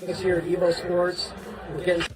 This year at Evo Sports, we're getting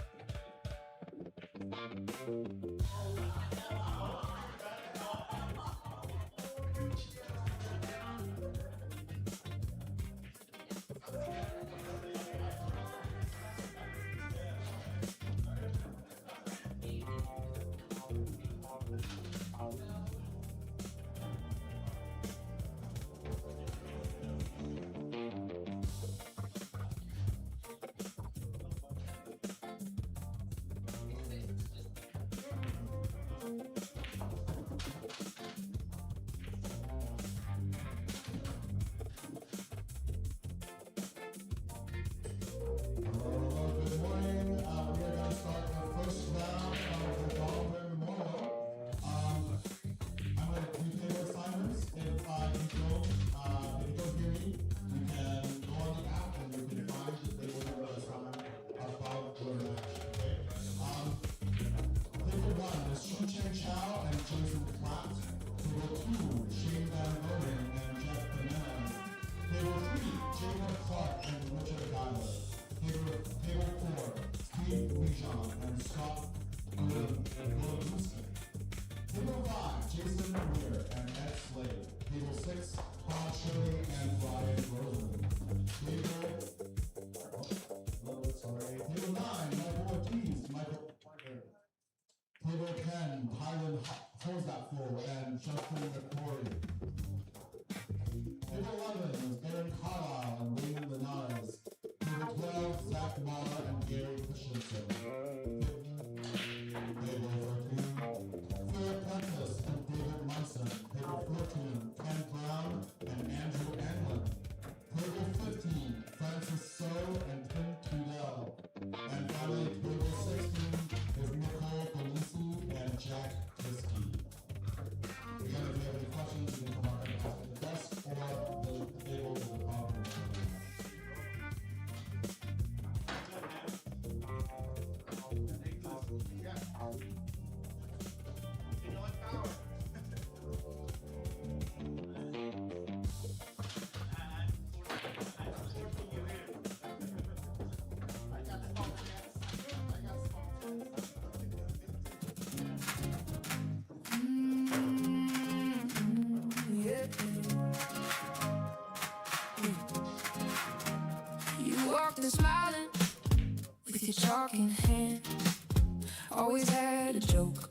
Weir and Ed Slade. Table 6, Paul Shirley and Brian Rosen. Table 9, Michael Ortiz, Michael Parker. Table 10, Tylen Hosapful and Justin McCory. Table 11 is Aaron Carlisle and William Linares. Table 12, Zach Mahler and Gary Christensen. Table 13, Philip Prentice and David Munson. Table 14, Ken Brown and Andrew Anglin. Table 15, Francis So and Tim Tudell. And finally, table 16 is Nicole Felici and Jack Kiske. Again, if you have any questions, you can come up and ask at the desk or the table to the conference room. You walked in smiling with your chalk in hand. Always had a joke,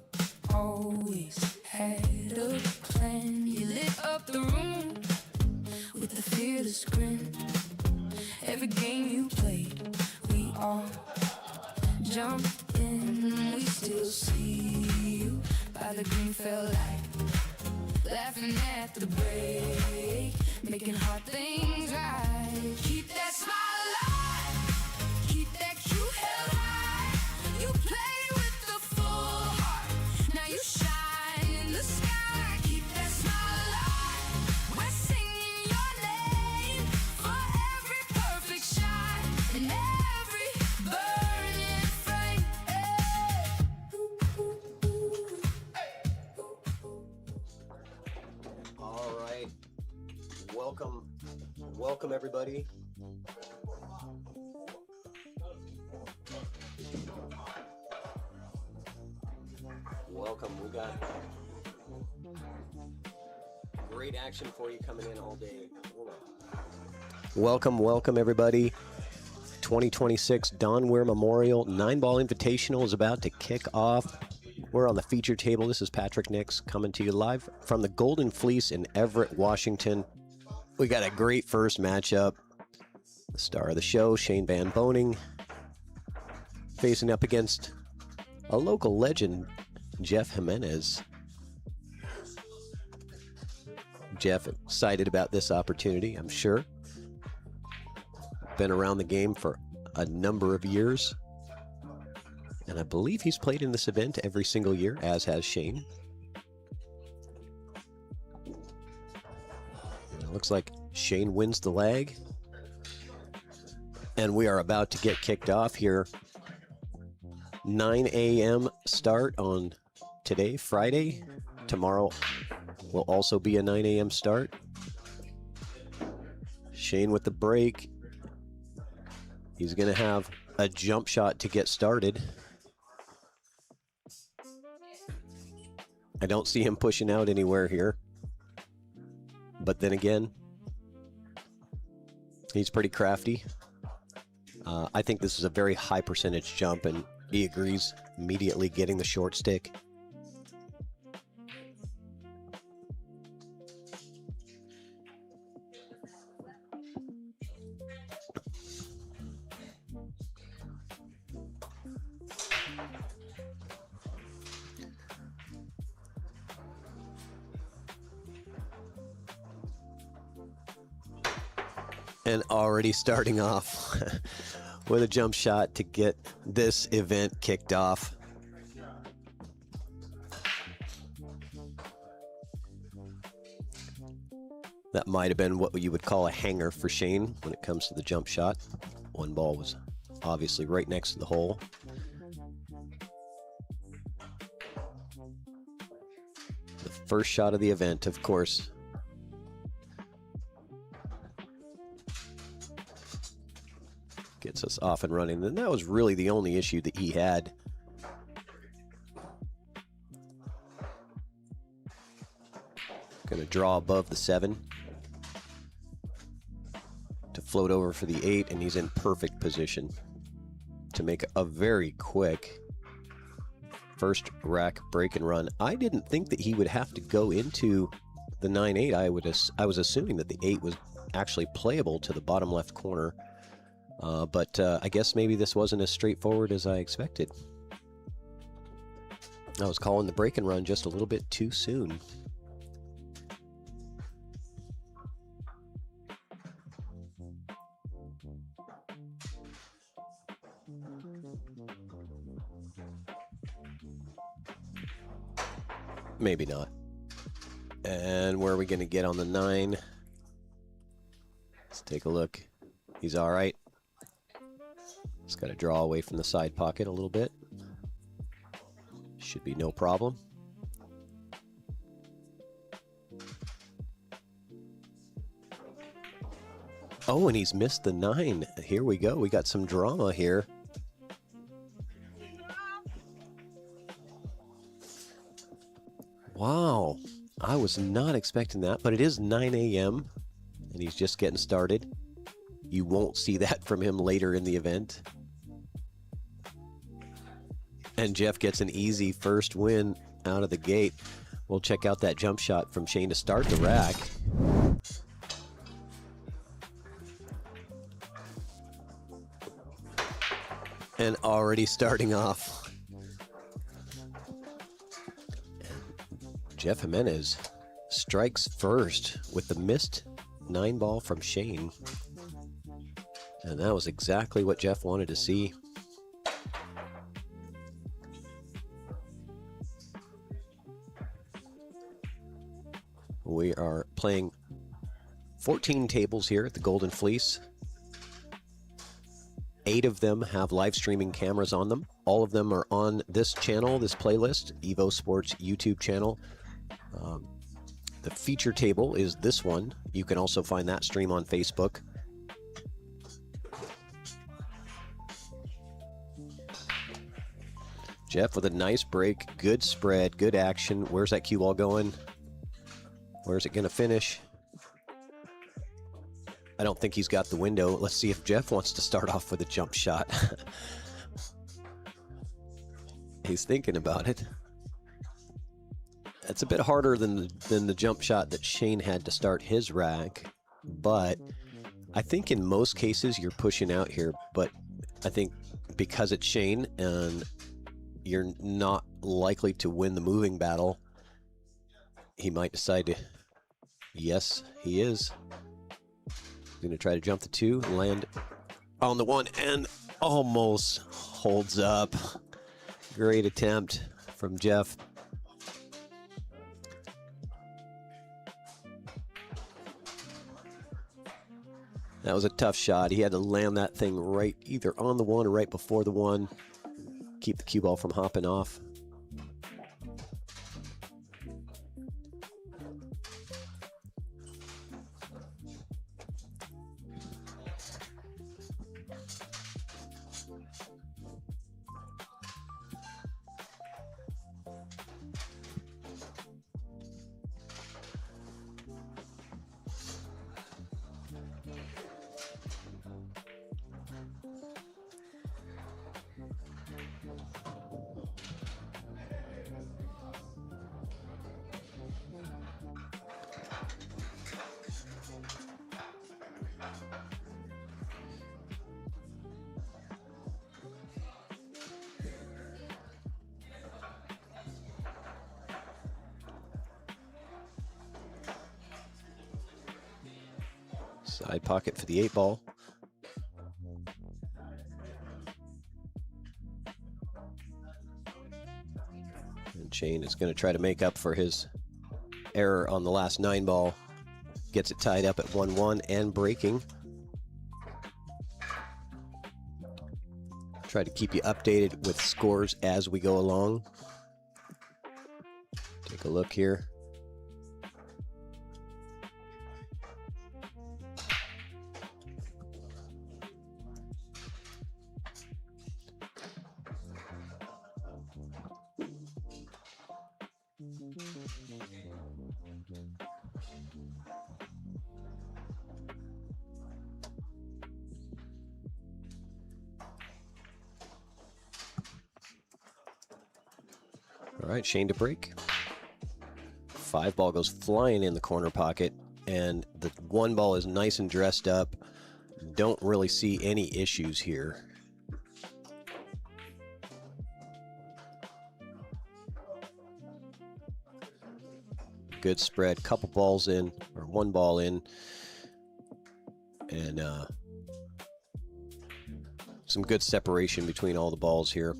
always had a plan. You lit up the room with a fearless grin. Every game you played, we all jumped in. We still see you by the green felt light, laughing at the break, making hard things right. Keep that smile alive, keep that cute held high. You play with the full heart, now you shine in the sky. Keep that smile alive, we're singing your name for every perfect shot and every burning flame. All right, welcome everybody. Welcome, we got great action for you coming in all day. Welcome everybody. 2026 Don Weir Memorial 9-ball Invitational is about to kick off. We're on the feature table. This is Patrick Nix coming to you live from the Golden Fleece in Everett, Washington. We got a great first matchup. The star of the show, Shane Van Boning, facing up against a local legend, Jeff Jimenez. Jeff excited about this opportunity, I'm sure. Been around the game for a number of years. And I believe he's played in this event every single year, as has Shane. It looks like Shane wins the leg. And we are about to get kicked off here. 9 a.m. start on today, Friday. Tomorrow will also be a 9 a.m. start. Shane with the break. He's going to have a jump shot to get started. I don't see him pushing out anywhere here. But then again, he's pretty crafty. I think this is a very high percentage jump, and he agrees, immediately getting the short stick. And already starting off with a jump shot to get this event kicked off. That might have been what you would call a hanger for Shane when it comes to the jump shot. One ball was obviously right next to the hole. The first shot of the event, of course. Gets us off and running. And that was really the only issue that he had. Going to draw above the 7 to float over for the 8, and he's in perfect position to make a very quick first rack break and run. I didn't think that he would have to go into the 9-8. I was assuming that the 8 was actually playable to the bottom left corner. But I guess maybe this wasn't as straightforward as I expected. I was calling the break and run just a little bit too soon. Maybe not. And where are we going to get on the 9? Let's take a look. He's all right. Just got to draw away from the side pocket a little bit. Should be no problem. Oh, and he's missed the 9. Here we go. We got some drama here. Wow. I was not expecting that, but it is 9 a.m. and he's just getting started. You won't see that from him later in the event. And Jeff gets an easy first win out of the gate. We'll check out that jump shot from Shane to start the rack. And already starting off. Jeff Jimenez strikes first with the missed 9 ball from Shane. And that was exactly what Jeff wanted to see. We are playing 14 tables here at the Golden Fleece. 8 of them have live streaming cameras on them. All of them are on this channel, this playlist, Evo Sports YouTube channel. The feature table is this one. You can also find that stream on Facebook. Jeff with a nice break, good spread, good action. Where's that cue ball going? Where's it going to finish? I don't think he's got the window. Let's see if Jeff wants to start off with a jump shot. He's thinking about it. It's a bit harder than the jump shot that Shane had to start his rack, but I think in most cases you're pushing out here. But I think because it's Shane and you're not likely to win the moving battle. He might decide to, yes, he is. Going to try to jump the 2, land on the 1, and almost holds up. Great attempt from Jeff. That was a tough shot. He had to land that thing right either on the 1 or right before the 1. Keep the cue ball from hopping off. Side pocket for the 8 ball. And Shane is going to try to make up for his error on the last 9 ball. Gets it tied up at 1-1 and breaking. Try to keep you updated with scores as we go along. Take a look here. All right, Shane to break. 5 ball goes flying in the corner pocket, and the 1 ball is nice and dressed up. Don't really see any issues here. Good spread, couple balls in, or 1 ball in, and some good separation between all the balls here.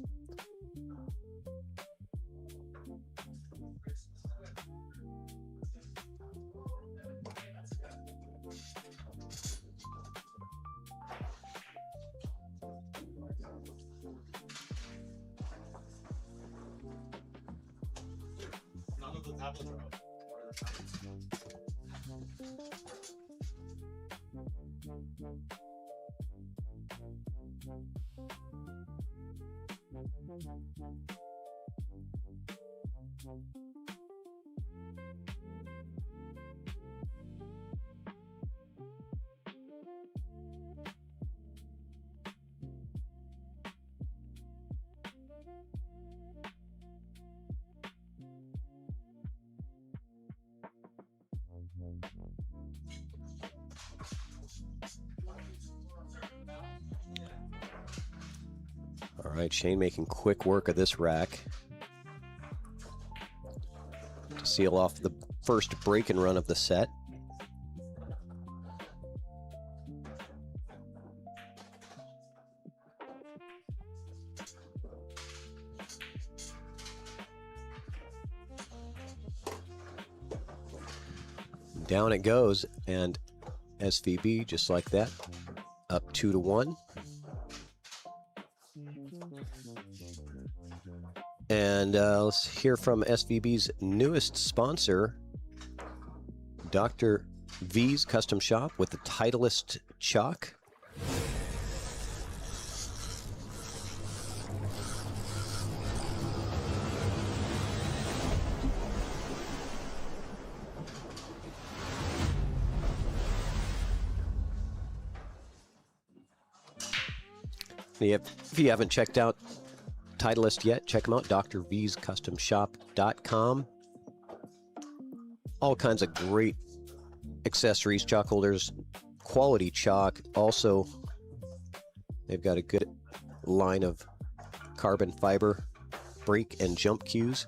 All right, Shane making quick work of this rack to seal off the first break and run of the set. Down it goes, and SVB just like that, up 2-1. And let's hear from SVB's newest sponsor, Dr. V's Custom Shop with the Titleist chalk. If you haven't checked out Titleist yet, check them out, drvscustomshop.com. All kinds of great accessories, chalk holders, quality chalk. Also, they've got a good line of carbon fiber break and jump cues.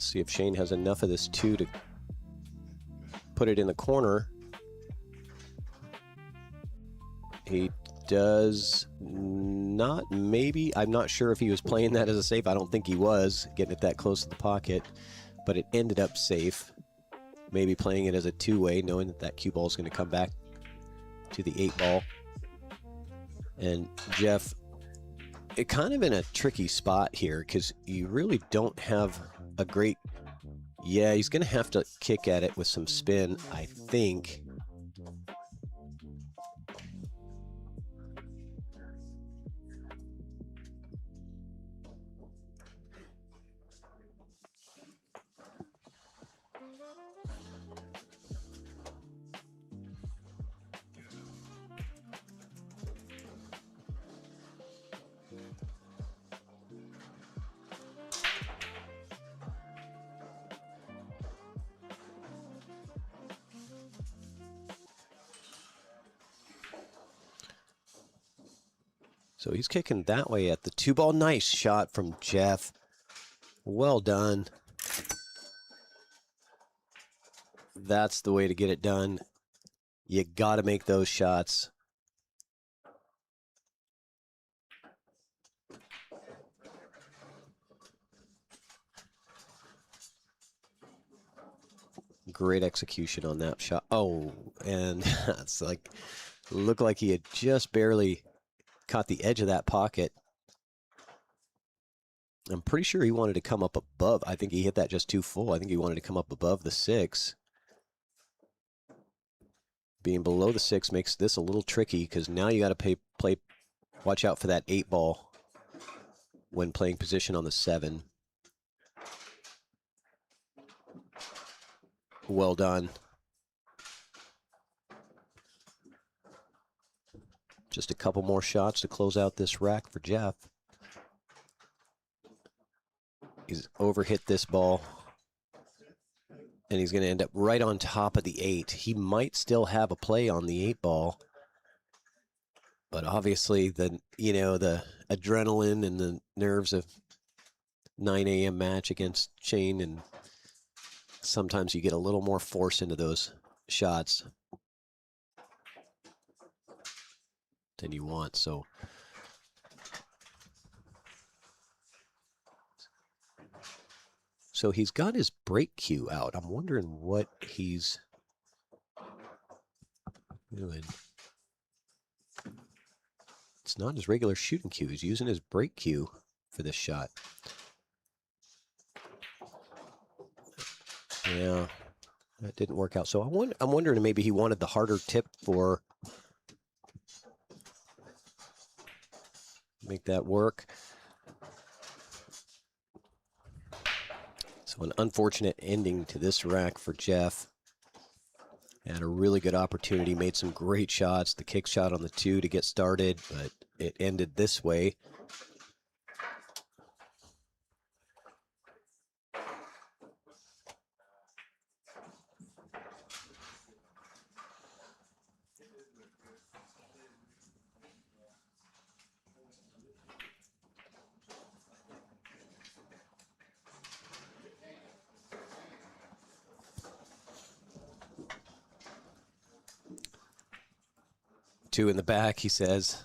See if Shane has enough of this 2 to put it in the corner. He does not, maybe. I'm not sure if he was playing that as a safe. I don't think he was, getting it that close to the pocket, but it ended up safe. Maybe playing it as a 2-way, knowing that that cue ball is going to come back to the 8 ball. And Jeff, it kind of in a tricky spot here because you really don't have a great, yeah, he's going to have to kick at it with some spin, I think. So he's kicking that way at the 2 ball. Nice shot from Jeff. Well done. That's the way to get it done. You got to make those shots. Great execution on that shot. Oh, and it's like, looked like he had just barely caught the edge of that pocket. I'm pretty sure he wanted to come up above. I think he hit that just too full. I think he wanted to come up above the 6. Being below the 6 makes this a little tricky because now you got to watch out for that 8 ball when playing position on the 7. Well done. Just a couple more shots to close out this rack for Jeff. He's overhit this ball. And he's going to end up right on top of the 8. He might still have a play on the 8 ball. But obviously the adrenaline and the nerves of 9 a.m. match against Shane, and sometimes you get a little more force into those shots than you want. So he's got his break cue out. I'm wondering what he's doing. It's not his regular shooting cue. He's using his break cue for this shot. Yeah, that didn't work out. So I'm wondering maybe he wanted the harder tip for make that work. So an unfortunate ending to this rack for Jeff. Had a really good opportunity, made some great shots. The kick shot on the 2 to get started, but it ended this way. Two in the back, he says.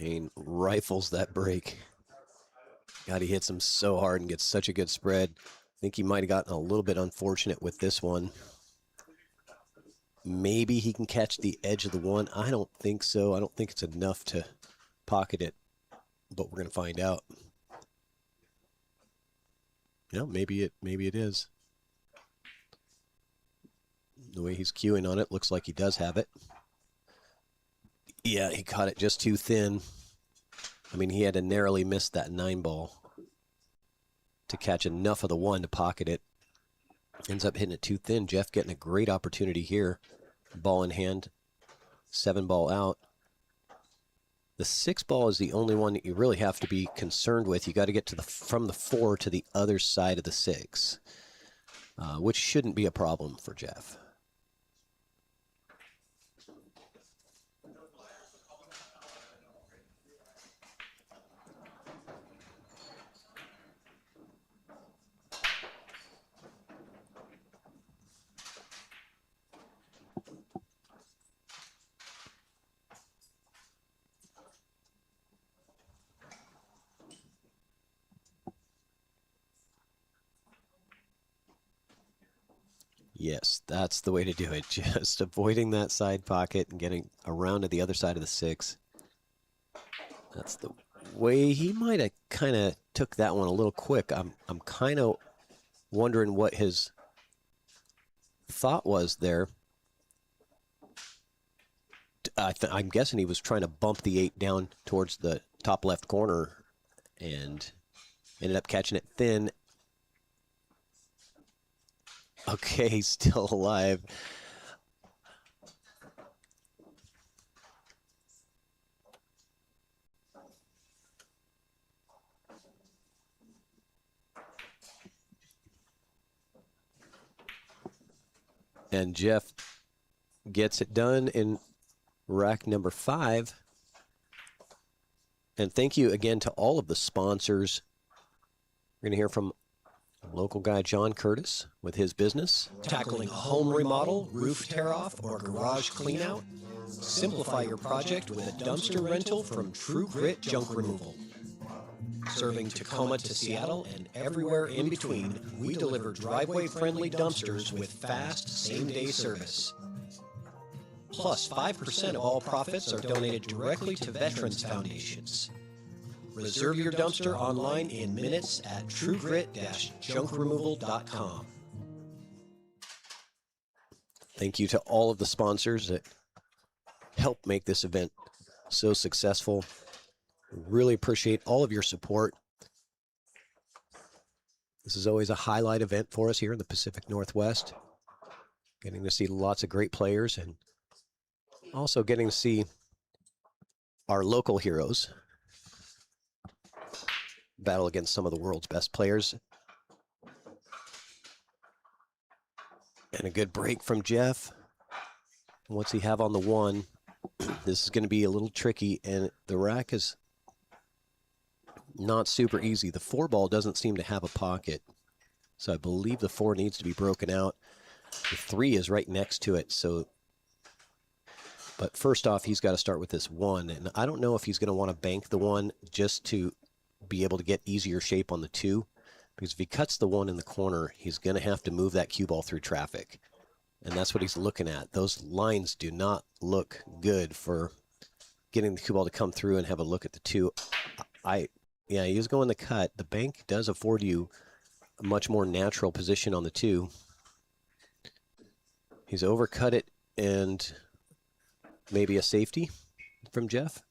Shane rifles that break. God, he hits him so hard and gets such a good spread. I think he might have gotten a little bit unfortunate with this one. Maybe he can catch the edge of the one. I don't think so. I don't think it's enough to pocket it, but we're going to find out. Yeah, maybe it is. The way he's cueing on it, looks like he does have it. Yeah, he caught it just too thin. I mean, he had to narrowly miss that 9-ball to catch enough of the one to pocket it. Ends up hitting it too thin. Jeff getting a great opportunity here. Ball in hand, 7-ball out. The 6-ball is the only one that you really have to be concerned with. You got to get to from the 4 to the other side of the 6, which shouldn't be a problem for Jeff. Yes, that's the way to do it. Just avoiding that side pocket and getting around to the other side of the 6. That's the way. He might have kind of took that one a little quick. I'm kind of wondering what his thought was there. I'm guessing he was trying to bump the 8 down towards the top left corner and ended up catching it thin. Okay, he's still alive. And Jeff gets it done in rack number 5. And thank you again to all of the sponsors. We're going to hear from local guy John Curtis with his business. Tackling a home remodel, roof tear-off, or garage clean-out? Simplify your project with a dumpster rental from True Grit Junk Removal. Serving Tacoma to Seattle and everywhere in between, we deliver driveway-friendly dumpsters with fast, same-day service. Plus, 5% of all profits are donated directly to Veterans Foundations. Reserve your dumpster online in minutes at truegrit-junkremoval.com. Thank you to all of the sponsors that help make this event so successful. Really appreciate all of your support. This is always a highlight event for us here in the Pacific Northwest. Getting to see lots of great players and also getting to see our local heroes battle against some of the world's best players. And a good break from Jeff. What's he have on the 1? This is going to be a little tricky, and the rack is not super easy. The 4-ball doesn't seem to have a pocket, so I believe the 4 needs to be broken out. The 3 is right next to it, so... But first off, he's got to start with this 1, and I don't know if he's going to want to bank the 1 just to be able to get easier shape on the 2, because if he cuts the 1 in the corner, he's going to have to move that cue ball through traffic, and that's what he's looking at. Those lines do not look good for getting the cue ball to come through and have a look at the 2. Yeah, he was going the cut. The bank does afford you a much more natural position on the 2. He's overcut it, and maybe a safety from Jeff.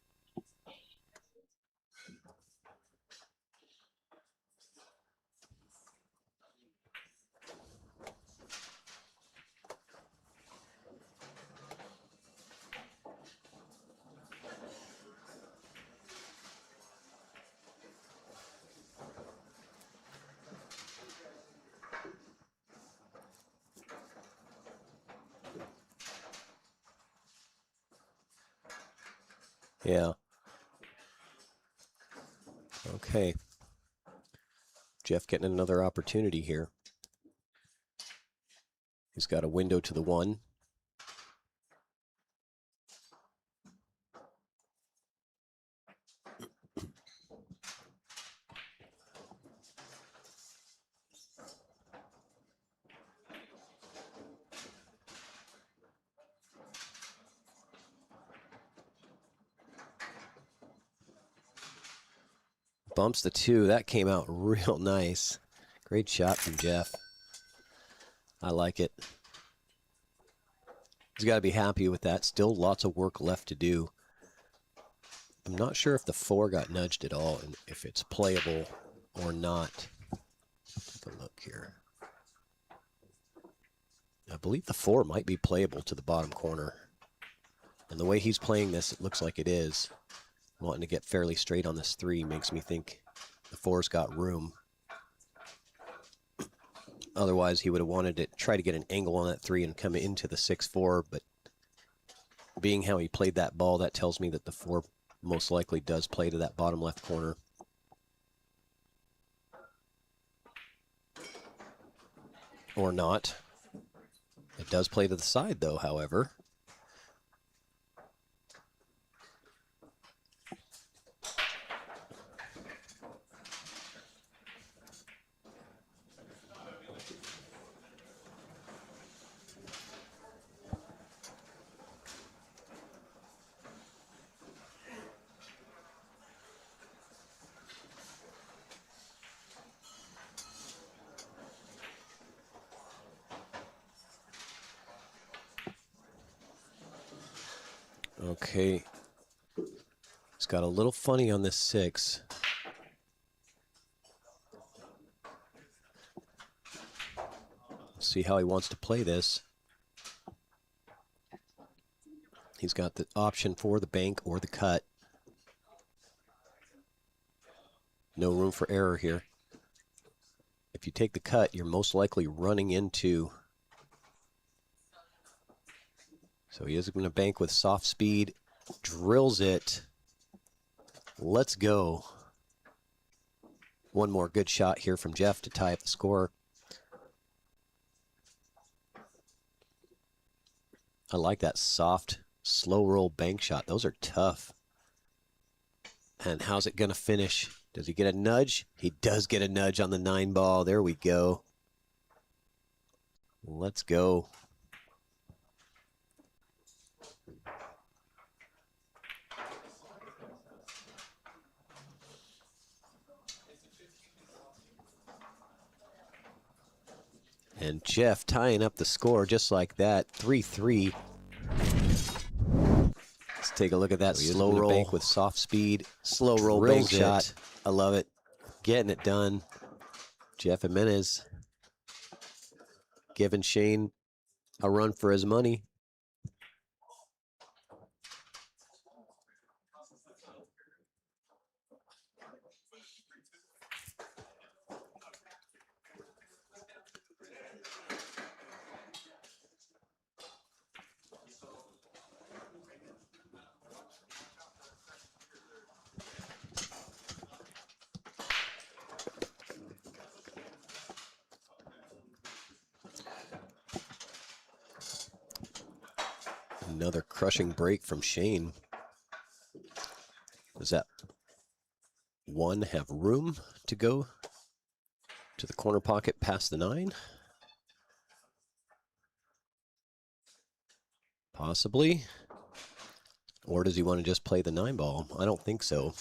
Yeah. Okay. Jeff getting another opportunity here. He's got a window to the 1. Bumps the 2. That came out real nice. Great shot from Jeff. I like it. He's got to be happy with that. Still lots of work left to do. I'm not sure if the 4 got nudged at all and if it's playable or not. Take a look here. I believe the 4 might be playable to the bottom corner. And the way he's playing this, it looks like it is. Wanting to get fairly straight on this 3 makes me think the 4's got room. Otherwise, he would have wanted to try to get an angle on that 3 and come into the 6-4, but being how he played that ball, that tells me that the 4 most likely does play to that bottom left corner. Or not. It does play to the side, though, however. Okay. It's got a little funny on this 6. See how he wants to play this. He's got the option for the bank or the cut. No room for error here. If you take the cut, you're most likely running into... So he is going to bank with soft speed. Drills it. Let's go. One more good shot here from Jeff to tie up the score. I like that soft, slow roll bank shot. Those are tough. And how's it going to finish? Does he get a nudge? He does get a nudge on the 9 ball. There we go. Let's go. And Jeff tying up the score just like that, 3-3. Let's take a look at that slow roll bank with soft speed. Slow roll bank shot. I love it. Getting it done. Jeff Jimenez giving Shane a run for his money. Another crushing break from Shane. Does that 1 have room to go to the corner pocket past the 9? Possibly. Or does he want to just play the 9 ball? I don't think so.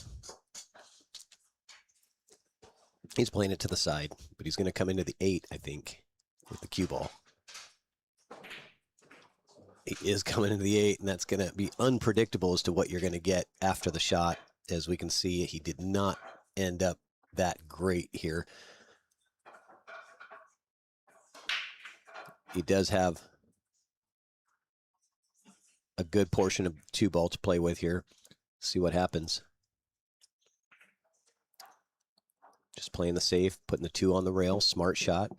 He's playing it to the side, but he's going to come into the 8, I think, with the cue ball. He is coming into the 8, and that's going to be unpredictable as to what you're going to get after the shot. As we can see, he did not end up that great here. He does have a good portion of 2 ball to play with here. See what happens. Just playing the safe, putting the 2 on the rail. Smart shot.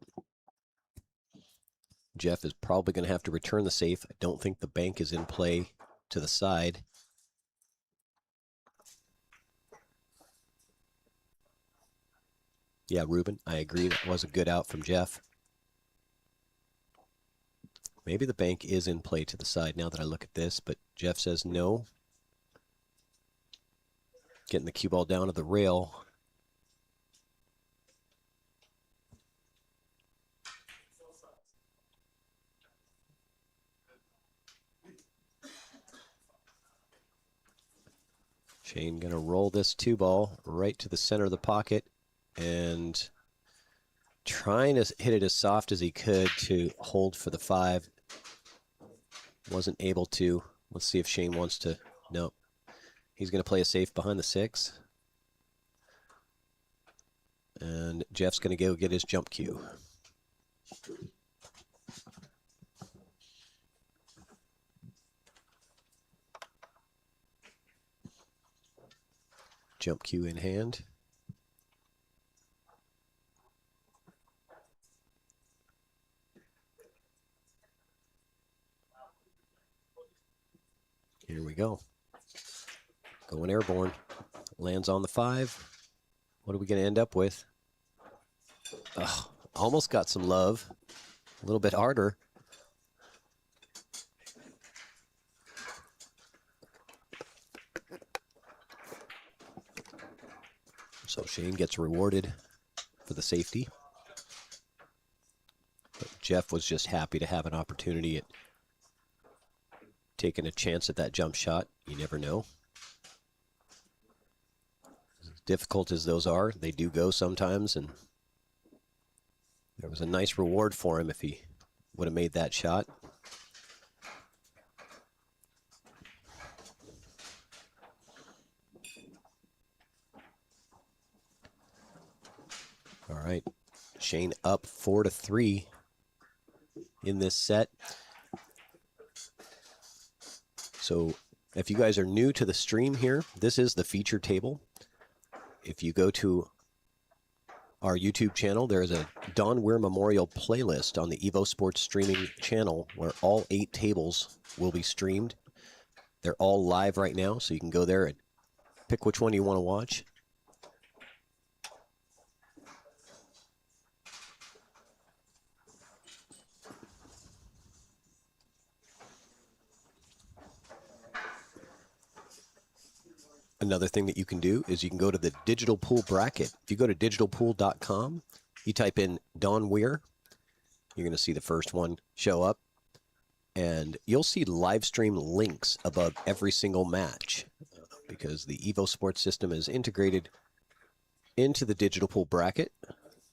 Jeff is probably going to have to return the safe. I don't think the bank is in play to the side. Yeah, Ruben, I agree. That was a good out from Jeff. Maybe the bank is in play to the side now that I look at this, but Jeff says no. Getting the cue ball down to the rail. Shane going to roll this 2-ball right to the center of the pocket and trying to hit it as soft as he could to hold for the 5. Wasn't able to. Let's see if Shane wants to. No. He's going to play a safe behind the 6. And Jeff's going to go get his jump cue. Jump cue in hand. Here we go. Going airborne. Lands on the 5. What are we going to end up with? Oh, almost got some love. A little bit harder. So Shane gets rewarded for the safety. But Jeff was just happy to have an opportunity at taking a chance at that jump shot. You never know. As difficult as those are, they do go sometimes, and there was a nice reward for him if he would have made that shot. All right, Shane up 4-3 in this set. So if you guys are new to the stream here, this is the feature table. If you go to our YouTube channel, there is a Don Weir Memorial playlist on the Evo Sports streaming channel where all 8 tables will be streamed. They're all live right now, so you can go there and pick which one you want to watch. Another thing that you can do is you can go to the digital pool bracket. If you go to digitalpool.com, you type in Don Weir, you're going to see the first one show up. And you'll see live stream links above every single match because the Evo Sports system is integrated into the digital pool bracket.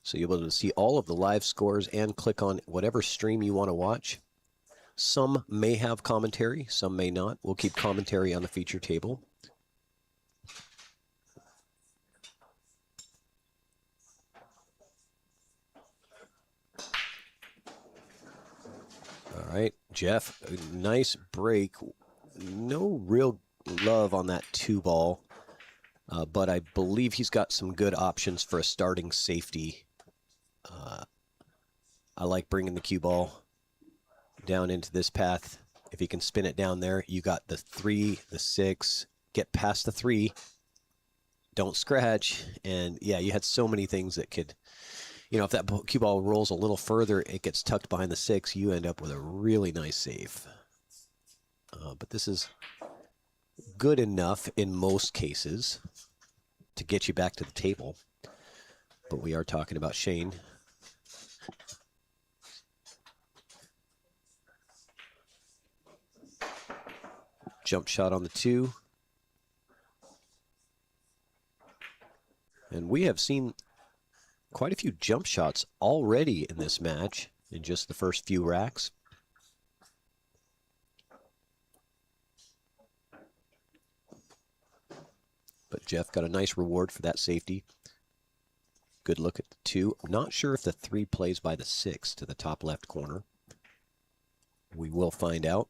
So you'll be able to see all of the live scores and click on whatever stream you want to watch. Some may have commentary, some may not. We'll keep commentary on the feature table. All right, Jeff, a nice break. No real love on that 2-ball, but I believe he's got some good options for a starting safety. I like bringing the cue ball down into this path. If he can spin it down there, you got the 3, the 6, get past the 3, don't scratch, and yeah, you had so many things that could... You know, if that cue ball rolls a little further, it gets tucked behind the 6, you end up with a really nice save. But this is good enough in most cases to get you back to the table. But we are talking about Shane. Jump shot on the 2. And we have seen quite a few jump shots already in this match in just the first few racks. But Jeff got a nice reward for that safety. Good look at the 2. I'm not sure if the 3 plays by the 6 to the top left corner. We will find out.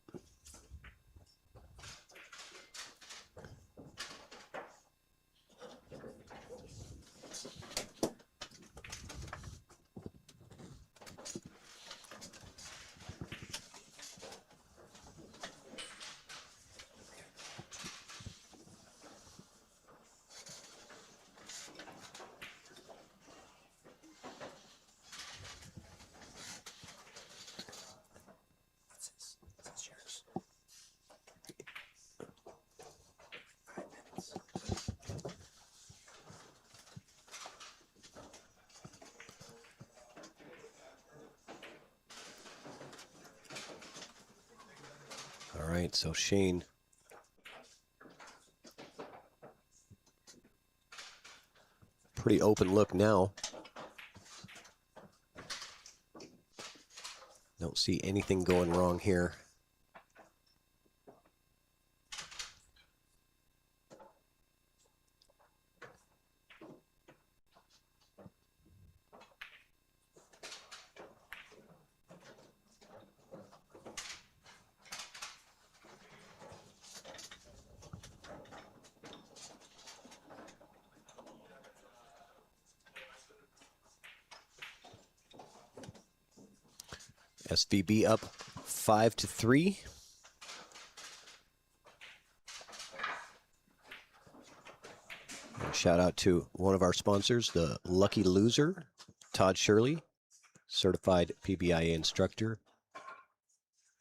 All right, so Shane Pretty open look now. Don't see anything going wrong here. SVB up 5-3. And shout out to one of our sponsors, the Lucky Loser, Todd Shirley, certified PBIA instructor.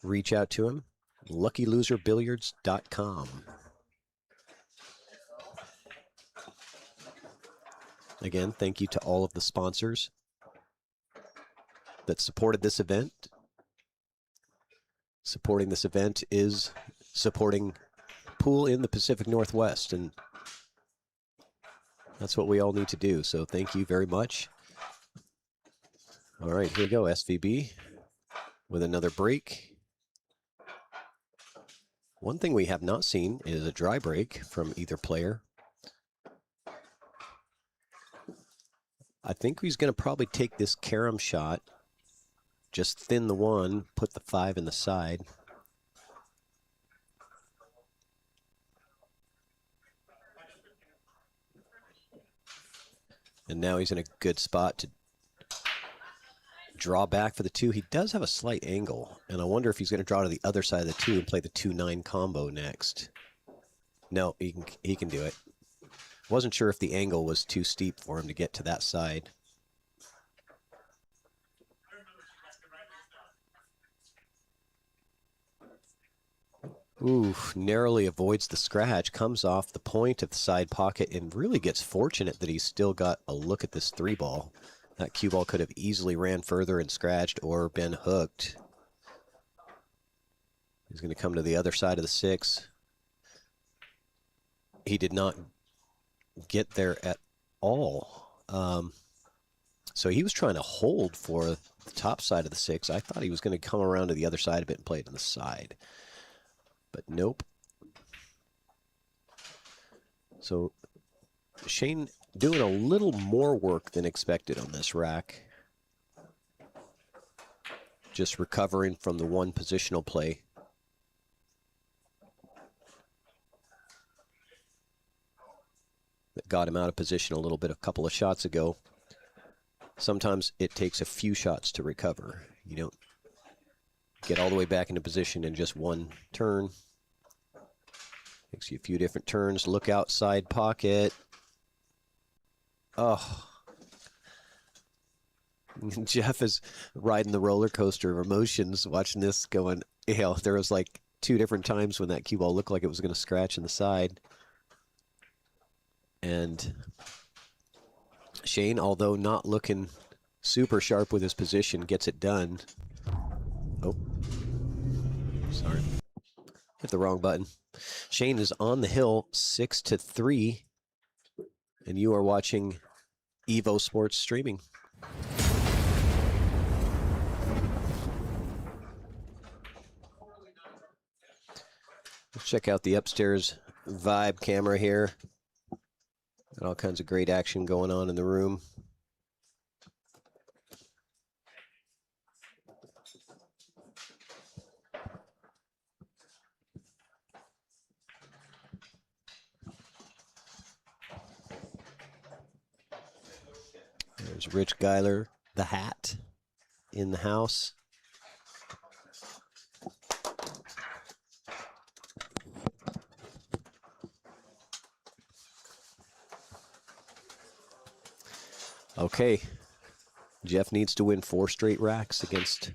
Reach out to him, luckyloserbilliards.com. Again, thank you to all of the sponsors that supported this event. Supporting this event is supporting pool in the Pacific Northwest, and that's what we all need to do. So thank you very much. All right, here we go, SVB with another break. One thing we have not seen is a dry break from either player. I think he's going to probably take this carom shot, just thin the one, put the 5 in the side. And now he's in a good spot to draw back for the 2. He does have a slight angle, and I wonder if he's going to draw to the other side of the 2 and play the 2-9 combo next. No, he can do it. Wasn't sure if the angle was too steep for him to get to that side. Ooh, narrowly avoids the scratch, comes off the point of the side pocket, and really gets fortunate that he's still got a look at this 3-ball. That cue ball could have easily ran further and scratched or been hooked. He's going to come to the other side of the 6. He did not get there at all. So he was trying to hold for the top side of the 6. I thought he was going to come around to the other side of it and play it on the side. But nope. So Shane doing a little more work than expected on this rack. Just recovering from the one positional play. That got him out of position a little bit a couple of shots ago. Sometimes it takes a few shots to recover. You don't get all the way back into position in just one turn. Takes you a few different turns. Look outside pocket. Oh. Jeff is riding the roller coaster of emotions watching this going, you know, there was like 2 different times when that cue ball looked like it was going to scratch in the side. And Shane, although not looking super sharp with his position, gets it done. Oh, sorry. Hit the wrong button. Shane is on the hill 6-3, and you are watching Evo Sports Streaming. Let's check out the upstairs vibe camera here. Got all kinds of great action going on in the room. There's Rich Geiler, the hat, in the house. Okay, Jeff needs to win 4 straight racks against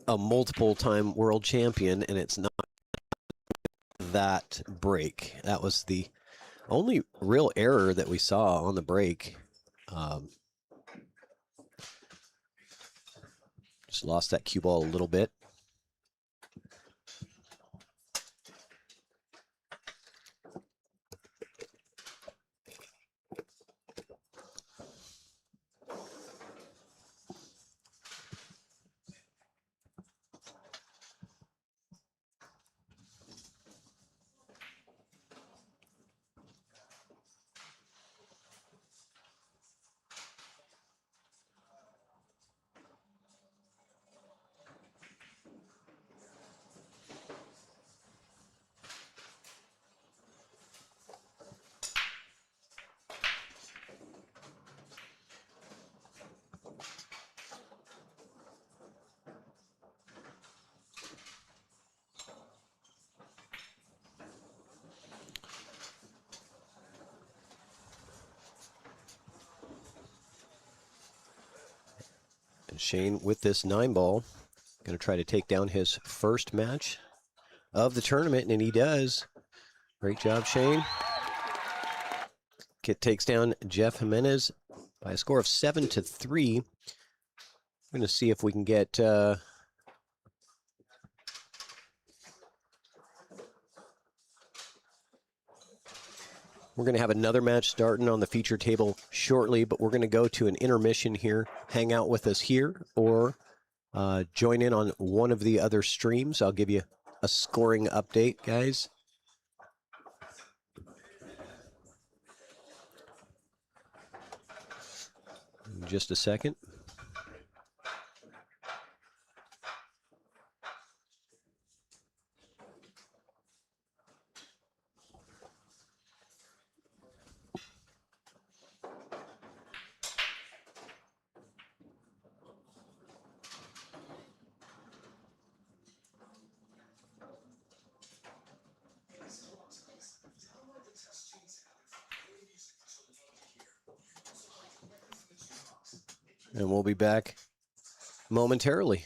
a multiple-time world champion, and it's not that break. That was the only real error that we saw on the break. Just lost that cue ball a little bit. Shane with this 9-ball, going to try to take down his first match of the tournament, and he does. Great job, Shane. Kit takes down Jeff Jimenez by a score of 7-3. We're going to see if we can get we're going to have another match starting on the feature table shortly, but we're going to go to an intermission here. Hang out with us here or join in on one of the other streams. I'll give you a scoring update, guys. In just a second. And we'll be back momentarily.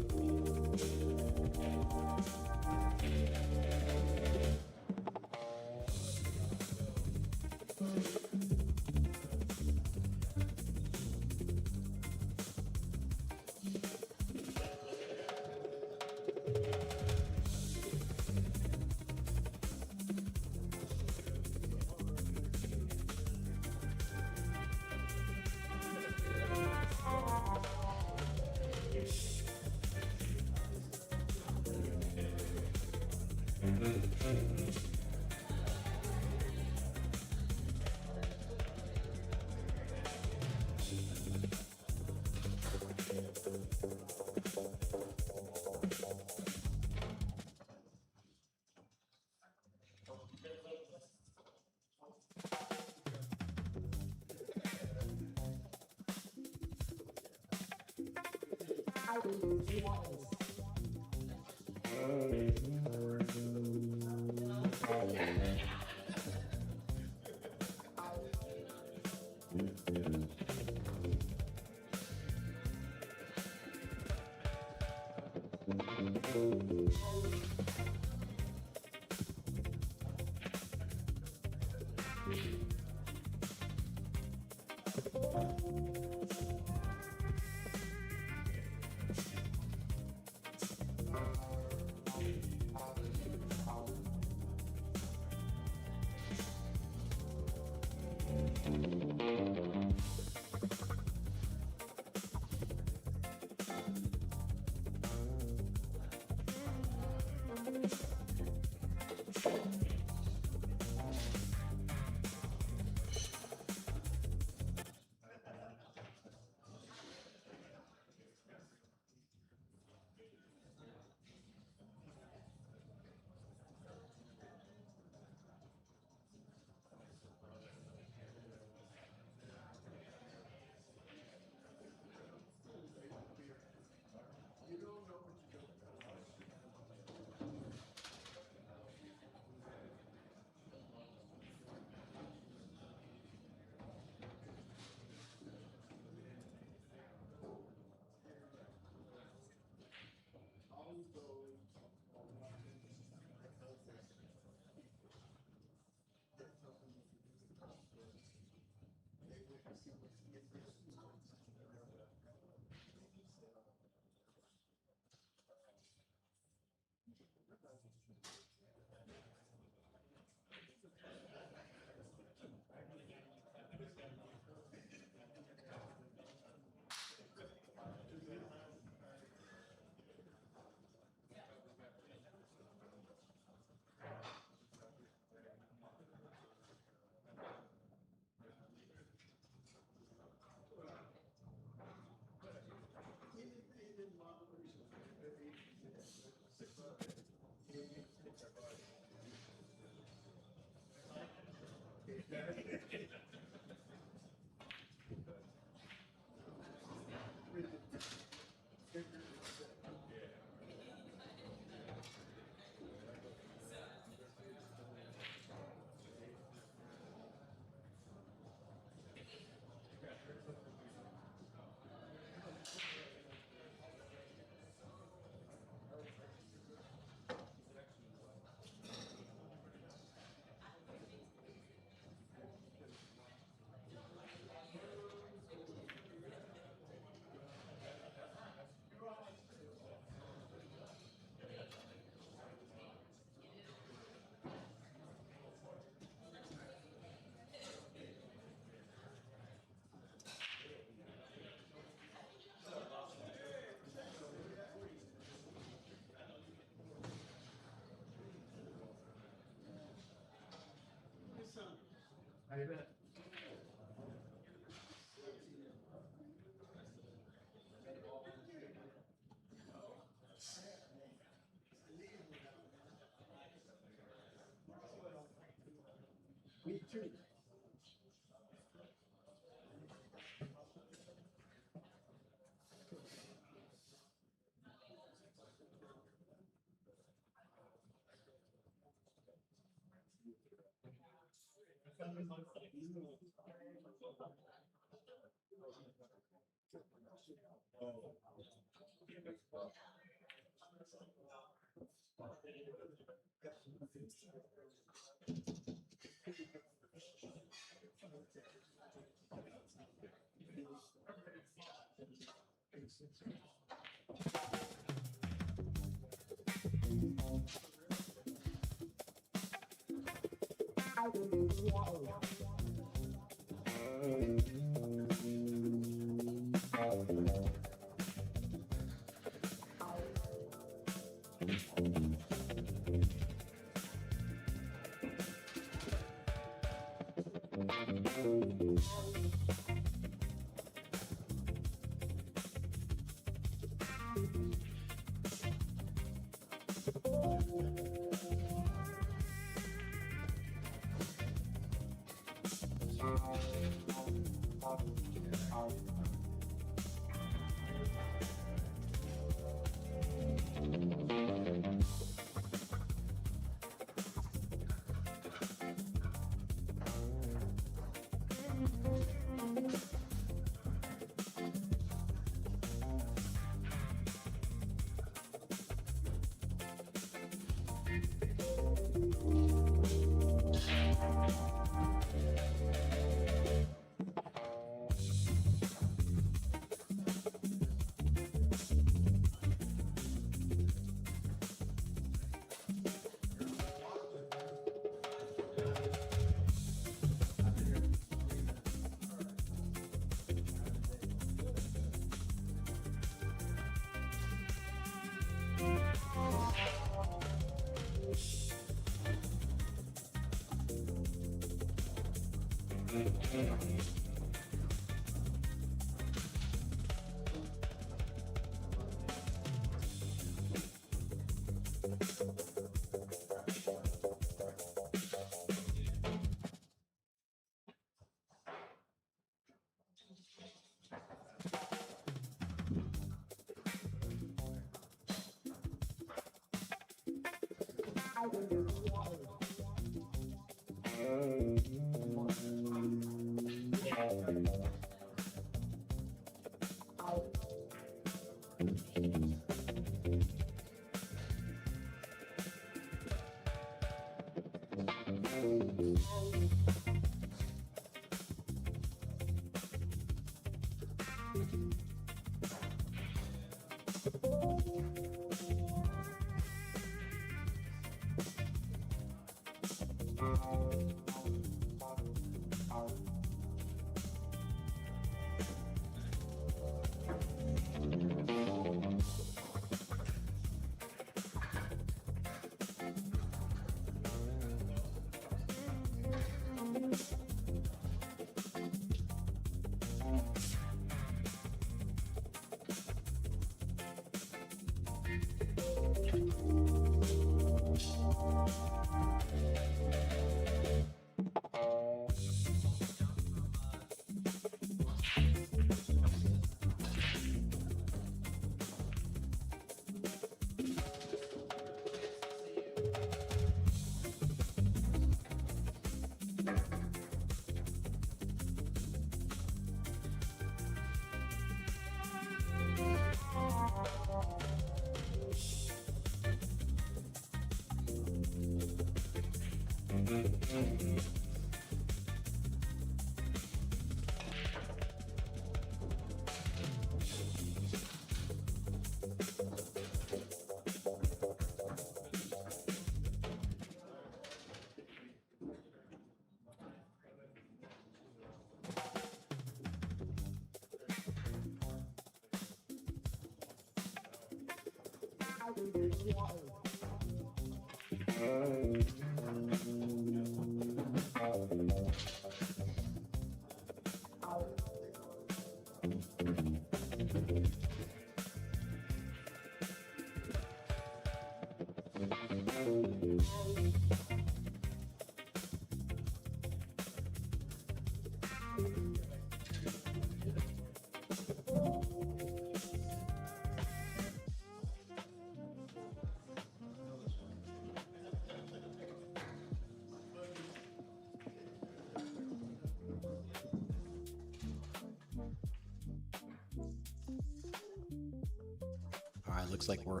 All right, looks like we're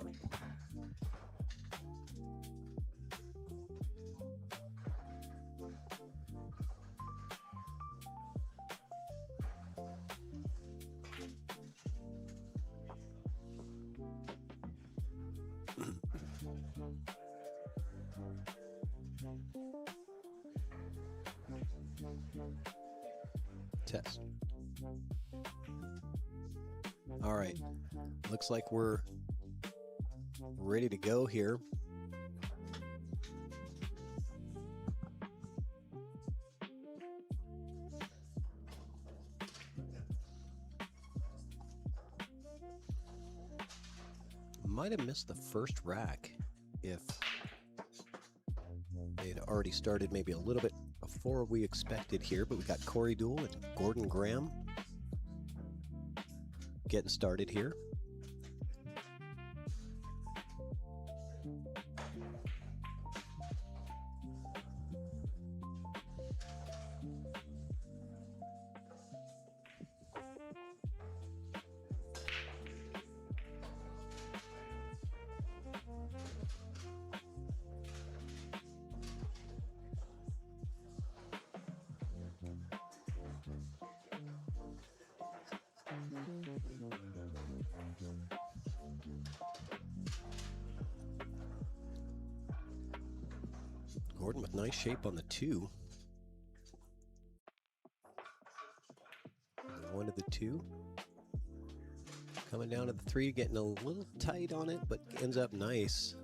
test. All right, looks like we're ready to go here. might have missed the first rack if they had already started maybe a little bit before we expected here, but we got Corey Duell and Gordon Graham getting started here. Gordon with nice shape on the 2. And 1 to the 2. Coming down to the 3, getting a little tight on it, but ends up nice.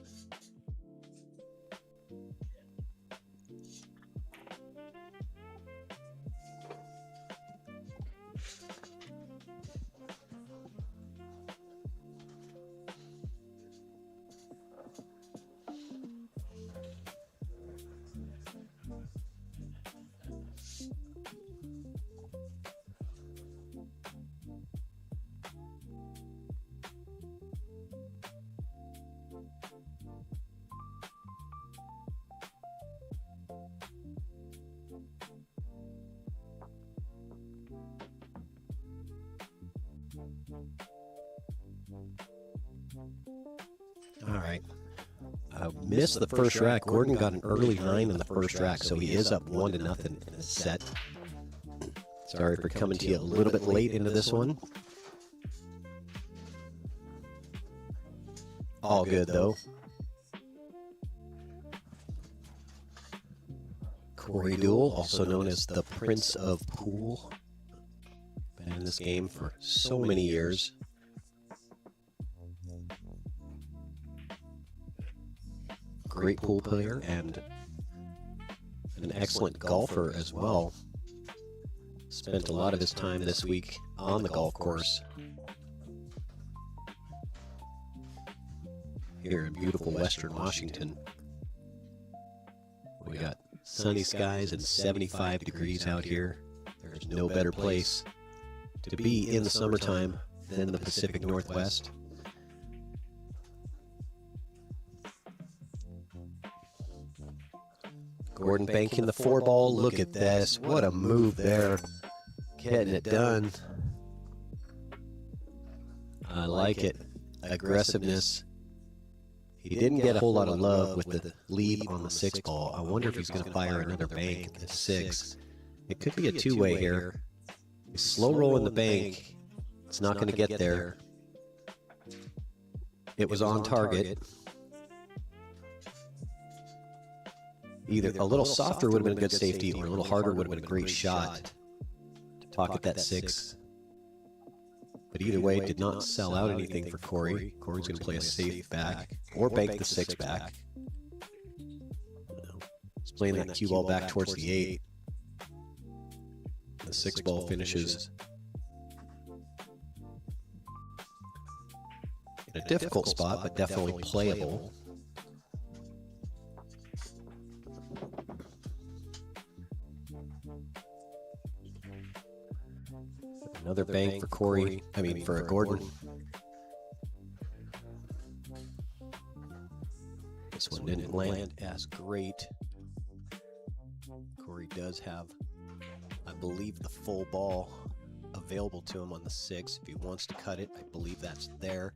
All right. Missed the first rack. Gordon got an early 9 in the first rack, so he is up 1-0 in his set. Sorry for coming to you a little bit late into this one. All good, though. Corey Duell, also known as the Prince of Pool. Been in this game for so many years. Great pool player and an excellent golfer as well. Spent a lot of his time this week on the golf course here in beautiful Western Washington. We got sunny skies and 75 degrees out here. There's no better place to be in the summertime than the Pacific Northwest. Gordon banking the 4-ball. Look at this. What a move there. Getting it done. I like it. Aggressiveness. He didn't get a whole lot of love with the lead on the 6-ball. I wonder if he's going to fire another bank at the 6. It could be a 2-way here. He's slow rolling the bank. It's not going to get there. It was on target. Either a little softer would have been a good safety, or a little harder would have been a great shot to pocket that 6. But either way, did not sell out anything for Corey. Corey's going to play a safe back, or bank the 6 back. He's playing that cue ball back towards the 8. The 6-ball finishes in a difficult spot, but definitely playable. Another bank for Corey, for Gordon. This one didn't land as great. Corey does have, I believe, the full ball available to him on the 6. If he wants to cut it, I believe that's there.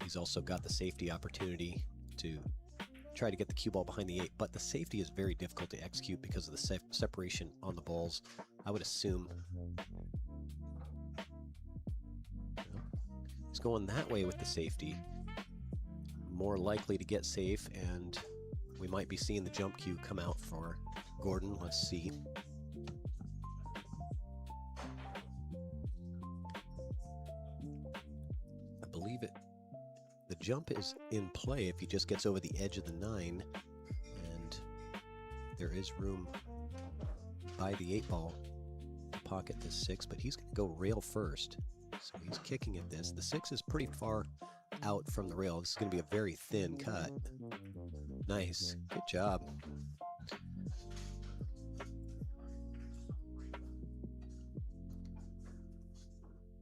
He's also got the safety opportunity to try to get the cue ball behind the 8, but the safety is very difficult to execute because of the separation on the balls. I would assume he's going that way with the safety. More likely to get safe, and we might be seeing the jump cue come out for Gordon. Let's see. I believe it. The jump is in play if he just gets over the edge of the 9, and there is room by the 8-ball to pocket the 6, but he's going to go rail first. So he's kicking at this. The 6 is pretty far out from the rail. This is going to be a very thin cut. Nice. Good job.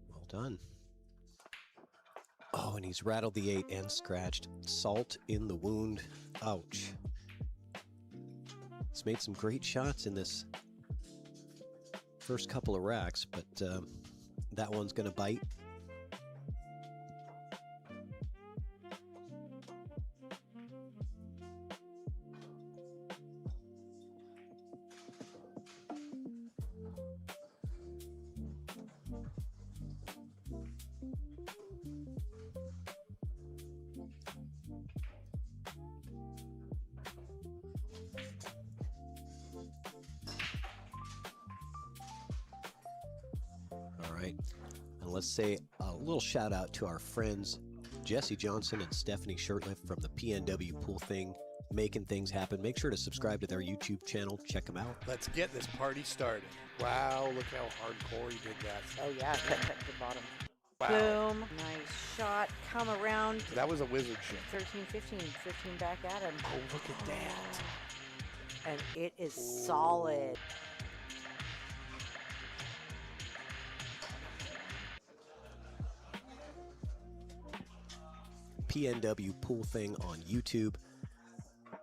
Well done. Oh, and he's rattled the 8 and scratched. Salt in the wound. Ouch. He's made some great shots in this first couple of racks, but that one's going to bite. And let's say a little shout out to our friends Jesse Johnson and Stephanie Shirtliff from the PNW Pool Thing, making things happen. Make sure to subscribe to their YouTube channel. Check them out. Let's get this party started. Wow, look how hardcore he did that. Oh yeah, cut to the bottom. Wow. Boom. Nice shot. Come around. That was a wizard shot. 13, 15. 15 back at him. Oh, look at that. And it is solid. PNW Pool Thing on YouTube.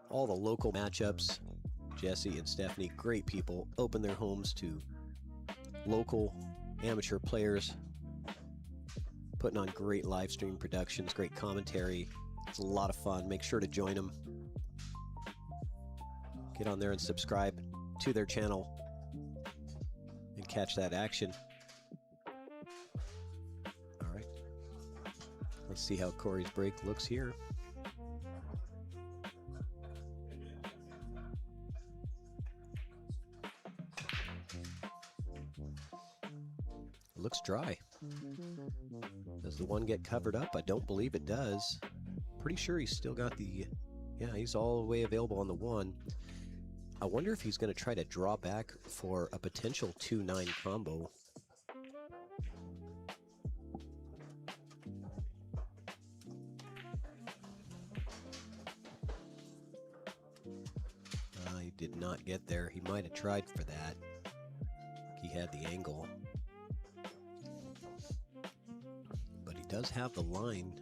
All the local matchups. Jesse and Stephanie, great people, open their homes to local amateur players, putting on great live stream productions, great commentary. It's a lot of fun. Make sure to join them. Get on there and subscribe to their channel and catch that action. All right. Let's see how Corey's break looks here. It looks dry. Does the one get covered up? I don't believe it does. Pretty sure he's still got the... Yeah, he's all the way available on the one. I wonder if he's going to try to draw back for a potential 2-9 combo. He did not get there. He might have tried for that. He had the angle. But he does have the line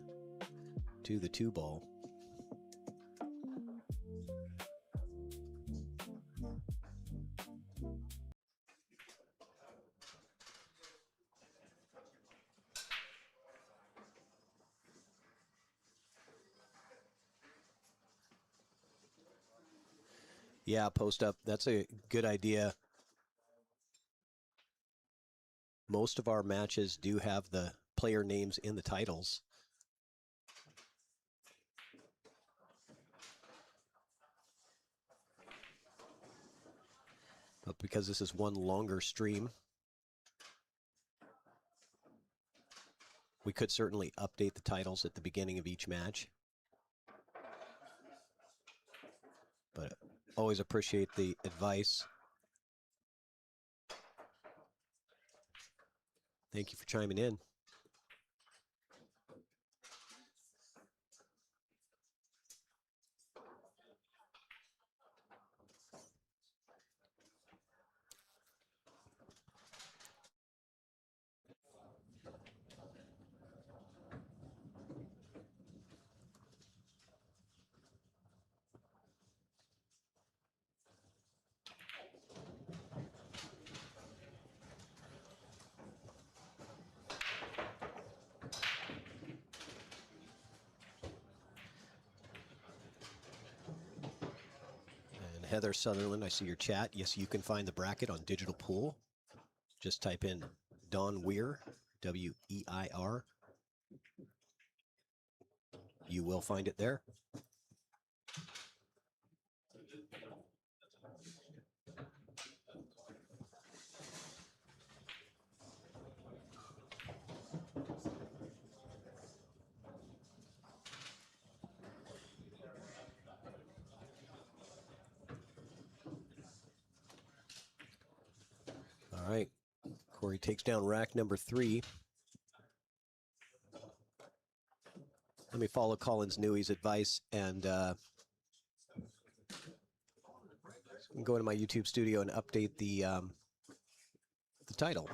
to the 2-ball. Yeah, post up. That's a good idea. Most of our matches do have the player names in the titles. But because this is one longer stream, we could certainly update the titles at the beginning of each match. But always appreciate the advice. Thank you for chiming in. Heather Sutherland, I see your chat. Yes, you can find the bracket on Digital Pool. Just type in Don Weir, W-E-I-R. You will find it there. All right, Corey takes down rack number 3. let me follow Collins Newey's advice and go into my YouTube studio and update the title.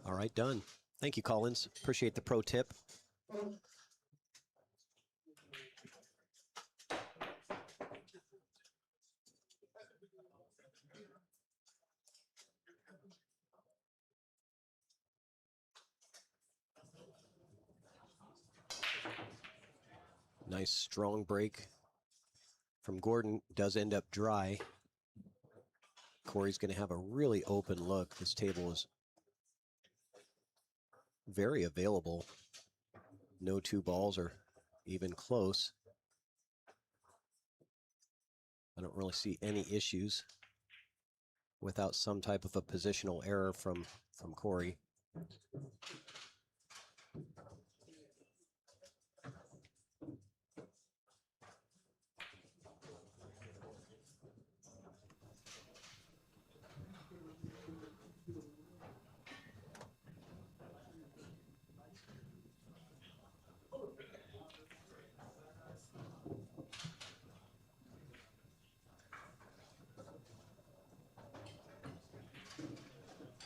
All right, done. Thank you, Collins. Appreciate the pro tip. Nice strong break from Gordon. Does end up dry. Corey's going to have a really open look. This table is very available. No two balls are even close. I don't really see any issues without some type of a positional error from Corey.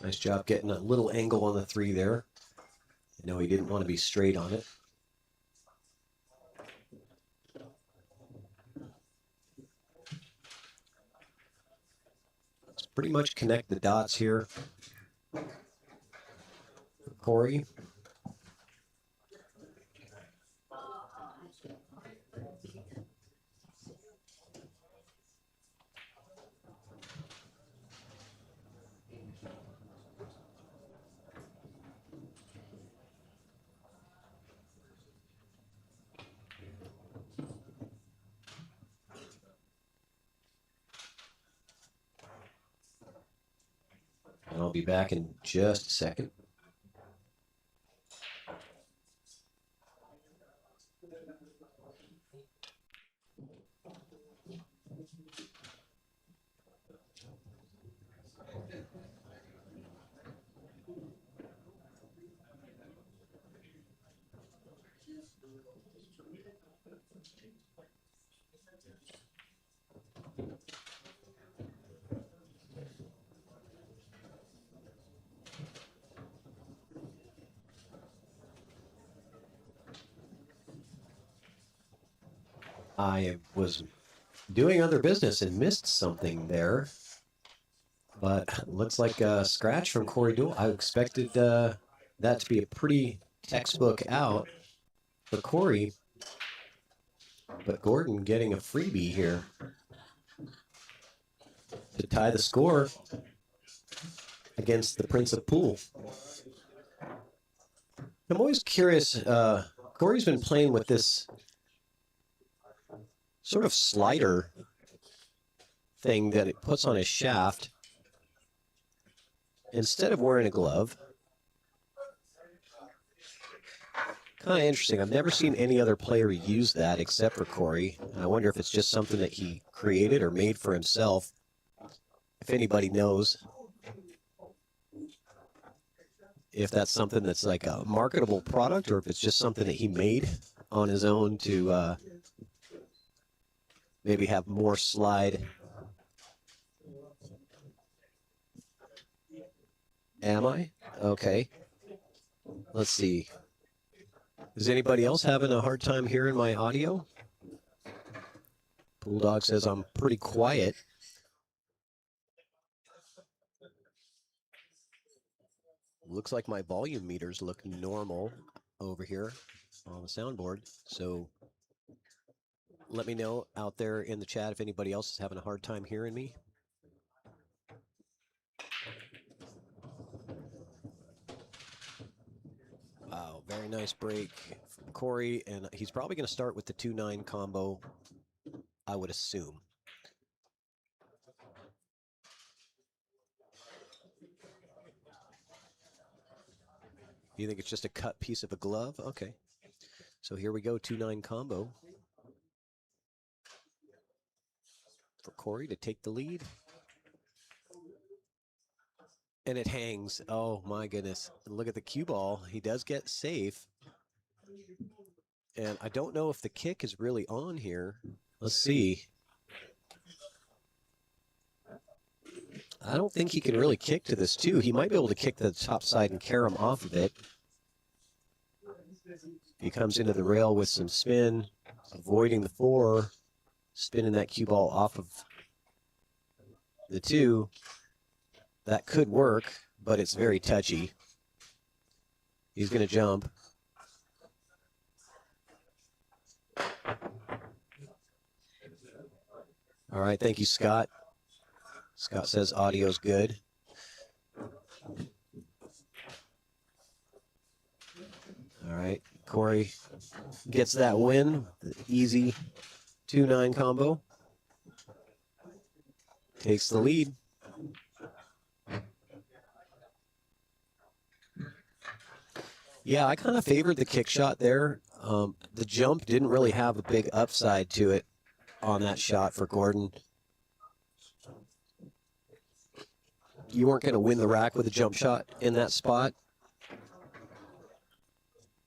Nice job getting a little angle on the 3 there. I know he didn't want to be straight on it. Let's pretty much connect the dots here. Corey. And I'll be back in just a second. I was doing other business and missed something there, but looks like a scratch from Corey Deuel. I expected that to be a pretty textbook out for Corey, but Gordon getting a freebie here to tie the score against the Prince of Pool. I'm always curious, Corey's been playing with this sort of slider thing that it puts on his shaft instead of wearing a glove. Kind of interesting. I've never seen any other player use that except for Corey. I wonder if it's just something that he created or made for himself. If anybody knows if that's something that's like a marketable product or if it's just something that he made on his own to maybe have more slide. Am I? Okay. Let's see. Is anybody else having a hard time hearing my audio? Pool Dog says I'm pretty quiet. Looks like my volume meters look normal over here on the soundboard. So let me know out there in the chat if anybody else is having a hard time hearing me. nice break from Corey, and he's probably going to start with the 2-9 combo, I would assume. You think it's just a cut piece of a glove? Okay. So here we go, 2-9 combo for Corey to take the lead. And it hangs. Oh my goodness. Look at the cue ball. He does get safe. And I don't know if the kick is really on here. Let's see. I don't think he can really kick to this too. He might be able to kick the top side and carry him off of it. He comes into the rail with some spin, avoiding the 4, spinning that cue ball off of the 2. That could work, but it's very touchy. He's going to jump. All right, thank you, Scott. Scott says audio's good. All right, Corey gets that win. The easy 2-9 combo. Takes the lead. Yeah, I kind of favored the kick shot there. The jump didn't really have a big upside to it on that shot for Gordon. You weren't going to win the rack with a jump shot in that spot.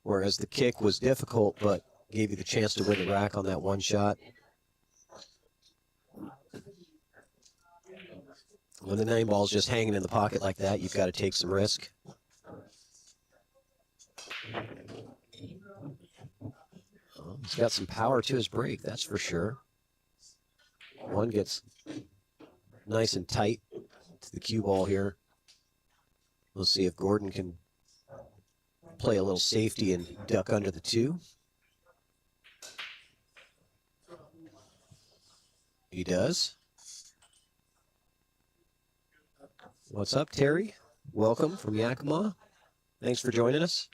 Whereas the kick was difficult, but gave you the chance to win the rack on that one shot. When the 9 ball's just hanging in the pocket like that, you've got to take some risk. He's got some power to his break, that's for sure. One gets nice and tight to the cue ball here. We'll see if Gordon can play a little safety and duck under the 2. He does. What's up, Terry? Welcome from Yakima. Thanks for joining us.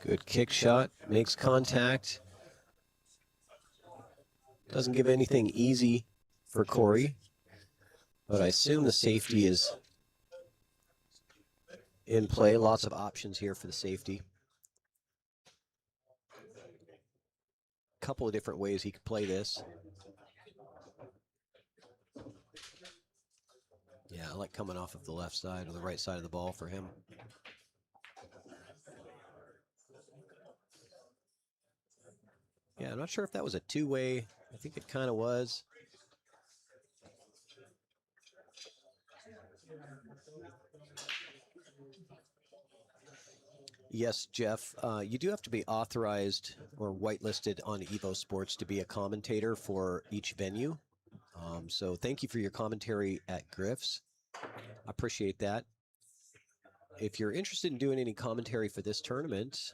Good kick shot, makes contact. Doesn't give anything easy for Corey, but I assume the safety is in play. Lots of options here for the safety. A couple of different ways he could play this. Yeah, I like coming off of the left side or the right side of the ball for him. Yeah, I'm not sure if that was a two-way. I think it kind of was. Yes, Jeff, you do have to be authorized or whitelisted on Evo Sports to be a commentator for each venue. So thank you for your commentary at Griff's. I appreciate that. If you're interested in doing any commentary for this tournament,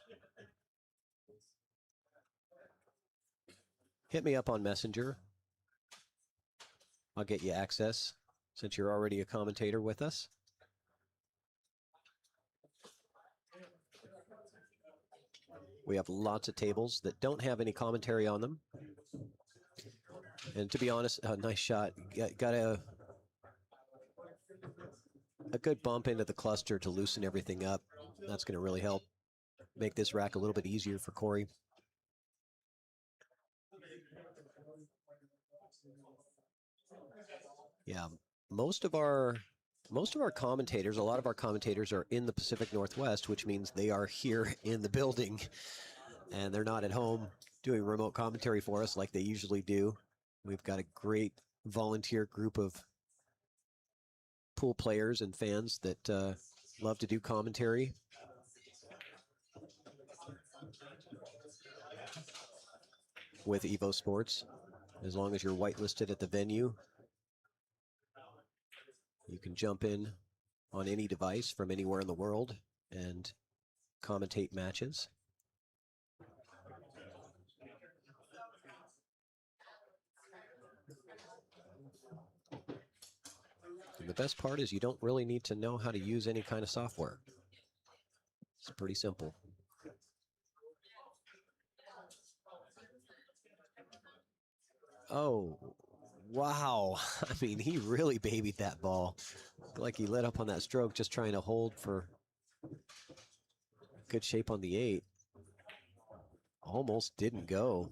hit me up on Messenger. I'll get you access since you're already a commentator with us. We have lots of tables that don't have any commentary on them. And to be honest, nice shot. Got a good bump into the cluster to loosen everything up. That's going to really help make this rack a little bit easier for Corey. Yeah, most of our Most of our commentators, a lot of our commentators are in the Pacific Northwest, which means they are here in the building and they're not at home doing remote commentary for us like they usually do. We've got a great volunteer group of pool players and fans that love to do commentary. With Evo Sports, as long as you're whitelisted at the venue, you can jump in on any device from anywhere in the world and commentate matches. And the best part is you don't really need to know how to use any kind of software. It's pretty simple. Oh, wow. I mean, he really babied that ball. Like he let up on that stroke just trying to hold for good shape on the 8. Almost didn't go.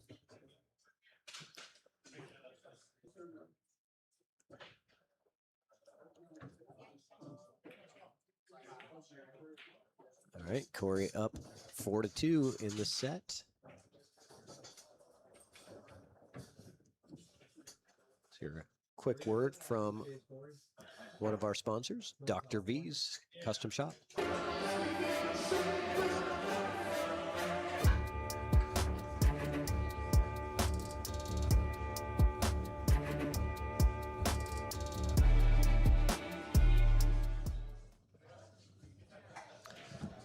All right, Corey up 4-2 in the set. Let's hear a quick word from one of our sponsors, Dr. V's Custom Shop.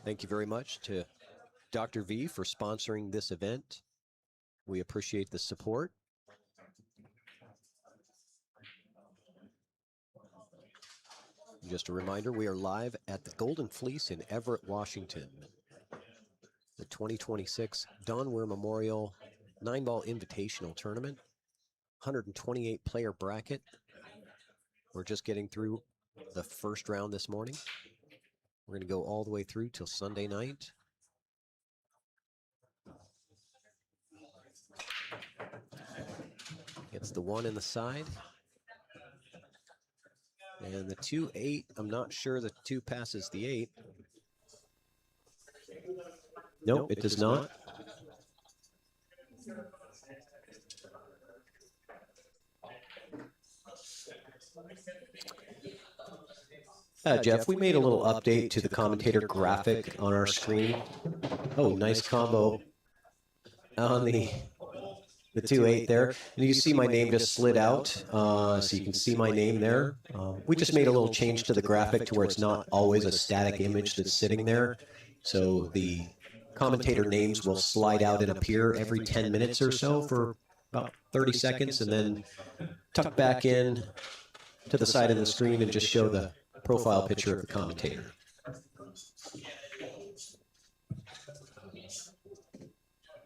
Thank you very much to Dr. V for sponsoring this event. We appreciate the support. Just a reminder, we are live at the Golden Fleece in Everett, Washington. The 2026 Don Weir Memorial 9-ball Invitational Tournament. 128 player bracket. We're just getting through the first round this morning. We're going to go all the way through till Sunday night. It's the 1 in the side. And the 2-8, I'm not sure the 2 passes the 8. Nope, it does not. Jeff, we made a little update to the commentator graphic on our screen. Oh, nice combo on the 2-8 there. And you see my name just slid out, so you can see my name there. We just made a little change to the graphic to where it's not always a static image that's sitting there. So the commentator names will slide out and appear every 10 minutes or so for about 30 seconds, and then tuck back in to the side of the screen and just show the profile picture of the commentator.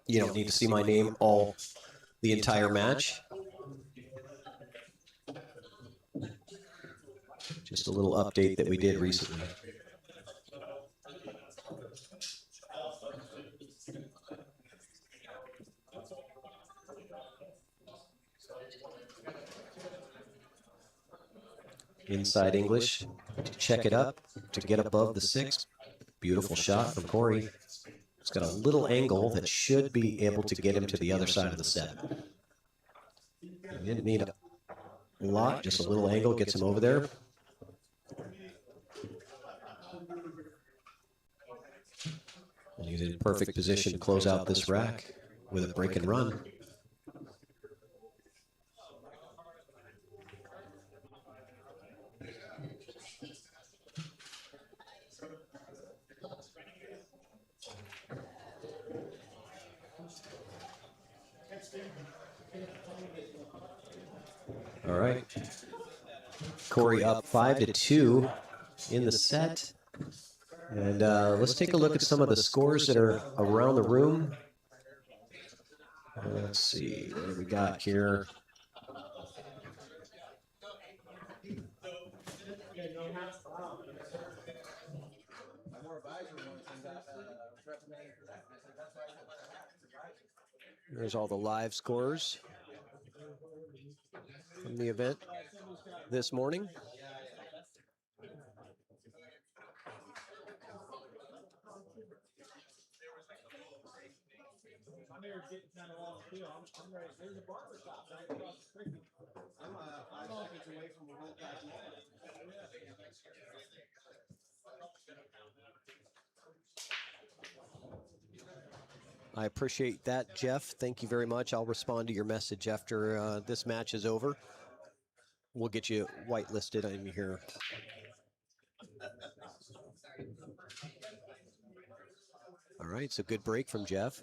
You don't need to see my name all the entire match. Just a little update that we did recently. Inside English to check it up, to get above the 6. Beautiful shot from Corey. It's got a little angle that should be able to get him to the other side of the 7. He didn't need a lot, just a little angle gets him over there. And he's in perfect position to close out this rack with a break and run. All right. Corey up 5-2 in the set. And let's take a look at some of the scores that are around the room. Let's see, what do we got here? There's all the live scores from the event this morning. I'm here getting kind of long too. I'm ready. There's a barber shop right across the street. I'm 5 seconds away from a world-class mall. I appreciate that, Jeff. Thank you very much. I'll respond to your message after this match is over. We'll get you whitelisted in here. All right, so good break from Jeff.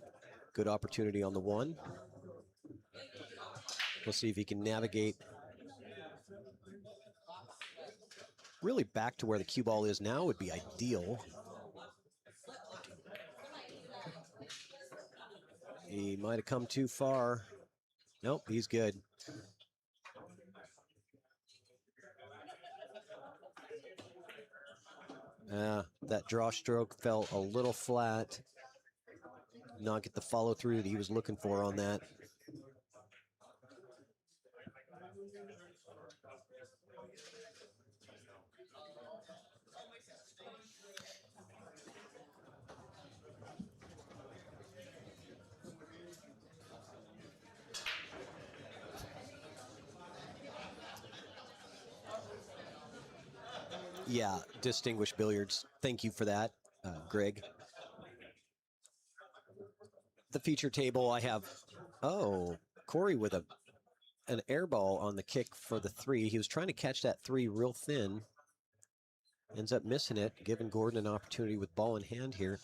Good opportunity on the one. We'll see if he can navigate really back to where the cue ball is now would be ideal. He might have come too far. Nope, he's good. That draw stroke fell a little flat. Not get the follow through that he was looking for on that. Yeah, distinguished billiards. Thank you for that, Greg. The feature table, I have, Corey with an air ball on the kick for the 3. He was trying to catch that 3 real thin. Ends up missing it, giving Gordon an opportunity with ball in hand here.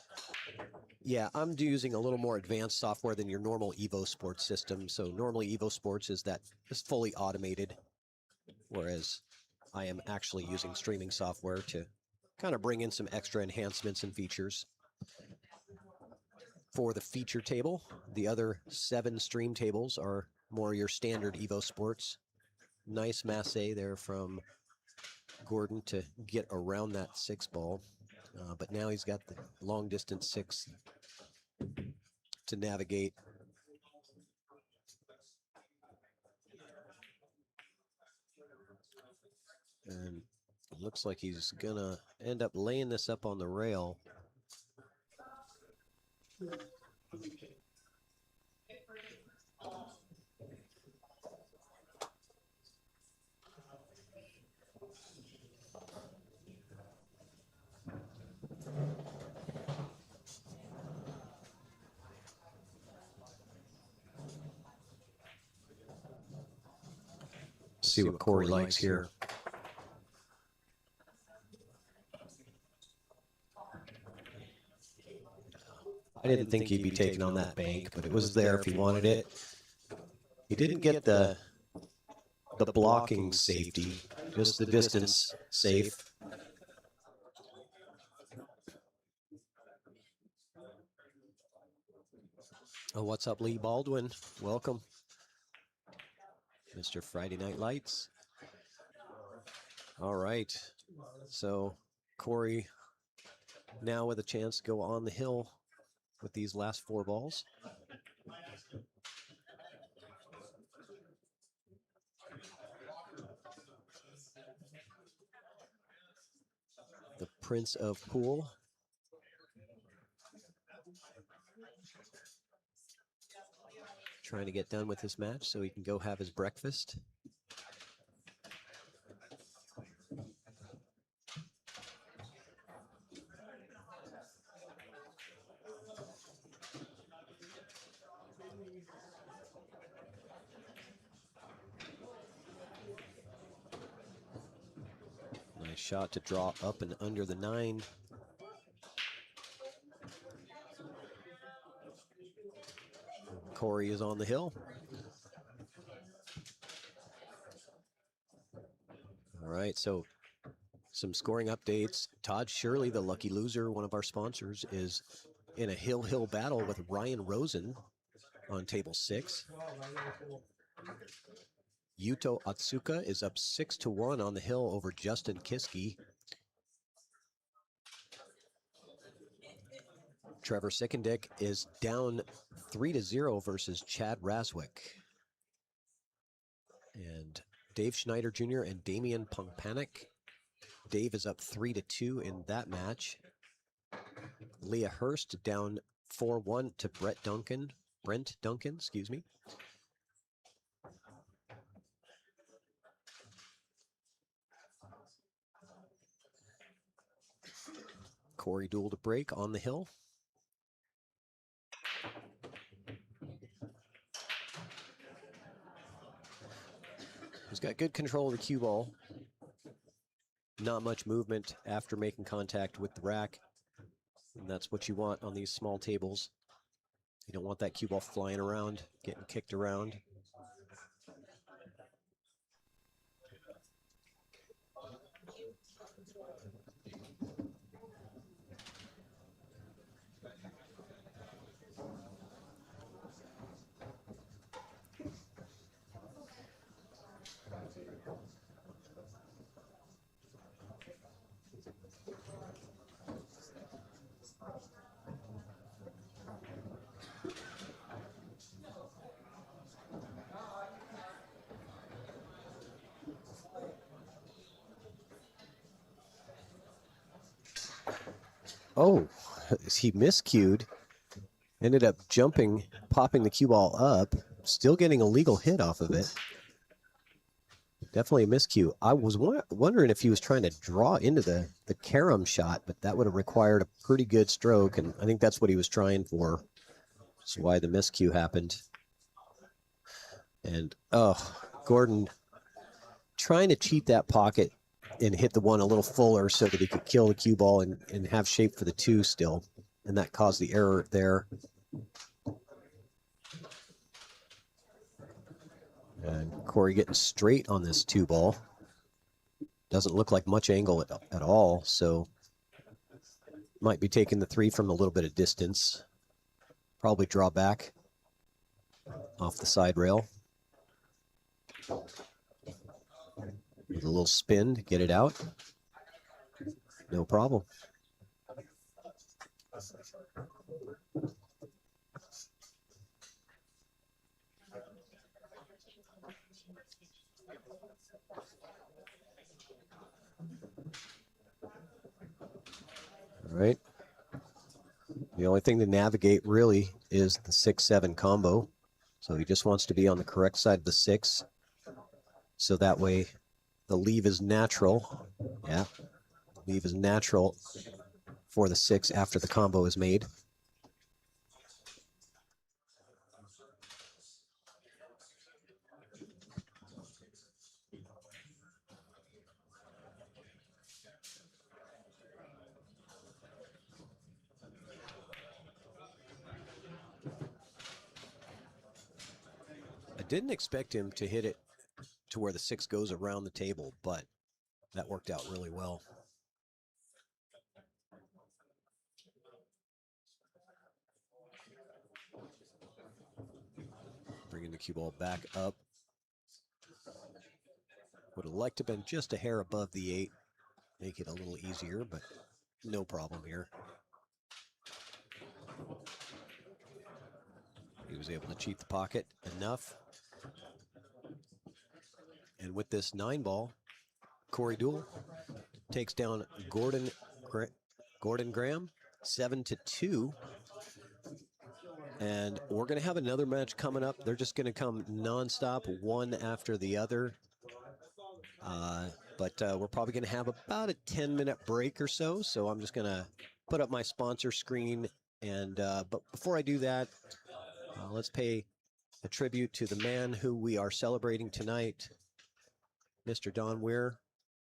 Yeah, I'm using a little more advanced software than your normal Evo Sports system. So normally Evo Sports is fully automated, whereas I am actually using streaming software to kind of bring in some extra enhancements and features. For the feature table, the other 7 stream tables are more your standard Evo Sports. Nice masse there from Gordon to get around that 6 ball. But now he's got the long distance 6 to navigate. And it looks like he's gonna end up laying this up on the rail. See what Corey likes here. I didn't think he'd be taking on that bank, but it was there if he wanted it. He didn't get the blocking safety, just the distance safe. Oh, what's up, Lee Baldwin? Welcome, Mr. Friday Night Lights. All right, so Corey now with a chance to go on the hill with these last 4 balls. The Prince of Pool. Trying to get done with this match so he can go have his breakfast. Nice shot to draw up and under the 9. Corey is on the hill. All right, so some scoring updates. Todd Shirley, the lucky loser, one of our sponsors, is in a hill battle with Ryan Rosen on table 6. Yuto Atsuka is up 6-1 on the hill over Justin Kiski. Trevor Sickendick is down 3-0 versus Chad Raswick. And Dave Schneider Jr. and Damian Pongpanic. Dave is up 3-2 in that match. Leah Hurst down 4-1 to Brett Duncan Brent Duncan, excuse me. Corey Duel to break on the hill. He's got good control of the cue ball. Not much movement after making contact with the rack. And that's what you want on these small tables. You don't want that cue ball flying around, getting kicked around. Oh, he miscued. Ended up jumping, popping the cue ball up, still getting a legal hit off of it. Definitely a miscue. I was wondering if he was trying to draw into the carom shot, but that would have required a pretty good stroke, and I think that's what he was trying for. That's why the miscue happened. And, oh, Gordon trying to cheat that pocket and hit the one a little fuller so that he could kill the cue ball and have shape for the two still. And that caused the error there. And Corey getting straight on this two ball. Doesn't look like much angle at all, so might be taking the three from a little bit of distance. Probably draw back off the side rail. With a little spin to get it out. No problem. All right. The only thing to navigate really is the 6-7 combo. So he just wants to be on the correct side of the 6. So that way the leave is natural. Yeah. Leave is natural for the 6 after the combo is made. I didn't expect him to hit it to where the 6 goes around the table, but that worked out really well. Bringing the cue ball back up. Would have liked to have been just a hair above the 8. Make it a little easier, but no problem here. He was able to cheat the pocket enough. And with this 9 ball, Corey Duel takes down Gordon Graham 7-2. And we're going to have another match coming up. They're just going to come nonstop, one after the other. But we're probably going to have about a 10-minute break or so. So I'm just going to put up my sponsor screen. And but before I do that, let's pay a tribute to the man who we are celebrating tonight, Mr. Don Weir.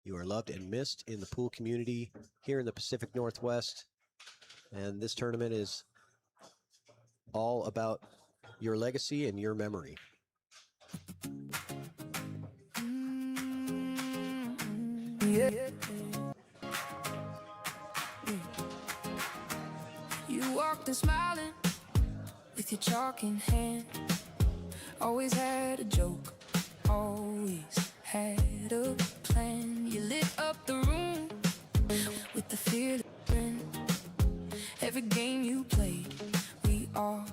You are loved and missed in the pool community here in the Pacific Northwest. And this tournament is all about your legacy and your memory. Yeah. You walked in smiling with your chalk in hand. Always had a joke, always had a plan. You lit up the room with the fearless grin. Every game you played, we all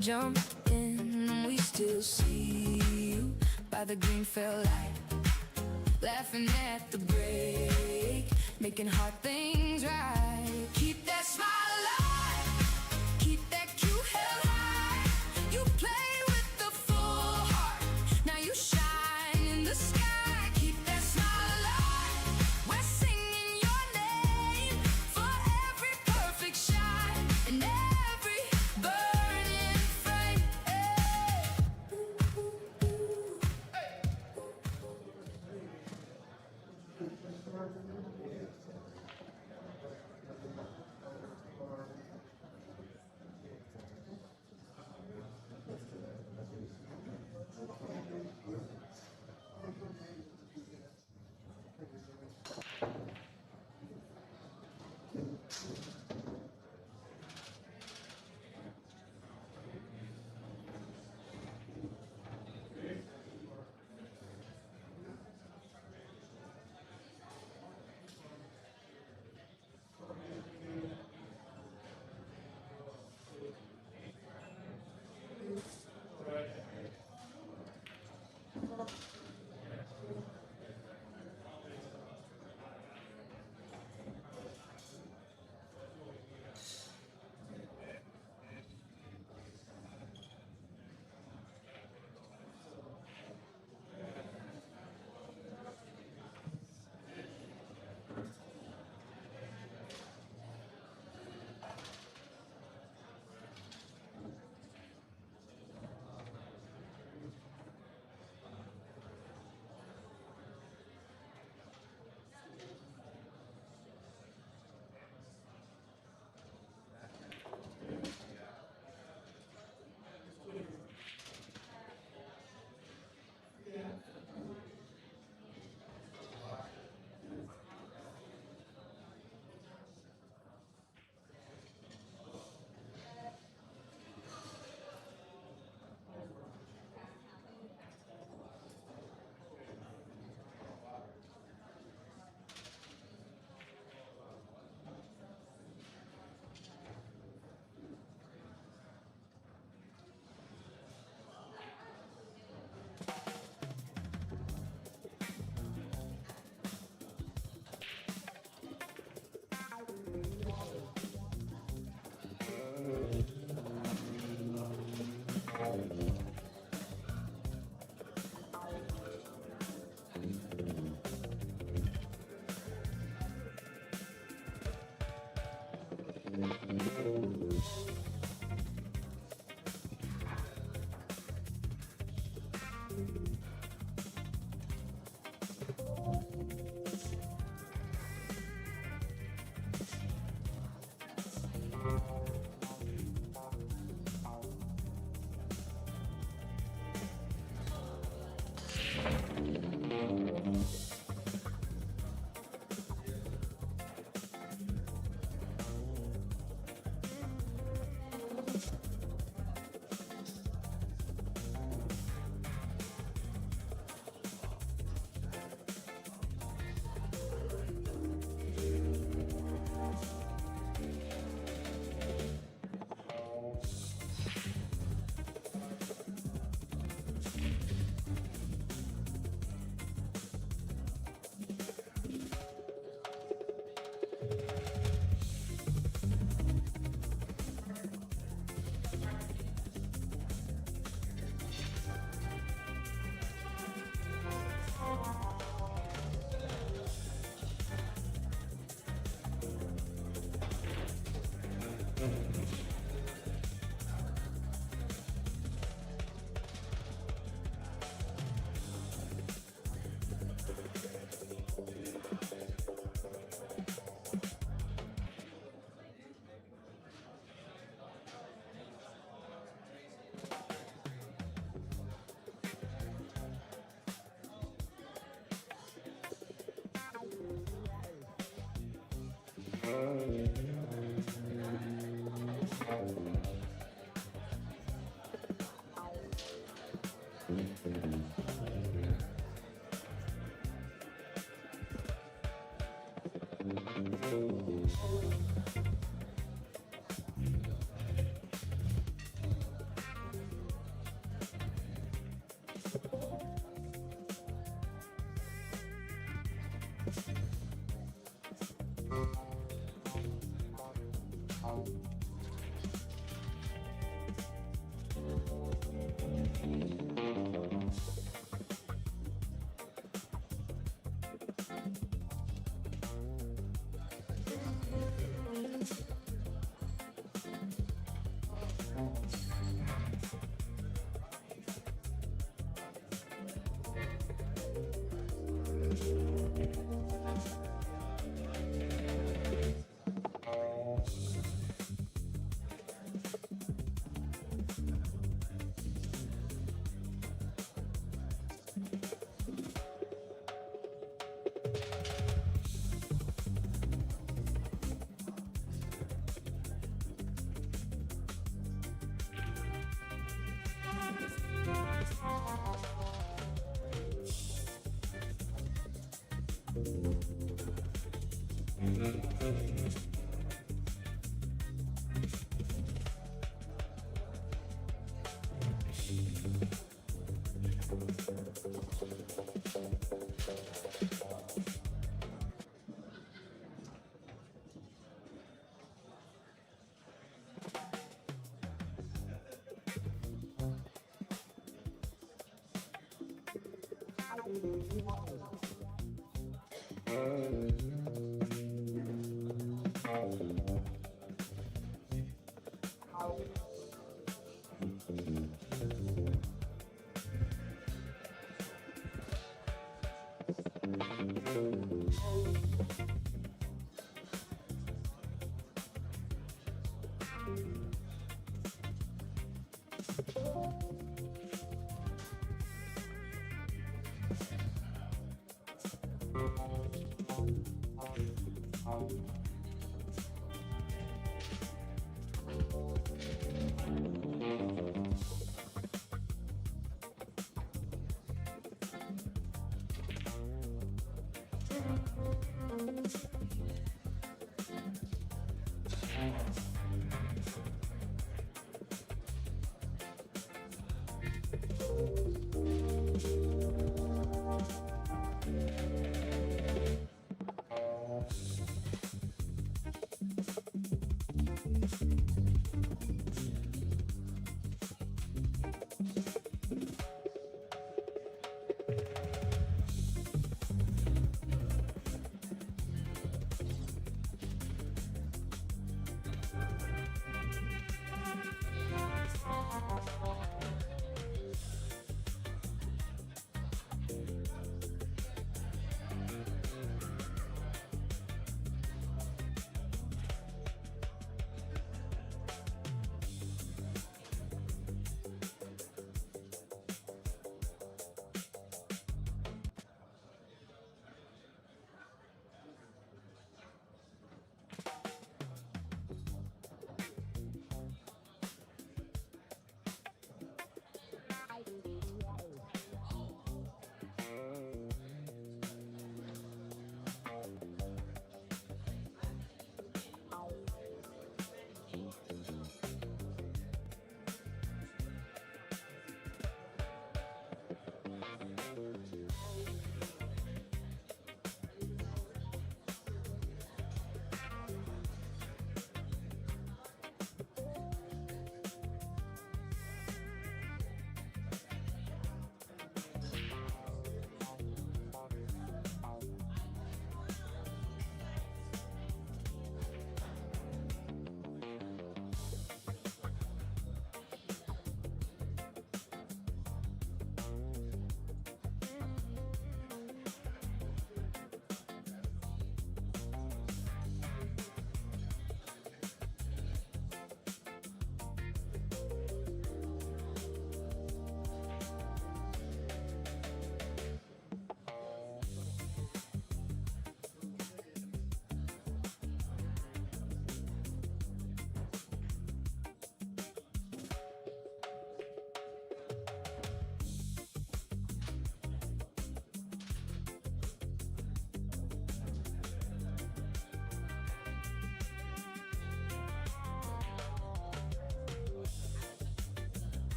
jumped in. We still see you by the green felt light, laughing at the break, making hard things right. Keep that smile alive, keep that cue held high.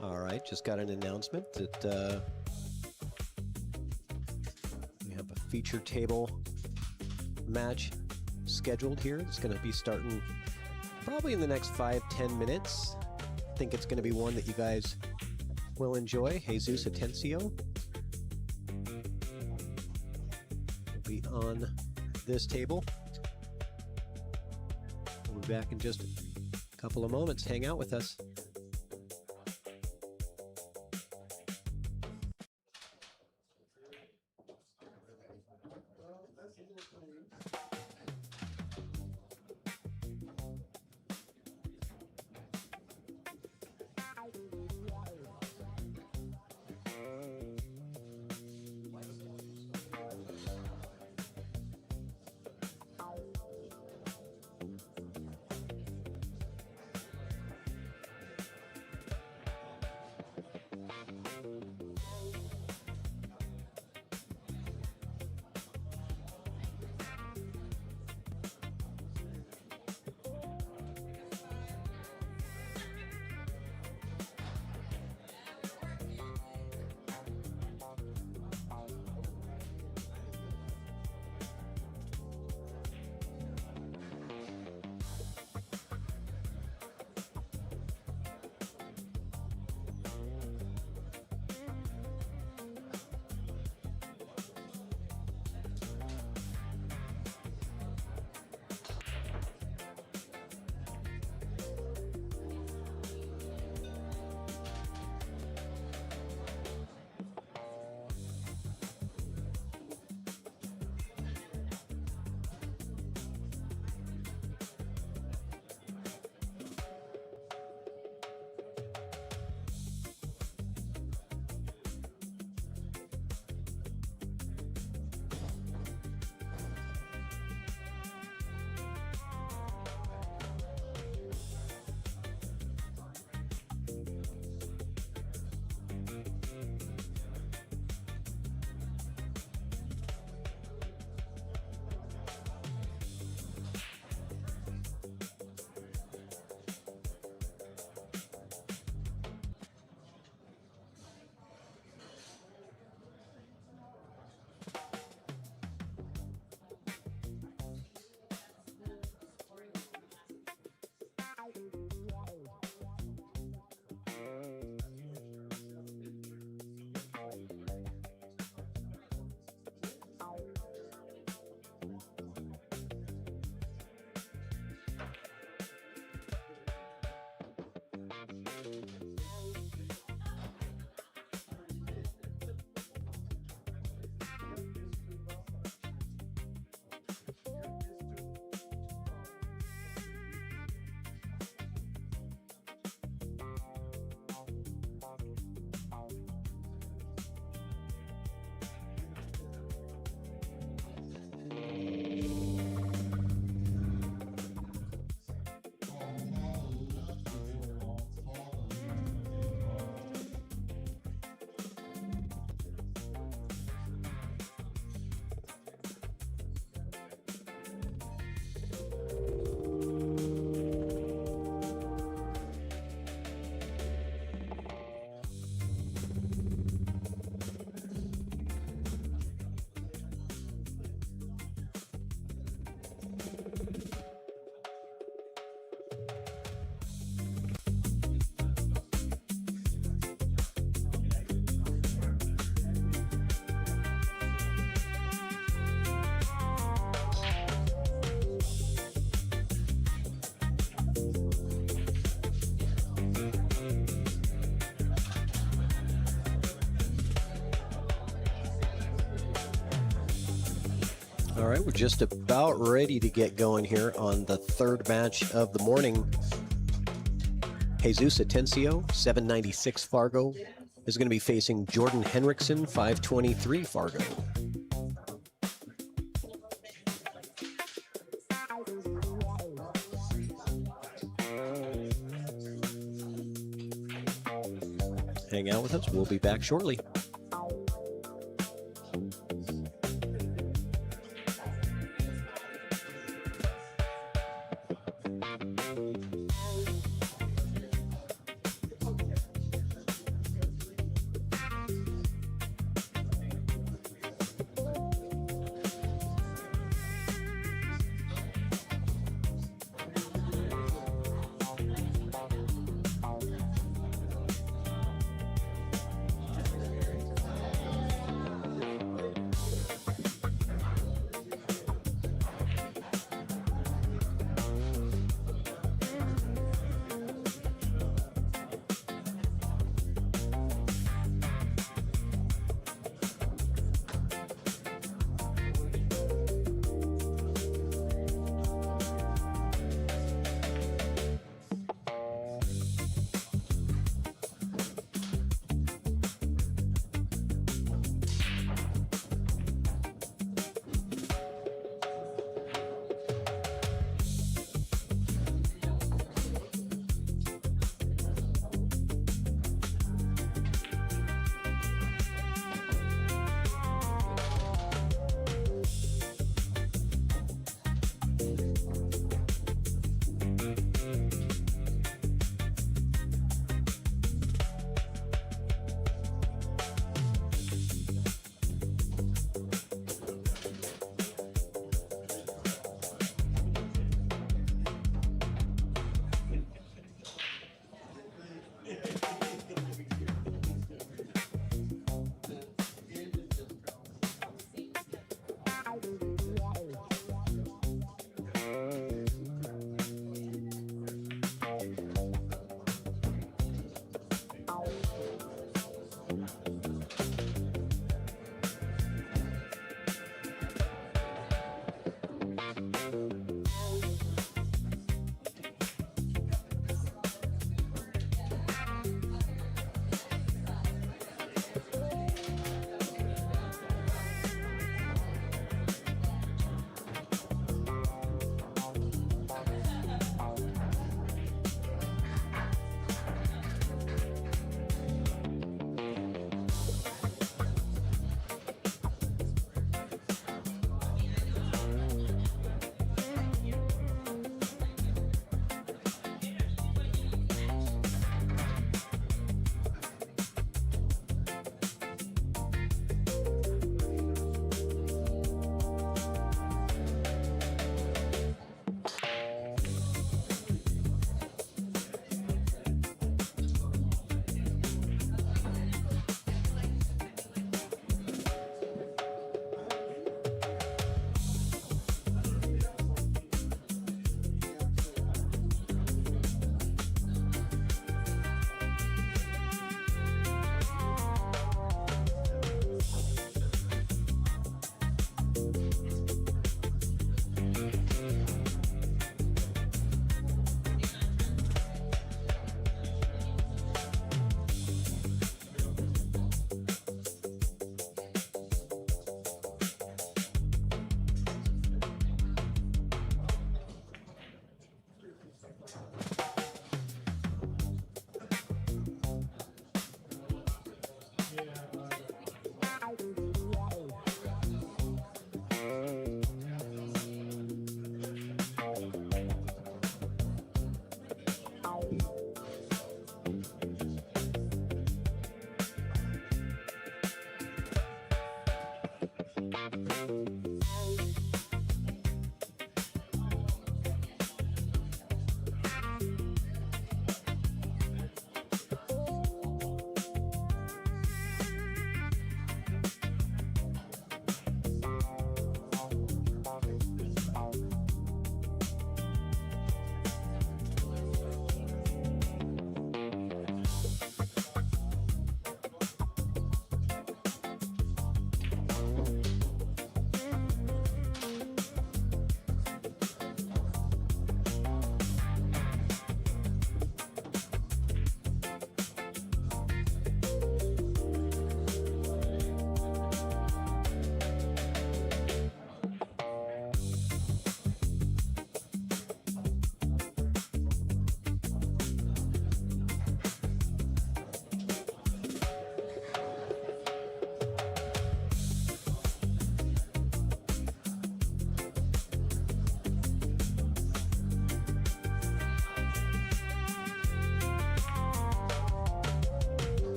All right, just got an announcement that we have a feature table match scheduled here. It's going to be starting probably in the next 5-10 minutes. I think it's going to be one that you guys will enjoy. Jesus Atencio will be on this table. We'll be back in just a couple of moments. Hang out with us. All right, we're just about ready to get going here on the third match of the morning. Jesus Atencio, 796 Fargo, is going to be facing Jordan Henriksen, 523 Fargo. Hang out with us. We'll be back shortly.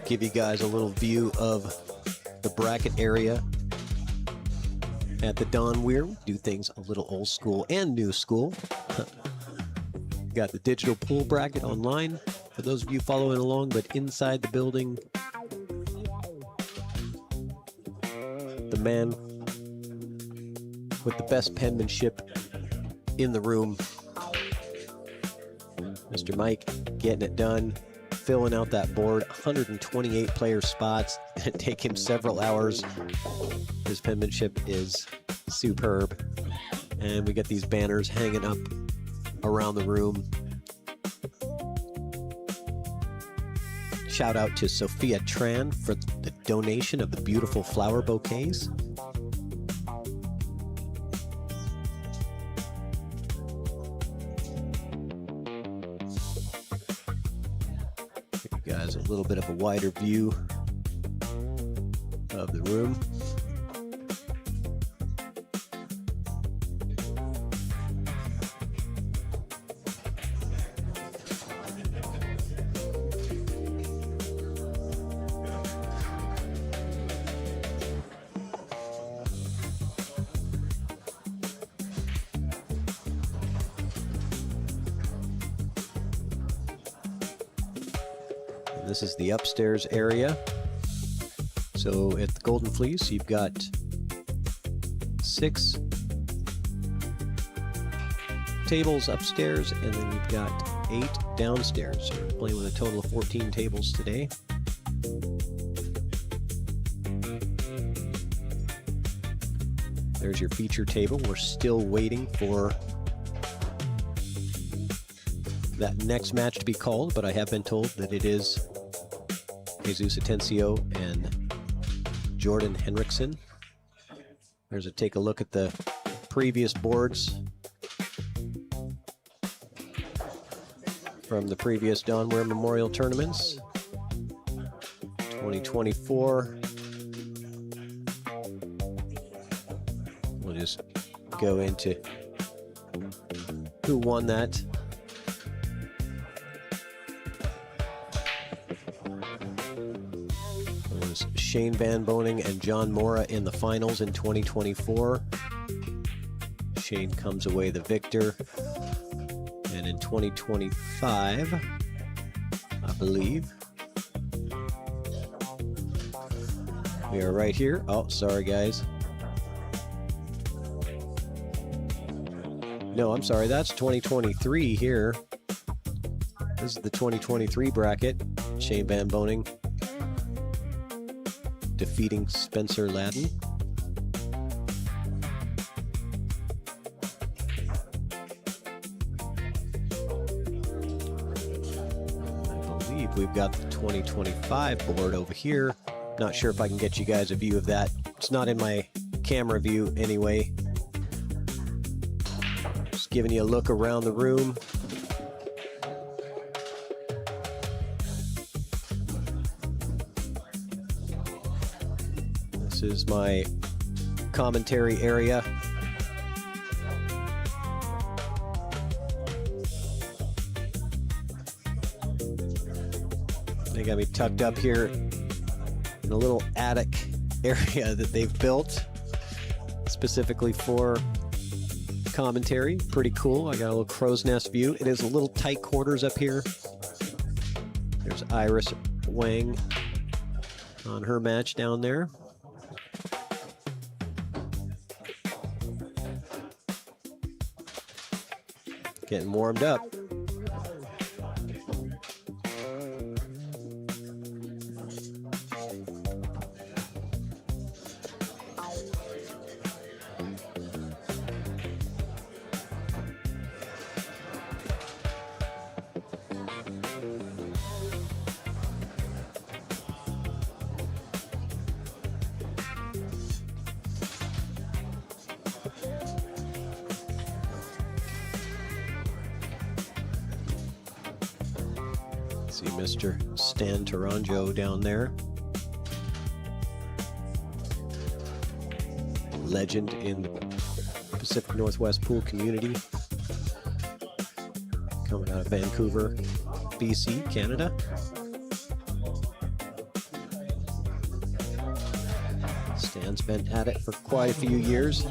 Give you guys a little view of the bracket area at the Don Weir. Do things a little old school and new school. Got the digital pool bracket online for those of you following along, but inside the building, the man with the best penmanship in the room, Mr. Mike, getting it done, filling out that board. 128 player spots. It take him several hours. His penmanship is superb. And we got these banners hanging up around the room. Shout out to Sophia Tran for the donation of the beautiful flower bouquets. Give you guys a little bit of a wider view of the room. This is the upstairs area. So at the Golden Fleece, you've got 6 tables upstairs, and then you've got 8 downstairs. So we're playing with a total of 14 tables today. There's your feature table. We're still waiting for that next match to be called, but I have been told that it is Jesus Atencio and Jordan Henriksen. There's a take a look at the previous boards from the previous Don Weir Memorial tournaments. 2024. We'll just go into who won that. Shane Van Boning and John Mora in the finals in 2024. Shane comes away the victor. And in 2025, I believe, we are right here. Oh, sorry, guys. No, I'm sorry. That's 2023 here. This is the 2023 bracket. Shane Van Boning defeating Spencer Ladden. I believe we've got the 2025 board over here. Not sure if I can get you guys a view of that. It's not in my camera view anyway. Just giving you a look around the room. This is my commentary area. They got me tucked up here in a little attic area that they've built specifically for commentary. Pretty cool. I got a little crow's nest view. It is a little tight quarters up here. There's Iris Wang on her match down there. Getting warmed up. See Mr. Stan Taranjo down there. Legend in the Pacific Northwest pool community. Coming out of Vancouver, BC, Canada. Stan's been at it for quite a few years.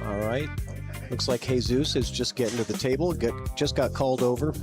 All right. Looks like Jesus is just getting to the table. Just got called over.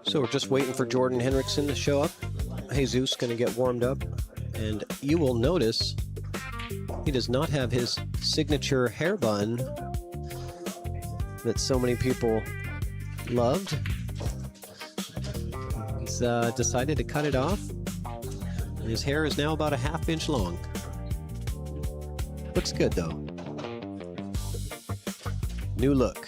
So we're just waiting for Jordan Henriksen to show up. Jesus going to get warmed up. And you will notice he does not have his signature hair bun that so many people loved. He's decided to cut it off. And his hair is now about a ½ inch long. Looks good though. New look.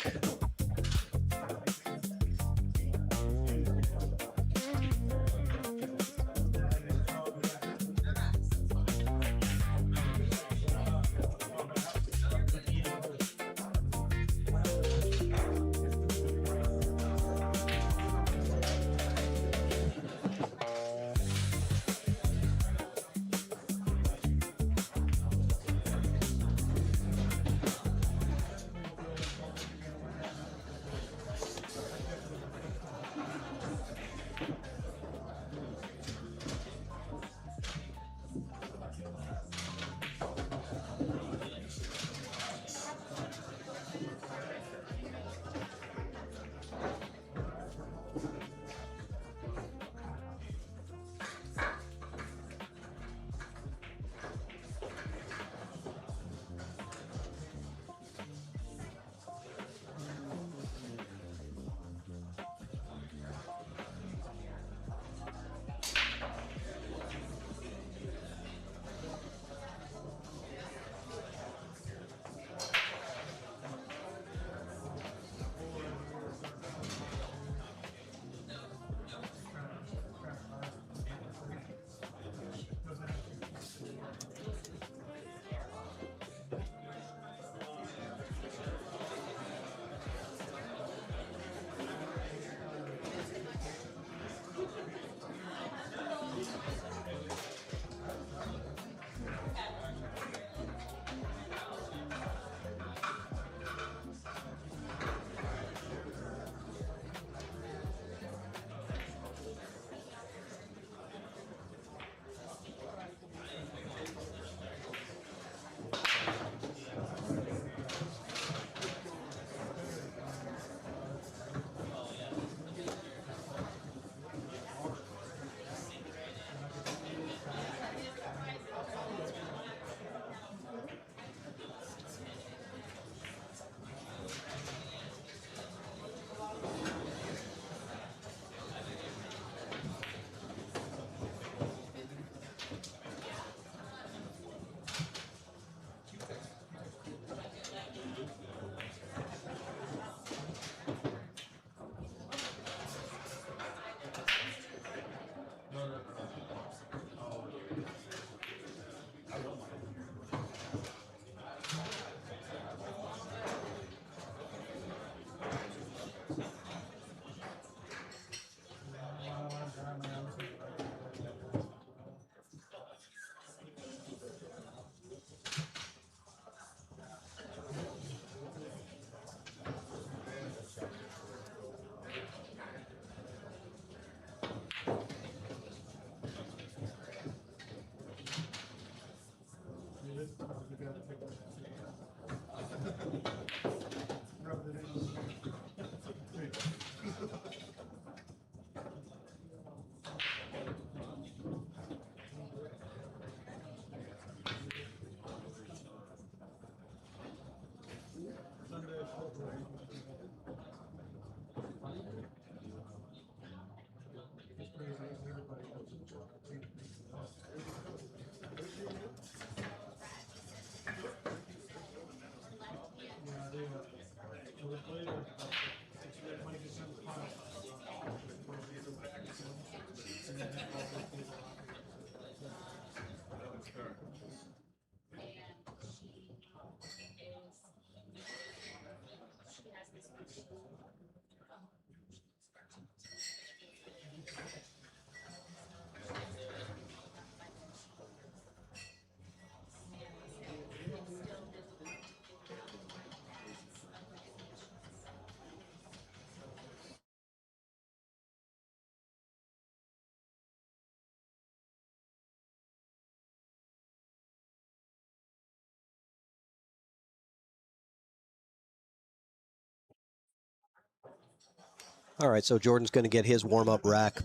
All right, so Jordan's going to get his warm-up rack,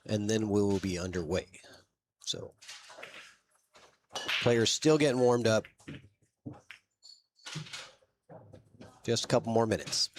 and then we will be underway. So players still getting warmed up. Just a couple more minutes.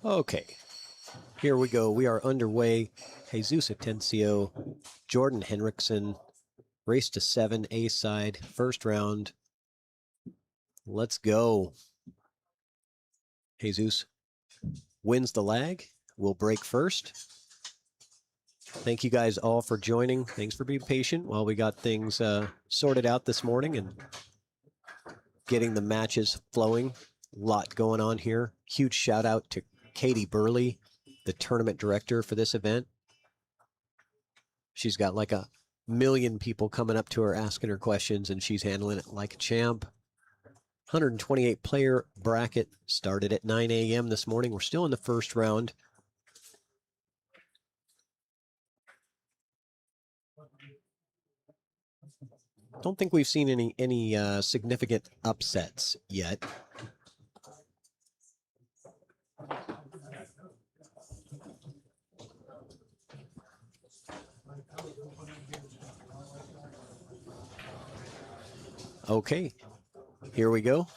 Okay, here we go. We are underway. Jesus Atencio, Jordan Henriksen, race to 7, A side, first round. Let's go. Jesus wins the lag. We'll break first. Thank you guys all for joining. Thanks for being patient while we got things sorted out this morning and getting the matches flowing. A lot going on here. Huge shout out to Katie Burley, the tournament director for this event. She's got like 1 million people coming up to her asking her questions, and she's handling it like a champ. 128 player bracket started at 9 a.m. this morning. We're still in the first round. Don't think we've seen any significant upsets yet. Okay, here we go.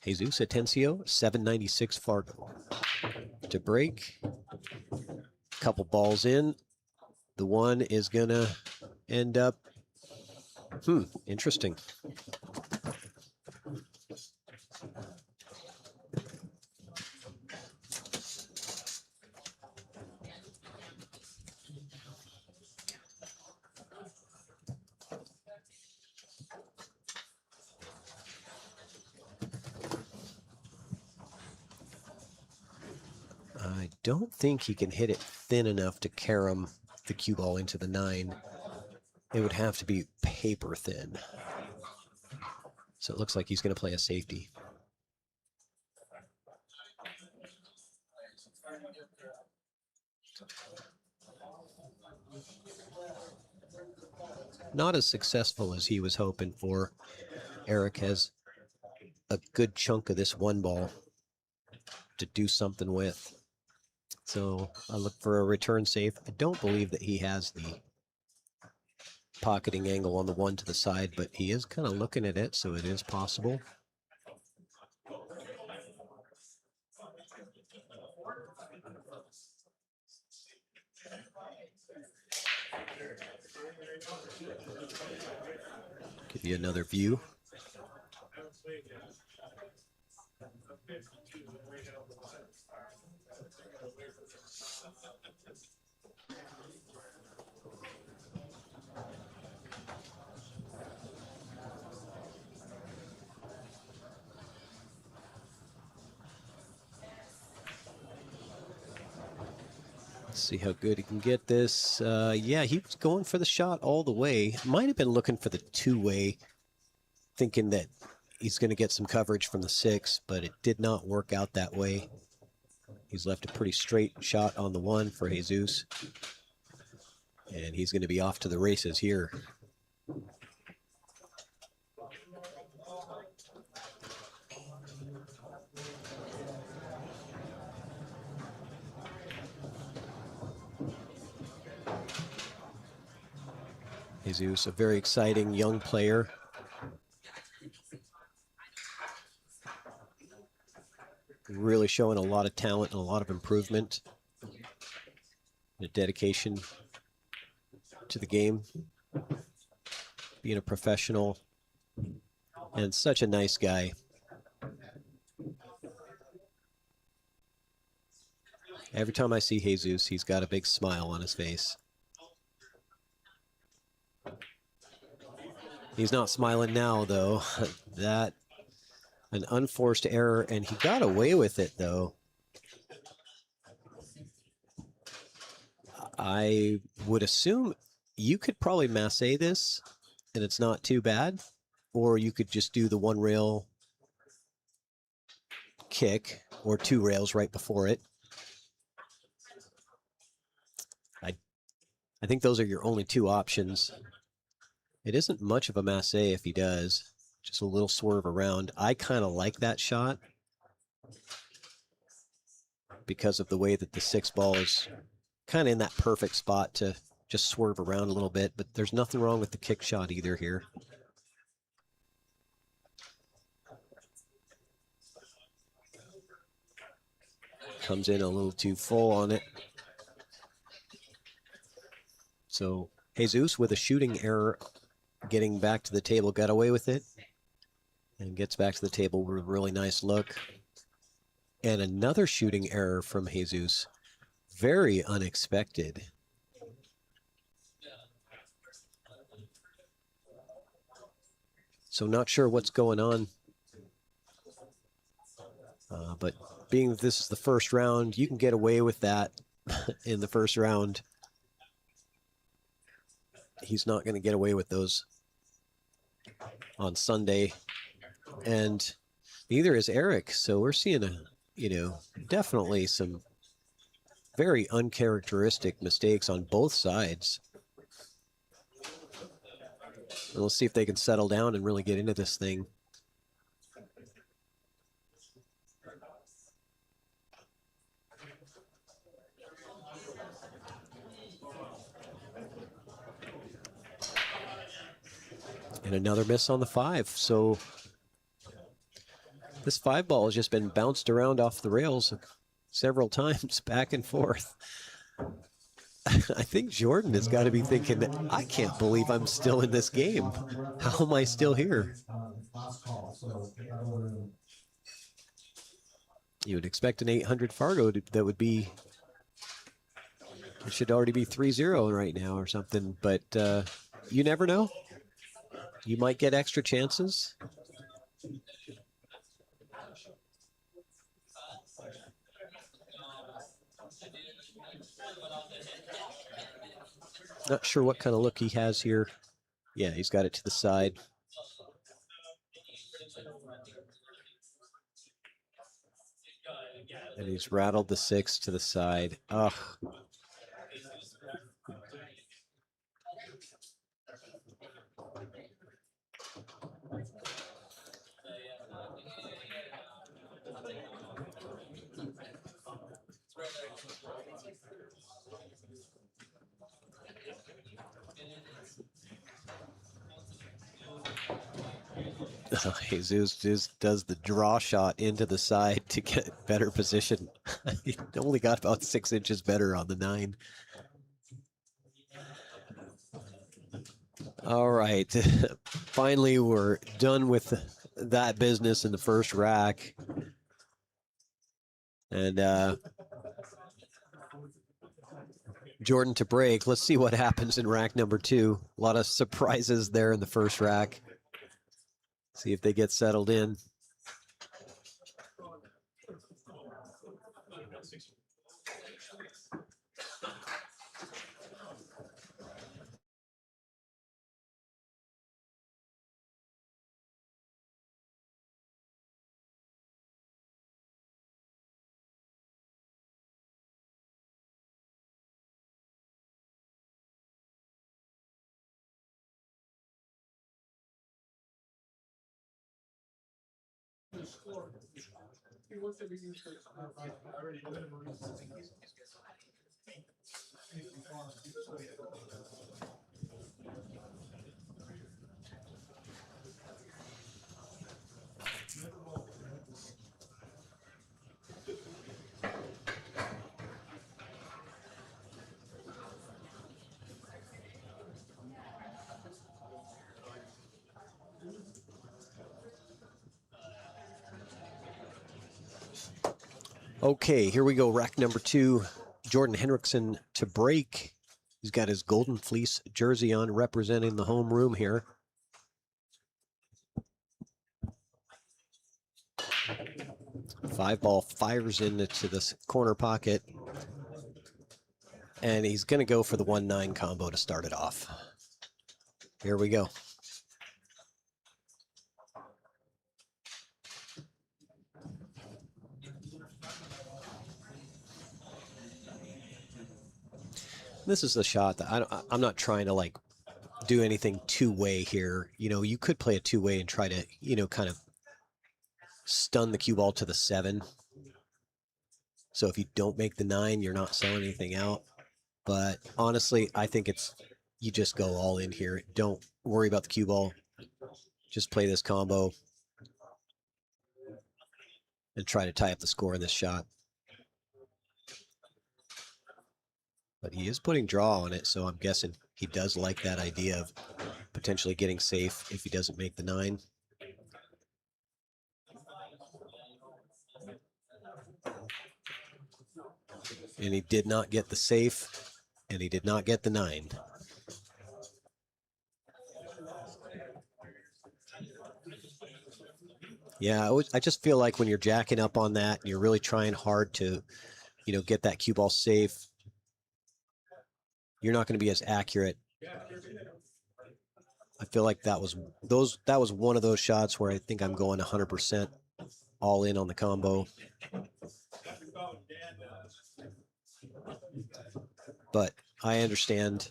Jesus Atencio, 796 Fargo. To break, couple balls in. The one is gonna end up, interesting. I don't think he can hit it thin enough to carom the cue ball into the 9. It would have to be paper thin. So it looks like he's going to play a safety. Not as successful as he was hoping for. Eric has a good chunk of this one ball to do something with. So I look for a return safe. I don't believe that he has the pocketing angle on the one to the side, but he is kind of looking at it, so it is possible. Give you another view. See how good he can get this. Yeah, he was going for the shot all the way. Might have been looking for the two-way, thinking that he's going to get some coverage from the 6, but it did not work out that way. He's left a pretty straight shot on the 1 for Jesus. And he's going to be off to the races here. Jesus, a very exciting young player. Really showing a lot of talent and a lot of improvement. A dedication to the game. Being a professional. And such a nice guy. Every time I see Jesus, he's got a big smile on his face. He's not smiling now, though. That, an unforced error, and he got away with it, though. I would assume you could probably masse this, and it's not too bad. Or you could just do the one rail kick, or 2 rails right before it. I think those are your only 2 options. It isn't much of a masse if he does. Just a little swerve around. I kind of like that shot because of the way that the 6 ball is kind of in that perfect spot to just swerve around a little bit, but there's nothing wrong with the kick shot either here. Comes in a little too full on it. So Jesus with a shooting error, getting back to the table, got away with it, and gets back to the table with a really nice look. And another shooting error from Jesus. Very unexpected. So not sure what's going on. But being that this is the first round, you can get away with that in the first round. He's not going to get away with those on Sunday. And neither is Eric. So we're seeing definitely some very uncharacteristic mistakes on both sides. And we'll see if they can settle down and really get into this thing. And another miss on the 5. So this 5 ball has just been bounced around off the rails several times, back and forth. I think Jordan has got to be thinking, I can't believe I'm still in this game. How am I still here? You would expect an 800 Fargo that would be, it should already be 3-0 right now or something, but you never know. You might get extra chances. Not sure what kind of look he has here. Yeah, he's got it to the side. And he's rattled the 6 to the side. Ugh. Jesus just does the draw shot into the side to get better position. He only got about 6 inches better on the 9. All right. Finally, we're done with that business in the first rack. And Jordan to break. Let's see what happens in rack number 2. A lot of surprises there in the first rack. See if they get settled in. Okay, here we go. Rack number 2. Jordan Henriksen to break. He's got his Golden Fleece jersey on, representing the home room here. Five ball fires into this corner pocket. And he's going to go for the 1-9 combo to start it off. Here we go. This is the shot that I'm not trying to like do anything two-way here. You know, you could play a two-way and try to, you know, kind of stun the cue ball to the 7. So if you don't make the 9, you're not selling anything out. But honestly, I think it's, you just go all in here. Don't worry about the cue ball. Just play this combo and try to tie up the score in this shot. But he is putting draw on it, so I'm guessing he does like that idea of potentially getting safe if he doesn't make the 9. And he did not get the safe, and he did not get the 9. Yeah, I just feel like when you're jacking up on that, and you're really trying hard to, you know, get that cue ball safe, you're not going to be as accurate. I feel like that was one of those shots where I think I'm going 100% all in on the combo. But I understand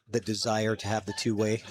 the desire to have the two-way.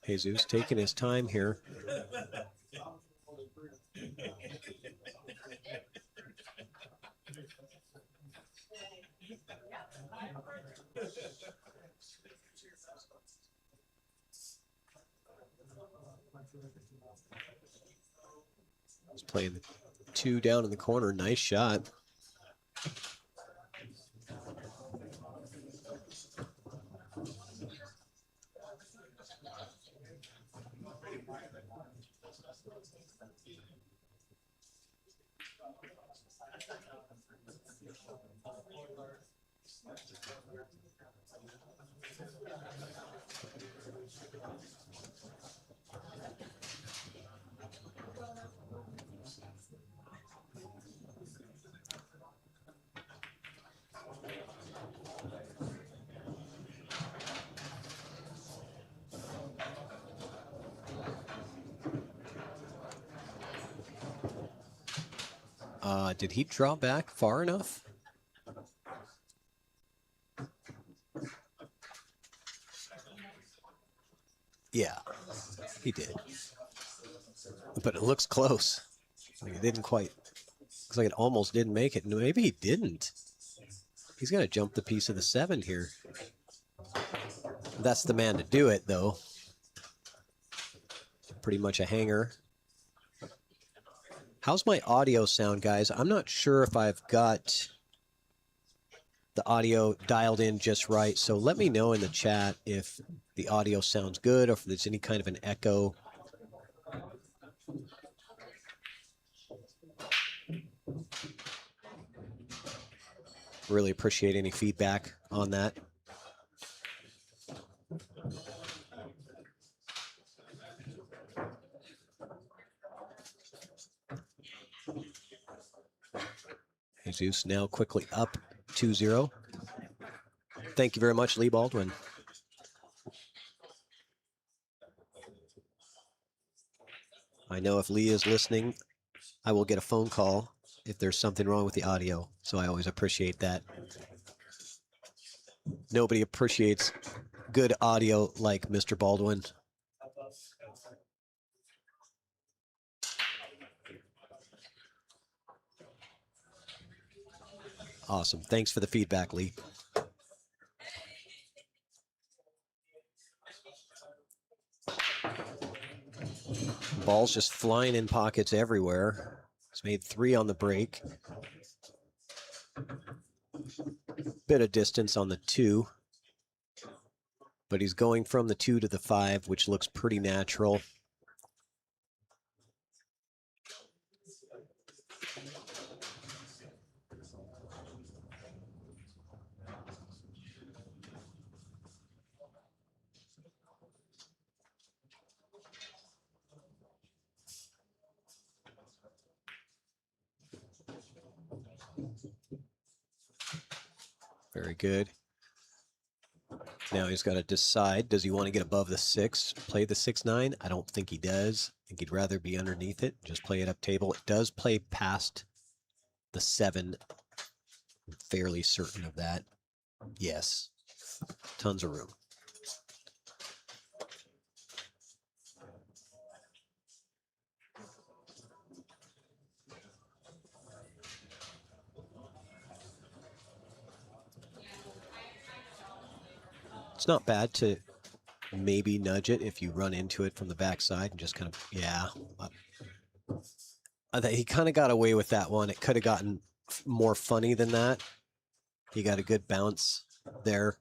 Jesus taking his time here. He's playing the 2 down in the corner. Nice shot. Did he draw back far enough? Yeah, he did. But it looks close. Like it didn't quite. Looks like it almost didn't make it. No, maybe he didn't. He's got to jump the piece of the 7 here. That's the man to do it, though. Pretty much a hanger. How's my audio sound, guys? I'm not sure if I've got the audio dialed in just right. So let me know in the chat if the audio sounds good or if there's any kind of an echo. Really appreciate any feedback on that. Jesus now quickly up 2-0. Thank you very much, Lee Baldwin. I know if Lee is listening, I will get a phone call if there's something wrong with the audio. So I always appreciate that. Nobody appreciates good audio like Mr. Baldwin. Awesome. Thanks for the feedback, Lee. Ball's just flying in pockets everywhere. He's made 3 on the break. Bit of distance on the 2. But he's going from the 2 to the 5, which looks pretty natural. Very good. Now he's got to decide, does he want to get above the 6, play the 6-9? I don't think he does. I think he'd rather be underneath it, just play it up table. It does play past the 7. I'm fairly certain of that. Yes, tons of room. It's not bad to maybe nudge it if you run into it from the backside and just kind of, yeah. I think he kind of got away with that one. It could have gotten more funny than that. He got a good bounce there.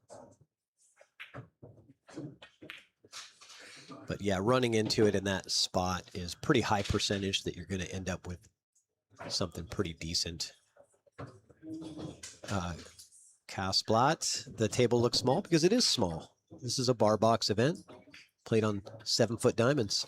But yeah, running into it in that spot is pretty high percentage that you're going to end up with something pretty decent. Kasplat, the table looks small because it is small. This is a bar box event, played on 7-foot diamonds.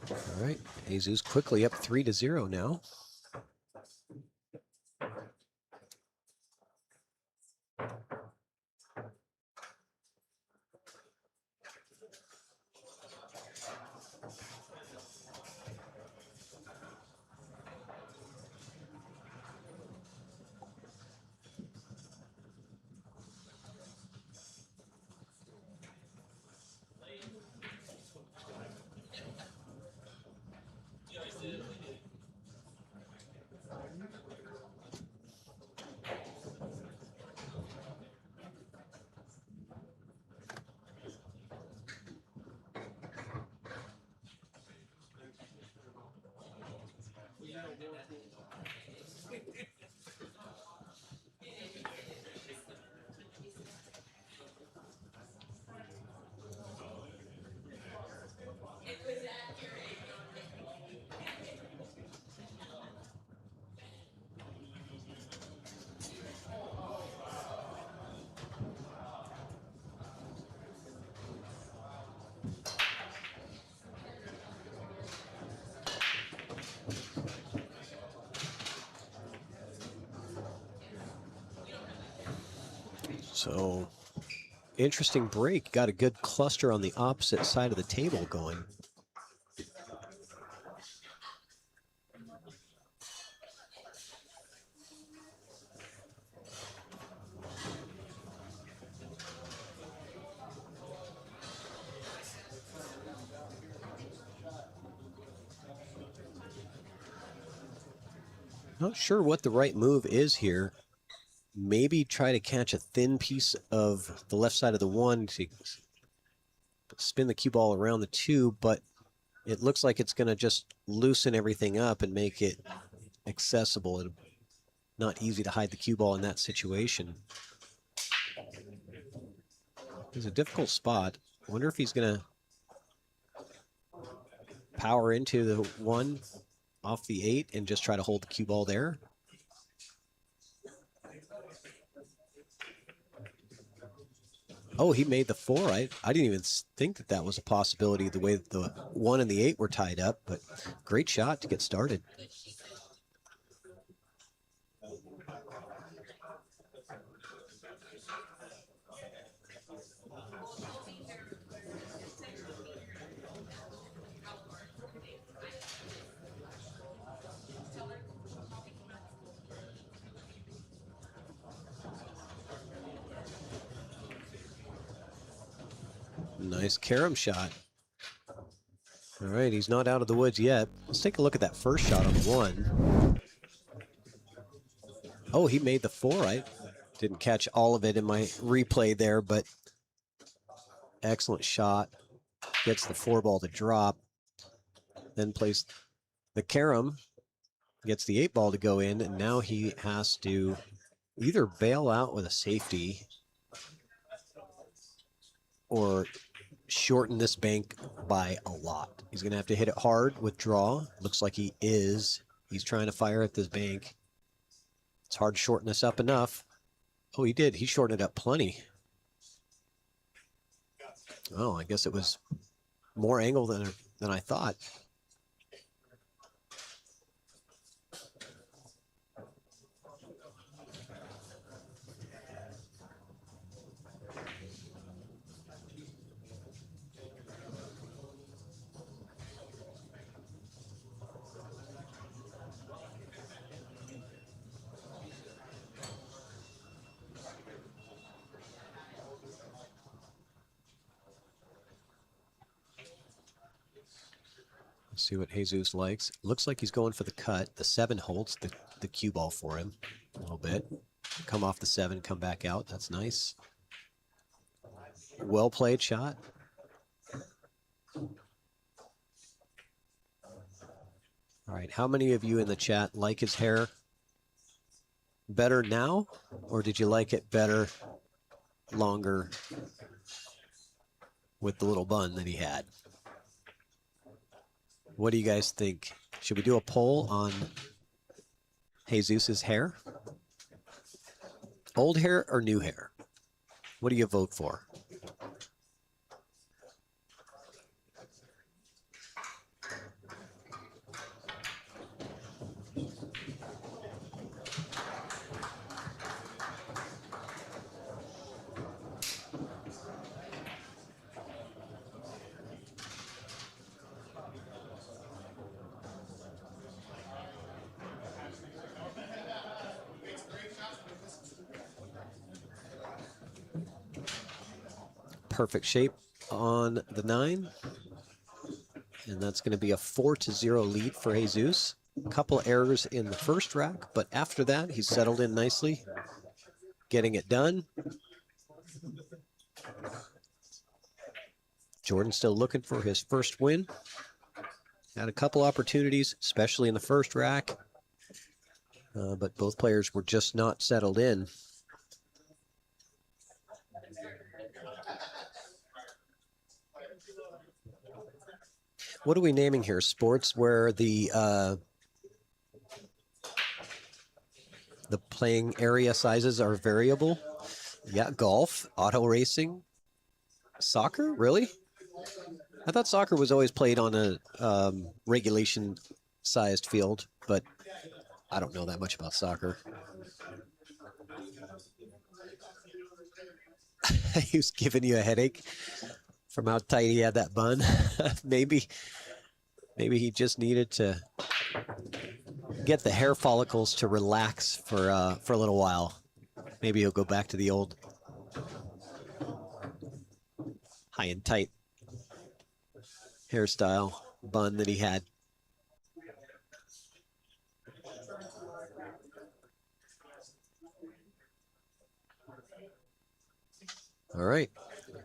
All right, Jesus quickly up 3-0 now. So, interesting break. Got a good cluster on the opposite side of the table going. Not sure what the right move is here. Maybe try to catch a thin piece of the left side of the 1 to spin the cue ball around the 2, but it looks like it's going to just loosen everything up and make it accessible. It's not easy to hide the cue ball in that situation. It's a difficult spot. I wonder if he's going to power into the 1 off the 8 and just try to hold the cue ball there. Oh, he made the 4. I didn't even think that that was a possibility the way that the 1 and the 8 were tied up, but great shot to get started. Nice carom shot. All right, he's not out of the woods yet. Let's take a look at that first shot on 1. Oh, he made the 4. I didn't catch all of it in my replay there, but excellent shot. Gets the 4 ball to drop. Then plays the carom. Gets the 8 ball to go in, and now he has to either bail out with a safety or shorten this bank by a lot. He's going to have to hit it hard with draw. Looks like he is. He's trying to fire at this bank. It's hard to shorten this up enough. Oh, he did. He shortened it up plenty. Oh, I guess it was more angle than I thought. Let's see what Jesus likes. Looks like he's going for the cut. The 7 holds the cue ball for him a little bit. Come off the 7, come back out. That's nice. Well played shot. All right, how many of you in the chat like his hair better now, or did you like it better longer with the little bun that he had? What do you guys think? Should we do a poll on Jesus's hair? Old hair or new hair? What do you vote for? Perfect shape on the 9. And that's going to be a 4-0 lead for Jesus. A couple errors in the first rack, but after that, he's settled in nicely, getting it done. Jordan still looking for his first win. Had a couple opportunities, especially in the first rack, but both players were just not settled in. What are we naming here? Sports where the playing area sizes are variable? Yeah, golf, auto racing, soccer, really? I thought soccer was always played on a regulation-sized field, but I don't know that much about soccer. He was giving you a headache from how tight he had that bun. maybe he just needed to get the hair follicles to relax for a little while. Maybe he'll go back to the old high and tight hairstyle bun that he had. All right.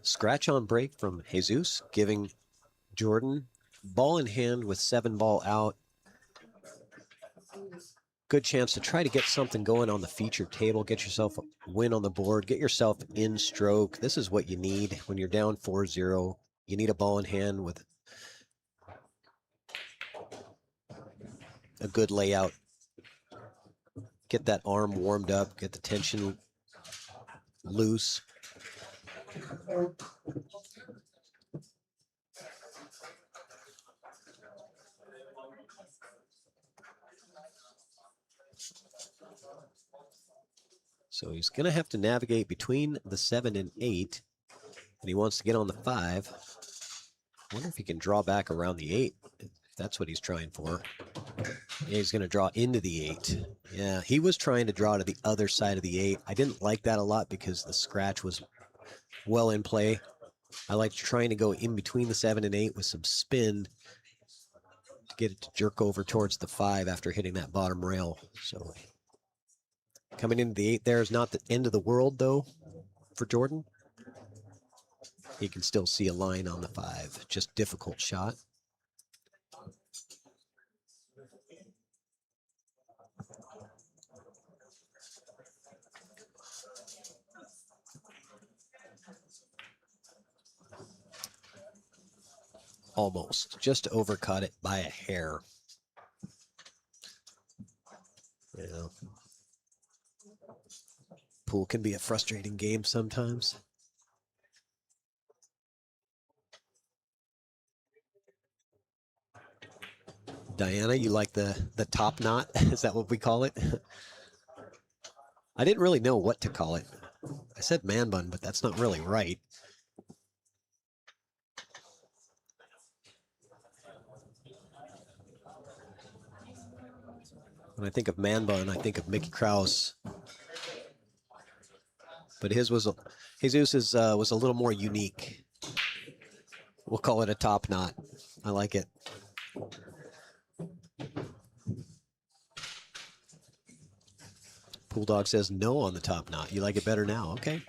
Scratch on break from Jesus, giving Jordan ball in hand with 7 ball out. Good chance to try to get something going on the feature table. Get yourself a win on the board. Get yourself in stroke. This is what you need when you're down 4-0. You need a ball in hand with a good layout. Get that arm warmed up. Get the tension loose. So he's going to have to navigate between the 7 and 8, and he wants to get on the 5. I wonder if he can draw back around the 8, if that's what he's trying for. Yeah, he's going to draw into the 8. Yeah, he was trying to draw to the other side of the 8. I didn't like that a lot because the scratch was well in play. I liked trying to go in between the 7 and 8 with some spin to get it to jerk over towards the 5 after hitting that bottom rail. So coming into the 8 there is not the end of the world, though, for Jordan. He can still see a line on the 5. Just difficult shot. Almost. Just overcut it by a hair. Yeah. Pool can be a frustrating game sometimes. Diana, you like the top knot? Is that what we call it? I didn't really know what to call it. I said man bun, but that's not really right. When I think of man bun, I think of Mickey Krause. But his was Jesus's was a little more unique. We'll call it a top knot. I like it. Pool Dog says no on the top knot. You like it better now? Okay.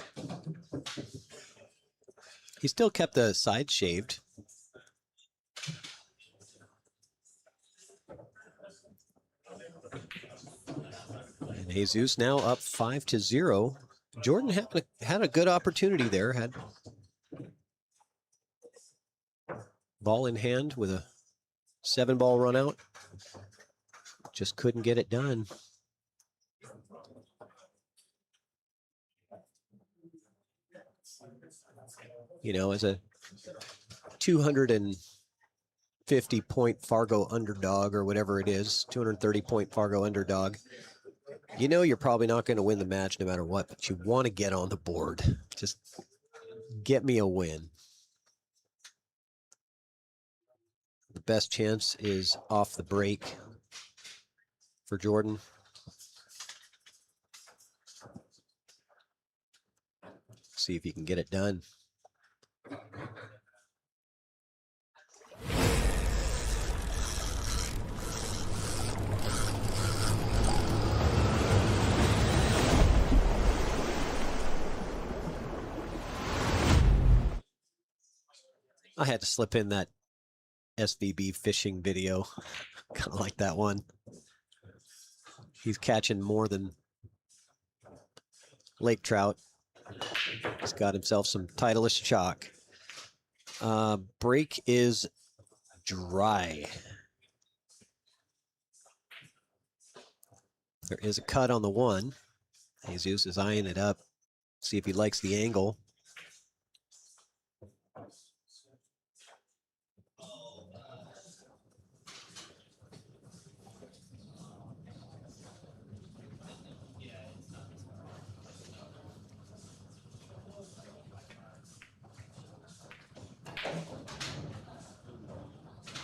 He still kept the sides shaved. And Jesus now up 5-0. Jordan had a good opportunity there. Had ball in hand with a 7-ball run out. Just couldn't get it done. You know, as a 250-point Fargo underdog or whatever it is, 230-point Fargo underdog, you know you're probably not going to win the match no matter what, but you want to get on the board. Just get me a win. The best chance is off the break for Jordan. See if he can get it done. I had to slip in that SVB fishing video. Kind of like that one. He's catching more than lake trout. He's got himself some Titleist chalk. Break is dry. There is a cut on the 1. Jesus is eyeing it up. See if he likes the angle.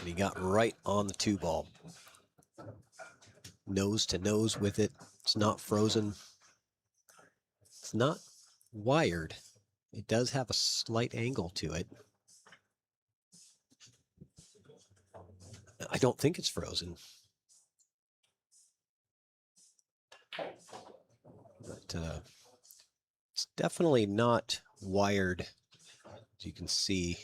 And he got right on the 2-ball. Nose to nose with it. It's not frozen. It's not wired. It does have a slight angle to it. I don't think it's frozen. But it's definitely not wired, as you can see.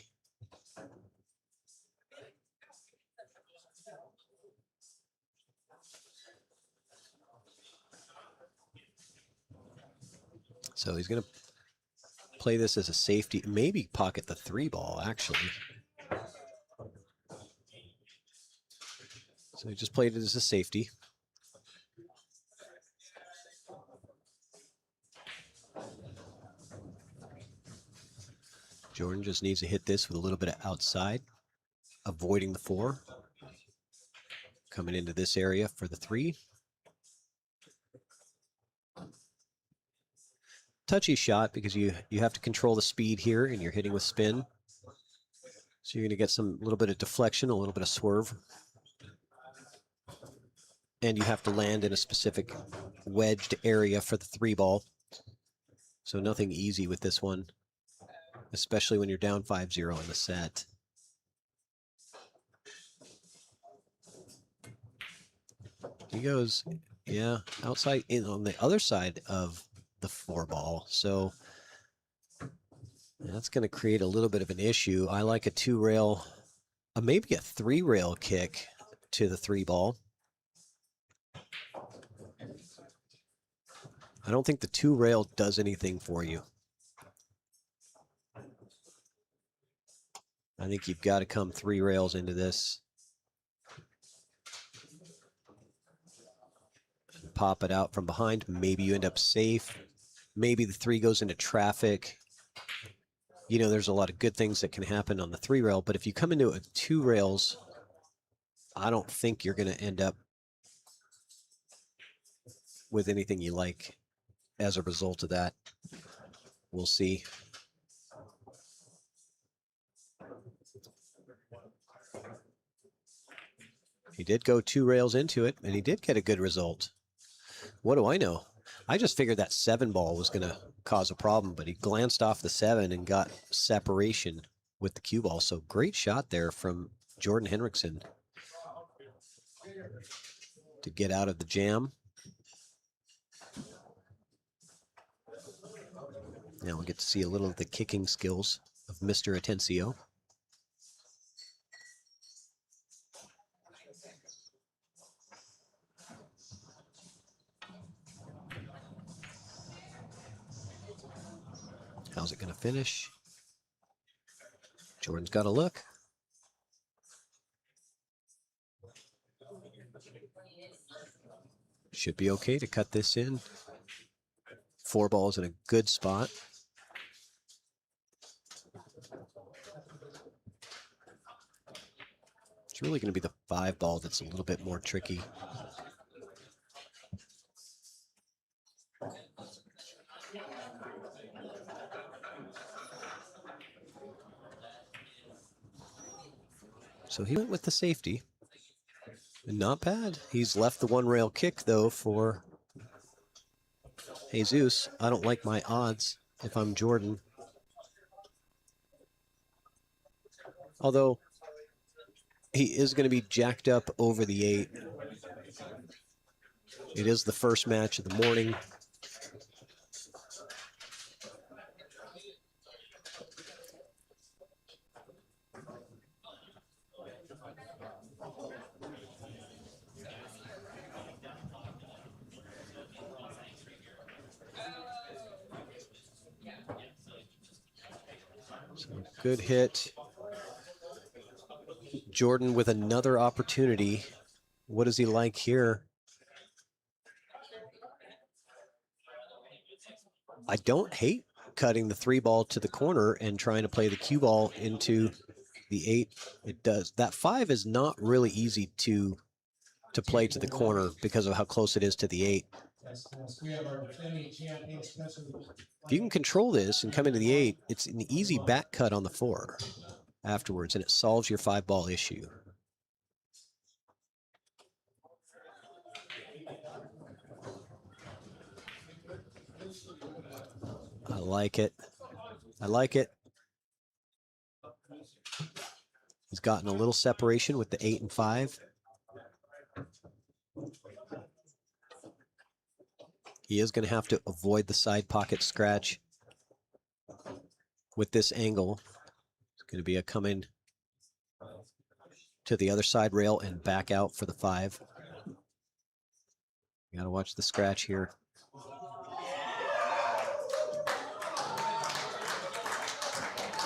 So he's going to play this as a safety, maybe pocket the 3-ball, actually. So he just played it as a safety. Jordan just needs to hit this with a little bit of outside, avoiding the 4. Coming into this area for the 3. Touchy shot because you have to control the speed here, and you're hitting with spin. So you're going to get some little bit of deflection, a little bit of swerve. And you have to land in a specific wedged area for the 3-ball. So nothing easy with this one, especially when you're down 5-0 in the set. He goes, yeah, outside in on the other side of the 4-ball. So that's going to create a little bit of an issue. I like a 2-rail, maybe a 3-rail kick to the 3-ball. I don't think the 2-rail does anything for you. I think you've got to come 3 rails into this. And pop it out from behind. Maybe you end up safe. Maybe the 3 goes into traffic. You know, there's a lot of good things that can happen on the 3-rail, but if you come into a 2 rails, I don't think you're going to end up with anything you like as a result of that. We'll see. He did go 2 rails into it, and he did get a good result. What do I know? I just figured that 7-ball was going to cause a problem, but he glanced off the 7 and got separation with the cue ball. So great shot there from Jordan Henriksen to get out of the jam. Now we get to see a little of the kicking skills of Mr. Atencio. How's it going to finish? Jordan's got a look. Should be okay to cut this in. 4 balls in a good spot. It's really going to be the 5-ball that's a little bit more tricky. So he went with the safety. And not bad. He's left the 1-rail kick, though, for Jesus. I don't like my odds if I'm Jordan. Although, he is going to be jacked up over the 8. It is the first match of the morning. So good hit. Jordan with another opportunity. What does he like here? I don't hate cutting the 3-ball to the corner and trying to play the cue ball into the 8. It does. That 5 is not really easy to play to the corner because of how close it is to the 8. If you can control this and come into the 8, it's an easy back cut on the 4 afterwards, and it solves your 5-ball issue. like it. I like it. He's gotten a little separation with the 8 and 5. He is going to have to avoid the side pocket scratch with this angle. It's going to be a come in to the other side rail and back out for the 5. You got to watch the scratch here.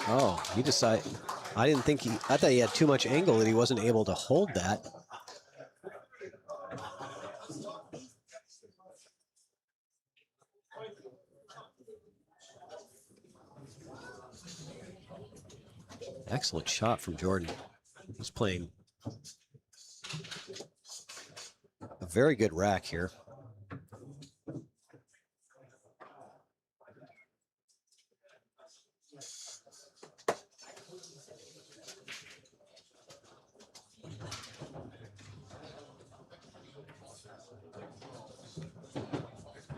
Oh, he decided. I didn't think I thought he had too much angle that he wasn't able to hold that. Excellent shot from Jordan. He's playing a very good rack here.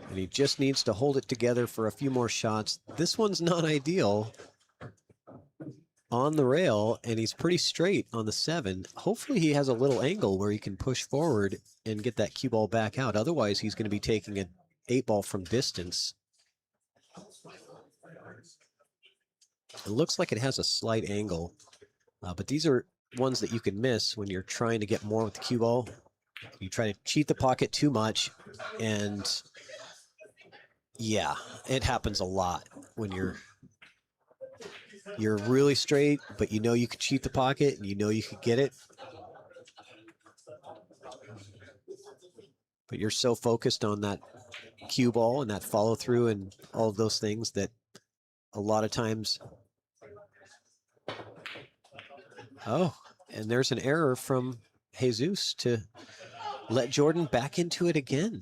And he just needs to hold it together for a few more shots. This one's not ideal on the rail, and he's pretty straight on the 7. Hopefully he has a little angle where he can push forward and get that cue ball back out. Otherwise, he's going to be taking an 8 ball from distance. It looks like it has a slight angle, but these are ones that you can miss when you're trying to get more with the cue ball. You try to cheat the pocket too much, and yeah, it happens a lot when you're really straight, but you know you could cheat the pocket and you know you could get it. But you're so focused on that cue ball and that follow through and all of those things that a lot of times. Oh, and there's an error from Jesus to let Jordan back into it again.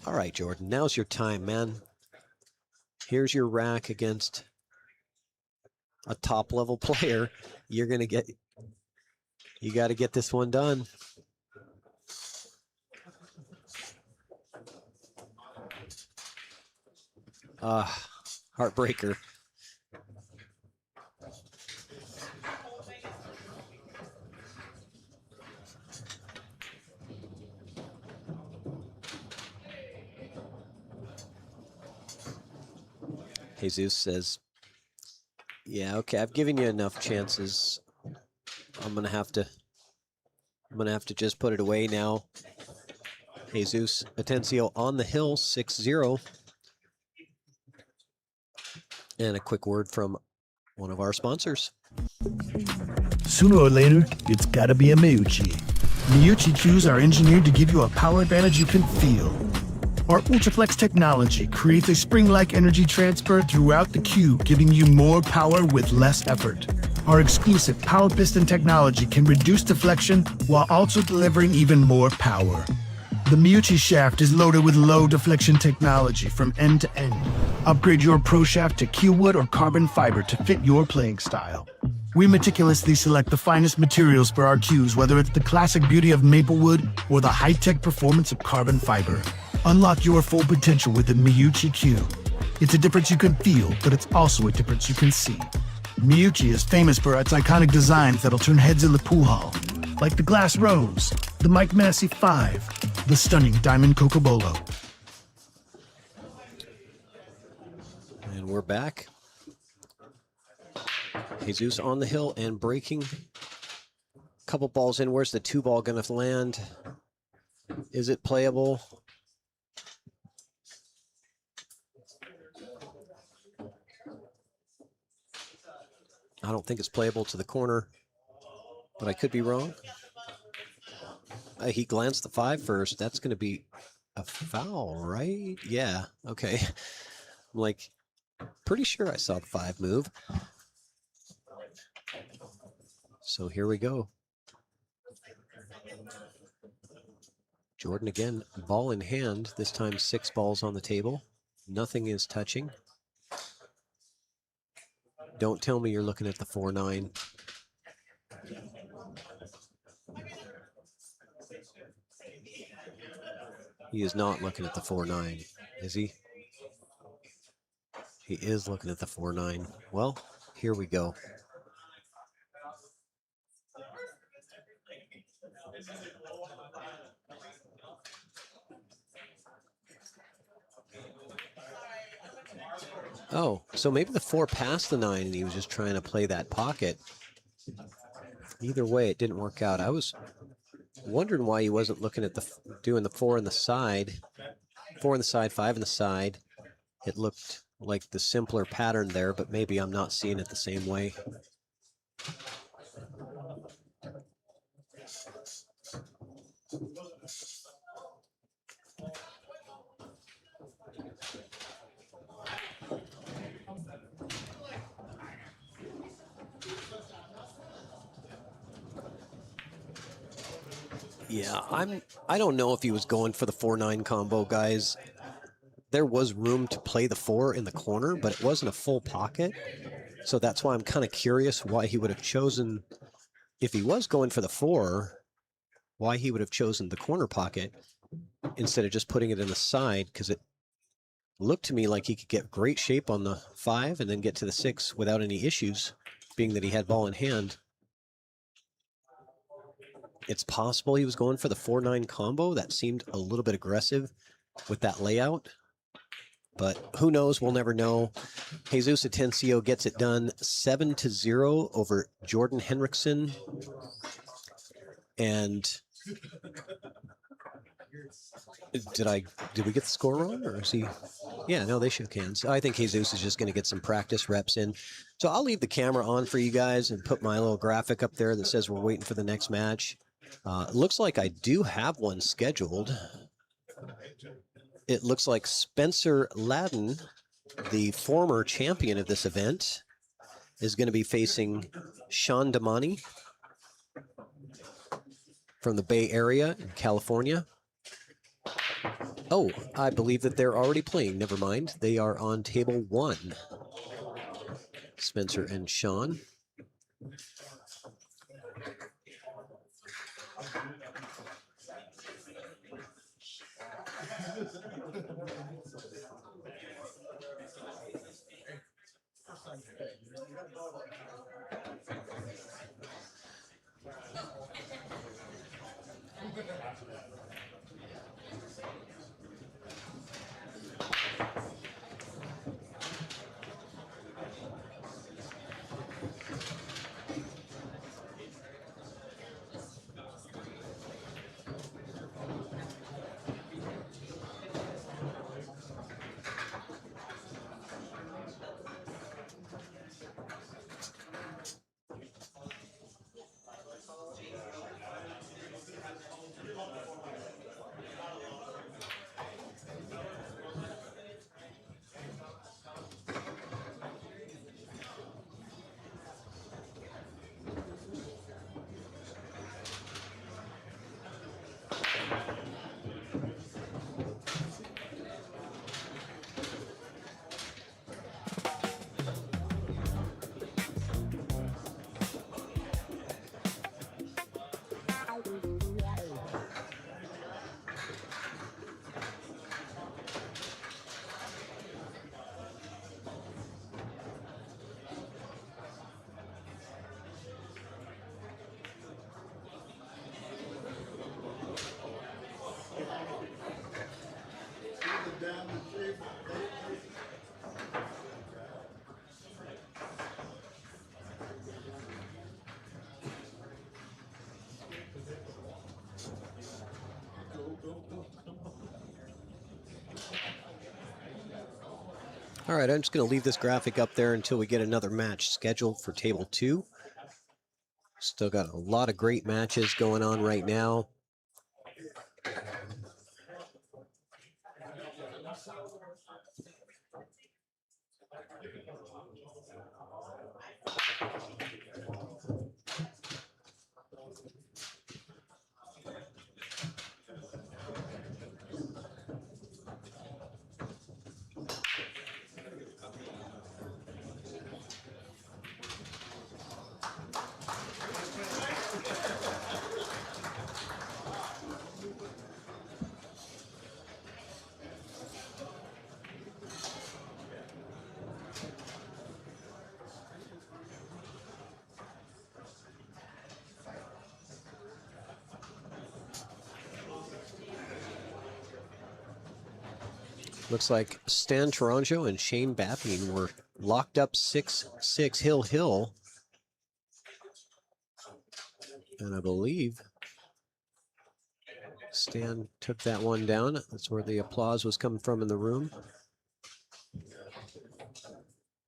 All right, Jordan, now's your time, man. Here's your rack against a top-level player. You're going to get, you got to get this one done. Heartbreaker. Jesus says, yeah, okay, I've given you enough chances. I'm gonna have to just put it away now. Jesus Atencio on the hill, 6-0. And a quick word from one of our sponsors. Sooner or later, it's gotta be a Meucci. Meucci Cues are engineered to give you a power advantage you can feel. Our Ultraflex technology creates a spring-like energy transfer throughout the cue, giving you more power with less effort. Our exclusive power piston technology can reduce deflection while also delivering even more power. The Meucci shaft is loaded with low deflection technology from end to end. Upgrade your Pro shaft to Q wood or carbon fiber to fit your playing style. We meticulously select the finest materials for our cues, whether it's the classic beauty of maple wood or the high-tech performance of carbon fiber. Unlock your full potential with the Meucci Cue. It's a difference you can feel, but it's also a difference you can see. Meucci is famous for its iconic designs that'll turn heads in the pool hall, like the glass rose, the Mike Massey 5, the stunning diamond Cocobolo. And we're back. Jesus on the hill and breaking. Couple balls in. Where's the 2 ball going to land? Is it playable? I don't think it's playable to the corner, but I could be wrong. He glanced the 5 first. That's going to be a foul, right? Yeah, okay. I'm like, pretty sure I saw the 5 move. So here we go. Jordan again, ball in hand. This time 6 balls on the table. Nothing is touching. Don't tell me you're looking at the 4-9. He is not looking at the 4-9, is he? He is looking at the 4-9. Well, here we go. Oh, so maybe the 4 passed the 9 and he was just trying to play that pocket. Either way, it didn't work out. I was wondering why he wasn't looking at doing the 4 on the side. 4 on the side, 5 on the side. It looked like the simpler pattern there, but maybe I'm not seeing it the same way. Yeah, I don't know if he was going for the 4-9 combo, guys. There was room to play the 4 in the corner, but it wasn't a full pocket. So that's why I'm kind of curious why he would have chosen, if he was going for the 4, why he would have chosen the corner pocket instead of just putting it in the side, because it looked to me like he could get great shape on the 5 and then get to the 6 without any issues, being that he had ball in hand. It's possible he was going for the 4-9 combo. That seemed a little bit aggressive with that layout. But who knows? We'll never know. Jesus Atencio gets it done 7-0 over Jordan Henriksen. And did we get the score wrong, or is he? Yeah, no, they shook hands. I think Jesus is just going to get some practice reps in. So I'll leave the camera on for you guys and put my little graphic up there that says we're waiting for the next match. It looks like I do have one scheduled. It looks like Spencer Ladden, the former champion of this event, is going to be facing Sean Damani from the Bay Area in California. Oh, I believe that they're already playing. Never mind. They are on table 1. Spencer and Sean. All right, I'm just going to leave this graphic up there until we get another match scheduled for table 2. Still got a lot of great matches going on right now. Looks like Stan Taranjo and Shane Bapping were locked up 6-6 hill. And I believe Stan took that one down. That's where the applause was coming from in the room.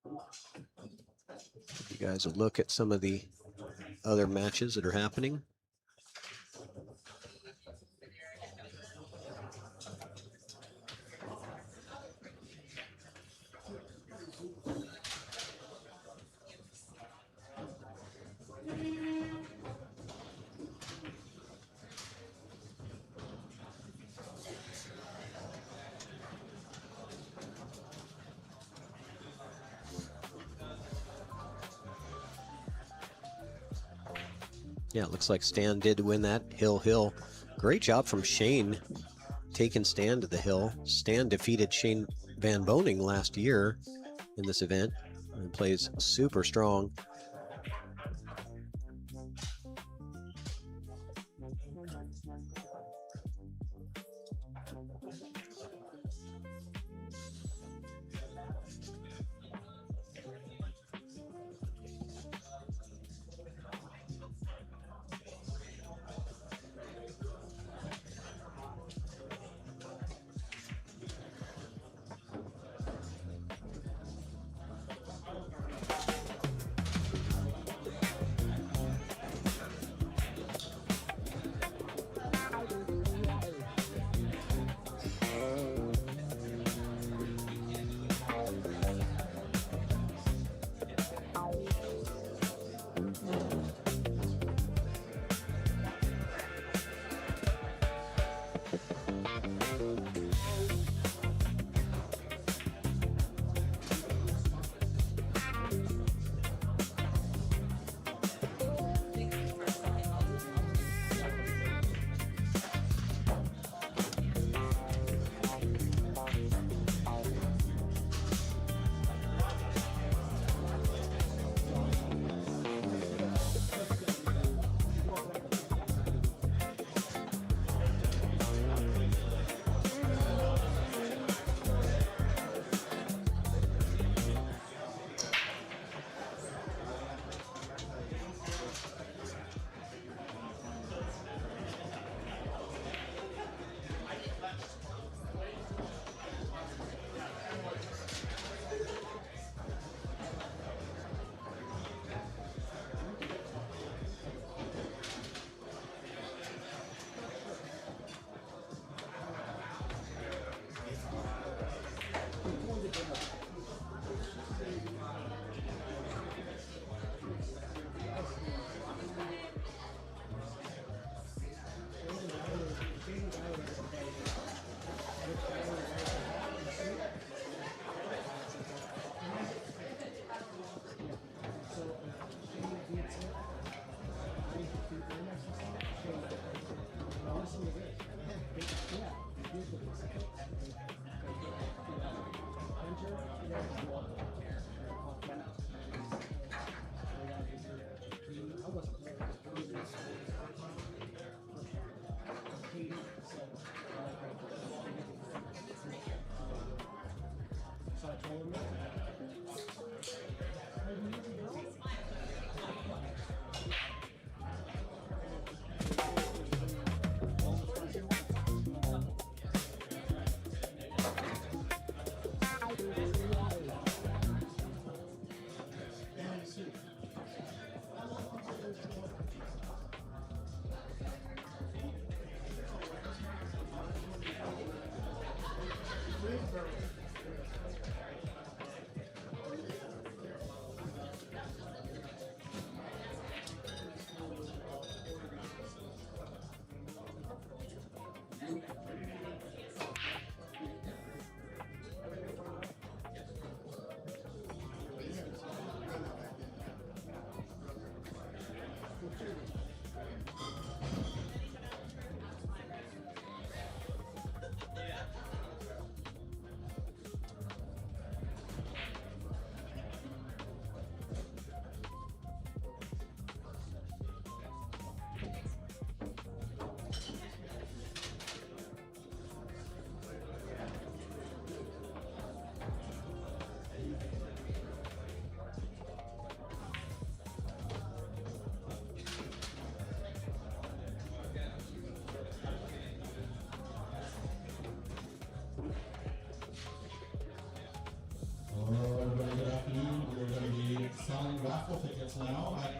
Give you guys a look at some of the other matches that are happening. Yeah, it looks like Stan did win that hill. Great job from Shane taking Stan to the hill. Stan defeated Shane Van Boning last year in this event and plays super strong.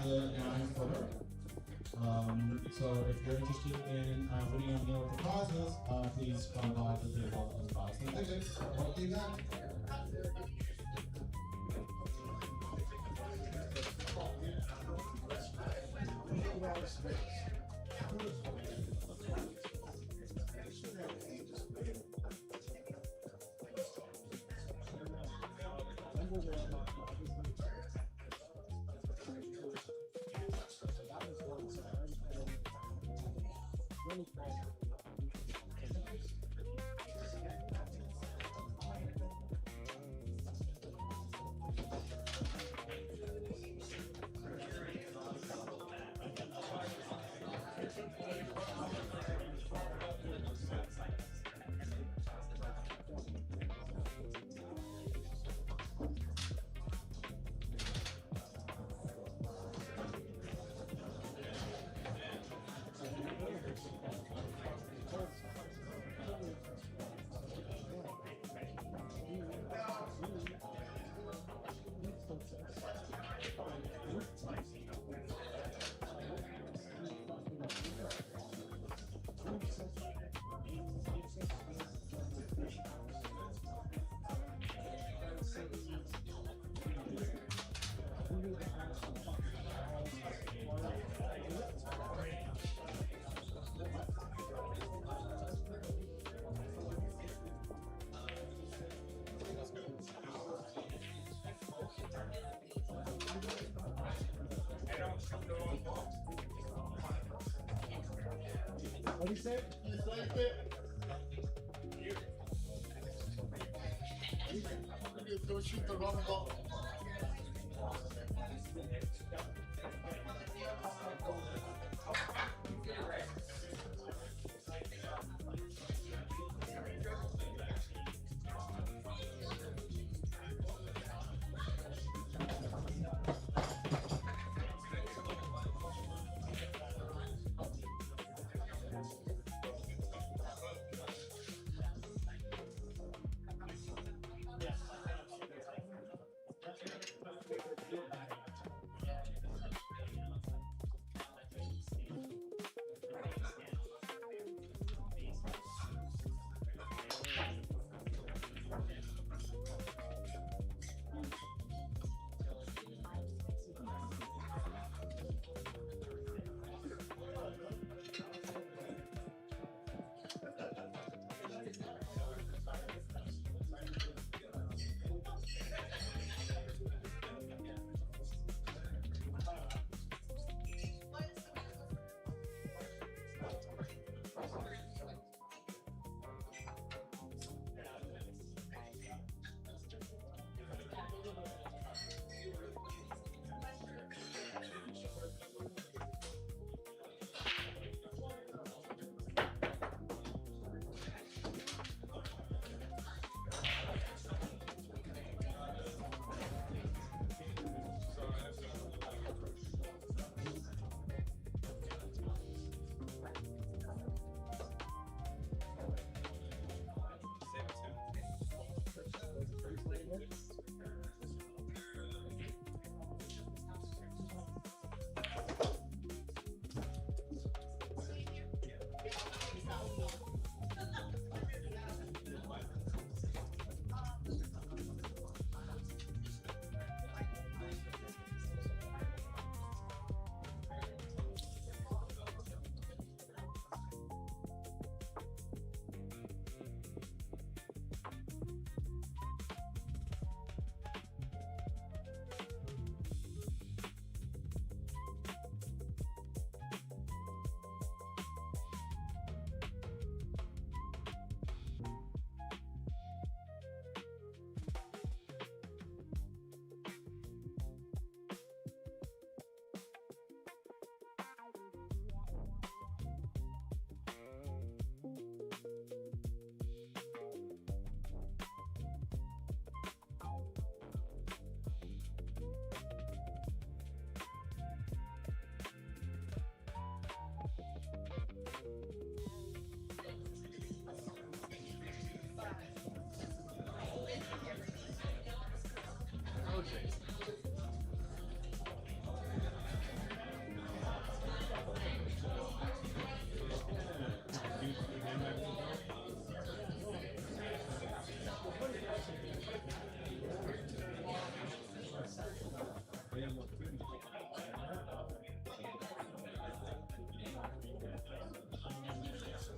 the 9-footer. So if you're interested in winning a meal with the prizes, please come by the table and buy some tickets. What do you got? What do you say? You like it? Don't shoot the wrong ball.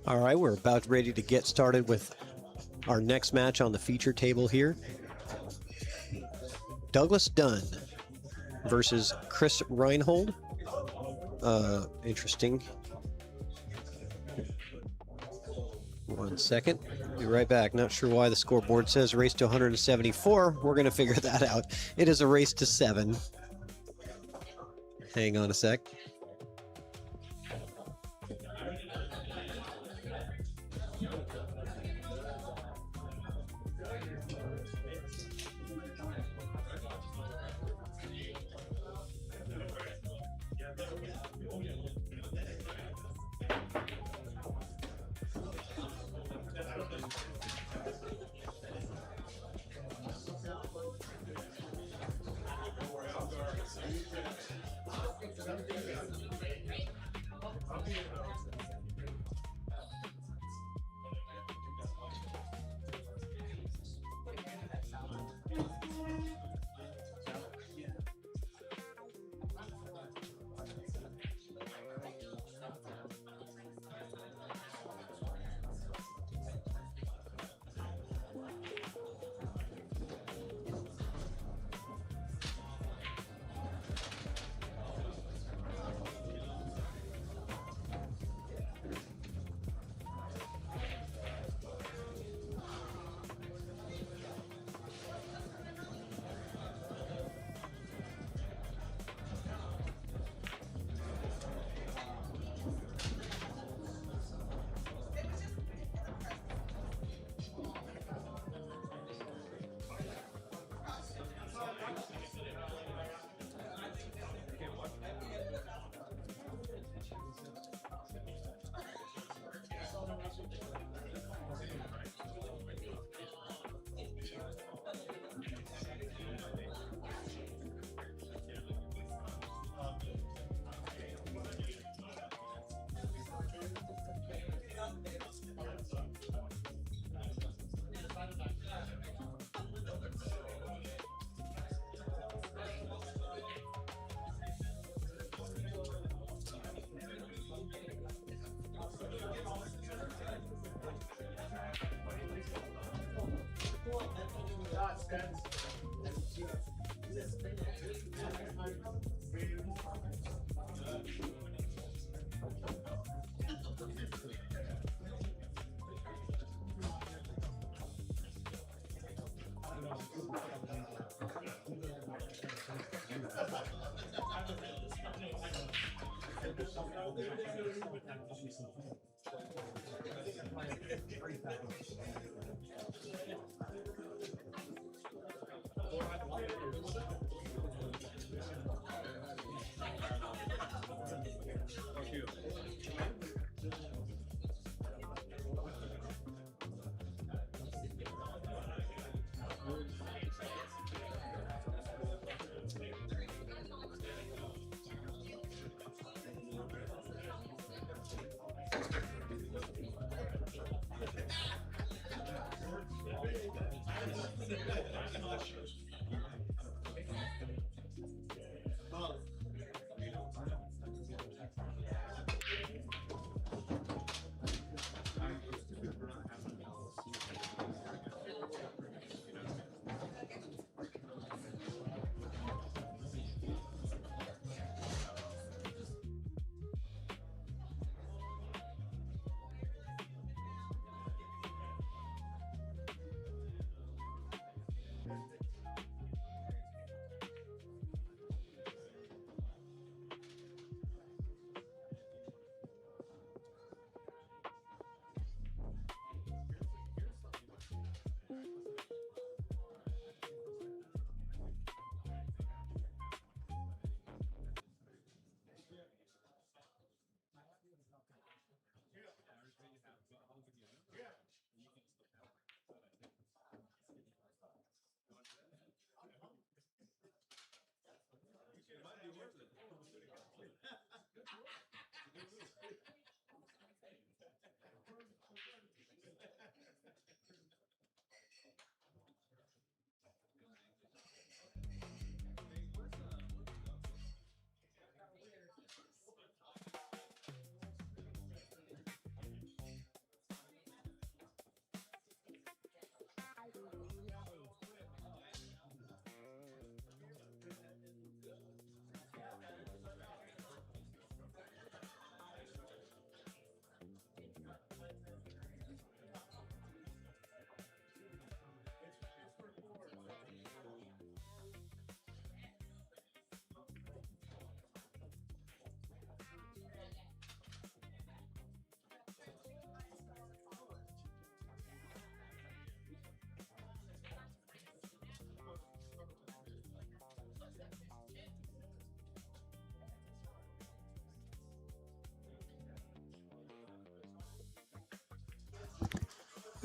All right, we're about ready to get started with our next match on the feature table here. Douglas Dunn versus Chris Reinhold. Interesting. 1 second. Be right back. Not sure why the scoreboard says race to 174. We're going to figure that out. It is a race to 7. Hang on a sec.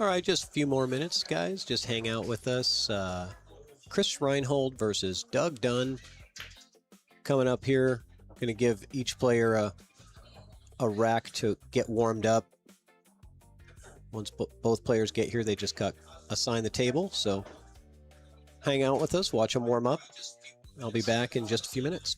All right, just a few more minutes, guys. Just hang out with us. Chris Reinhold versus Doug Dunn. Coming up here, going to give each player a rack to get warmed up. Once both players get here, they just assign the table. So hang out with us, watch them warm up. I'll be back in just a few minutes.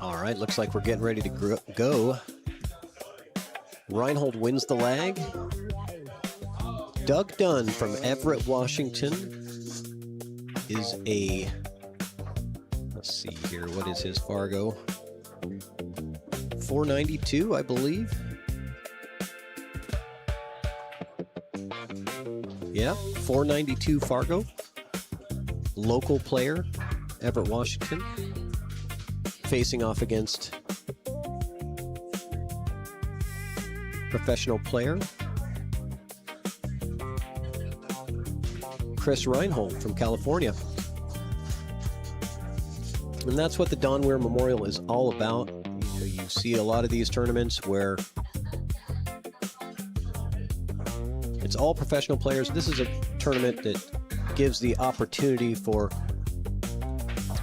All right, looks like we're getting ready to go. Reinhold wins the lag. Doug Dunn from Everett, Washington is a, let's see here, what is his Fargo? 492, I believe. Yeah, 492 Fargo. Local player, Everett, Washington. Facing off against professional player Chris Reinhold from California. And that's what the Don Weir Memorial is all about. You know, you see a lot of these tournaments where it's all professional players. This is a tournament that gives the opportunity for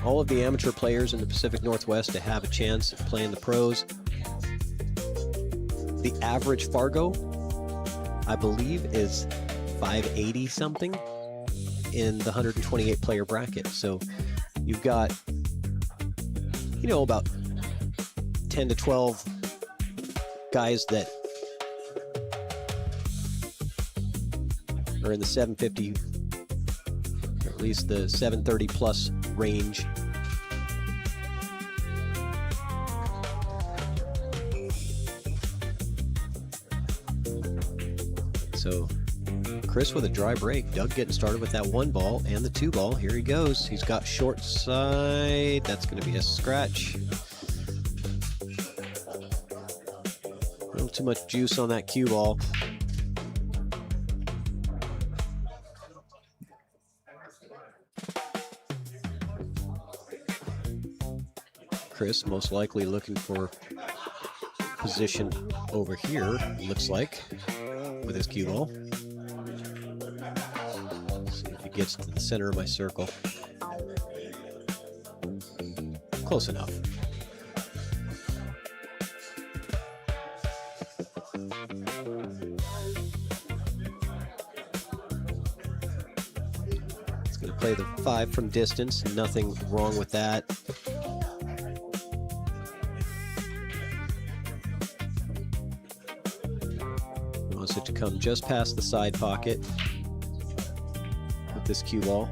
all of the amateur players in the Pacific Northwest to have a chance at playing the pros. The average Fargo, I believe, is 580 something in the 128 player bracket. So you've got, you know, about 10 to 12 guys that are in the 750, or at least the 730 plus range. So Chris with a dry break. Doug getting started with that 1 ball and the 2 ball. Here he goes. He's got short side. That's going to be a scratch. A little too much juice on that cue ball. Chris most likely looking for position over here, looks like, with his cue ball. See if he gets to the center of my circle. Close enough. It's going to play the 5 from distance. Nothing wrong with that. Wants it to come just past the side pocket with this cue ball.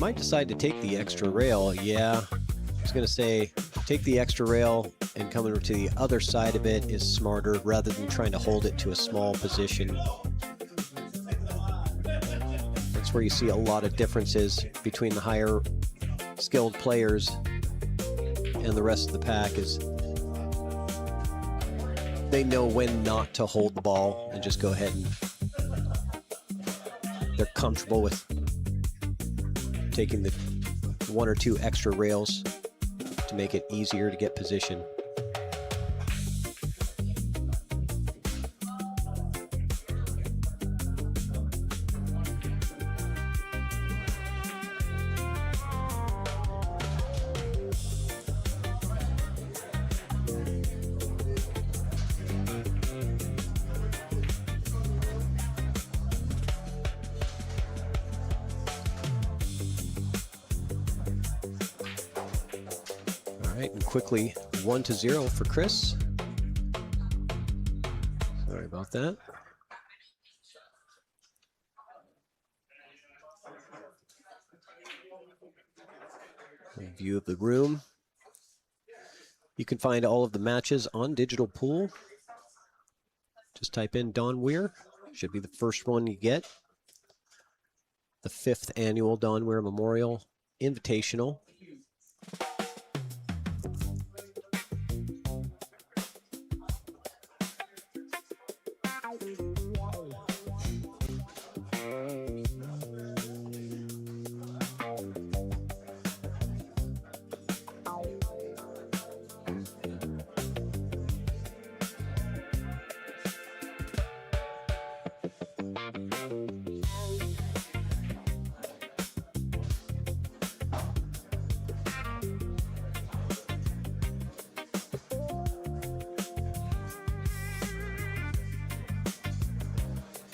Might decide to take the extra rail. Yeah, I was going to say take the extra rail and come over to the other side of it is smarter rather than trying to hold it to a small position. That's where you see a lot of differences between the higher skilled players and the rest of the pack is they know when not to hold the ball and just go ahead and they're comfortable with taking the 1 or 2 extra rails to make it easier to get position. And quickly 1-0 for Chris. Sorry about that. A view of the room. You can find all of the matches on Digital Pool. Just type in Don Weir. Should be the first one you get. The 5th annual Don Weir Memorial Invitational.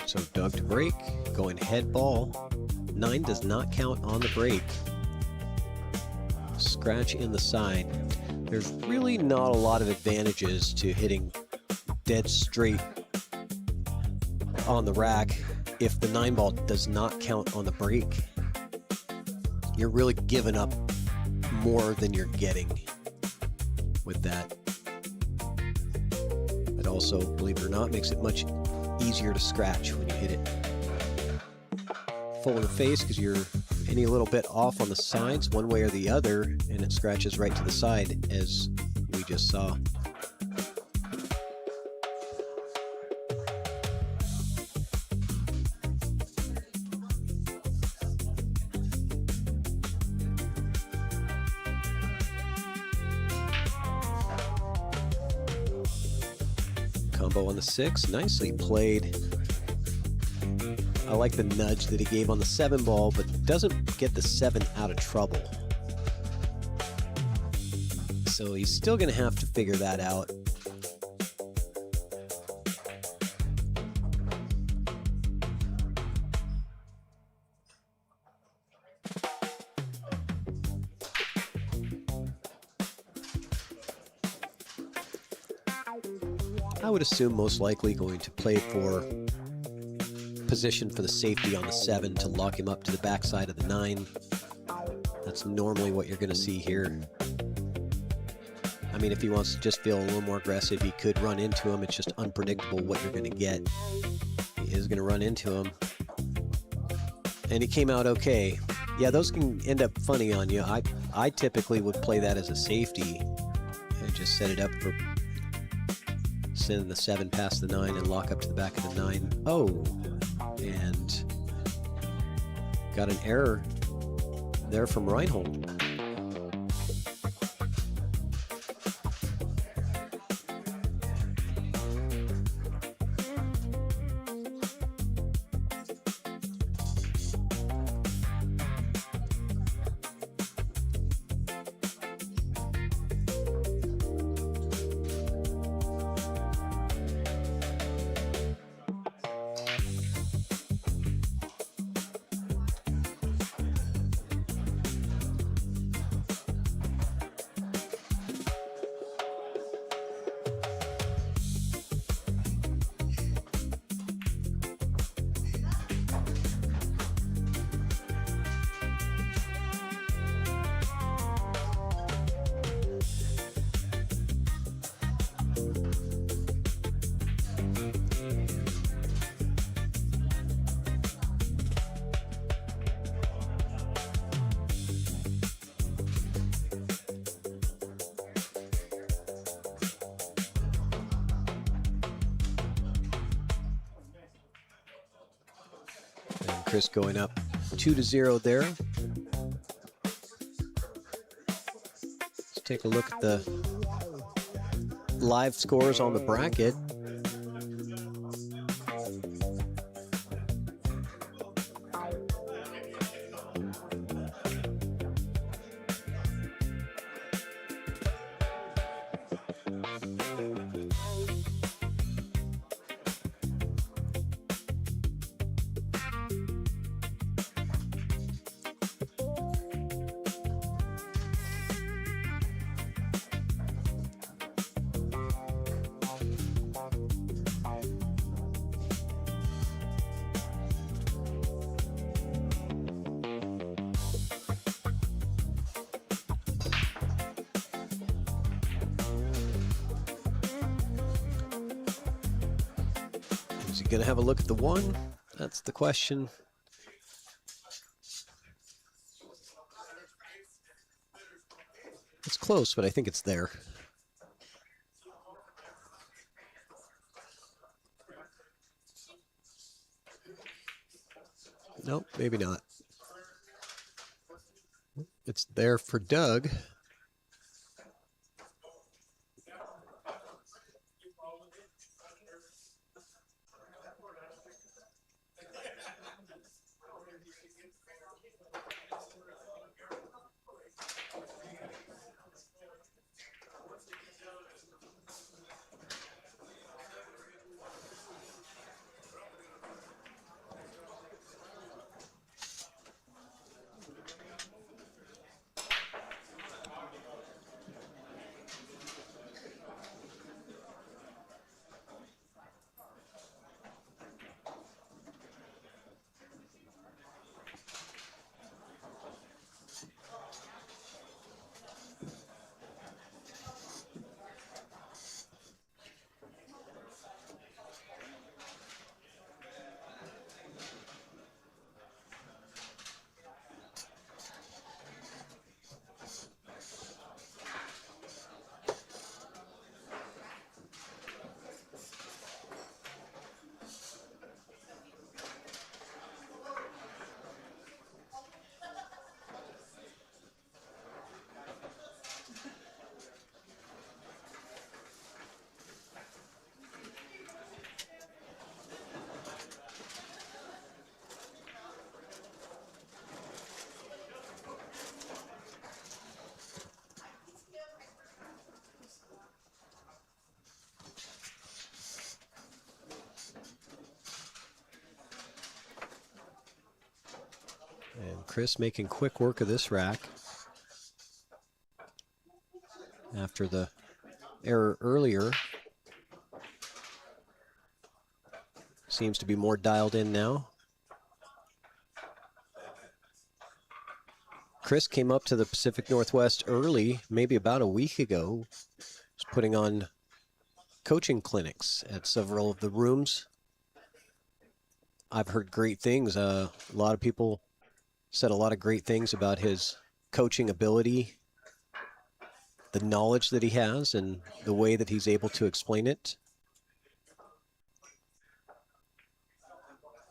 So Doug to break, going head ball. 9 does not count on the break. scratch in the side. There's really not a lot of advantages to hitting dead straight on the rack if the 9-ball does not count on the break. You're really giving up more than you're getting with that. It also, believe it or not, makes it much easier to scratch when you hit it full in the face, because you're any little bit off on the sides one way or the other and it scratches right to the side, as we just saw. Combo on the 6, nicely played. I like the nudge that he gave on the 7-ball, but doesn't get the 7 out of trouble. So he's still going to have to figure that out. I would assume most likely going to play for position for the safety on the 7 to lock him up to the backside of the 9. That's normally what you're going to see here. I mean, if he wants to just feel a little more aggressive, he could run into him. It's just unpredictable what you're going to get. He is going to run into him. And he came out okay. Yeah, those can end up funny on you. I typically would play that as a safety and just set it up for sending the 7 past the 9 and lock up to the back of the 9. Oh, and got an error there from Reinhold. Chris going up 2-0 there. Let's take a look at the live scores on the bracket. Is he going to have a look at the 1? That's the question. It's close, but I think it's there. Nope, maybe not. It's there for Doug. And Chris making quick work of this rack after the error earlier. Seems to be more dialed in now. Chris came up to the Pacific Northwest early, maybe about a week ago. Was putting on coaching clinics at several of the rooms. I've heard great things. A lot of people said a lot of great things about his coaching ability, the knowledge that he has, and the way that he's able to explain it.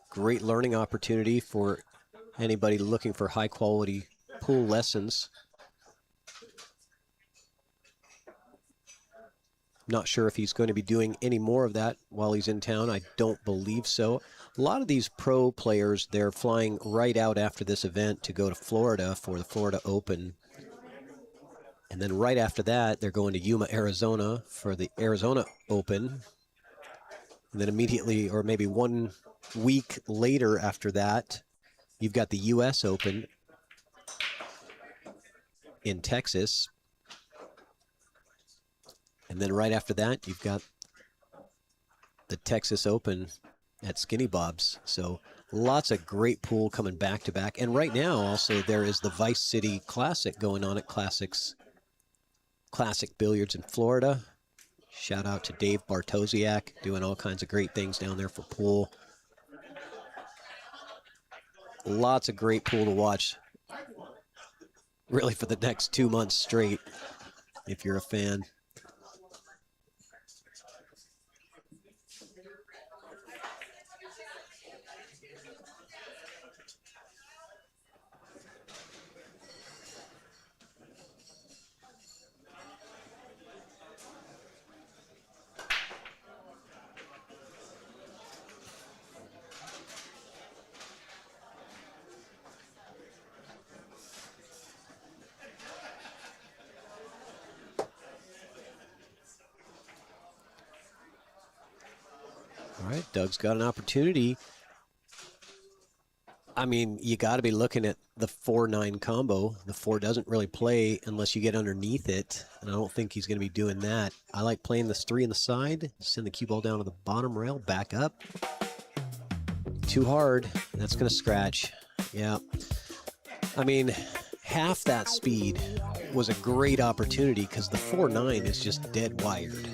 Great learning opportunity for anybody looking for high quality pool lessons. Not sure if he's going to be doing any more of that while he's in town. I don't believe so. A lot of these pro players, they're flying right out after this event to go to Florida for the Florida Open. And then right after that, they're going to Yuma, Arizona for the Arizona Open. And then immediately, or maybe 1 week later after that, you've got the U.S. Open in Texas. And then right after that, you've got the Texas Open at Skinny Bob's. So lots of great pool coming back to back. And right now also there is the Vice City Classic going on at Classic Billiards in Florida. Shout out to Dave Bartosiak, doing all kinds of great things down there for pool. Lots of great pool to watch, really, for the next 2 months straight, if you're a fan. All right, Doug's got an opportunity. I mean, you got to be looking at the 4-9 combo. The 4 doesn't really play unless you get underneath it, and I don't think he's going to be doing that. I like playing this 3 on the side, send the cue ball down to the bottom rail, back up. Too hard. That's going to scratch. Yeah. I mean, half that speed was a great opportunity because the 4-9 is just dead wired.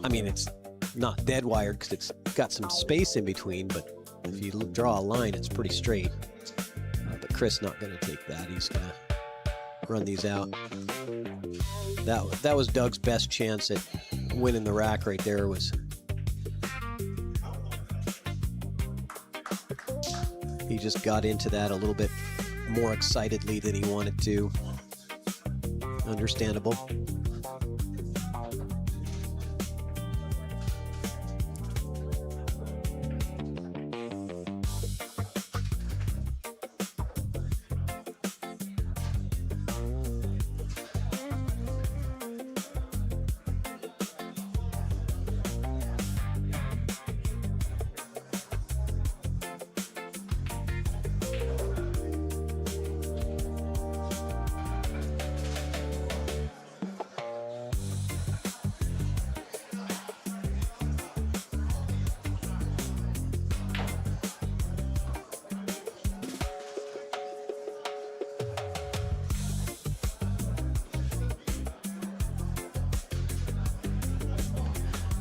I mean, it's not dead wired because it's got some space in between, but if you draw a line, it's pretty straight. But Chris not going to take that. He's going to run these out. That was Doug's best chance at winning the rack right there. Was he just got into that a little bit more excitedly than he wanted to. Understandable.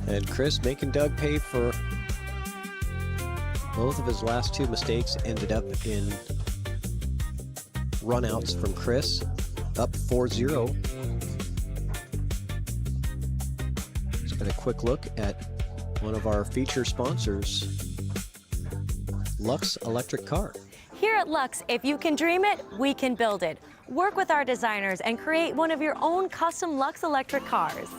And Chris making Doug pay for both of his last 2 mistakes. Ended up in runouts from Chris, up 4-0. Let's get a quick look at one of our feature sponsors, Luxe Electric Car. Here at Luxe, if you can dream it, we can build it. Work with our designers and create one of your own custom Luxe Electric cars.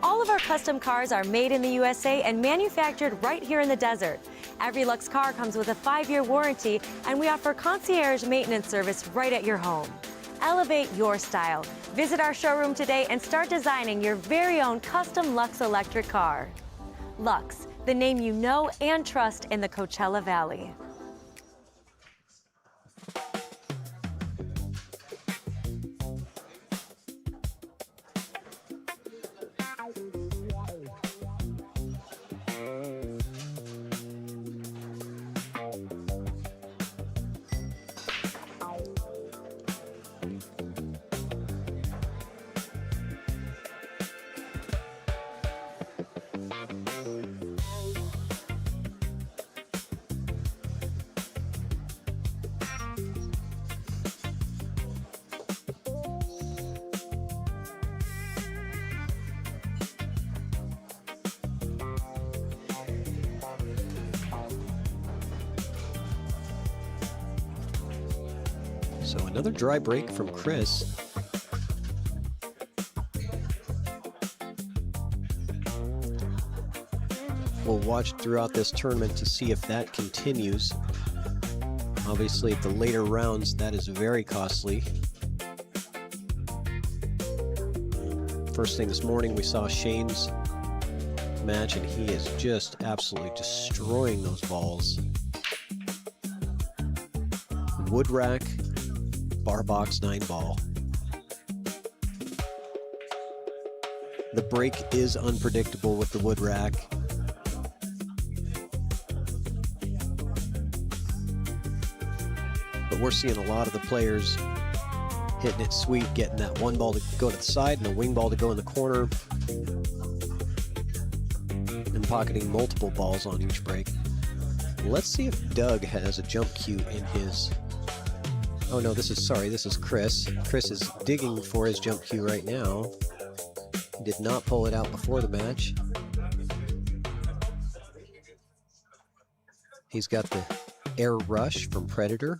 All of our custom cars are made in the USA and manufactured right here in the desert. Every Luxe car comes with a 5-year warranty, and we offer concierge maintenance service right at your home. Elevate your style. Visit our showroom today and start designing your very own custom Luxe Electric car. Luxe, the name you know and trust in the Coachella Valley. So another dry break from Chris. We'll watch throughout this tournament to see if that continues. Obviously, at the later rounds, that is very costly. First thing this morning, we saw Shane's match, and he is just absolutely destroying those balls. Wood rack, bar box 9-ball. The break is unpredictable with the wood rack. But we're seeing a lot of the players hitting it sweet, getting that one ball to go to the side and a wing ball to go in the corner, and pocketing multiple balls on each break. Let's see if Doug has a jump cue in his... Oh no, this is Chris. Chris is digging for his jump cue right now. He did not pull it out before the match. He's got the Air Rush from Predator.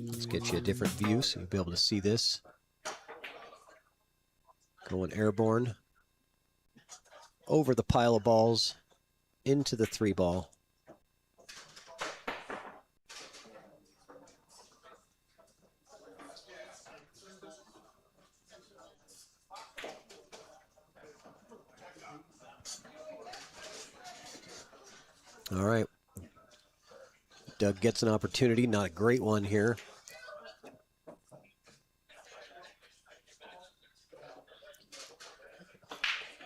Let's get you a different view so you'll be able to see this. Going airborne. Over the pile of balls, into the 3-ball. All right. Doug gets an opportunity, not a great one here.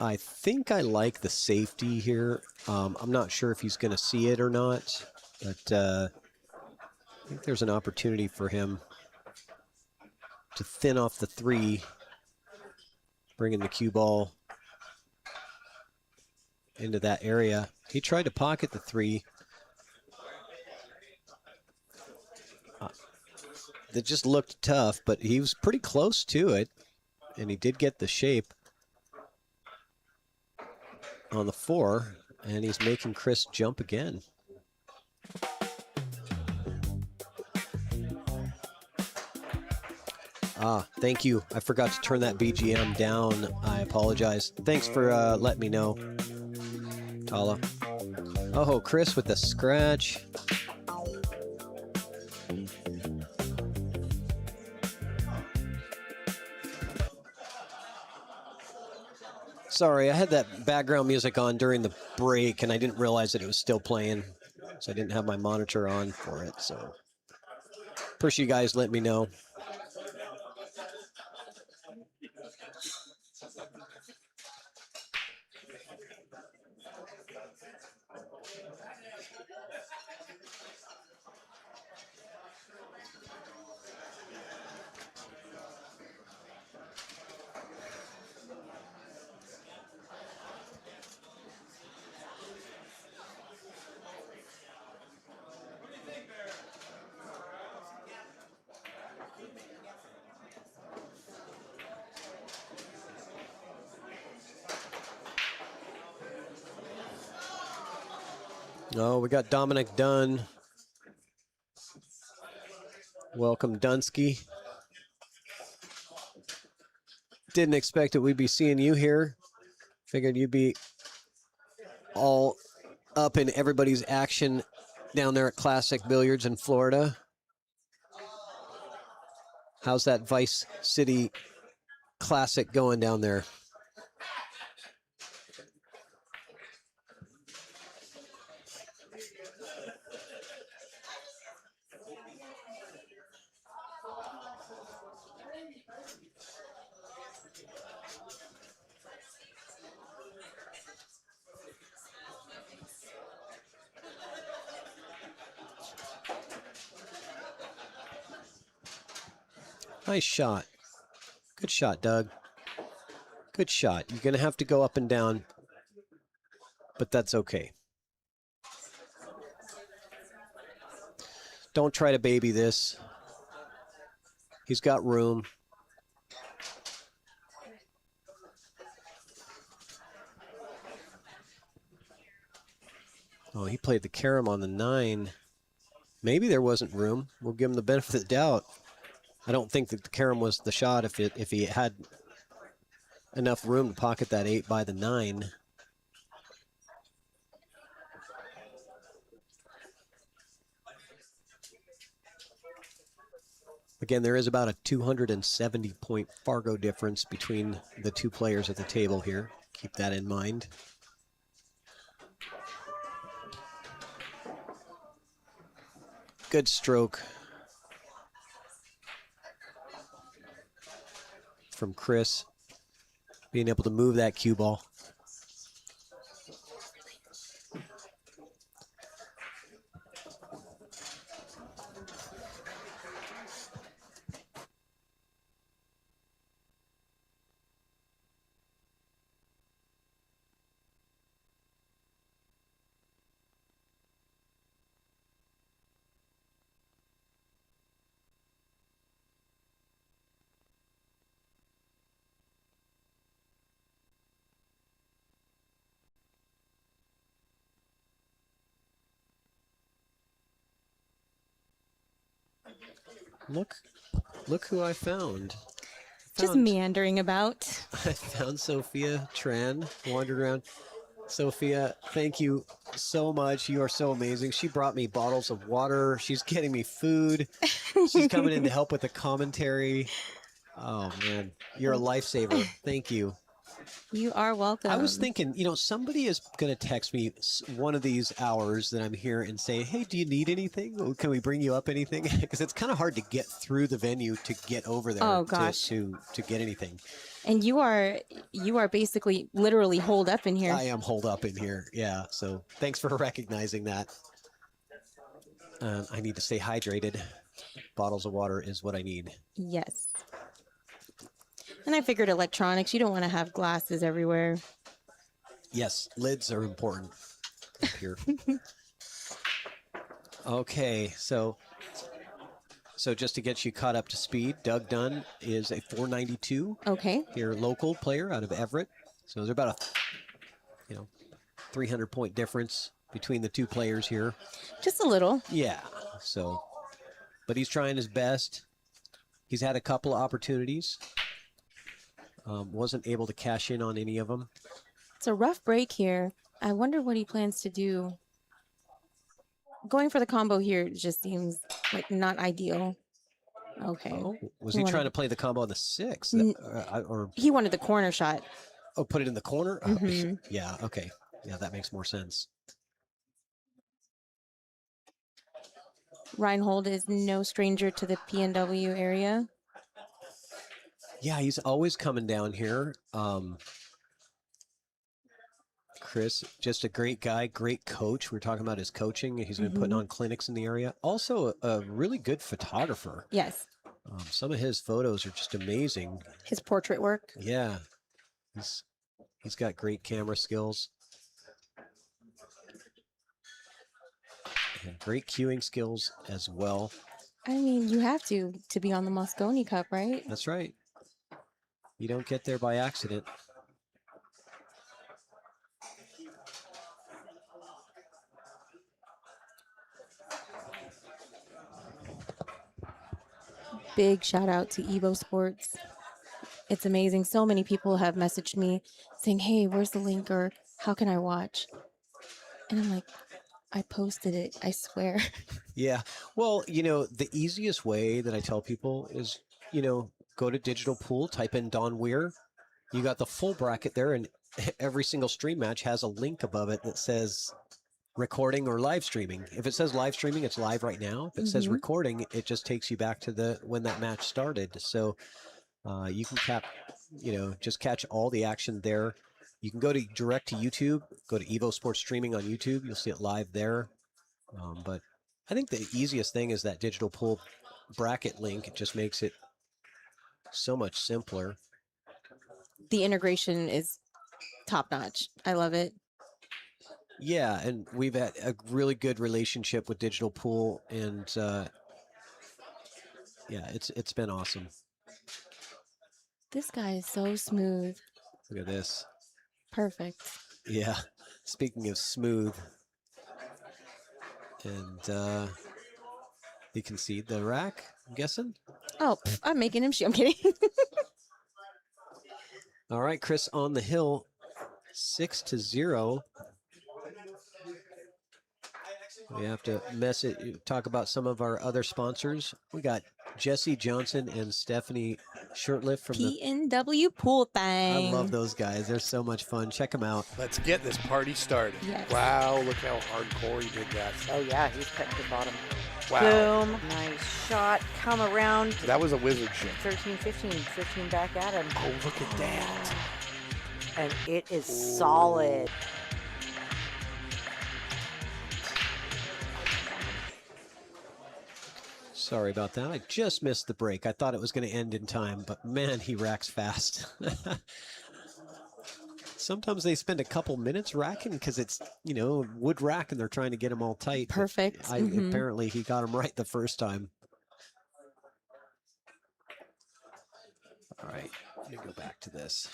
I think I like the safety here. I'm not sure if he's going to see it or not, but I think there's an opportunity for him to thin off the 3, bringing the cue ball into that area. He tried to pocket the 3. That just looked tough, but he was pretty close to it, and he did get the shape on the 4, and he's making Chris jump again. Thank you. I forgot to turn that BGM down. I apologize. Thanks for letting me know, Tala. Oh, Chris with the scratch. Sorry, I had that background music on during the break, and I didn't realize that it was still playing, so I didn't have my monitor on for it. So, appreciate you guys letting me know. Oh, we got Dominic Dunn. Welcome, Dunsky. Didn't expect that we'd be seeing you here. Figured you'd be all up in everybody's action down there at Classic Billiards in Florida. How's that Vice City Classic going down there? Nice shot. Good shot, Doug. Good shot. You're going to have to go up and down, but that's okay. Don't try to baby this. He's got room. Oh, he played the carom on the 9. Maybe there wasn't room. We'll give him the benefit of the doubt. I don't think that the carom was the shot if he had enough room to pocket that 8 by the 9. Again, there is about a 270-point Fargo difference between the two players at the table here. Keep that in mind. Good stroke from Chris, being able to move that cue ball. Look who I found. Just meandering about. I found Sophia Tran, wandered around. Sophia, thank you so much. You are so amazing. She brought me bottles of water. She's getting me food. She's coming in to help with the commentary. Oh, man. You're a lifesaver. Thank you. You are welcome. I was thinking, somebody is going to text me one of these hours that I'm here and say, hey, do you need anything? Can we bring you up anything? Because it's kind of hard to get through the venue to get over there to get anything. And you are basically literally holed up in here. I am holed up in here, yeah. So thanks for recognizing that. I need to stay hydrated. Bottles of water is what I need. Yes. And I figured electronics, you don't want to have glasses everywhere. Yes, lids are important up here. Okay, so just to get you caught up to speed, Doug Dunn is a 492. Okay. Your local player out of Everett. So there's about a 300-point difference between the two players here. Just a little. Yeah. So, but he's trying his best. He's had a couple of opportunities. Wasn't able to cash in on any of them. It's a rough break here. I wonder what he plans to do. Going for the combo here just seems like not ideal. Okay. Oh, was he trying to play the combo on the 6? Or he wanted the corner shot. Oh, put it in the corner? Mm-hmm. Yeah, okay. Yeah, that makes more sense. Reinhold is no stranger to the PNW area. Yeah, he's always coming down here. Chris, just a great guy, great coach. We're talking about his coaching. He's been putting on clinics in the area. Also, a really good photographer. Yes. Some of his photos are just amazing. His portrait work. Yeah. He's got great camera skills. And great cueing skills as well. I mean, you have to be on the Moscone Cup, right? That's right. You don't get there by accident. Big shout out to Evo Sports. It's amazing. So many people have messaged me saying, hey, where's the link, or how can I watch? And I'm like, I posted it, I swear. Yeah. Well, the easiest way that I tell people is, go to Digital Pool, type in Don Weir. You got the full bracket there, and every single stream match has a link above it that says recording or live streaming. If it says live streaming, it's live right now. If it says recording, it just takes you back to when that match started. So you can just catch all the action there. You can go direct to YouTube, go to Evo Sports Streaming on YouTube. You'll see it live there. But I think the easiest thing is that Digital Pool bracket link. It just makes it so much simpler. The integration is top notch. I love it. Yeah, and we've had a really good relationship with Digital Pool, and it's been awesome. This guy is so smooth. Look at this. Perfect. Yeah. Speaking of smooth, And you can see the rack, I'm guessing. Oh, I'm making him shoot. I'm kidding. All right, Chris on the hill, 6-0. We have to talk about some of our other sponsors. We got Jesse Johnson and Stephanie Shirtlift from PNW Pool Thing. I love those guys. They're so much fun. Check them out. Let's get this party started. Yes. Wow, look how hardcore he did that. Oh, yeah, he's cut to the bottom. Wow. Boom. Nice shot. Come around. That was a wizard shot. 13, 15. 15 back at him. Oh, look at that. And it is solid. Sorry about that. I just missed the break. I thought it was going to end in time, but man, he racks fast. Sometimes they spend a couple minutes racking because it's, wood rack and they're trying to get them all tight. Perfect. Apparently he got them right the first time. All right, let me go back to this.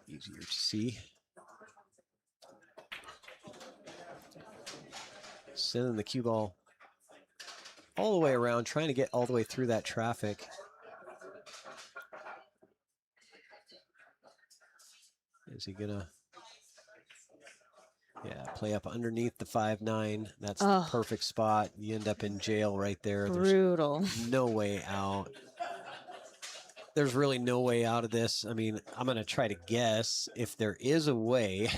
Easier to see. Sending the cue ball all the way around, trying to get all the way through that traffic. Is he gonna? Yeah, play up underneath the 5-9. That's the perfect spot. You end up in jail right there. Brutal. There's no way out. There's really no way out of this. I mean, I'm going to try to guess if there is a way.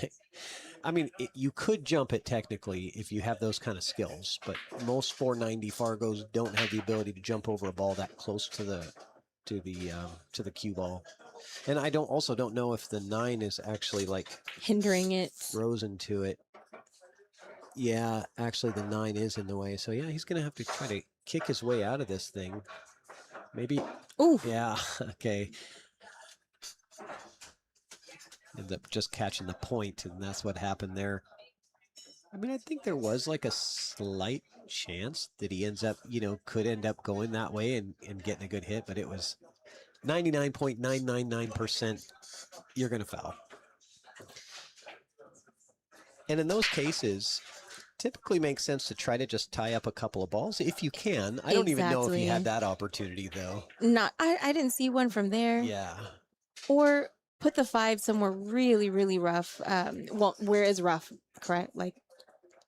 I mean, you could jump it technically if you have those kind of skills, but most 490 Fargos don't have the ability to jump over a ball that close to the cue ball. And I don't know if the 9 is actually like hindering it, frozen to it. Yeah, actually the 9 is in the way. So yeah, he's gonna have to try to kick his way out of this thing. Maybe. Ooh. Yeah. Okay. Ends up just catching the point, and that's what happened there. I mean, I think there was like a slight chance that he could end up going that way and getting a good hit, but it was 99.999% you're going to foul. And in those cases, typically makes sense to try to just tie up a couple of balls if you can. I don't even know if he had that opportunity, though. I didn't see one from there. Yeah. Or put the 5 somewhere really, really rough. Well, where is rough, correct? Like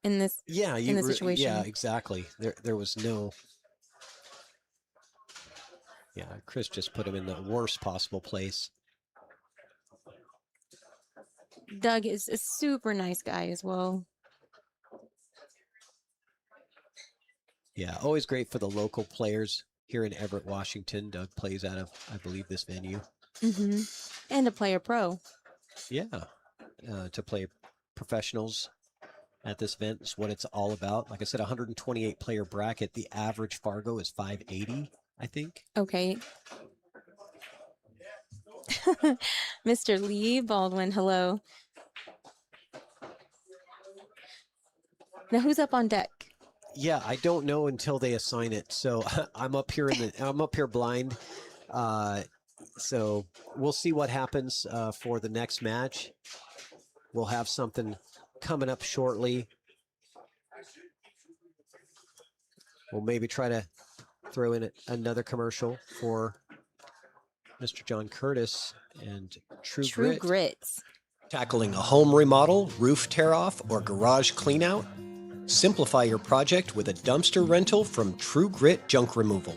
in this in this situation. Yeah, exactly. There was no. Yeah, Chris just put him in the worst possible place. Doug is a super nice guy as well. Yeah, always great for the local players here in Everett, Washington. Doug plays out of, I believe, this venue. Mm-hmm. And to play a pro. Yeah, to play professionals at this event is what it's all about. Like I said, 128 player bracket. The average Fargo is 580, I think. Okay. Mr. Lee Baldwin, hello. Now who's up on deck? Yeah, I don't know until they assign it. So I'm up here blind. So we'll see what happens for the next match. We'll have something coming up shortly. We'll maybe try to throw in another commercial for Mr. John Curtis and True Grits. Tackling a home remodel, roof tear-off, or garage clean-out? Simplify your project with a dumpster rental from True Grit Junk Removal.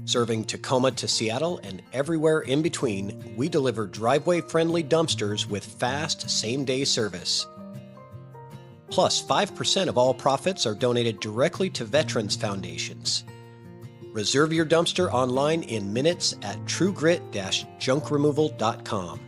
Serving Tacoma to Seattle and everywhere in between, we deliver driveway-friendly dumpsters with fast, same-day service. Plus, 5% of all profits are donated directly to veterans foundations. Reserve your dumpster online in minutes at truegrit-junkremoval.com.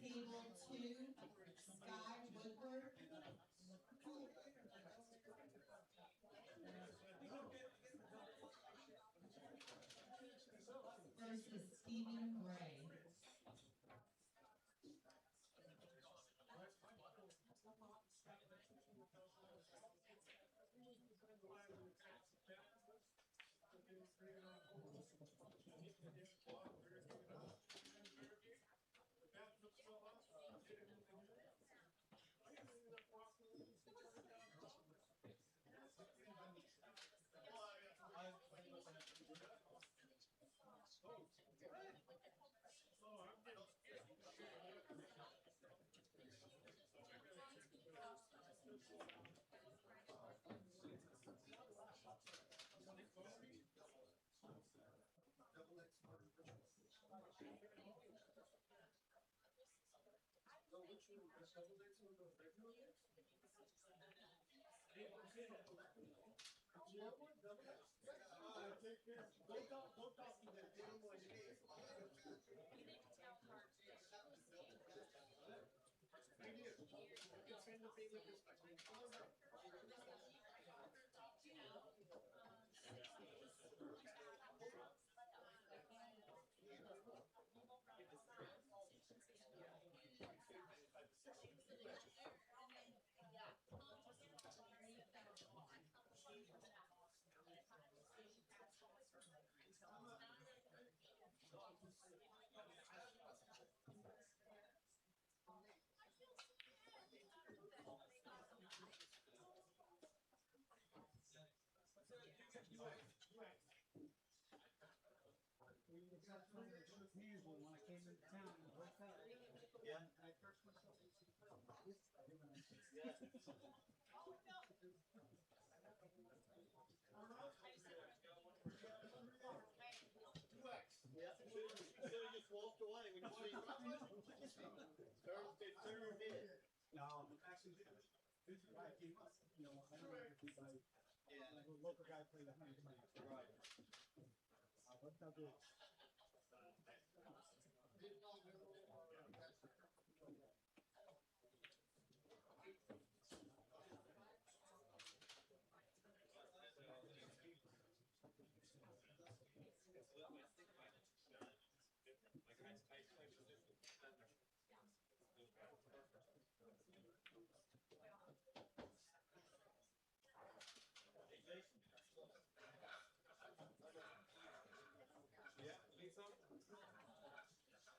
Table 2, Sky Woodward versus Stephen Gray. No, actually, this is why I came up. You know, I don't know if he's like, a local guy played 100 minutes. Right. What's that good?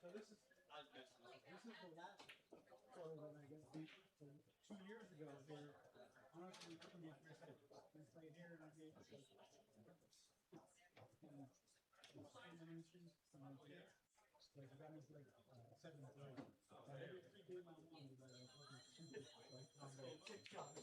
So this is the last photo that I got. So 2 years ago, here, I don't know if you put me up here. This right here, and I gave it like, like that was like 7th grade. Every 3 days I wanted, but I wasn't stupid. Like, six shots.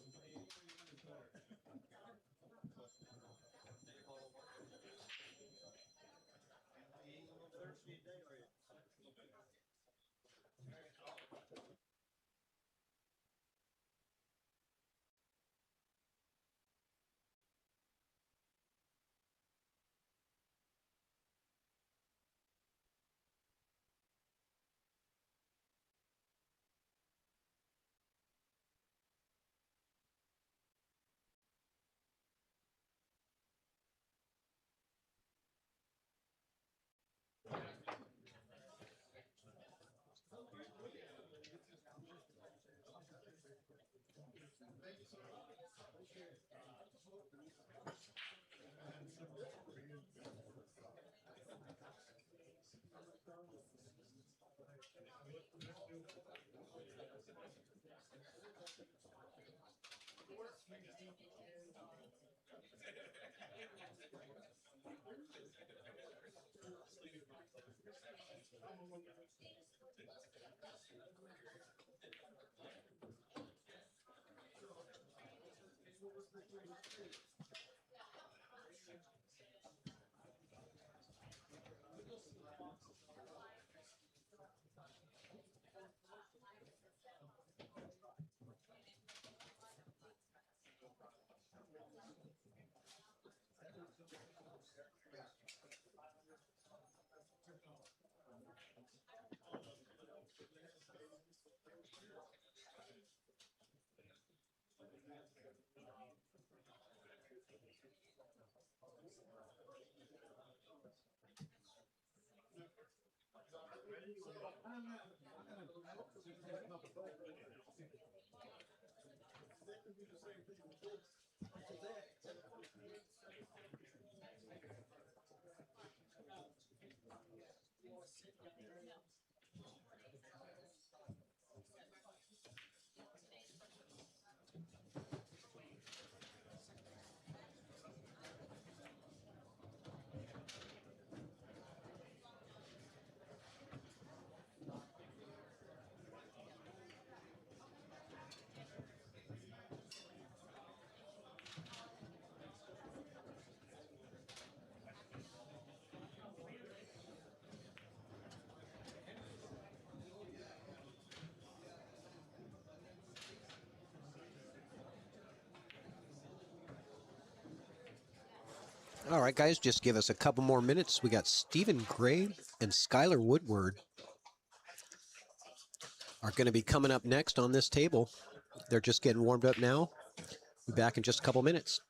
All right, guys, just give us a couple more minutes. We got Stephen Gray and Skylar Woodward are going to be coming up next on this table. They're just getting warmed up now. Be back in just a couple minutes.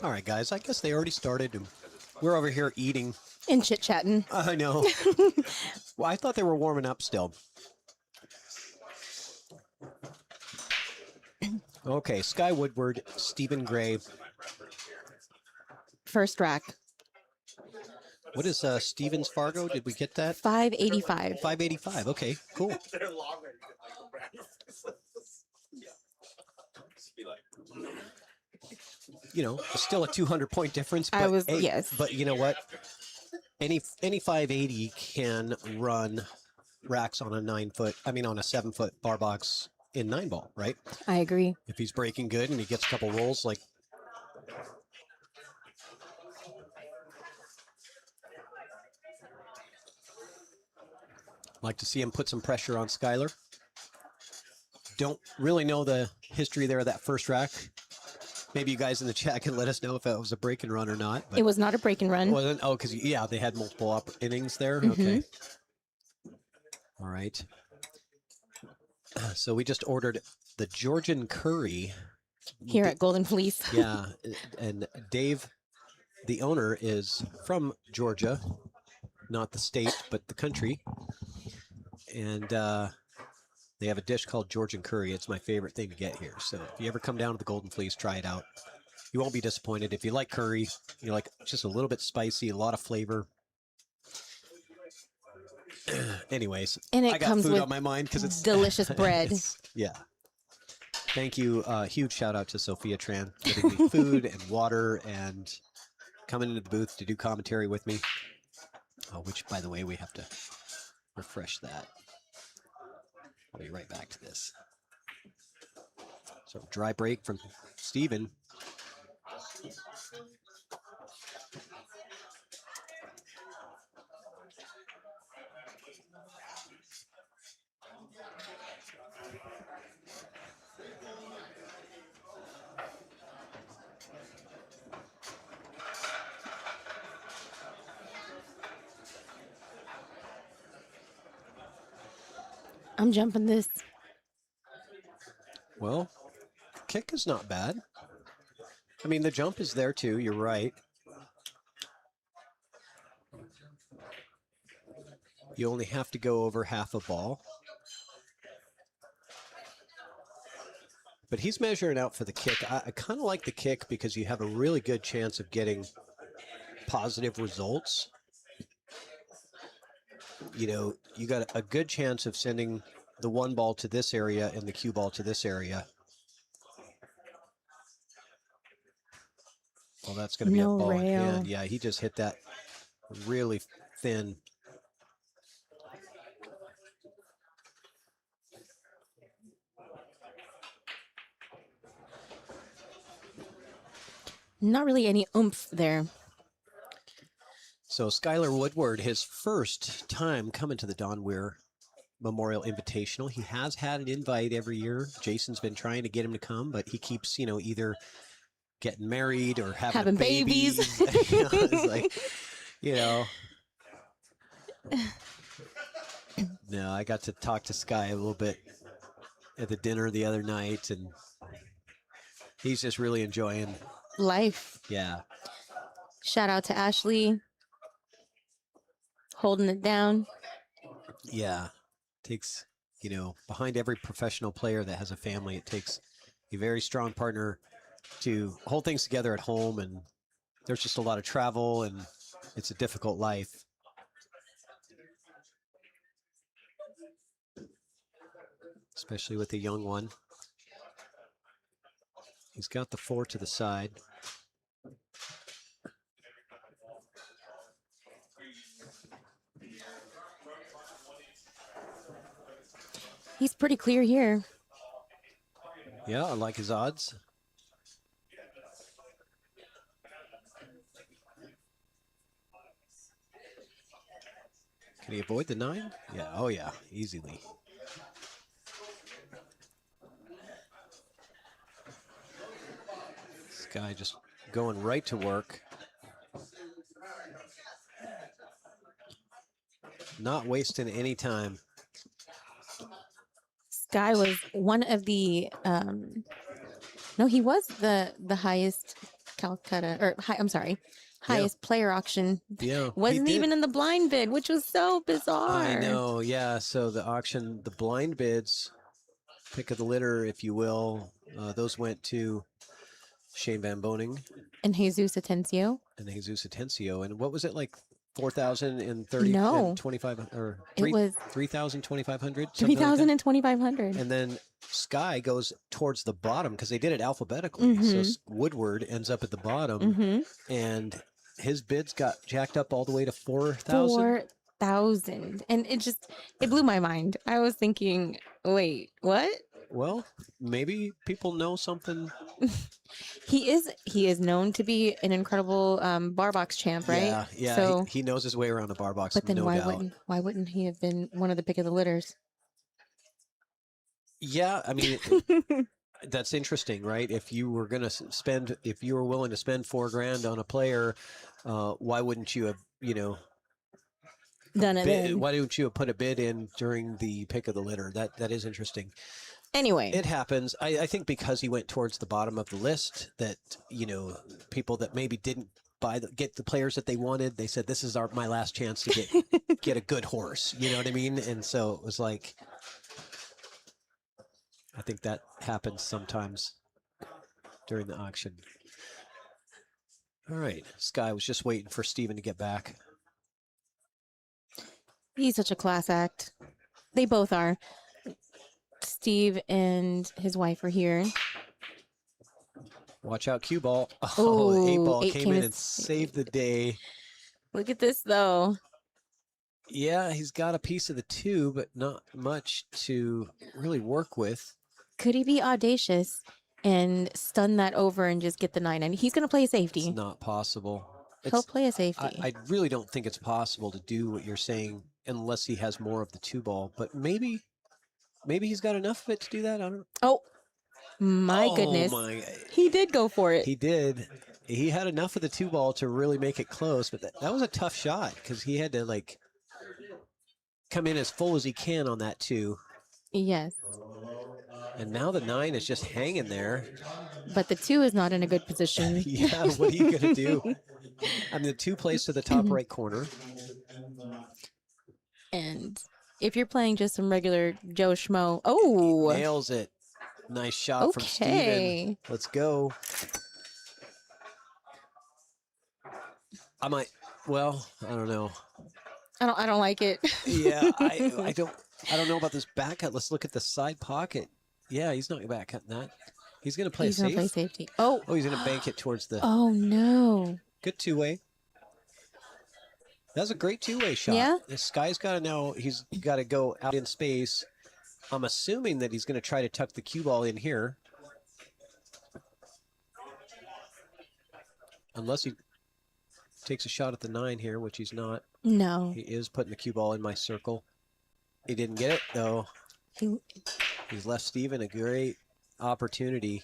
All right, guys, I guess they already started. We're over here eating. And chit chatting. I know. Well, I thought they were warming up still. Okay, Sky Woodward, Stephen Gray. First rack. What is Stevens Fargo? Did we get that? 585. 585. Okay, cool. You know, it's still a 200-point difference. But yes. But you know what? Any 580 can run racks on a 7-foot bar box in 9-ball, right? I agree. If he's breaking good and he gets a couple rolls, like. Like to see him put some pressure on Skylar. Don't really know the history there of that first rack. Maybe you guys in the chat can let us know if it was a break and run or not. But It was not a break and run. it wasn't? Oh, because, yeah, they had multiple innings there. Mhm. Okay. All right. So we just ordered the Georgian curry. Here at Golden Fleece. Yeah. And Dave, the owner, is from Georgia. Not the state, but the country. And they have a dish called Georgian curry. It's my favorite thing to get here. So if you ever come down to the Golden Fleece, try it out. You won't be disappointed. If you like curry, you like just a little bit spicy, a lot of flavor. Anyways, And it I got comes food with on my mind because it's delicious bread. Yeah. Thank you. Huge shout out to Sophia Tran getting me food and water and coming into the booth to do commentary with me. Which, by the way, we have to refresh that. I'll be right back to this. So dry break from Steven. I'm jumping this. Well, kick is not bad. I mean, the jump is there too. You're right. You only have to go over half a ball. But he's measuring out for the kick. I kind of like the kick because you have a really good chance of getting positive results. You know, you got a good chance of sending the one ball to this area and the cue ball to this area. Well, that's going to be No a ball in rail. hand. Yeah, he just hit that really thin. Not really any oomph there. So Skylar Woodward, his first time coming to the Don Weir Memorial Invitational. He has had an invite every year. Jason's been trying to get him to come, but he keeps, you know, either getting married or having babies. You know, it's like, you know. No, I got to talk to Sky a little bit at the dinner the other night, and he's just really enjoying Life. Yeah. Shout out to Ashley. Holding it down. Yeah. Takes, you know, behind every professional player that has a family, it takes a very strong partner to hold things together at home. And there's just a lot of travel, and it's a difficult life. Especially with the young one. He's got the 4 to the side. He's pretty clear here. Yeah, I like his odds. Can he avoid the 9? Yeah, oh yeah, easily. This guy just going right to work. Not wasting any time. Sky was one of the no, he was the highest Calcutta, or I'm sorry, highest player auction. Yeah, Wasn't even in the blind bid, which was so bizarre. I know, yeah. So the auction, the blind bids, pick of the litter, if you will, those went to Shane Van Boning and Jesus Atencio. And Jesus Atencio. And what was it, like 4,030 No. and 25, or It was 3,000, 2,500? 3,000 and 2,500. And then Sky goes towards the bottom because they did it alphabetically. So Mhm. Woodward ends up at the bottom, Mhm. and his bids got jacked up all the way to 4,000. 4,000. And it blew my mind. I was thinking, wait, what? Well, maybe people know something He is known to be an incredible bar box champ, right? Yeah, yeah. So, He knows his way around a bar box, but then no doubt. why wouldn't he have been one of the pick of the litters? Yeah, I mean, that's interesting, right? If you were going to spend, if you were willing to spend $4,000 on a player, why wouldn't you have, Done it then. why didn't you have put a bid in during the pick of the litter? That is interesting. Anyway, It happens. I think because he went towards the bottom of the list, that people that maybe didn't get the players that they wanted, they said, "This is my last chance to get a good horse." You know what I mean? And so it was like, I think that happens sometimes during the auction. All right, Sky was just waiting for Steven to get back. he's such a class act. They both are. Steve and his wife are here. Watch out, cue ball. Oh, the 8-ball eight came came in in and saved the day. Look at this, though. Yeah, he's got a piece of the 2, but not much to really work with. Could he be audacious and stun that over and just get the 9? And he's going to play a safety. It's not possible. He'll play a safety. I really don't think it's possible to do what you're saying unless he has more of the 2-ball. But maybe he's got enough of it to do that. I don't. Oh, my goodness! He did go for it. He did. He had enough of the 2-ball to really make it close, but that was a tough shot because he had to come in as full as he can on that 2. Yes. And now the 9 is just hanging there. But the 2 is not in a good position. Yeah, what are you going to do? I mean, the 2 plays to the top right corner. And if you're playing just some regular Joe Schmo, oh, he nails it. Nice shot from Steven. Let's go. I don't know. I don't like it. Yeah, I don't know about this back cut. Let's look at the side pocket. Yeah, he's not back cutting that. He's going to play He's going to play safety. Oh, he's going to bank it towards the. Oh no. Good 2-way. That was a great 2-way shot. Yeah. This guy's got to know he's got to go out in space. I'm assuming that he's going to try to tuck the cue ball in here. Unless he takes a shot at the 9 here, which he's not. No. He is putting the cue ball in my circle. He didn't get it, though. He's left Steven a great opportunity.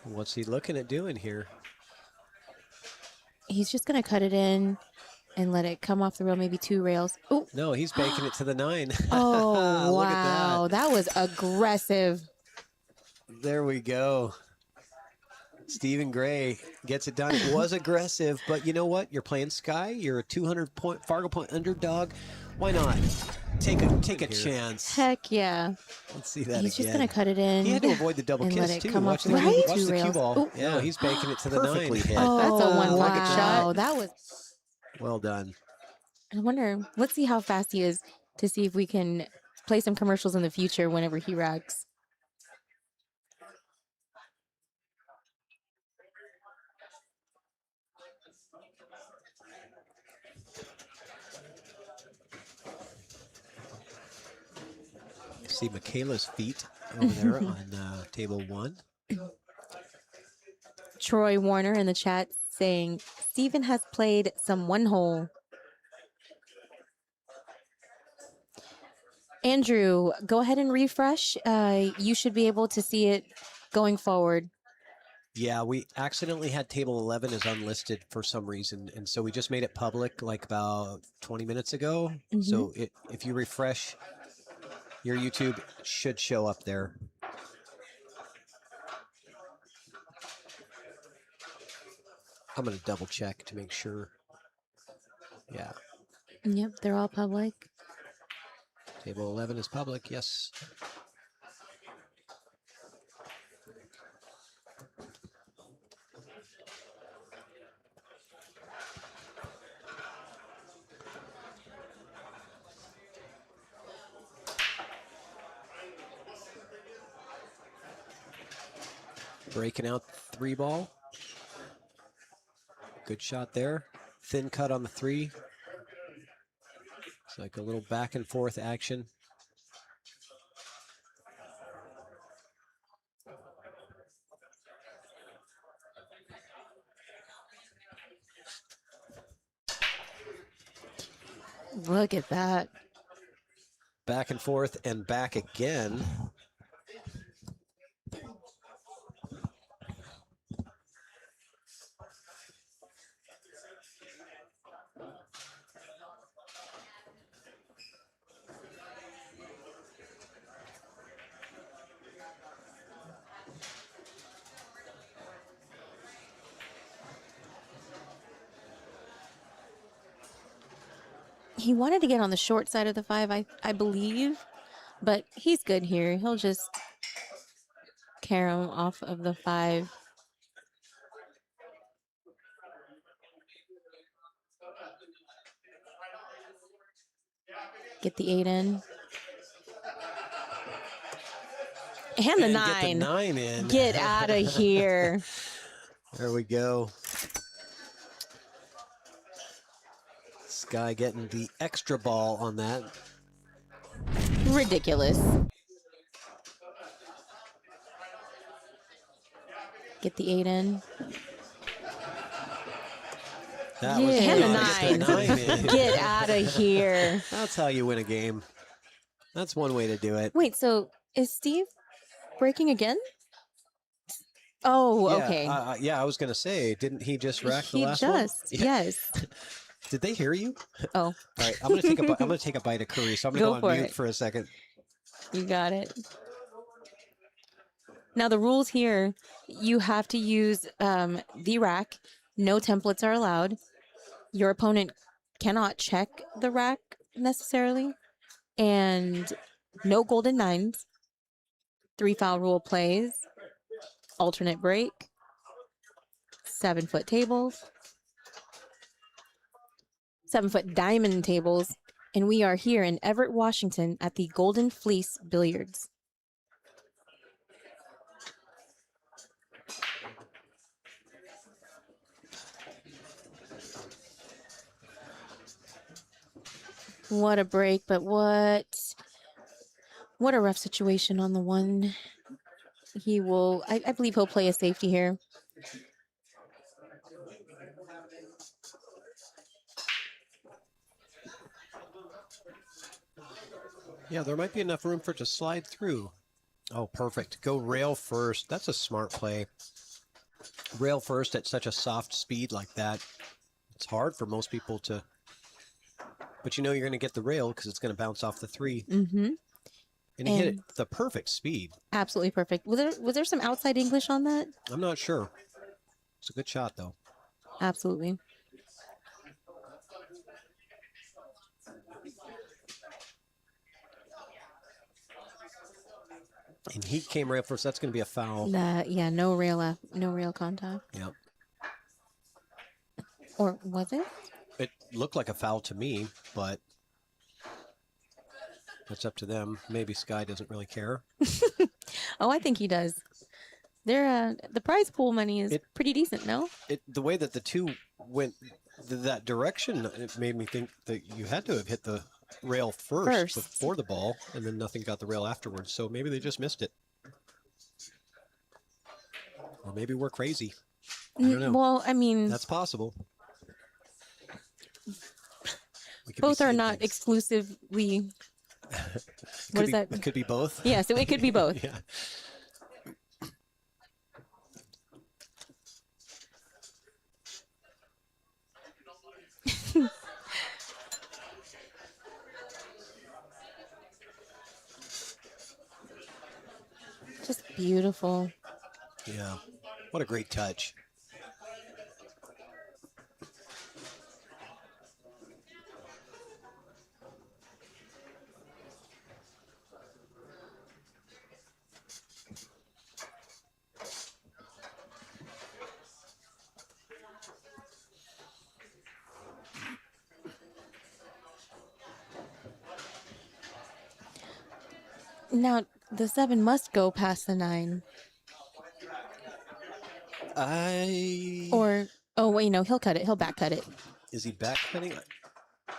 What's he looking at doing here? He's just going to cut it in and let it come off the rail, maybe 2 rails. Oh. No, he's banking it to the 9. Oh, Look at wow. That was aggressive. There we go. Stephen Gray gets it done. It was aggressive, but you know what? You're playing Sky. You're a 200-point Fargo point underdog. Why not? Take a chance. Heck yeah. Let's see that He's again. just going to cut it in. He had to avoid the double and kiss, let it too. come Watch off the, right? watch the cue rails. ball. Ooh. Yeah, he's banking it to the 9. Hit. Oh, That's a one. Like a shot. Wow, that was. Well done. I wonder. Let's see how fast he is to see if we can play some commercials in the future whenever he rags. See Michaela's feet over there on table 1. Troy Warner in the chat saying Steven has played some 1-hole. Andrew, go ahead and refresh. You should be able to see it going forward. Yeah, we accidentally had table 11 as unlisted for some reason, and so we just made it public like about 20 minutes ago. Mhm. So if you refresh your YouTube, it should show up there. I'm going to double check to make sure. Yeah. Yep, they're all public. Table 11 is public, yes. Breaking out 3 ball. Good shot there. Thin cut on the 3. It's like a little back and forth action. Look at that. Back and forth and back again. He wanted to get on the short side of the 5, I believe, but he's good here. He'll just carry him off of the 5. Get the 8 in. And the 9. Get the 9 in. Get out of here. There we go. This guy getting the extra ball on that. Ridiculous. Get the 8 in. That Yeah. was And the Get the 9. 9 in. Get out of here. That's how you win a game. That's one way to do it. Wait, so is Steve breaking again? Oh, Yeah, okay. Yeah, I was going to say, didn't he just rack the He last just, one? Yeah. yes. Did they hear you? Oh. All right, I'm going to take a I'm going to take a bite of curry, so I'm going to Go go for on mute it. for a second. You got it. Now the rules here, you have to use the rack. No templates are allowed. Your opponent cannot check the rack necessarily. And no golden 9s. 3 foul rule plays. Alternate break. 7-foot tables. 7-foot diamond tables. And we are here in Everett, Washington at the Golden Fleece Billiards. What a break, but what a rough situation on the 1. He will, I believe he'll play a safety here. Yeah, there might be enough room for it to slide through. Oh, perfect. Go rail first. That's a smart play. Rail first at such a soft speed like that. It's hard for most people to... But you know you're going to get the rail because it's going to bounce off the 3. Mm-hmm. And he hit it the perfect speed. Absolutely perfect. Was there some outside English on that? I'm not sure. It's a good shot, though. Absolutely. And he came rail first. That's going to be a foul. Yeah, no rail contact. Yep. Or was it? It looked like a foul to me, but it's up to them. Maybe Sky doesn't really care. Oh, I think he does. They're the prize pool money is pretty decent, no? The way that the 2 went that direction, it made me think that you had to have hit the rail first before the ball, and then nothing got the rail afterwards. So maybe they just missed it. Or maybe we're crazy. I don't know. Well, I mean... That's possible. Both are not exclusively... What is that? It could be both? Yeah, so it could be both. Yeah. Just beautiful. Yeah. What a great touch. Now, the 7 must go past the 9. Or oh wait, no, he'll cut it. He'll back cut it. Is he back cutting?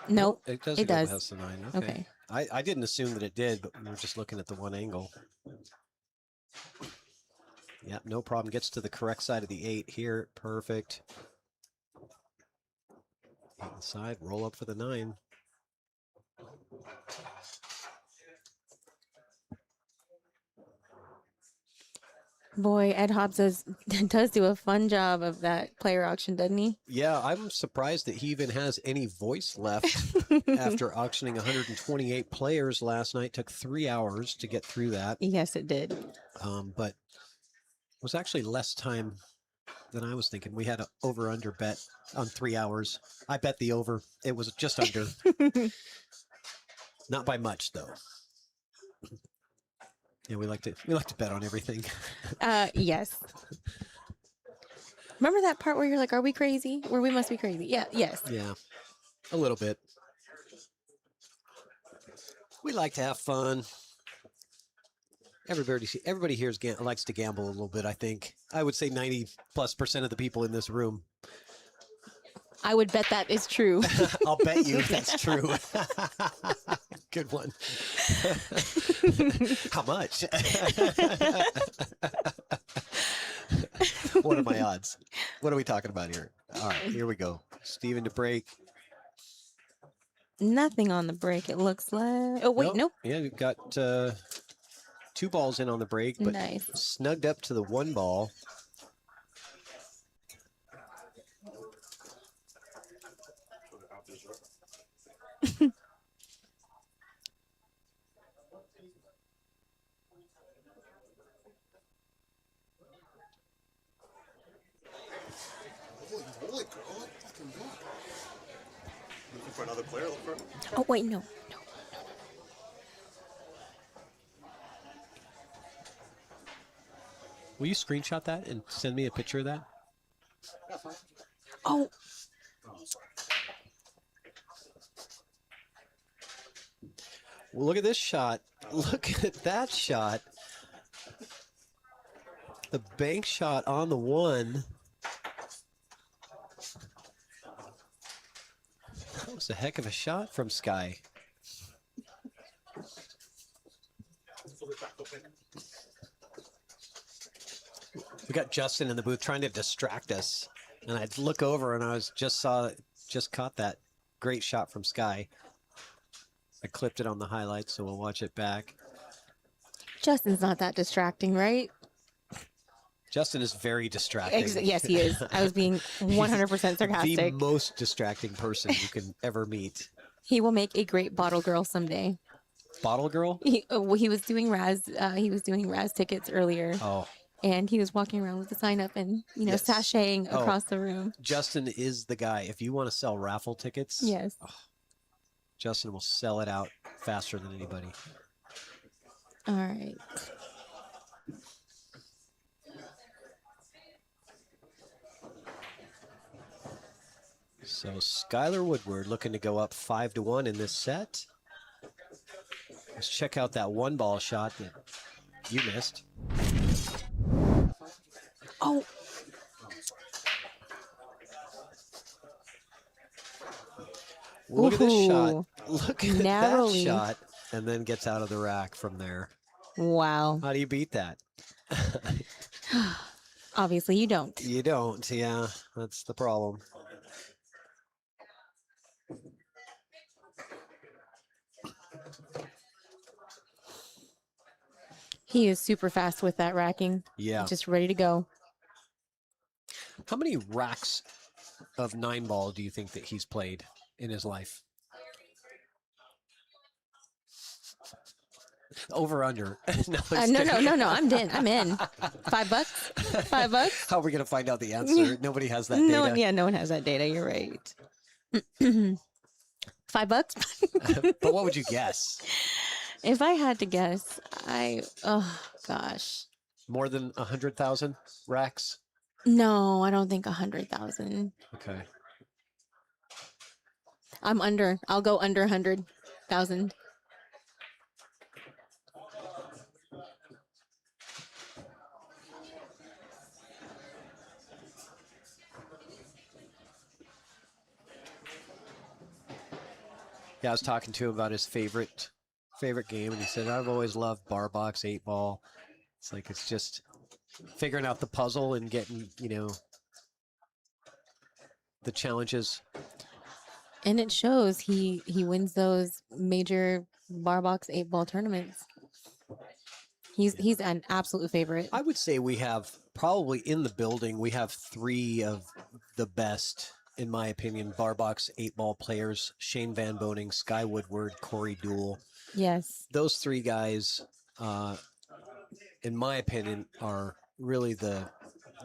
Nope. It does It go does. past the 9. Okay. Okay. I didn't assume that it did, but we were just looking at the one angle. Yep, no problem. Gets to the correct side of the 8 here. Perfect. 8 inside, roll up for the 9. Boy, Ed Hobbs does do a fun job of that player auction, doesn't he? Yeah, I'm surprised that he even has any voice left after auctioning 128 players last night. Took 3 hours to get through that. Yes, it did. But it was actually less time than I was thinking. We had an over-under bet on 3 hours. I bet the over. It was just under. Not by much, though. Yeah, we like to bet on everything. Yes. Remember that part where you're like, "Are we crazy? Where we must be crazy?" Yeah. Yes. Yeah, a little bit. We like to have fun. Everybody here likes to gamble a little bit. I think I would say 90+% of the people in this room. I would bet that is true. I'll bet you that's true. Good one. How much? What are my odds? What are we talking about here? All right, here we go. Steven to break. Nothing on the break, it looks like. Oh, wait, nope. Yeah, we've got 2 balls in on the break, but nice. Snugged up to the 1 ball. Looking for another player? Oh, wait, no. Will you screenshot that and send me a picture of that? Oh. Well, look at this shot. Look at that shot. The bank shot on the 1. That was a heck of a shot from Sky. We got Justin in the booth trying to distract us, and I'd look over and I just caught that great shot from Sky. I clipped it on the highlights, so we'll watch it back. Justin's not that distracting, right? Justin is very distracting. Yes, he is. I was being 100% sarcastic. The most distracting person you can ever meet. He will make a great bottle girl someday. Bottle girl? He was doing Raz. He was doing Raz tickets earlier. Oh. And he was walking around with the sign up and Yes. sashaying across the room. Justin is the guy. If you want to sell raffle tickets, yes, Justin will sell it out faster than anybody. All right. So Skylar Woodward looking to go up 5-1 in this set. Let's check out that 1 ball shot that you missed. Oh. Look at this shot. Ooh. Look at Narrowly. that shot. And then gets out of the rack from there. Wow. How do you beat that? Obviously you don't. You don't. Yeah, that's the problem. He is super fast with that racking. Yeah. Just ready to go. How many racks of 9 ball do you think that he's played in his life? Over under. No, No. I'm in. I'm in. $5. $5. How are we going to find out the answer? Nobody has that data. No one has that data. You're right. $5. But what would you guess? If I had to guess, oh gosh. More than 100,000 racks? No, I don't think 100,000. Okay. I'm under. I'll go under 100,000. Yeah, I was talking to him about his favorite game, and he said, I've always loved bar box 8-ball. It's like it's just figuring out the puzzle and getting, the challenges. And it shows he wins those major bar box 8-ball tournaments. He's an absolute favorite. I would say we have probably in the building, we have 3 of the best, in my opinion, bar box 8-ball players: Shane Van Boning, Sky Woodward, Corey Dool. Yes. Those 3 guys, in my opinion, are really the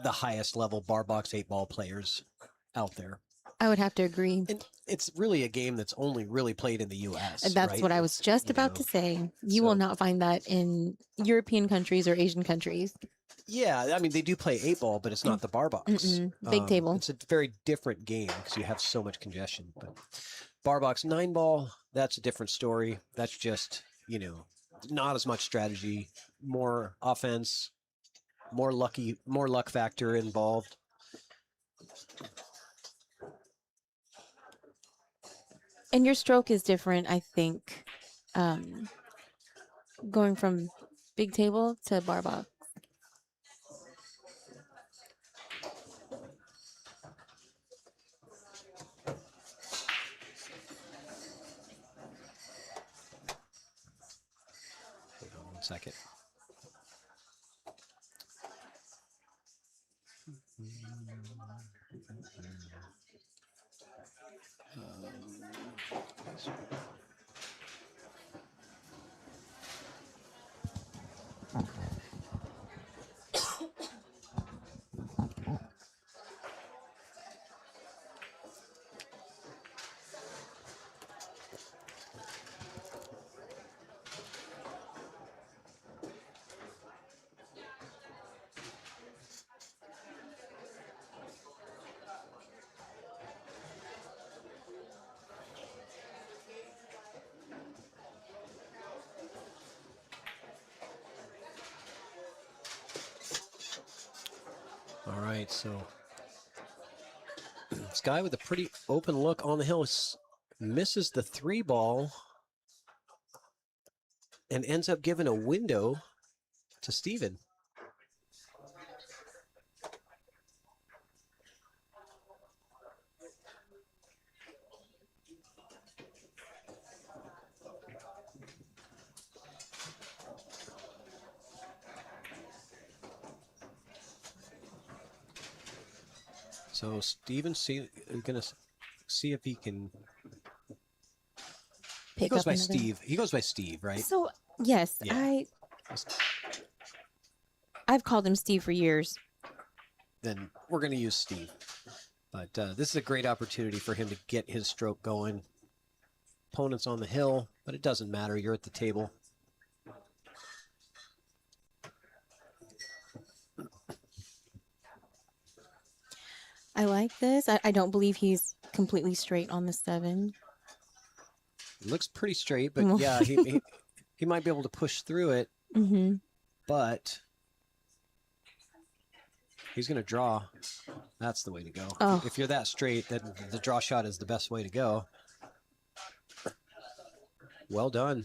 highest level bar box 8-ball players out there. I would have to agree. And it's really a game that's only really played in the U.S. That's right? what I was just about to say. You will not find that in European countries or Asian countries. Yeah, I mean, they do play 8-ball, but it's not the bar box. Big table. It's a very different game because you have so much congestion. But bar box 9-ball, that's a different story. That's just, not as much strategy, more offense, more luck factor involved. And your stroke is different, I think, going from big table to bar box. Hold on 1 second. All right, so this guy with a pretty open look on the hill misses the 3-ball and ends up giving a window to Steven. So Steven's going to see if he can. He goes by Steve. He goes by Steve, right? So yes, Yeah. I've called him Steve for years. Then we're going to use Steve. But this is a great opportunity for him to get his stroke going. Opponent's on the hill, but it doesn't matter. You're at the table. I like this. I don't believe he's completely straight on the 7. It looks pretty straight, but yeah, he might be able to push through it. Mm-hmm. But he's going to draw. That's the way to go. Oh. If you're that straight, then the draw shot is the best way to go. Well done.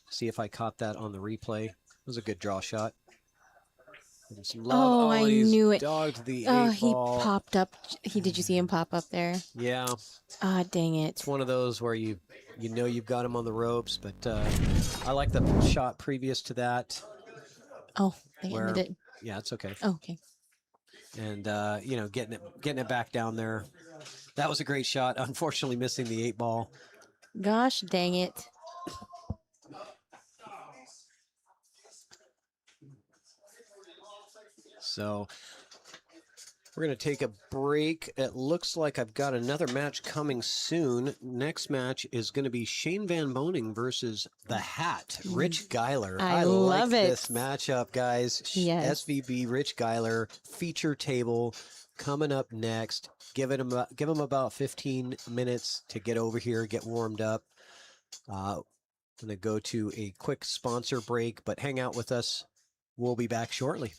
See if I caught that on the replay. It was a good draw shot. Some love. Oh, I knew it. Dogged the 8-ball. He popped up. Did you see him pop up there? Yeah. Ah, dang it. It's one of those where you know you've got him on the ropes, but I like the shot previous to that. Oh, they ended it. Yeah, it's okay. Oh, okay. And getting it back down there. That was a great shot. Unfortunately, missing the 8-ball. Gosh, dang it. So we're going to take a break. It looks like I've got another match coming soon. Next match is going to be Shane Van Boning versus the Hat, Rich Geiler. I love like it. This matchup, guys. Yes. SVB Rich Geiler feature table coming up next. Give him about 15 minutes to get over here, get warmed up. I'm going to go to a quick sponsor break, but hang out with us. We'll be back shortly.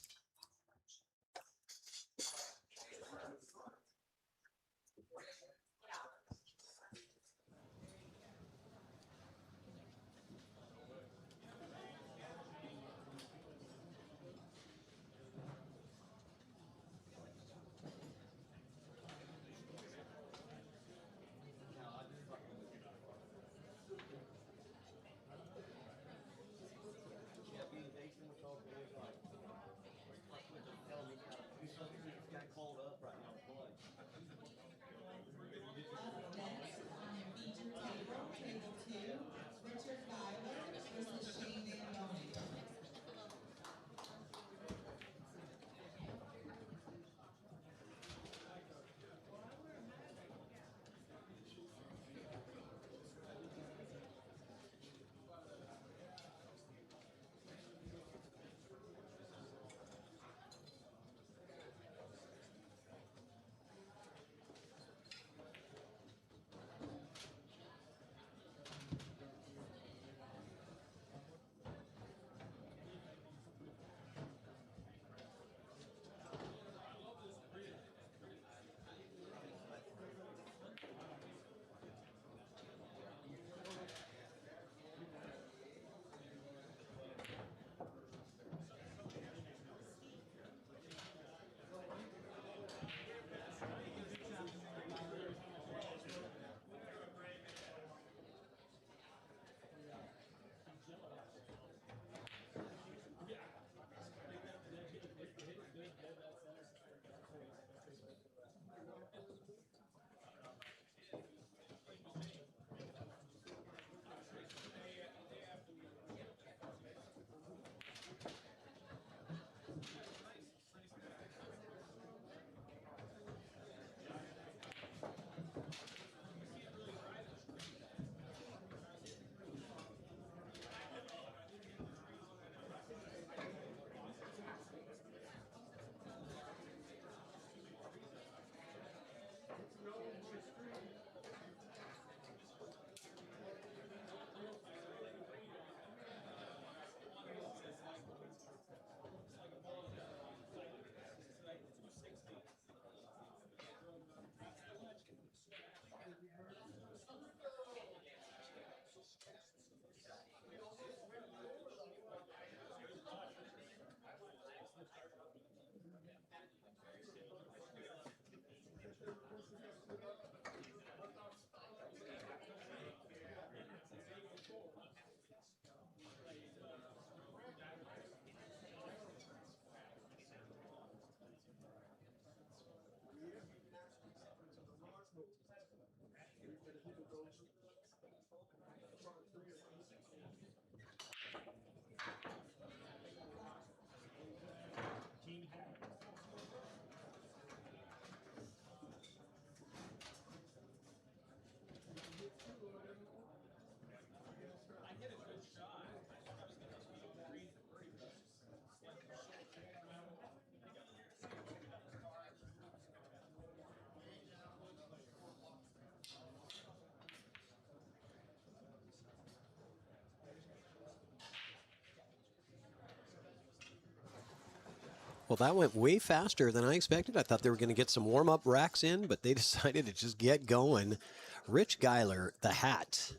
Well, that went way faster than I expected. I thought they were going to get some warm-up racks in, but they decided to just get going. Rich Geiler, the hat,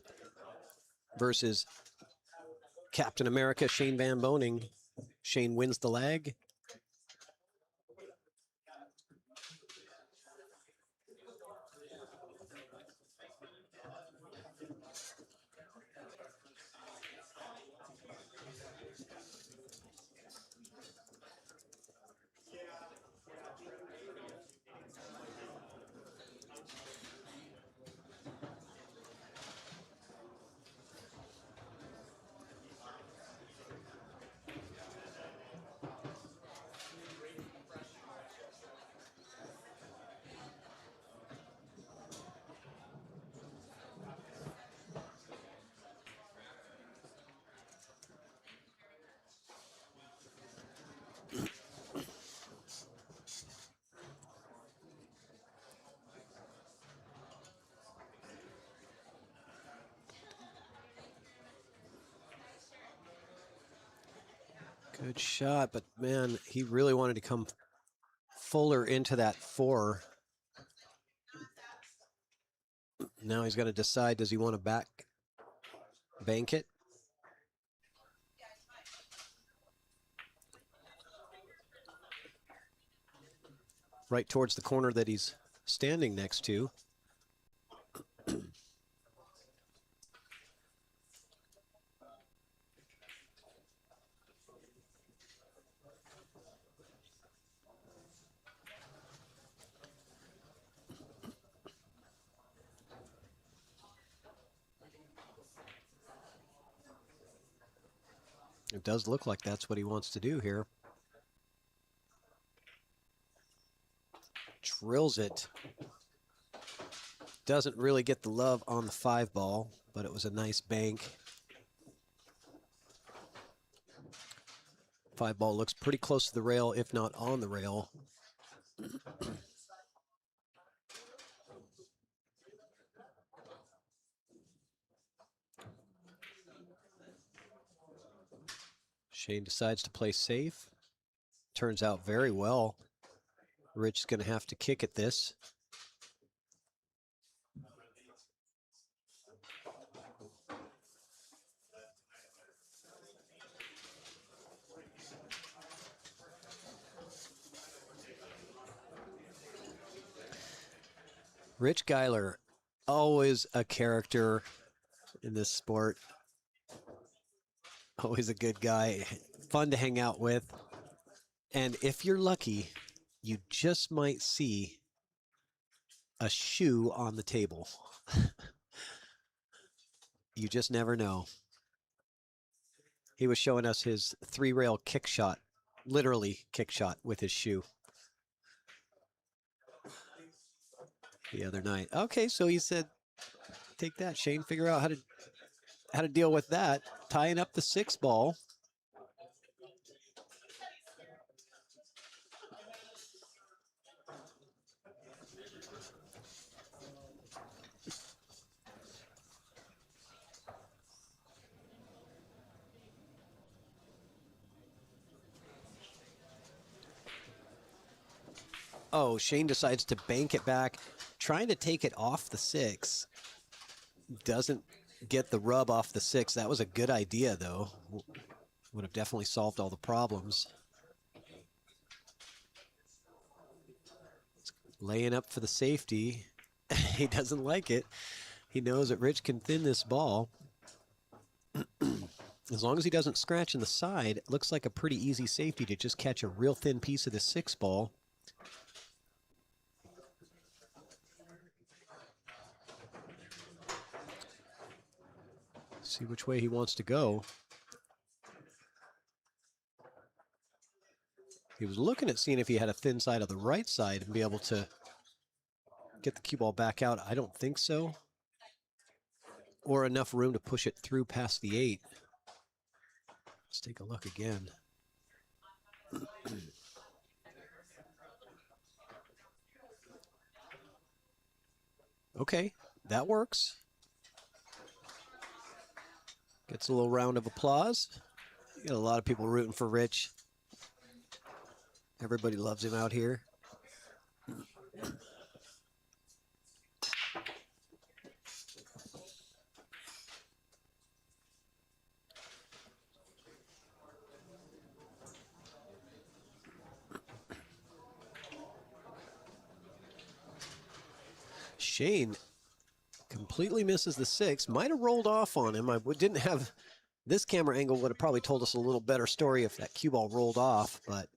versus Captain America, Shane Van Boning. Shane wins the leg. Good shot, but man, he really wanted to come fuller into that 4. Now he's got to decide, does he want to bank it? Right towards the corner that he's standing next to. It does look like that's what he wants to do here. Drills it. Doesn't really get the love on the 5 ball, but it was a nice bank. 5 ball looks pretty close to the rail, if not on the rail. Shane decides to play safe. Turns out very well. Rich is going to have to kick at this. Rich Geiler, always a character in this sport. Always a good guy, fun to hang out with. And if you're lucky, you just might see a shoe on the table. You just never know. He was showing us his 3-rail kick shot, literally kick shot with his shoe the other night. Okay, so he said, take that, Shane, figure out how to deal with that. Tying up the 6 ball. Oh, Shane decides to bank it back, trying to take it off the 6. Doesn't get the rub off the 6. That was a good idea, though. Would have definitely solved all the problems. Laying up for the safety. He doesn't like it. He knows that Rich can thin this ball. As long as he doesn't scratch in the side, it looks like a pretty easy safety to just catch a real thin piece of the 6 ball. See which way he wants to go. He was looking at seeing if he had a thin side of the right side and be able to get the cue ball back out. I don't think so. Or enough room to push it through past the 8. Let's take a look again. Okay, that works. Gets a little round of applause. You got a lot of people rooting for Rich. Everybody loves him out here. Shane completely misses the 6. Might have rolled off on him. I didn't have this camera angle. Would have probably told us a little better story if that cue ball rolled off. But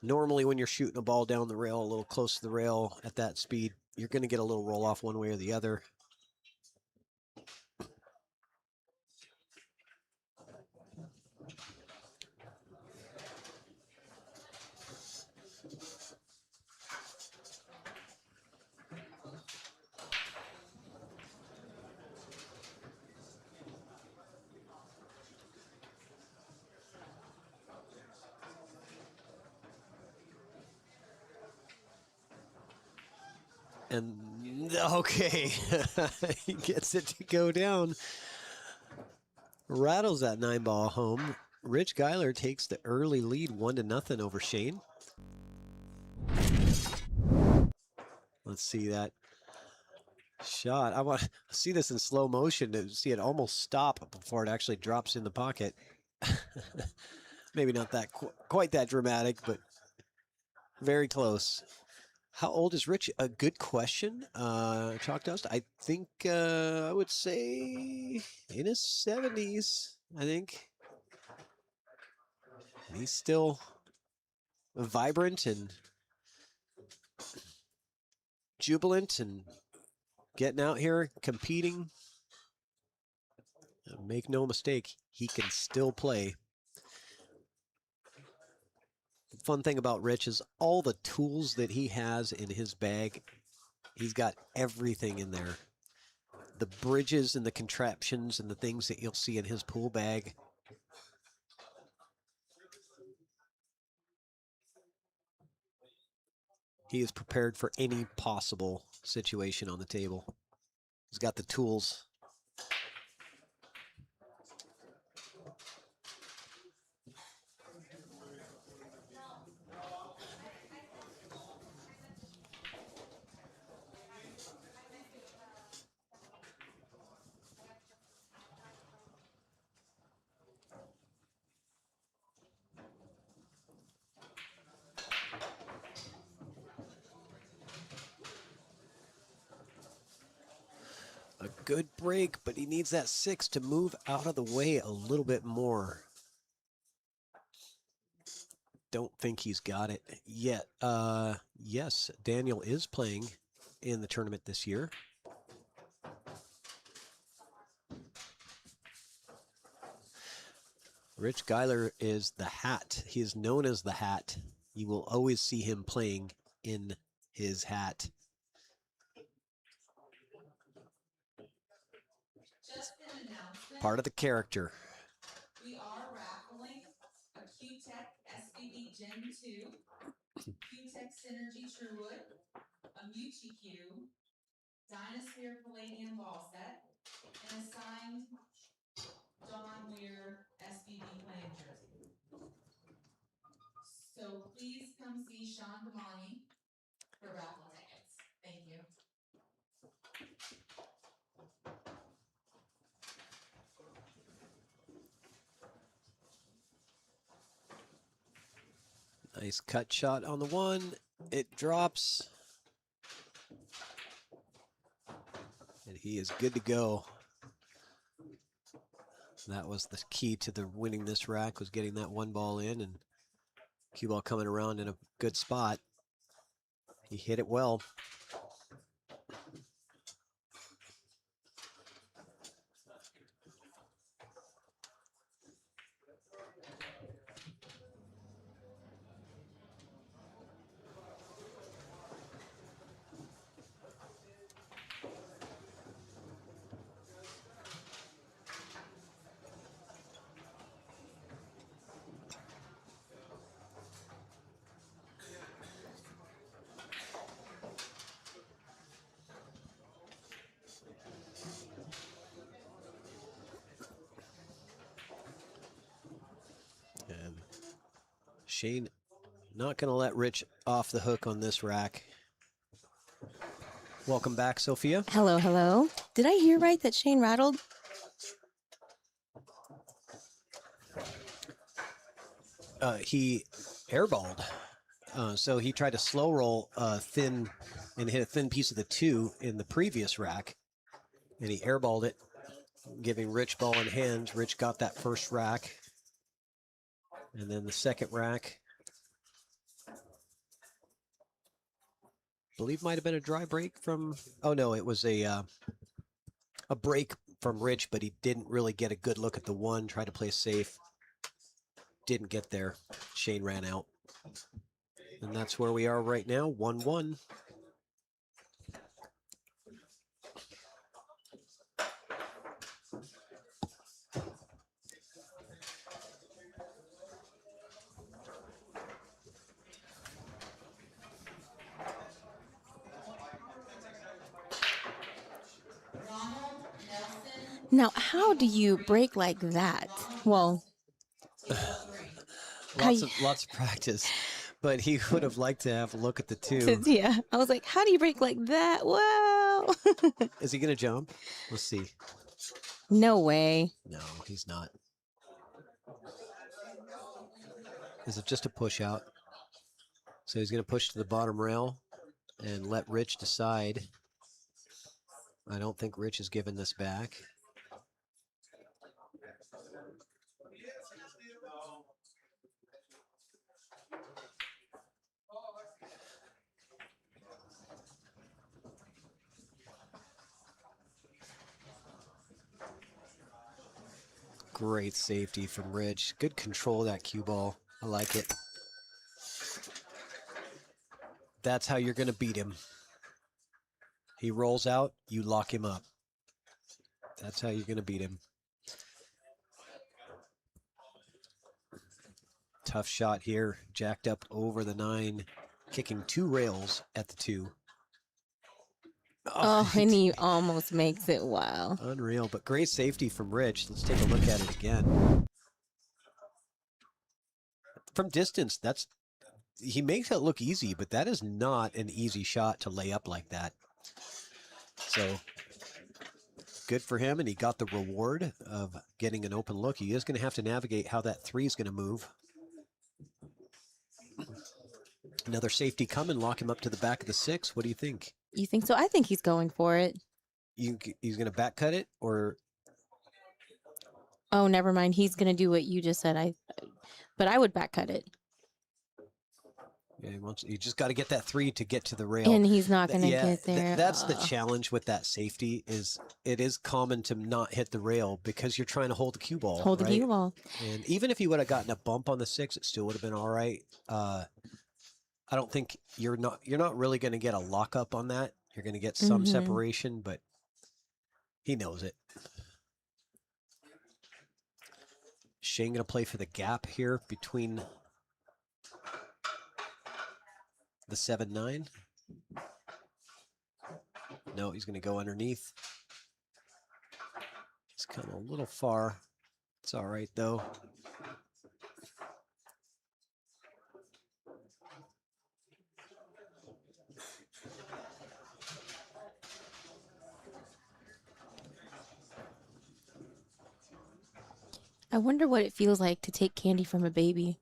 normally when you're shooting a ball down the rail, a little close to the rail at that speed, you're going to get a little roll off one way or the other. And okay, he gets it to go down. Rattles that 9-ball home. Rich Geiler takes the early lead 1-0 over Shane. Let's see that shot. I want to see this in slow motion to see it almost stop before it actually drops in the pocket. Maybe not that quite that dramatic, but very close. How old is Rich? A good question. Chalk Dust. I think I would say in his 70s. I think he's still vibrant and jubilant and getting out here competing. Make no mistake, he can still play. The fun thing about Rich is all the tools that he has in his bag. He's got everything in there. The bridges and the contraptions and the things that you'll see in his pool bag. He is prepared for any possible situation on the table. He's got the tools. A good break, but he needs that 6 to move out of the way a little bit more. Don't think he's got it yet. Yes, Daniel is playing in the tournament this year. Rich Geiler is the Hat. He is known as the Hat. You will always see him playing in his hat. Part of the character. We are raffling a Q-Tech SBB Gen 2, Q-Tech Synergy Truewood, a Meucci Cue, Dynasphere Palladium ball set, and a signed Weir SBB playing jersey. So please come see Sean Damani for raffle tickets. Thank you. Nice cut shot on the 1. It drops. And he is good to go. That was the key to the winning this rack, was getting that 1 ball in, and cue ball coming around in a good spot. He hit it well. Shane Not going to let Rich off the hook on this rack. Welcome back, Sophia. Hello, hello. Did I hear right that Shane rattled? He airballed. So he tried to slow roll thin and hit a thin piece of the 2 in the previous rack. And he airballed it, giving Rich ball in hand. Rich got that first rack. And then the second rack, I believe might have been a dry break from, oh no, it was a break from Rich, but he didn't really get a good look at the 1, tried to play safe. Didn't get there. Shane ran out. And that's where we are right now, 1-1. Now, how do you break like that? Well, lots of practice, but he would have liked to have a look at the 2. yeah, I was like, how do you break like that? Wow. Is he going to jump? Let's see. No way. No, he's not. Is it just a push out? So he's going to push to the bottom rail and let Rich decide. I don't think Rich is giving this back. Great safety from Rich. Good control of that cue ball. I like it. That's how you're going to beat him. He rolls out, you lock him up. That's how you're going to beat him. Tough shot here. Jacked up over the 9, kicking 2 rails at the 2. Oh, and he almost makes it. Wow. Unreal, but great safety from Rich. Let's take a look at it again. From distance, he makes it look easy, but that is not an easy shot to lay up like that. So good for him, and he got the reward of getting an open look. He is going to have to navigate how that 3 is going to move. Another safety coming, lock him up to the back of the 6. What do you think? You think so? I think he's going for it. He's going to back cut it, or? Oh, never mind. He's going to do what you just said. But I would back cut it. Yeah, you just got to get that 3 to get to the rail. And he's not going to get there. That's the challenge with that safety, is it is common to not hit the rail because you're trying to hold the cue ball. Hold the cue ball. And even if you would have gotten a bump on the 6, it still would have been all right. I don't think you're not really going to get a lockup on that. You're going to get some separation, but he knows it. Shane going to play for the gap here between the 7-9. No, he's going to go underneath. It's come a little far. It's all right, though. I wonder what it feels like to take candy from a baby.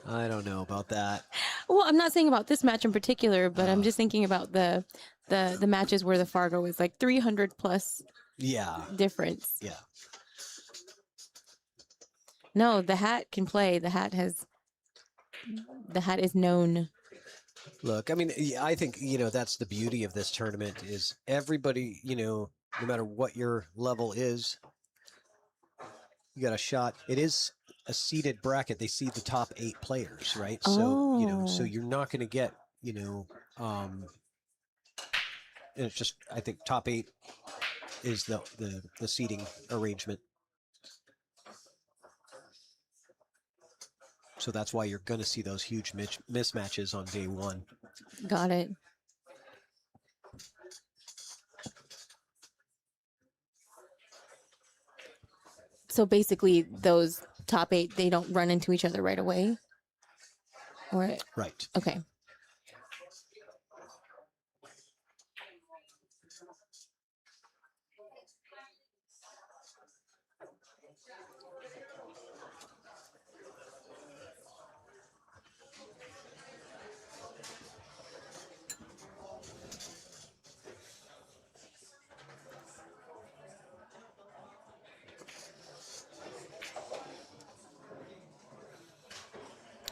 I don't know about that. Well, I'm not saying about this match in particular, but I'm just thinking about the matches where the Fargo is like 300 plus difference. Yeah. No, the hat can play. The hat is known. Look, I mean, I think, that's the beauty of this tournament is everybody, no matter what your level is, you got a shot. It is a seeded bracket. They see the top 8 players, right? So, so you're not going to get, and it's just, I think top 8 is the seeding arrangement. So that's why you're going to see those huge mismatches on day 1. Got it. So basically, those top 8, they don't run into each other right away? Or Right. okay.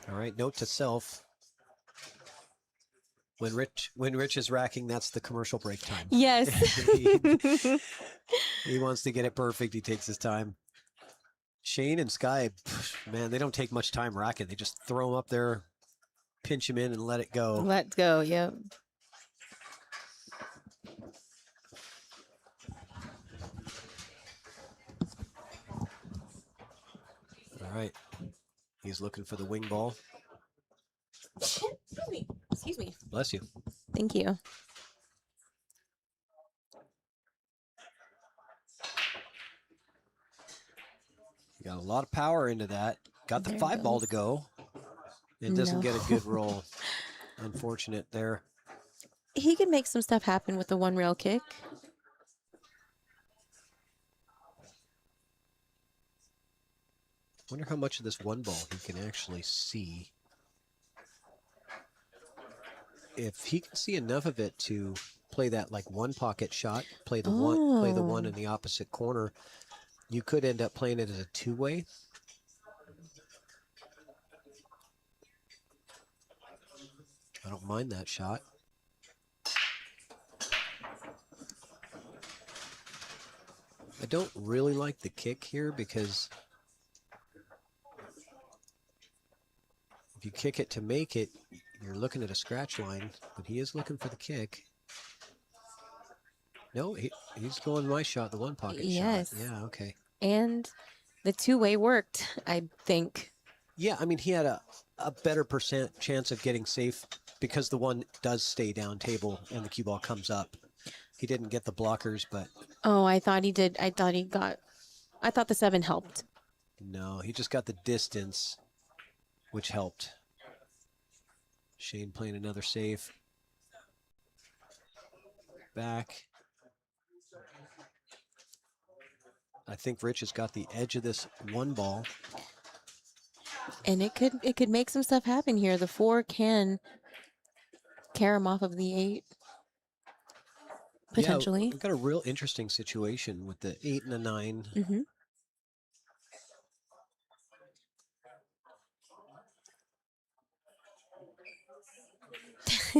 All right, note to self. When Rich is racking, that's the commercial break time. Yes. He wants to get it perfect. He takes his time. Shane and Sky, man, they don't take much time racking. They just throw them up there, pinch them in, and let it go. Let's go. Yep. All right. He's looking for the wing ball. Excuse me. Excuse me. Bless you. Thank you. Got a lot of power into that. Got the There it 5 ball goes. to go. It doesn't get a good No. roll. Unfortunate there. He can make some stuff happen with the one rail kick. Wonder how much of this one ball he can actually see. If he can see enough of it to play that like one pocket shot, play the one in the opposite corner, you could end up playing it as a 2-way. I don't mind that shot. I don't really like the kick here because if you kick it to make it, you're looking at a scratch line, but he is looking for the kick. No, he's going my shot, the one pocket Yes. shot. Yeah, okay. And the 2-way worked, I think. Yeah, I mean, he had a better % chance of getting safe because the one does stay down table and the cue ball comes up. He didn't get the blockers, but... Oh, I thought he did. I thought the 7 helped. No, he just got the distance, which helped. Shane playing another save. Back. I think Rich has got the edge of this one ball. And it could make some stuff happen here. The 4 can carry him off of the 8. Potentially. Yeah, we've got a real interesting situation with the 8 and the 9. Mm-hmm.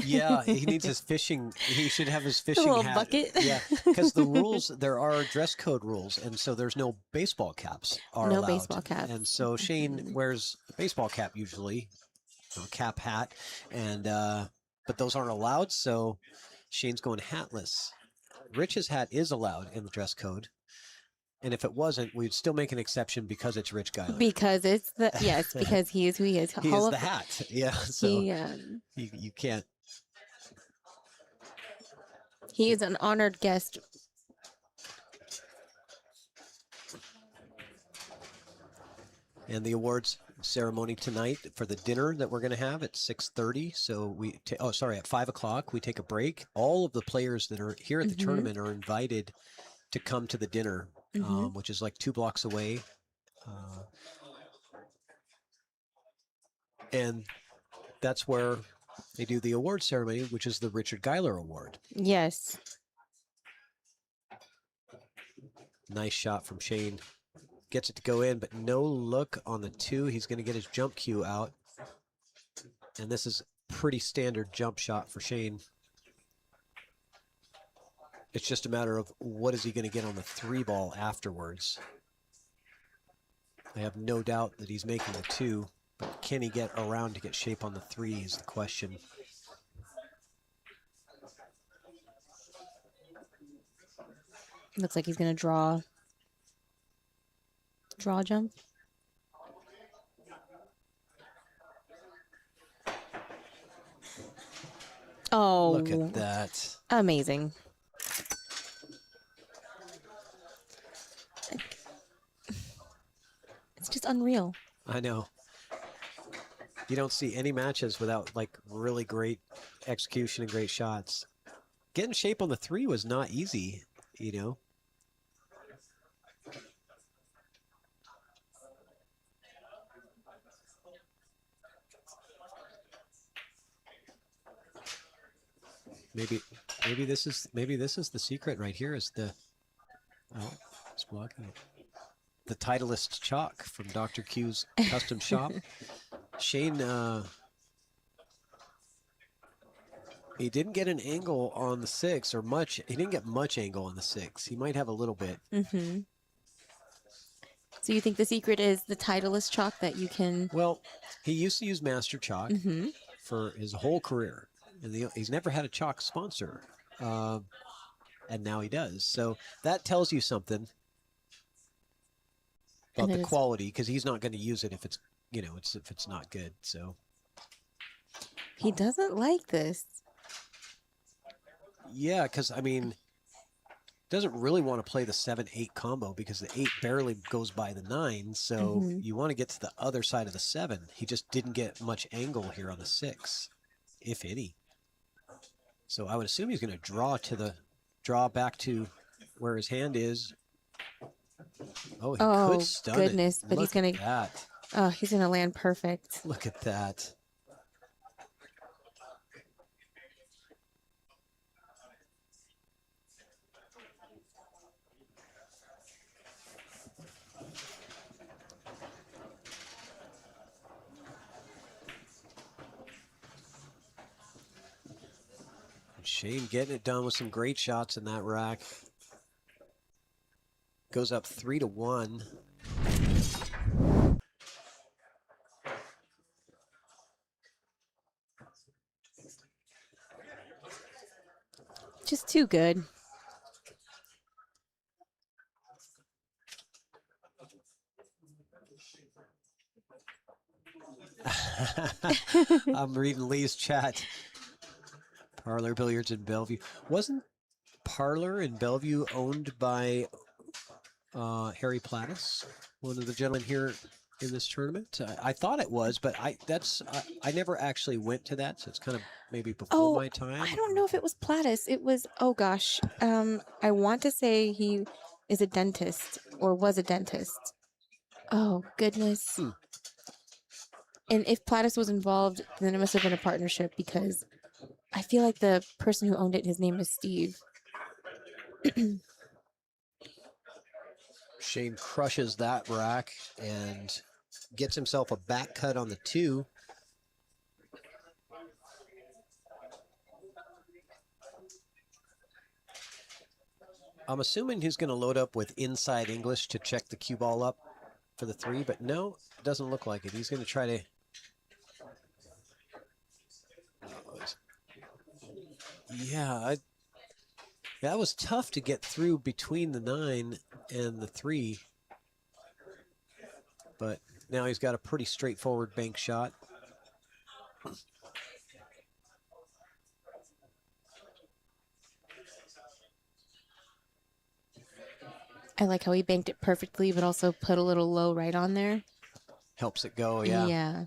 Yeah, he needs his fishing. He should have his fishing little hat. bucket. Yeah, because the rules, there are dress code rules, and so there's no baseball caps are No allowed. baseball caps. And so Shane wears a baseball cap usually, a cap hat, and but those aren't allowed. So Shane's going hatless. Rich's hat is allowed in the dress code. And if it wasn't, we'd still make an exception because it's Rich Geiler. Because it's because he is who he is. He is the hat. Yeah, so you can't. He is an honored guest. And the awards ceremony tonight for the dinner that we're going to have at 6:30. So at 5 o'clock, we take a break. All of the players that are here at the tournament are invited to come to the dinner, which is like 2 blocks away. And that's where they do the award ceremony, which is the Richard Geiler Award. Yes. Nice shot from Shane. Gets it to go in, but no look on the 2. He's going to get his jump cue out. And this is pretty standard jump shot for Shane. It's just a matter of what is he going to get on the 3 ball afterwards. I have no doubt that he's making the 2, but can he get around to get shape on the 3 is the question. Looks like he's going to draw jump. Oh, look at that. Amazing. unreal. I know. You don't see any matches without like really great execution and great shots. Getting shape on the 3 was not easy, you know. Maybe this is the secret right here is the it's blocking it. The Titleist chalk from Dr. Q's custom shop. Shane he didn't get an angle on the 6 or much. He didn't get much angle on the 6. He might have a little bit. Mm-hmm. So you think the secret is the Titleist chalk that you can... Well, he used to use Master Chalk for his whole career. And he's never had a chalk sponsor. And now he does. So that tells you something about the quality, because he's not going to use it if it's, you know, if it's not good. So he doesn't like this. Yeah, because I mean, doesn't really want to play the 7-8 combo because the 8 barely goes by the 9. So you want to get to the other side of the 7. He just didn't get much angle here on the 6, if any. So I would assume he's going to draw back to where his hand is. Oh, he could stun goodness! it. But Look he's going to. Oh, he's going to land perfect. Look at that. Shane getting it done with some great shots in that rack. Goes up 3-1. Just too good. I'm reading Lee's chat. Parlor Billiards in Bellevue. Wasn't Parlor in Bellevue owned by Harry Plattis, one of the gentlemen here in this tournament? I thought it was, but I never actually went to that, so it's kind of maybe before my time. I don't know if it was Plattis. It was, oh gosh. I want to say he is a dentist or was a dentist. Oh, goodness. And if Plattis was involved, then it must have been a partnership, because I feel like the person who owned it, his name is Steve. Shane crushes that rack and gets himself a back cut on the 2. I'm assuming he's going to load up with inside English to check the cue ball up for the 3, but no, it doesn't look like it. He's going to try to... Yeah, that was tough to get through between the 9 and the 3. But now he's got a pretty straightforward bank shot. I like how he banked it perfectly, but also put a little low right on there. Helps it go, yeah. Yeah.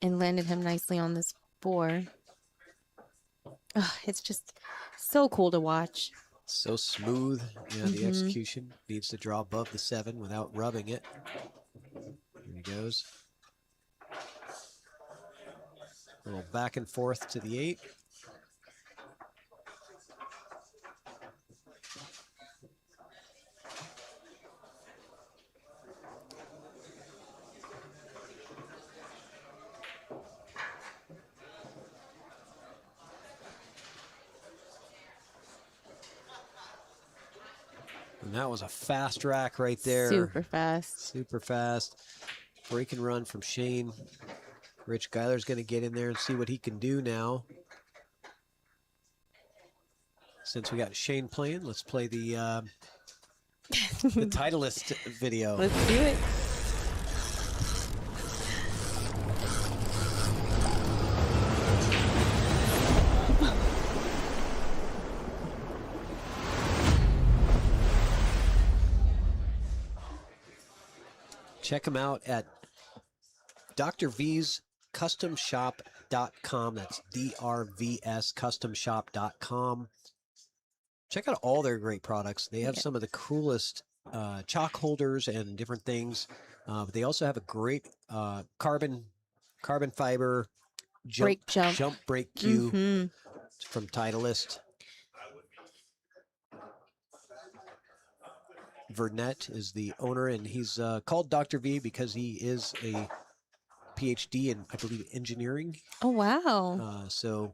And landed him nicely on this 4. Oh, it's just so cool to watch. So smooth. Yeah, the execution needs to draw above the 7 without rubbing it. Here he goes. A little back and forth to the 8. And that was a fast rack right there. Super fast. Super fast. Break and run from Shane. Rich Geiler's going to get in there and see what he can do now. Since we got Shane playing, let's play the Titleist video. Let's do it. Check them out at Dr. V's customshop.com. That's DRVS customshop.com. Check out all their great products. They have some of the coolest chalk holders and different things. But they also have a great carbon fiber jump brake cue from Titleist. Vernet is the owner, and he's called Dr. V because he is a PhD in, I believe, engineering. Oh, wow. So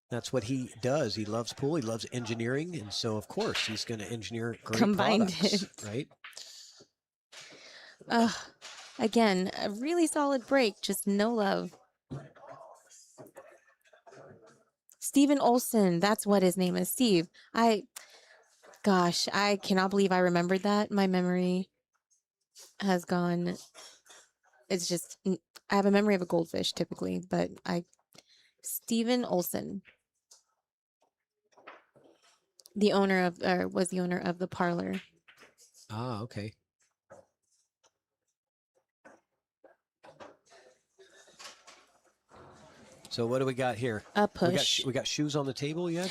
that's what he does. He loves pool. He loves engineering. And so, of course, he's going to engineer great products, right? Again, a really solid break, just no love. Steven Olson, that's what his name is, Steve. Gosh, I cannot believe I remembered that. My memory has gone. It's just, I have a memory of a goldfish typically, but Steven Olson, the owner of, or was the owner of the parlor. Ah, okay. So what do we got here? A push. We got shoes on the table yet?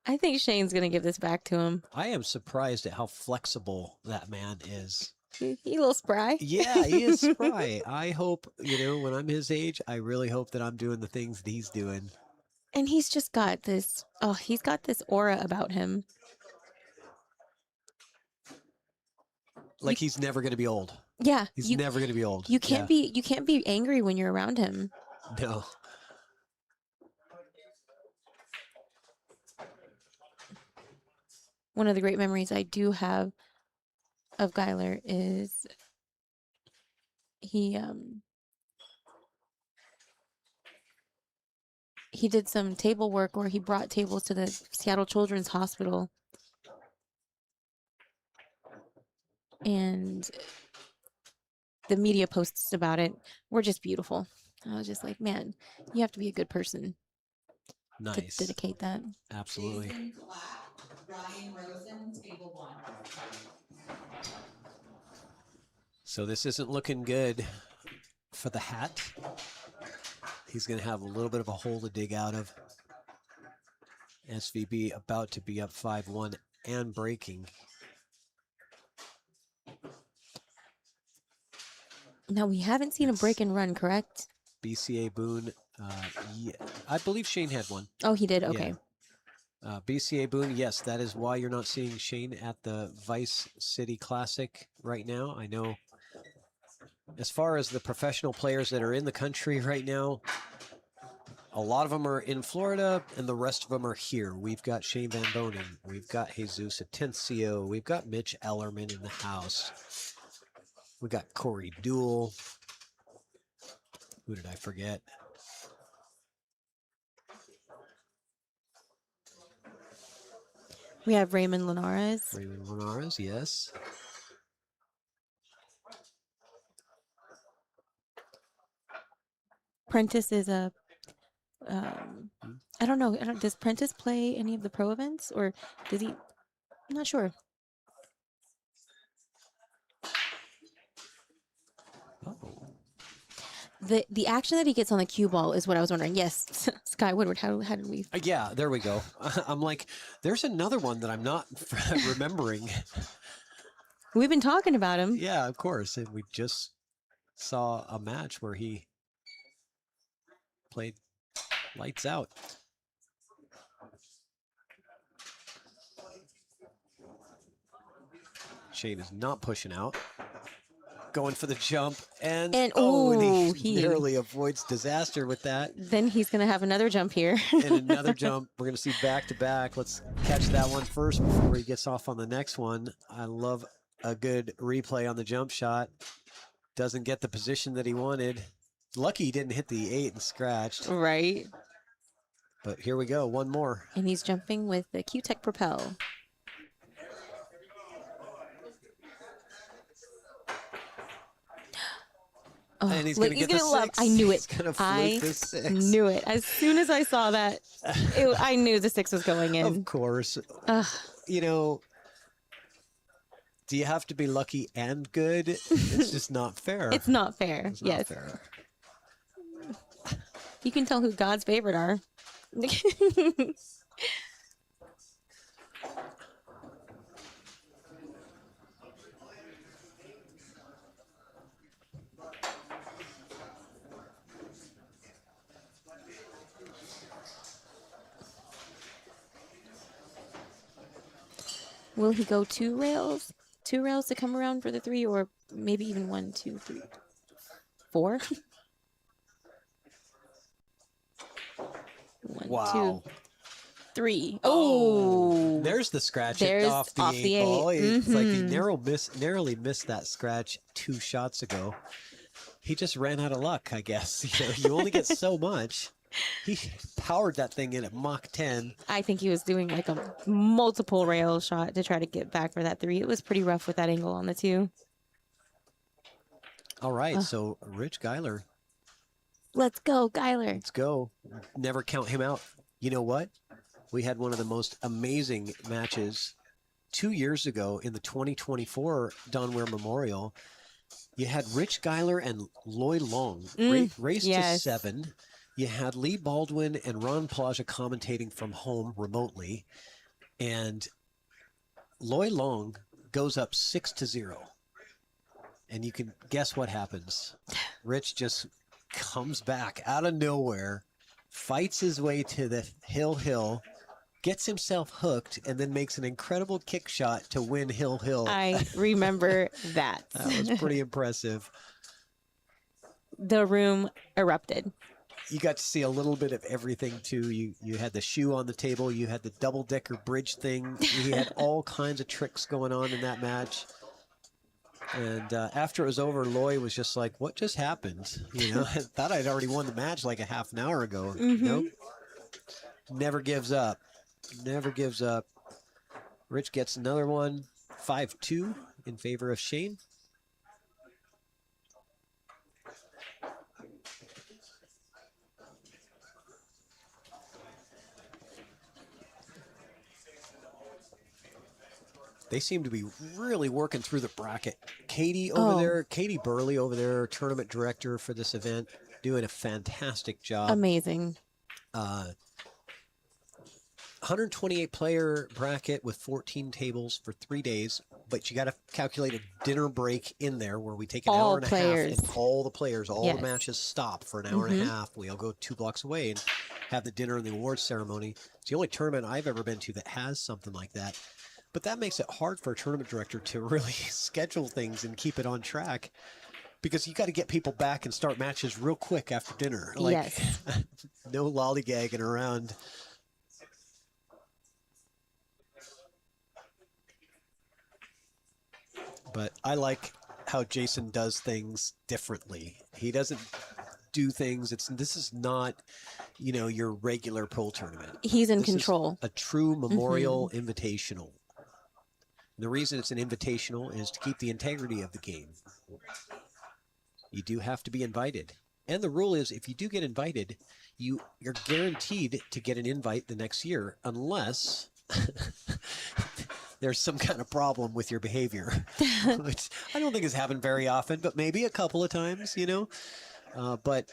I think Shane's going to give this back to him. I am surprised at how flexible that man is. He a little spry. Yeah, he is spry. I hope, when I'm his age, I really hope that I'm doing the things that he's doing. And he's just got this, he's got this aura about him. Like he's never going to be old. Yeah. He's never going to be old. You can't be angry when you're around him. No. One of the great memories I do have of Geiler is he did some table work where he brought tables to the Seattle Children's Hospital. And the media posts about it were just beautiful. I was just like, man, you have to be a good person to dedicate that. Absolutely. Ryan Rosen, table 1. So this isn't looking good for the hat. He's going to have a little bit of a hole to dig out of. SVB about to be up 5-1 and breaking. Now, we haven't seen a break and run, correct? BCA Boone. Yeah, I believe Shane had one. Oh, he did? Okay. Yeah. BCA Boone, yes, that is why you're not seeing Shane at the Vice City Classic right now. I know as far as the professional players that are in the country right now, a lot of them are in Florida and the rest of them are here. We've got Shane Van Bonen. We've got Jesus Atencio. We've got Mitch Ellerman in the house. We got Corey Duell. Who did I forget? We have Raymond Linares. Raymond Linares, yes. Prentice is a, I don't know. Does Prentice play any of the pro events or does he? I'm not sure. Oh. The action that he gets on the cue ball is what I was wondering. Yes, Sky Woodward. How did we? Yeah, there we go. I'm like, there's another one that I'm not remembering. We've been talking about him. Yeah, of course. And we just saw a match where he played lights out. Shane is not pushing out. Going for the jump, and he narrowly avoids disaster with that. Then he's going to have another jump here. And another jump. We're going to see back-to-back. Let's catch that one first before he gets off on the next one. I love a good replay on the jump shot. Doesn't get the position that he wanted. Lucky he didn't hit the 8 and scratched. Right. But here we go. One more. And he's jumping with the Q-Tech Propel. Oh, and he's going to get the 6. I knew it. He's going to I flute the 6. knew it. As soon as I saw that, I knew the 6 was going in. Of course. You know, Do you have to be lucky and good? It's just not fair. It's not fair. It's not Yes. fair. You can tell who God's favorite are. Will he go 2 rails? 2 rails to come around for the 3, or maybe even 1, 2, 3, 4? 1, Wow. 2, 3. Oh, There's the scratch There's off the off 8 the ball. 8. It's like he Mhm. narrowly missed that scratch 2 shots ago. He just ran out of luck, I guess. You only get so much. He powered that thing in at Mach 10. I think he was doing like a multiple rail shot to try to get back for that 3. It was pretty rough with that angle on the 2. All right, so Rich Geiler. Let's go, Geiler. Let's go. Never count him out. You know what? We had one of the most amazing matches 2 years ago in the 2024 Don Weir Memorial. You had Rich Geiler and Loy Long race to 7. You had Lee Baldwin and Ron Plaja commentating from home remotely. And Loy Long goes up 6-0. And you can guess what happens. Rich just comes back out of nowhere, fights his way to the hill, gets himself hooked, and then makes an incredible kick shot to win hill. I remember that. That was pretty impressive. The room erupted. You got to see a little bit of everything too. You had the shoe on the table, you had the double-decker bridge thing. He had all kinds of tricks going on in that match. And after it was over, Loy was just like, what just happened? I thought I'd already won the match like a half an hour ago. Nope. Never gives up. Never gives up. Rich gets another one, 5-2 in favor of Shane. They seem to be really working through the bracket. Katie over there, Katie Burley over there, tournament director for this event, doing a fantastic job. Amazing. 128 player bracket with 14 tables for 3 days, but you got to calculate a dinner break in there where we take an hour and a half, and all the players, all the matches stop for an hour and a half. We all go 2 blocks away and have the dinner and the awards ceremony. It's the only tournament I've ever been to that has something like that. But that makes it hard for a tournament director to really schedule things and keep it on track, because you got to get people back and start matches real quick after dinner. Like, no lollygagging around. But I like how Jason does things differently. He doesn't do things. This is not, your regular pro tournament. He's in This is control. a true memorial invitational. The reason it's an invitational is to keep the integrity of the game. You do have to be invited. And the rule is, if you do get invited, you're guaranteed to get an invite the next year, unless there's some kind of problem with your behavior, which I don't think has happened very often, but maybe a couple of times, but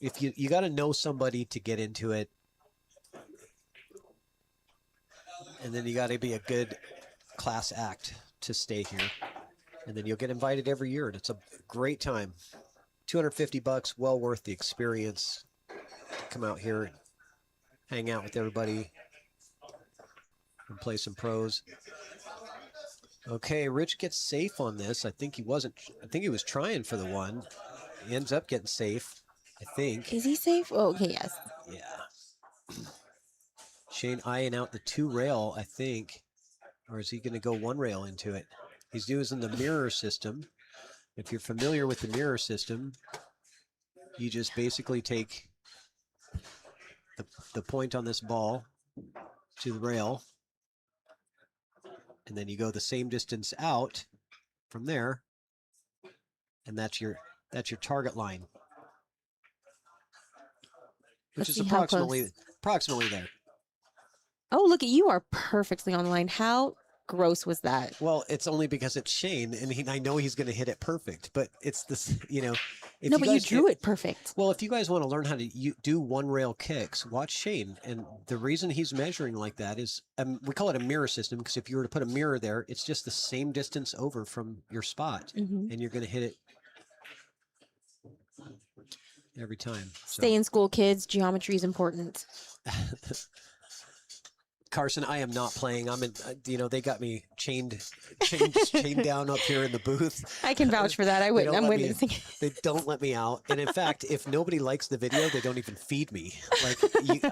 if you got to know somebody to get into it, and then you got to be a good class act to stay here, and then you'll get invited every year, and it's a great time. $250, well worth the experience. Come out here and hang out with everybody and play some pros. Okay, Rich gets safe on this. I think he was trying for the 1. He ends up getting safe, I think. Is he safe? Oh, okay, yes. Yeah. Shane eyeing out the 2 rail, I think. Or is he going to go 1 rail into it? He's using the mirror system. If you're familiar with the mirror system, you just basically take the point on this ball to the rail, and then you go the same distance out from there, and that's your target line, which is approximately there. Oh, look at you are perfectly on the line. How gross was that? Well, it's only because it's Shane, and I know he's going to hit it perfect. But it's this, If No, you but you guys, drew it perfect. Well, if you guys want to learn how to do one rail kicks, watch Shane. And the reason he's measuring like that is we call it a mirror system because if you were to put a mirror there, it's just the same distance over from your spot, and you're going to hit it every time. So. Stay in school, kids. Geometry is important. Carson, I am not playing. I'm in. They got me chained down up here in the booth. I can vouch for that. I'm witnessing. They don't let me out. And in fact, if nobody likes the video, they don't even feed me. Like,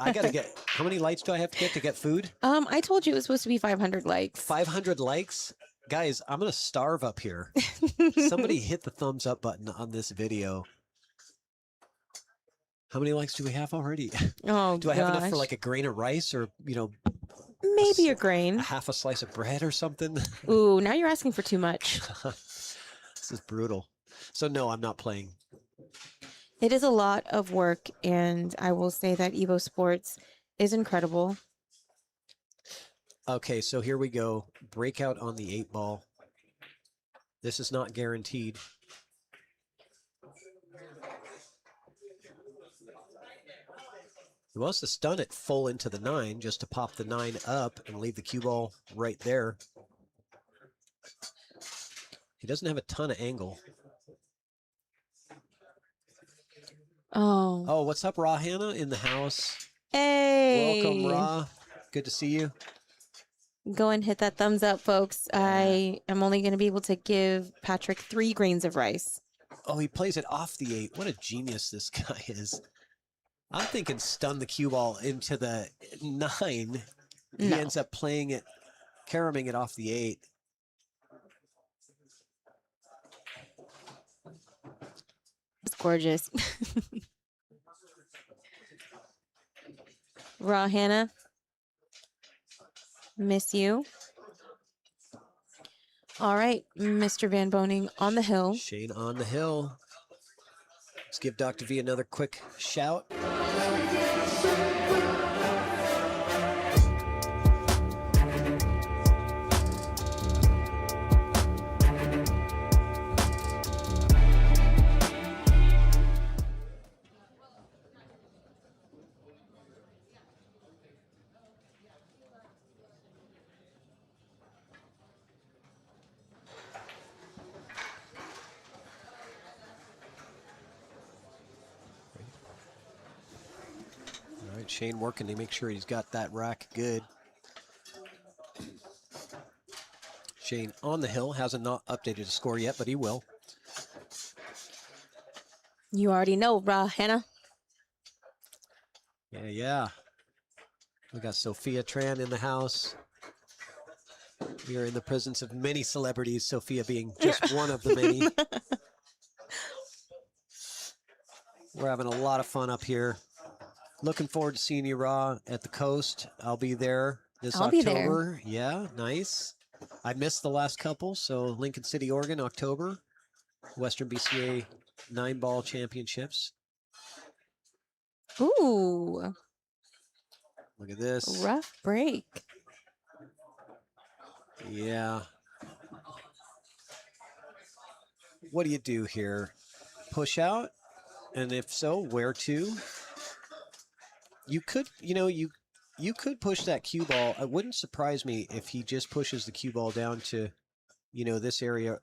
I got to get. How many likes do I have to get food? I told you it was supposed to be 500 likes. 500 likes, guys. I'm gonna starve up here. Somebody hit the thumbs up button on this video. How many likes do we have already? Oh, do I have enough for like a grain of rice or maybe a grain, half a slice of bread or something? Ooh, now you're asking for too much. This is brutal. So no, I'm not playing. It is a lot of work, and I will say that Evo Sports is incredible. Okay, so here we go. Breakout on the 8-ball. This is not guaranteed. He wants to stun it full into the 9 just to pop the 9 up and leave the cue ball right there. He doesn't have a ton of angle. Oh, what's up, Ra Hannah in the house? Hey. Welcome, Ra. Good to see you. Go and hit that thumbs up, folks. I am only going to be able to give Patrick 3 grains of rice. Oh, he plays it off the 8. What a genius this guy is. I'm thinking stun the cue ball into the 9. He ends up playing it, caroming it off the 8. It's gorgeous. Raw Hannah, miss you. All right, Mr. Van Boning on the hill. Shane on the hill. Let's give Dr. V another quick shout. Shane working to make sure he's got that rack good. Shane on the hill hasn't not updated his score yet, but he will. You already know, Raw Hannah. Yeah. We got Sophia Tran in the house. We are in the presence of many celebrities, Sophia being just one of the many. We're having a lot of fun up here. Looking forward to seeing you, Raw, at the coast. I'll be there this October. Yeah, nice. I missed the last couple, so Lincoln City, Oregon, October. Western BCA 9-ball championships. Ooh. Look at this. Rough break. Yeah. What do you do here? Push out? And if so, where to? You could, you could push that cue ball. It wouldn't surprise me if he just pushes the cue ball down to, this area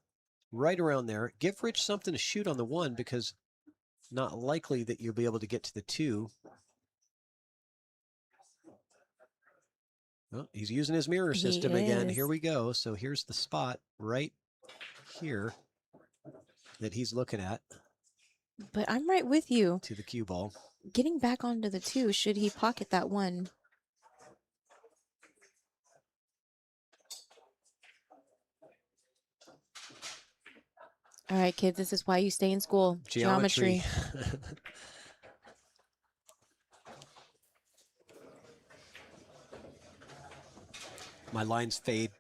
right around there. Give Rich something to shoot on the 1 because not likely that you'll be able to get to the 2. Well, he's using his mirror system again. Here we go. So here's the spot right here that he's looking at. But I'm right with you. To the cue ball. Getting back onto the 2, should he pocket that 1? All right, kids, this is why you stay in school. Geometry. My lines fade.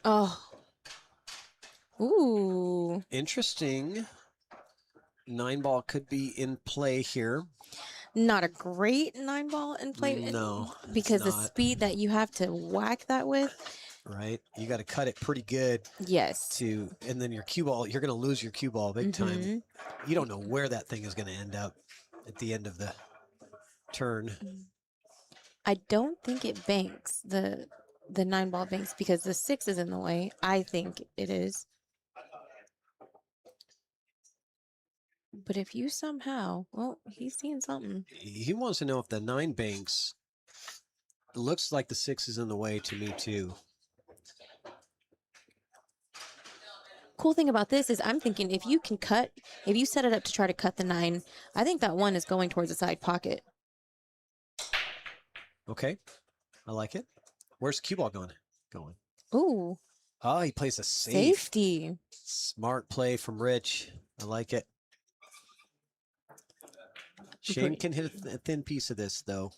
Oh. Ooh. Interesting. 9-ball could be in play here. not a great 9-ball in play. No, because the not. speed that you have to whack that with. Right? You got to cut it pretty good. Yes. And then your cue ball, you're going to lose your cue ball big time. You don't know where that thing is going to end up at the end of the turn. I don't think it banks the 9-ball banks because the 6 is in the way. I think it is. But if you somehow, well, he's seeing something. He wants to know if the 9 banks. It looks like the 6 is in the way to me too. Cool thing about this is I'm thinking if you set it up to try to cut the 9, I think that 1 is going towards the side pocket. Okay. I like it. Where's the cue ball going? Ooh. Oh, he plays a Safety. Smart play from Rich. I like it. Shane can hit a thin piece of this, though.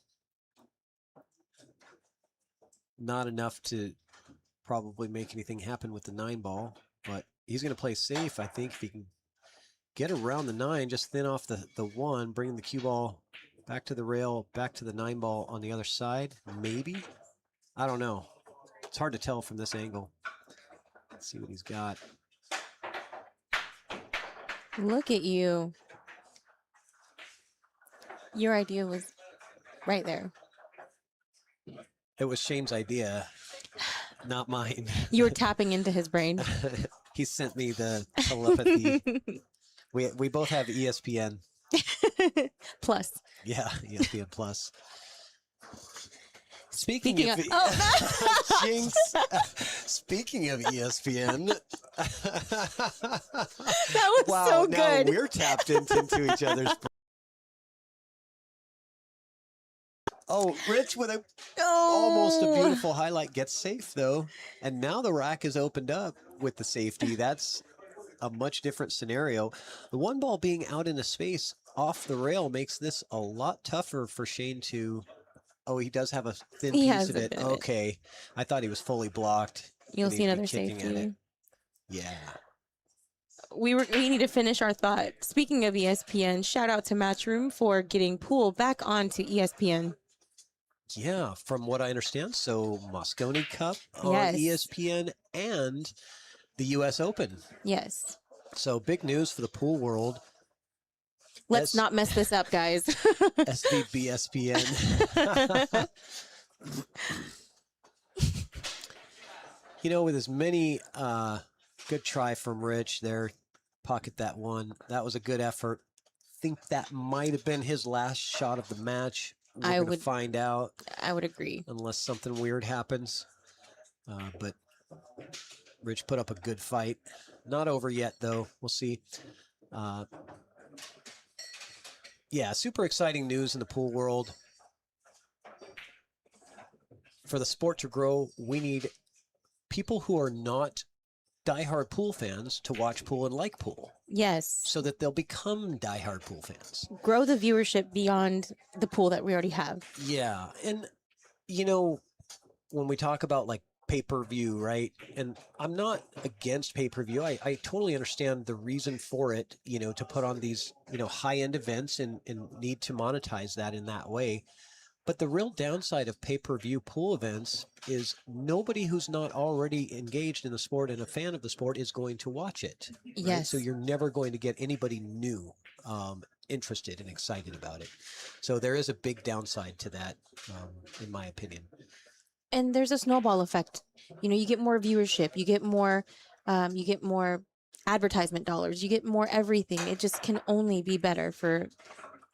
Not enough to probably make anything happen with the 9-ball, but he's going to play safe, I think, if he can get around the 9, just thin off the 1, bring the cue ball back to the rail, back to the 9-ball on the other side, maybe? I don't know. It's hard to tell from this angle. Let's see what he's got. Look at you. Your idea was right there. It was Shane's idea, not mine. You were tapping into his brain. He sent me the telepathy. We both have ESPN. Plus. Yeah, ESPN Plus. Speaking of Jinx, speaking of ESPN, that was wow, so now good. we're tapped into each other's. Oh, Rich with almost a beautiful highlight gets safe though, and now the rack is opened up with the safety. That's a much different scenario. The 1 ball being out in a space off the rail makes this a lot tougher for Shane to. Oh, he does have a thin piece of it. Okay. I thought he was fully blocked. You'll see another safety. Yeah. We need to finish our thought. Speaking of ESPN, shout out to Matchroom for getting pool back onto ESPN. Yeah, from what I understand. So Moscone Cup on ESPN and the U.S. Open. Yes. So big news for the pool world. Let's not mess this up, guys. SVBSPN. You know, with as many good try from Rich there, pocket that 1. That was a good effort. Think that might have been his last shot of the match. We're going to find out. I would agree. Unless something weird happens. But Rich put up a good fight. Not over yet, though. We'll see. Yeah, super exciting news in the pool world. For the sport to grow, we need people who are not diehard pool fans to watch pool and like pool. Yes. So that they'll become diehard pool fans. Grow the viewership beyond the pool that we already have. Yeah. And, you know, when we talk about like pay-per-view, right? And I'm not against pay-per-view. I totally understand the reason for it, you know, to put on these, you know, high-end events and need to monetize that in that way. But the real downside of pay-per-view pool events is nobody who's not already engaged in the sport and a fan of the sport is going to watch it. Right? Yes. So you're never going to get anybody new interested and excited about it. So there is a big downside to that, in my opinion. And there's a snowball effect. You know, you get more viewership, you get more advertisement dollars, you get more everything. It just can only be better for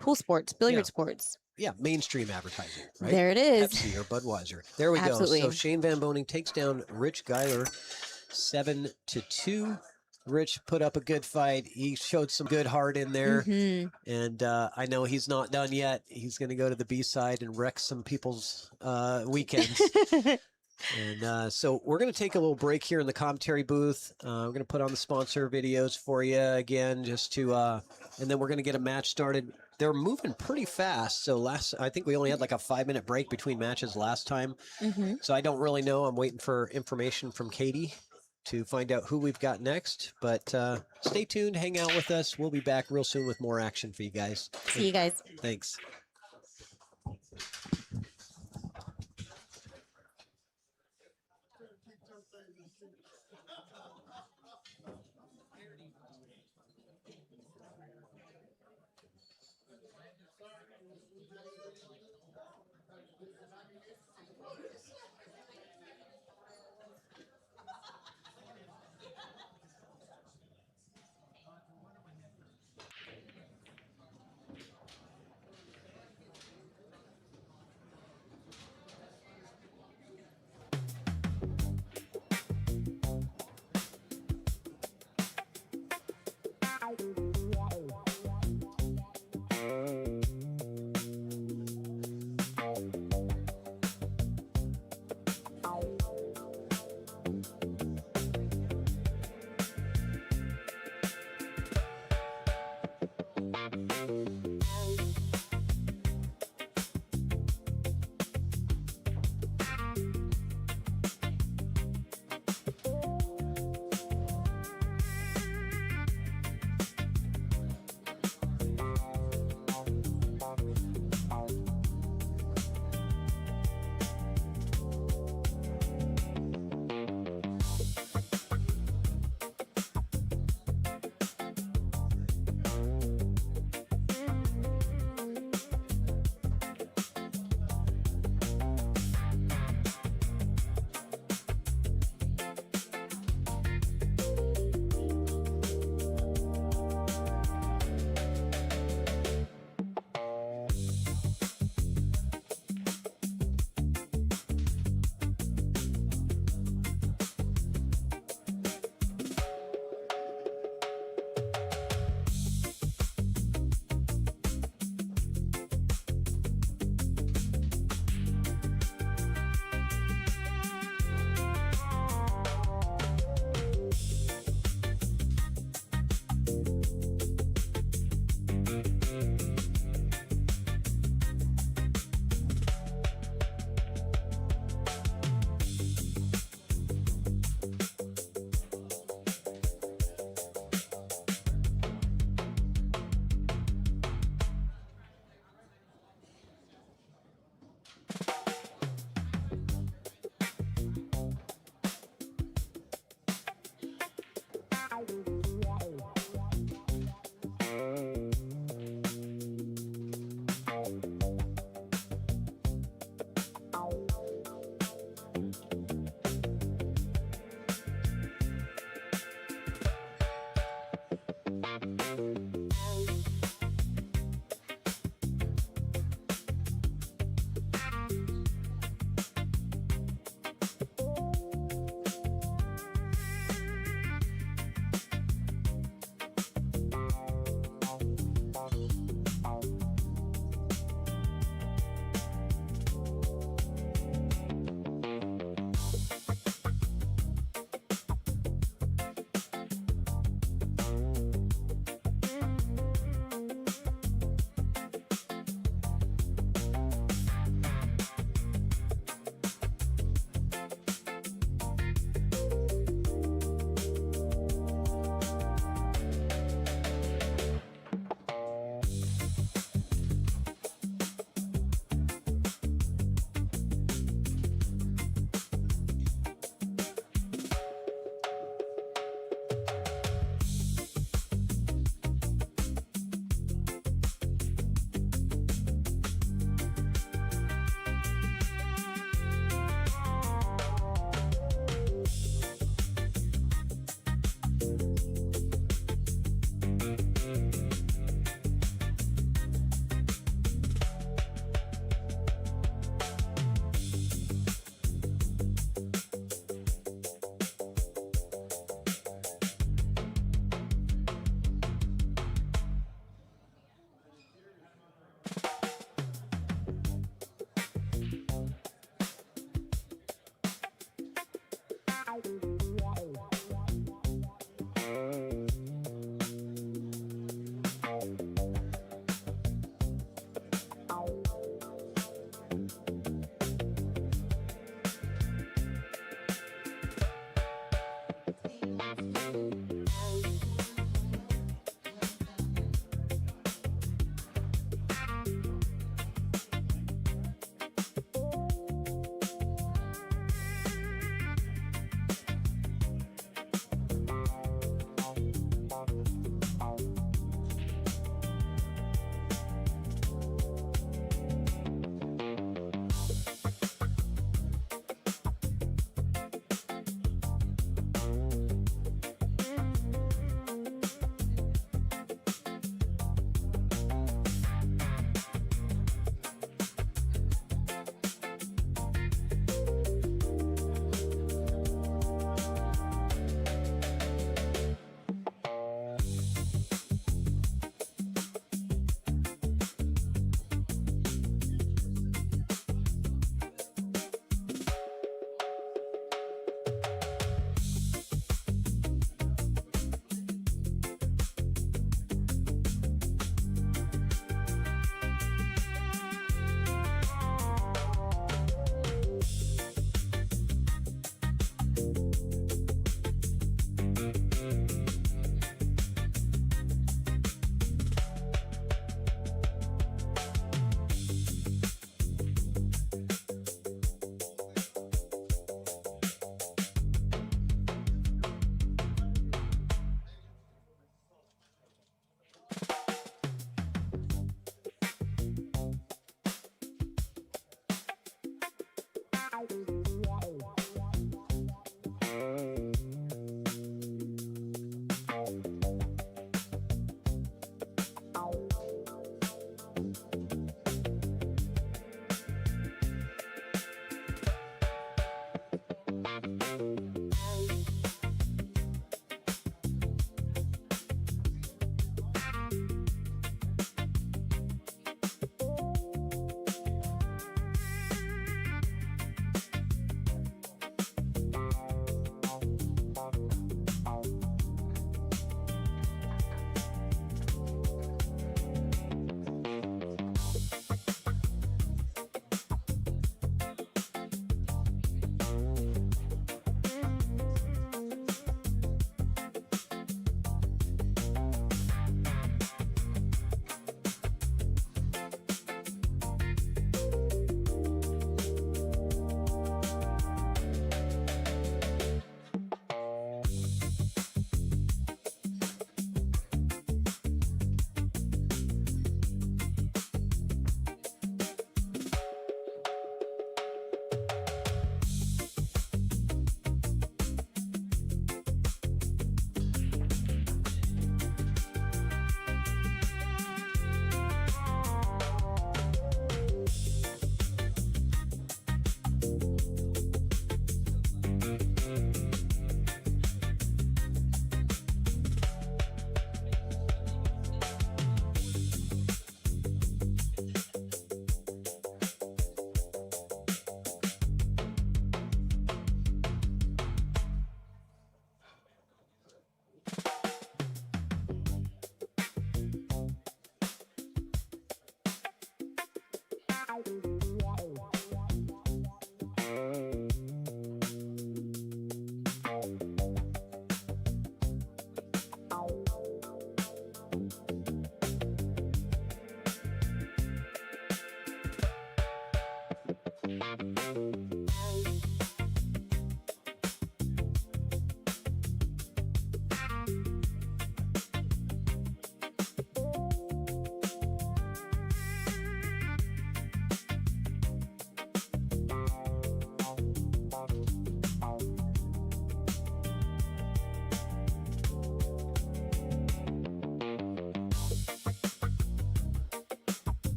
pool sports, billiard sports. Yeah, mainstream advertising, right? There it is. Pepsi or Budweiser. There we Absolutely. go. So Shane Van Boning takes down Rich Geiler 7-2. Rich put up a good fight. He showed some good heart in there. And I know he's not done yet. He's going to go to the B-side and wreck some people's weekends. And so we're going to take a little break here in the commentary booth. We're going to put on the sponsor videos for you again, just to, and then we're going to get a match started. They're moving pretty fast. So I think we only had like a 5-minute break between matches last time. So I don't really know. I'm waiting for information from Katie to find out who we've got next. But stay tuned. Hang out with us. We'll be back real soon with more action for you guys. See you guys. Thanks.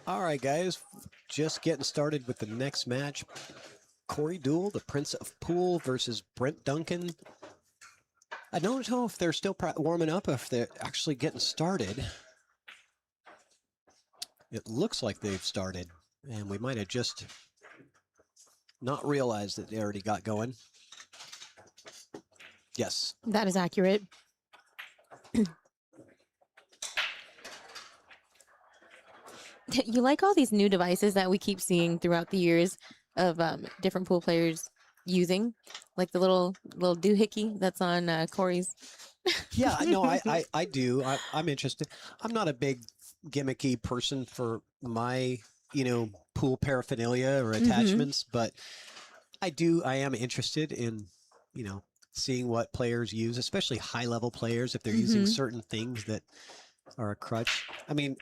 All right, guys, just getting started with the next match. Corey Duell, the Prince of Pool versus Brent Duncan. I don't know if they're still warming up, if they're actually getting started. It looks like they've started, and we might have just not realized that they already got going. Yes. That is accurate. You like all these new devices that we keep seeing throughout the years of different pool players using, like the little doohickey that's on Corey's. Yeah, no, I do. I'm interested. I'm not a big gimmicky person for my, pool paraphernalia or attachments, but I am interested in, seeing what players use, especially high level players, if they're using certain things that are a crutch. I mean,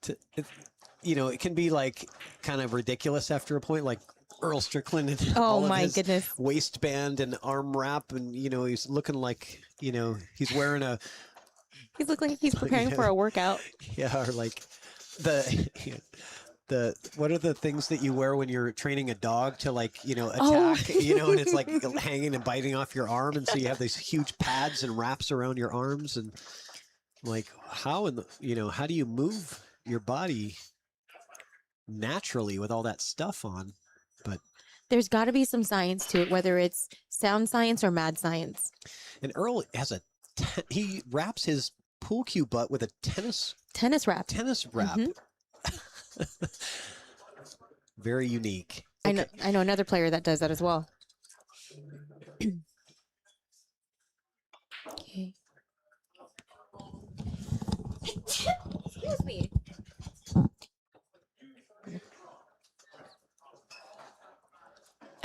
it can be like kind of ridiculous after a point, like Earl Strickland and all of his goodness, waistband and arm wrap, and he's looking like he's wearing a. He's looking like he's preparing for a workout. Yeah, or like the what are the things that you wear when you're training a dog to attack, and it's like hanging and biting off your arm, and so you have these huge pads and wraps around your arms, and like how do you move your body naturally with all that stuff on? But there's got to be some science to it, whether it's sound science or mad science. And Earl has he wraps his pool cue butt with a tennis wrap. Very unique. Okay. I know another player that does that as well. Okay. Excuse me.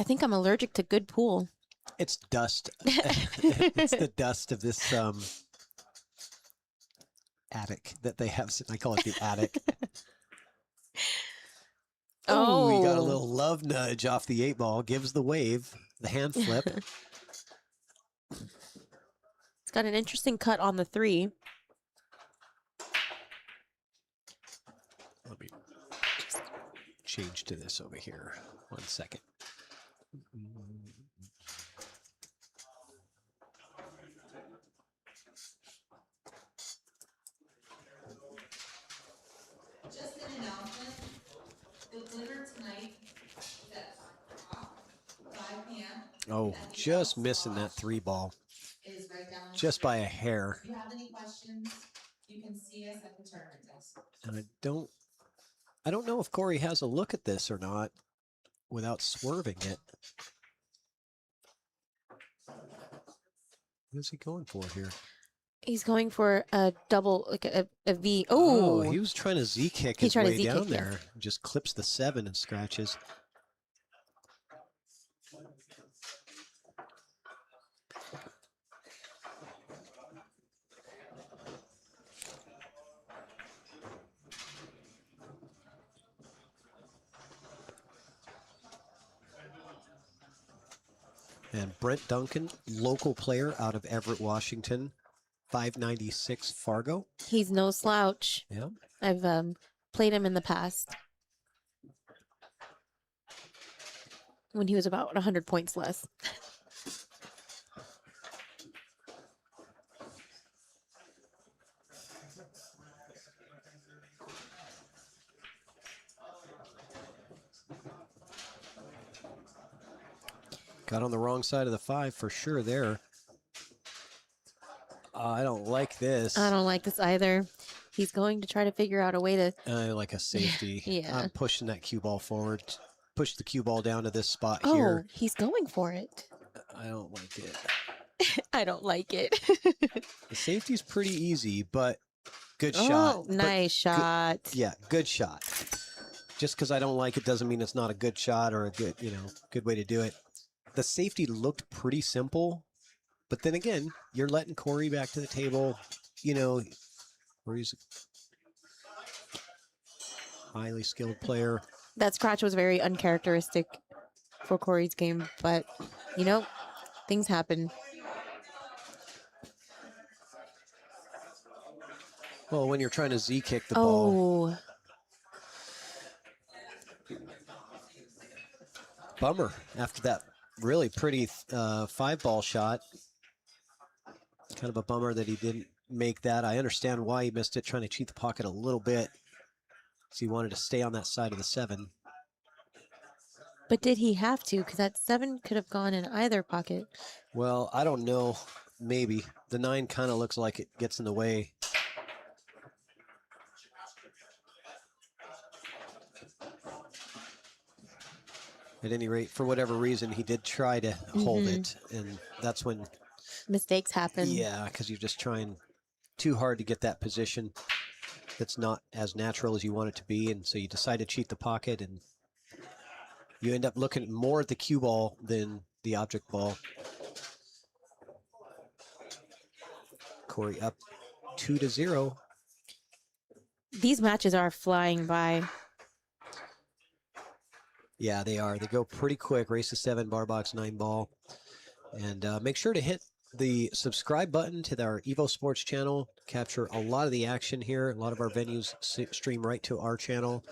I think I'm allergic to good pool. It's dust. It's the dust of this attic that they have. I call it the attic. Oh, we got a little love nudge off the 8-ball. Gives the wave, the hand flip. It's got an interesting cut on the 3. Let me just change to this over here. 1 second. Just an announcement. The dinner tonight is at 5 p.m. Oh, just missing that 3-ball. Is right down just by a hair. If you have any questions, you can see us at the tournament desk. And I don't know if Corey has a look at this or not without swerving it. What is he going for here? He's going for a double, like a V. Oh, Oh, he was trying to Z kick He's his trying to way Z down kick, yes. there. Just clips the 7 and scratches. And Brent Duncan, local player out of Everett, Washington, 596 Fargo. He's no slouch. Yeah. I've played him in the past when he was about 100 points less. Got on the wrong side of the 5 for sure there. I don't like this. I don't like this either. He's going to try to figure out a way to... Like a safety. Yeah. I'm pushing that cue ball forward. Push the cue ball down to this spot Oh, here. he's going for it. I don't like it. I don't like it. The safety's pretty easy, but good Oh, shot. nice shot. Yeah, good shot. Just because I don't like it doesn't mean it's not a good shot or a good, good way to do it. The safety looked pretty simple, but then again, you're letting Corey back to the table, where he's a highly skilled player. That scratch was very uncharacteristic for Corey's game, but, things happen. Well, when you're trying to Z kick the ball. Oh. Bummer after that really pretty 5-ball shot. Kind of a bummer that he didn't make that. I understand why he missed it, trying to cheat the pocket a little bit. So he wanted to stay on that side of the 7. But did he have to? Because that 7 could have gone in either pocket. Well, I don't know. Maybe. The 9 kind of looks like it gets in the way. At any rate, for whatever reason, he did try to hold it. And that's when... mistakes happen. Yeah, because you're just trying too hard to get that position that's not as natural as you want it to be. And so you decide to cheat the pocket, and you end up looking more at the cue ball than the object ball. Corey up 2-0. These matches are flying by. Yeah, they are. They go pretty quick. Race to 7, bar box 9 ball. And make sure to hit the subscribe button to our Evo Sports channel. Capture a lot of the action here. A lot of our venues stream right to our channel.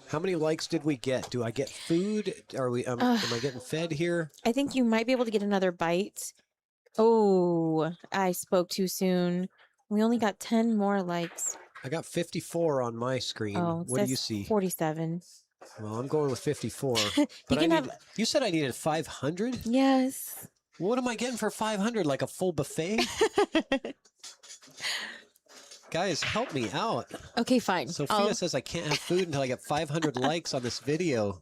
How many likes did we get? Do I get food? Are we? Am I getting fed here? I think you might be able to get another bite. Oh, I spoke too soon. We only got 10 more likes. I got 54 on my screen. Oh, what do you see? 47. Well, I'm going with 54. But you said I needed 500? Yes. What am I getting for 500? Like a full buffet? Guys, help me out. Okay, fine. Sophia says I can't have food until I get 500 likes on this video.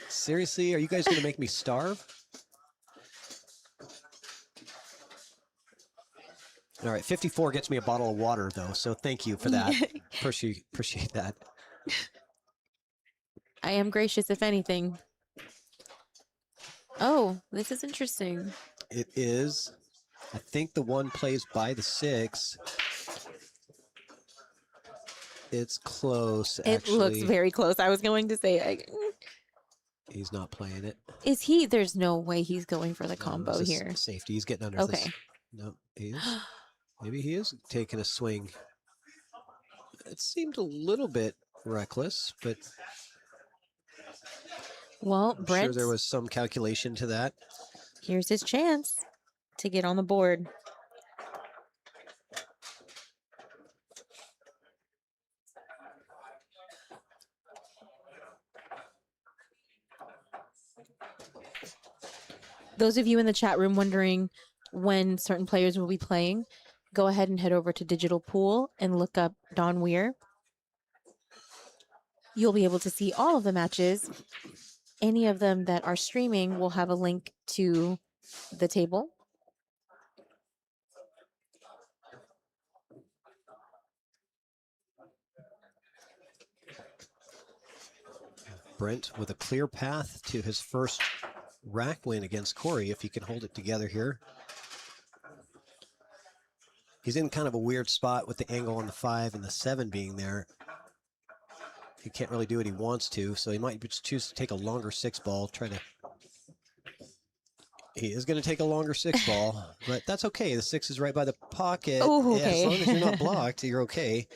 Seriously? Are you guys going to make me starve? All right, 54 gets me a bottle of water, though, so thank you for that. Appreciate that. I am gracious, if anything. Oh, this is interesting. It is. I think the one plays by the 6. It's close, actually. It looks very close. I was going to say... He's not playing it. Is he? There's no way he's going for the combo here. Safety. He's getting under this. No, he is. Maybe he is taking a swing. It seemed a little bit reckless, but... Well, I'm Brent... sure there was some calculation to that. Here's his chance to get on the board. Those of you in the chat room wondering when certain players will be playing, go ahead and head over to Digital Pool and look up Don Weir. you'll be able to see all of the matches. Any of them that are streaming will have a link to the table. Brent with a clear path to his first rack win against Corey, if he can hold it together here. He's in kind of a weird spot with the angle on the 5 and the 7 being there. He can't really do what he wants to, so he might just choose to take a longer 6 ball, He is going to take a longer 6 ball, but that's okay. The 6 is right by the pocket. Oh, Yeah, okay. as long as you're not blocked, you're okay.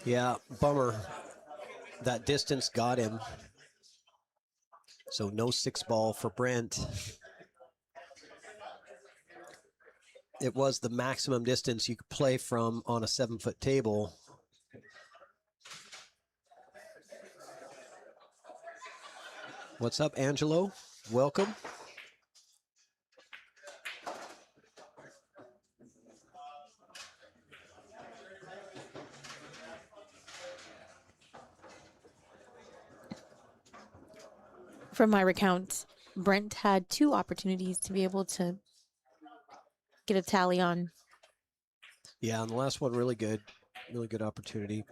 Yeah, bummer. That distance got him. So no 6 ball for Brent. It was the maximum distance you could play from on a 7-foot table. What's up, Angelo? Welcome. From my recount, Brent had 2 opportunities to be able to get a tally on. Yeah, and the last one really good opportunity.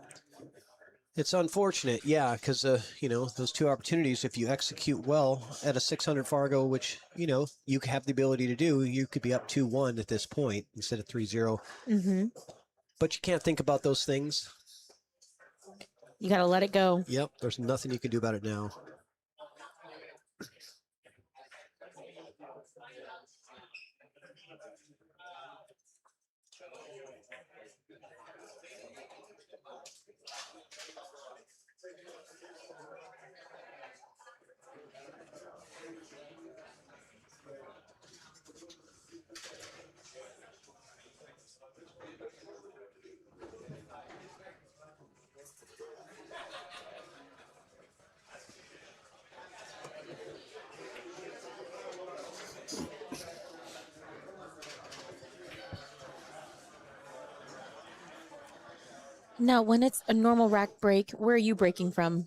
It's unfortunate, yeah, because those 2 opportunities, if you execute well at a 600 Fargo, which you have the ability to do, you could be up 2-1 at this point instead of 3-0. Mm-hmm. But you can't think about those things. You got to let it go. Yep, there's nothing you can do about it now. Now, when it's a normal rack break, where are you breaking from?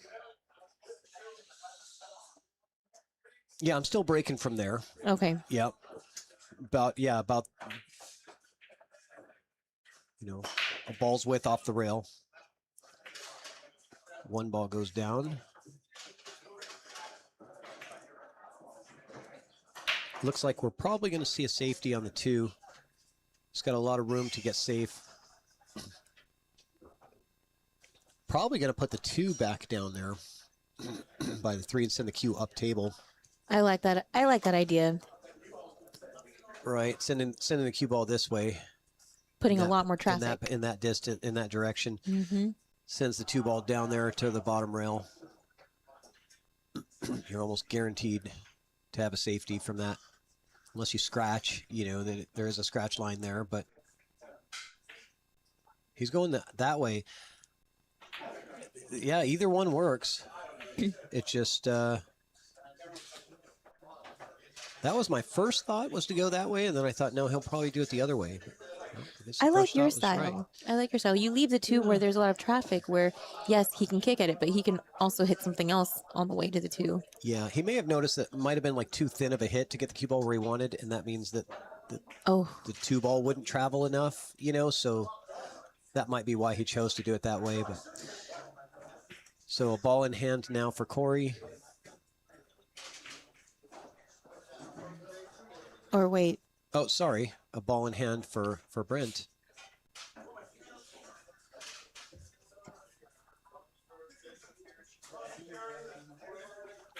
Yeah, I'm still breaking from there. Okay. Yep. About a ball's width off the rail. 1 ball goes down. Looks like we're probably going to see a safety on the 2. It's got a lot of room to get safe. Probably going to put the 2 back down there by the 3 and send the cue up table. I like that. I like that idea. Right, sending the cue ball this way. Putting a lot more traffic in that direction. Mm-hmm. Sends the 2 ball down there to the bottom rail. You're almost guaranteed to have a safety from that, unless you scratch. That there is a scratch line there, but he's going that way. Yeah, either one works. It just that was my first thought, was to go that way, and then I thought, no, he'll probably do it the other way. I like your style. Right. I like your style. You leave the 2 where there's a lot of traffic, where, yes, he can kick at it, but he can also hit something else on the way to the 2. Yeah, he may have noticed that it might have been like too thin of a hit to get the cue ball where he wanted, and that means that the 2 ball wouldn't travel enough, so that might be why he chose to do it that way. But so a ball in hand now for Corey. Or wait. Oh, sorry. A ball in hand for Brent.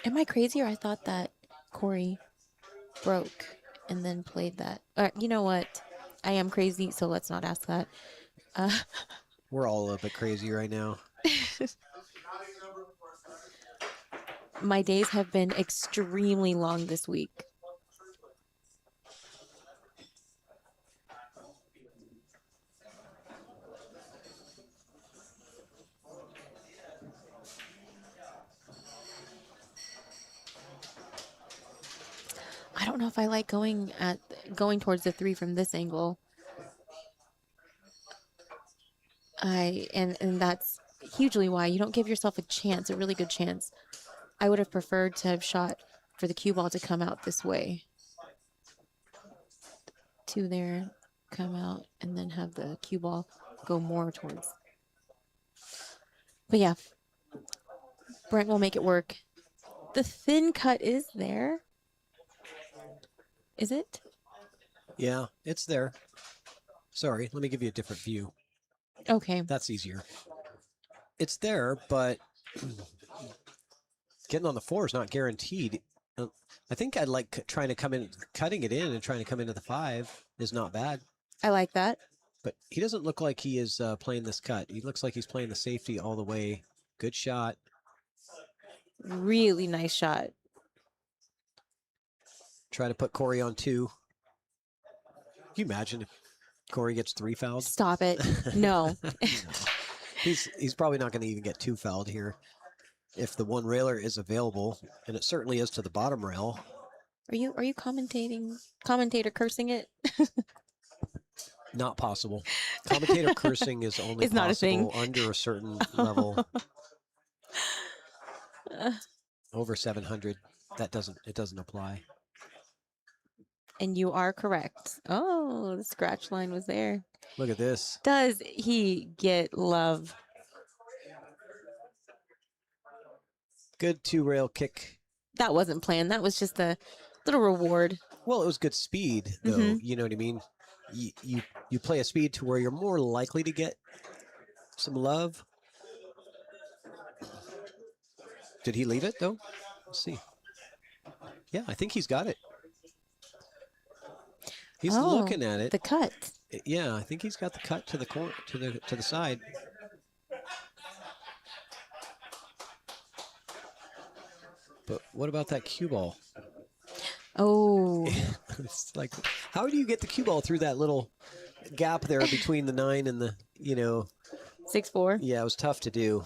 Am I crazy, or I thought that Corey broke and then played that? You know what? I am crazy, so let's not ask that. We're all a little bit crazy right now. my days have been extremely long this week. I don't know if I like going towards the 3 from this angle. And that's hugely why you don't give yourself a chance, a really good chance. I would have preferred to have shot for the cue ball to come out this way. 2 there, come out, and then have the cue ball go more towards. But yeah, Brent will make it work. The thin cut is there. Is it? Yeah, it's there. Sorry, let me give you a different view. Okay. That's easier. It's there, but getting on the floor is not guaranteed. I think I'd like trying to come in, cutting it in and trying to come into the 5 is not bad. I like that. But he doesn't look like he is playing this cut. He looks like he's playing the safety all the way. Good shot. Really nice shot. Try to put Corey on 2. Can you imagine if Corey gets 3 fouled? Stop it. No. No. He's probably not going to even get 2 fouled here if the 1 railer is available, and it certainly is to the bottom rail. Are you commentator cursing it? Not possible. Commentator cursing is only It's not a thing. possible under a certain level. Over 700, it doesn't apply. And you are correct. Oh, the scratch line was there. Look at this. Does he get love? Good 2-rail kick. That wasn't planned. That was just a little reward. Well, it was good speed, though. Mhm. You know what I mean? You play a speed to where you're more likely to get some love. Did he leave it, though? Let's see. Yeah, I think he's got it. He's looking at it. The cut. Yeah, I think he's got the cut to the corner, to the side. But what about that cue ball? Oh. It's like, how do you get the cue ball through that little gap there between the 9 and the, 6'4"? Yeah, it was tough to do.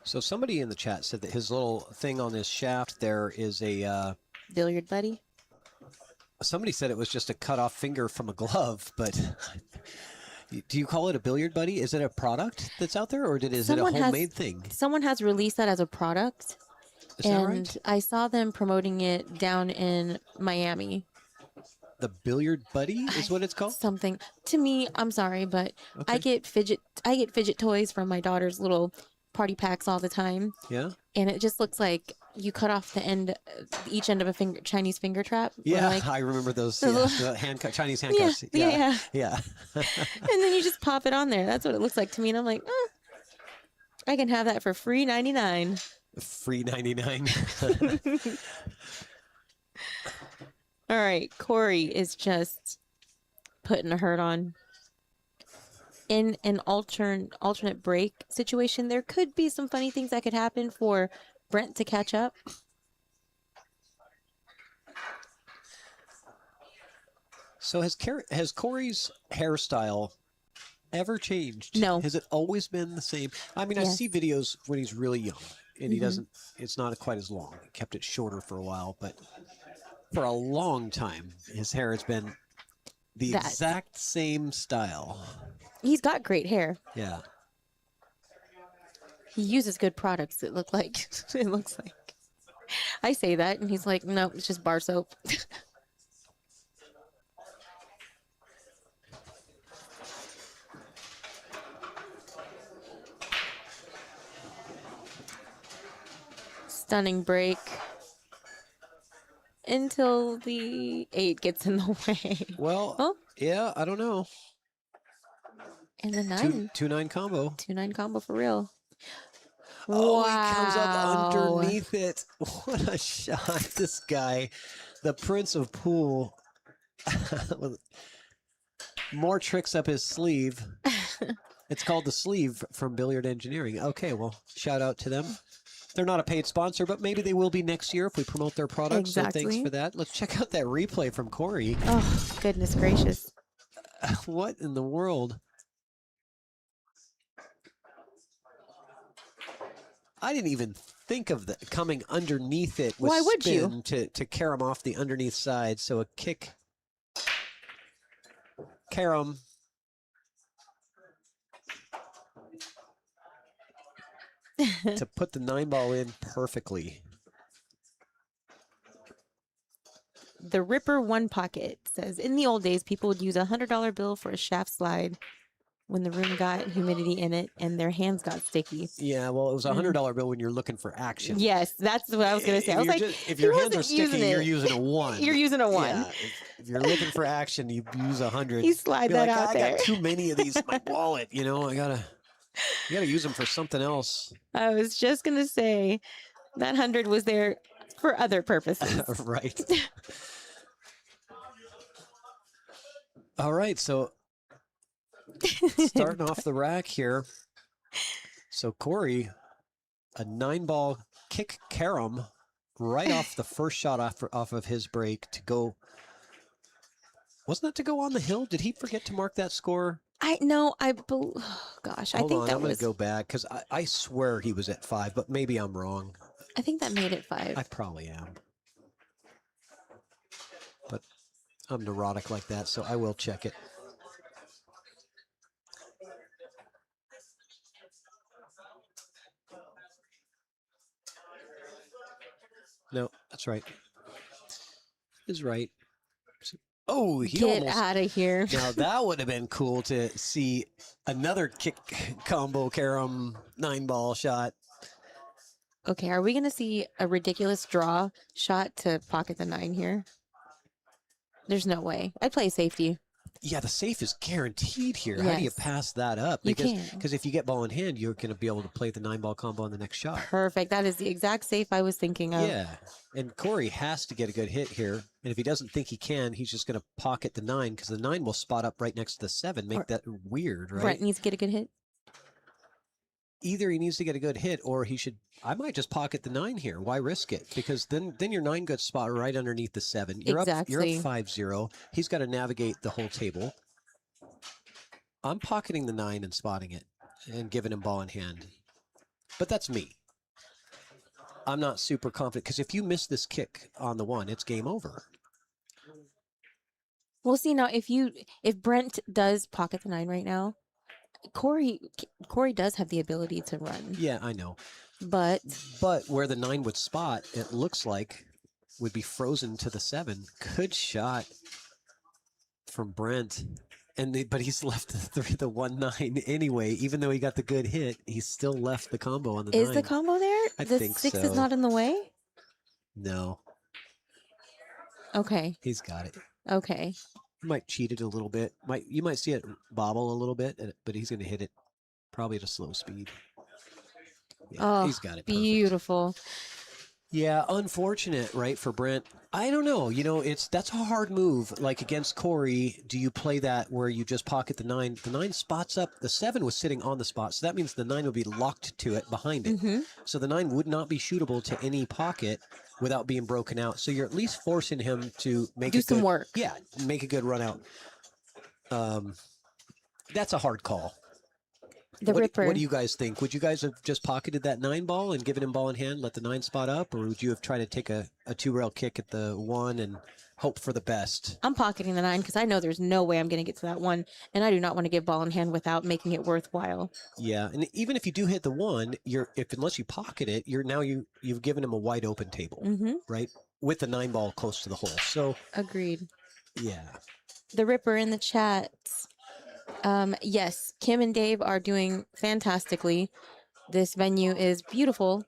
So somebody in the chat said that his little thing on his shaft there is a... billiard buddy? Somebody said it was just a cut off finger from a glove, but do you call it a billiard buddy? Is it a product that's out there, or is it a homemade thing? Someone has released that as a product. Is that right? I saw them promoting it down in Miami. The billiard buddy is what it's called? Something. To me, I'm sorry, but Okay. I get fidget toys from my daughter's little party packs all the time. Yeah? And it just looks like you cut off each end of a Chinese finger trap. Yeah, Like, I remember those the little- the Chinese handcuffs. Yeah. Yeah. And then you just pop it on there. That's what it looks like to me. And I'm like, I can have that for free 99. Free 99. All right, Corey is just putting a hurt on. In an alternate break situation, there could be some funny things that could happen for Brent to catch up. So has Corey's hairstyle ever changed? No. Has it always been the same? I mean, I Yes. see videos when he's really young, and he Mhm. doesn't. It's not quite as long. He kept it shorter for a while, but for a long time, his hair has been the exact same style. He's got great hair. Yeah. He uses good products. It looks like. I say that, and he's like, "No, it's just bar soap." stunning break until the 8 gets in the way. Well, Oh, yeah, I don't know. and the 9. 2-9 combo. 2-9 combo for real. Oh, Wow. he comes up underneath it. What a shot. This guy, the Prince of Pool. More tricks up his sleeve. It's called the sleeve from Billiard Engineering. Okay, well, shout out to them. They're not a paid sponsor, but maybe they will be next year if we promote their products. Exactly. So thanks for that. Let's check out that replay from Corey. Oh, goodness gracious. What in the world? I didn't even think of the coming underneath it with Why would spin you? to carom off the underneath side. So a kick. Carom. To put the 9-ball in perfectly. The Ripper One Pocket says, in the old days, people would use a $100 bill for a shaft slide when the room got humidity in it and their hands got sticky. Yeah, well, it was a $100 bill when you're looking for action. Yes, that's what I was going to say. I was like, if your hands are sticky, you're using a 1. You're using a 1. Yeah, if you're looking for action, you use 100. You slide Be that like, out I there. got too many of these in my wallet. You know, you gotta use them for something else. I was just going to say that 100 was there for other purposes. Right. All right, so starting off the rack here. So Corey, a 9-ball kick carom right off the first shot off of his break to go. Wasn't that to go on the hill? Did he forget to mark that score? Oh, gosh, Hold I think on, that I'm going was. to go back because I swear he was at 5, but maybe I'm wrong. I think that made it 5. I probably am. But I'm neurotic like that, so I will check it. No, that's right. Is right. Oh, he Get almost out of here. Now that would have been cool to see another kick combo carom 9-ball shot. Okay, are we going to see a ridiculous draw shot to pocket the 9 here? There's no way. I'd play safety. Yeah, the safe is guaranteed here. How do you Yes. pass that up? You Because if you get ball in hand, you're going to be able to play the 9-ball combo on the next shot. Perfect. That is the exact safe I was thinking of. Yeah, and Corey has to get a good hit here. And if he doesn't think he can, he's just going to pocket the 9 because the 9 will spot up right next to the 7. Make that weird, right? Brent needs to get a good hit. Either he needs to get a good hit or he should. I might just pocket the 9 here. Why risk it? Because then your 9 gets spot right underneath the 7. You're Exactly. up 5-0. He's got to navigate the whole table. I'm pocketing the 9 and spotting it and giving him ball in hand. But that's me. I'm not super confident because if you miss this kick on the 1, it's game over. We'll see now if Brent does pocket the 9 right now, Corey does have the ability to run. Yeah, I know. But where the 9 would spot, it looks like would be frozen to the 7. Good shot from Brent. But he's left the 1-9 anyway. Even though he got the good hit, he's still left the combo on the 9. Is the combo there? I The think 6 so. is not in the way? No. Okay. He's got it. Okay. He might cheat it a little bit. You might see it bobble a little bit, but he's going to hit it probably at a slow speed. Yeah, he's got it. Perfect. Beautiful. Yeah, unfortunate, right, for Brent. I don't know. That's a hard move. Like against Corey, do you play that where you just pocket the 9? The 9 spots up. The 7 was sitting on the spot, so that means the 9 would be locked to it behind it. Mm-hmm. So the 9 would not be shootable to any pocket without being broken out. So you're at least forcing him to make some work. Yeah, make a good run out. That's a hard call. The Ripper. What do you guys think? Would you guys have just pocketed that 9-ball and given him ball in hand, let the 9 spot up, or would you have tried to take a 2-rail kick at the 1 and hope for the best? I'm pocketing the 9 because I know there's no way I'm going to get to that 1, and I do not want to give ball in hand without making it worthwhile. Yeah, and even if you do hit the 1, unless you pocket it, you've given him a wide open table, right? With the 9-ball close to the hole. So agreed. Yeah. The Ripper in the chat. Yes, Kim and Dave are doing fantastically. This venue is beautiful.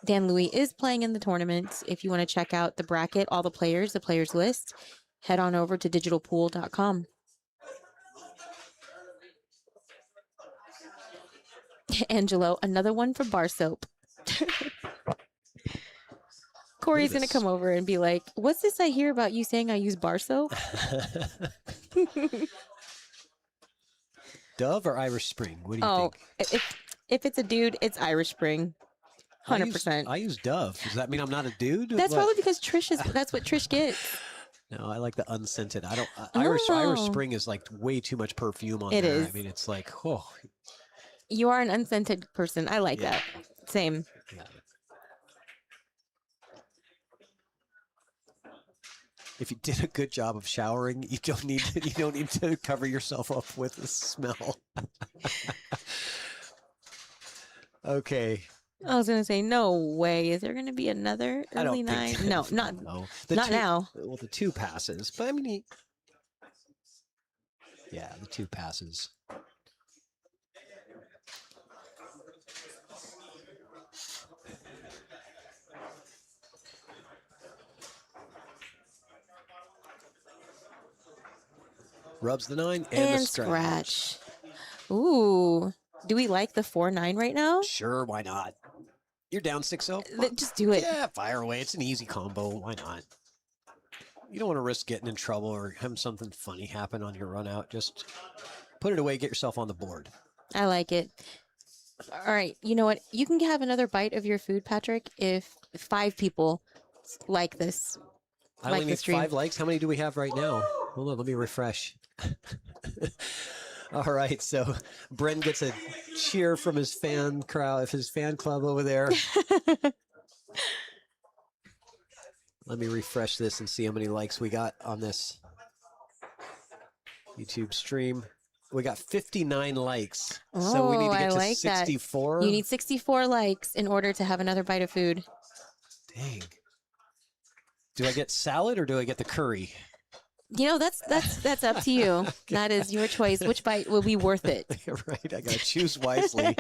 Dan Louis is playing in the tournament. If you want to check out the bracket, all the players list, head on over to digitalpool.com. Angelo, another one for bar soap. Corey's going to come over and be like, what's this I hear about you saying I use bar soap? Dove or Irish Spring? What do you think? If it's a dude, it's Irish Spring. 100%. I use Dove. Does that mean I'm not a dude? That's probably because that's what Trish gets. No, I like the unscented. I don't. Irish Spring is like way too much perfume on there. It is. I mean, it's like, oh. You are an unscented person. I like that. Same. Yeah. If you did a good job of showering, you don't need to cover yourself up with the smell. Okay. I was gonna say, no way. Is there gonna be another early nine? No, not no. Not now. Well, the 2 passes, but I mean, yeah, the 2 passes. Rubs the 9 and the scratch. Ooh. Do we like the 4-9 right now? Sure, why not? You're down 6-0. Just do it. Yeah, fire away. It's an easy combo. Why not? You don't want to risk getting in trouble or having something funny happen on your run out. Just put it away. Get yourself on the board. I like it. All right. You know what? You can have another bite of your food, Patrick, if 5 people like this. I only need 5 likes. How many do we have right now? Hold on. Let me refresh. All right, so Bren gets a cheer from his fan crowd, his fan club over there. Let me refresh this and see how many likes we got on this YouTube stream. We got 59 likes, so we need to get to 64. You need 64 likes in order to have another bite of food. Dang. Do I get salad or do I get the curry? You know, that's up to you. That is your choice. Which bite will be worth it? Right, I gotta choose wisely.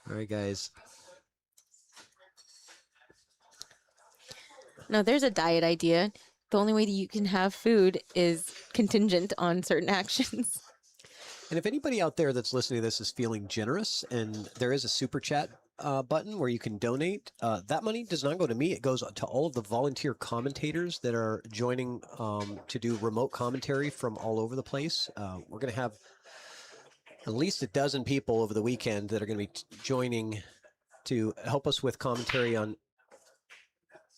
All right, guys. No, there's a diet idea. The only way that you can have food is contingent on certain actions. And if anybody out there that's listening to this is feeling generous, and there is a super chat button where you can donate, that money does not go to me. It goes to all of the volunteer commentators that are joining to do remote commentary from all over the place. We're going to have at least a dozen people over the weekend that are going to be joining to help us with commentary on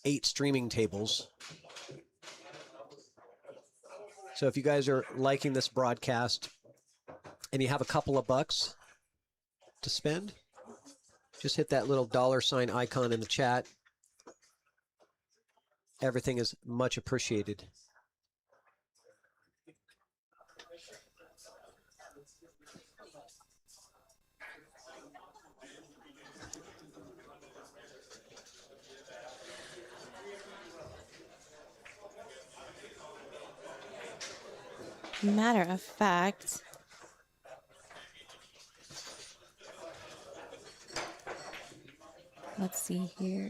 8 streaming tables. So if you guys are liking this broadcast and you have a couple of bucks to spend, just hit that little $ icon in the chat. Everything is much appreciated. Matter of fact, let's see here.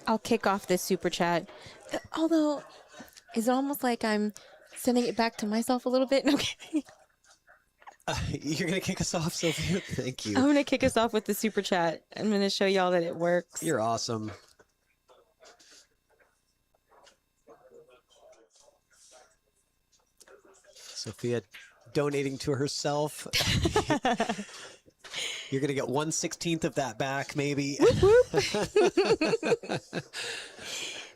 I'll kick off this super chat. Although, is it almost like I'm sending it back to myself a little bit? Okay. You're going to kick us off, Sophia? Thank you. I'm going to kick us off with the super chat. I'm going to show y'all that it works. You're awesome. Sophia donating to herself. You're going to get 1/16 of that back, maybe.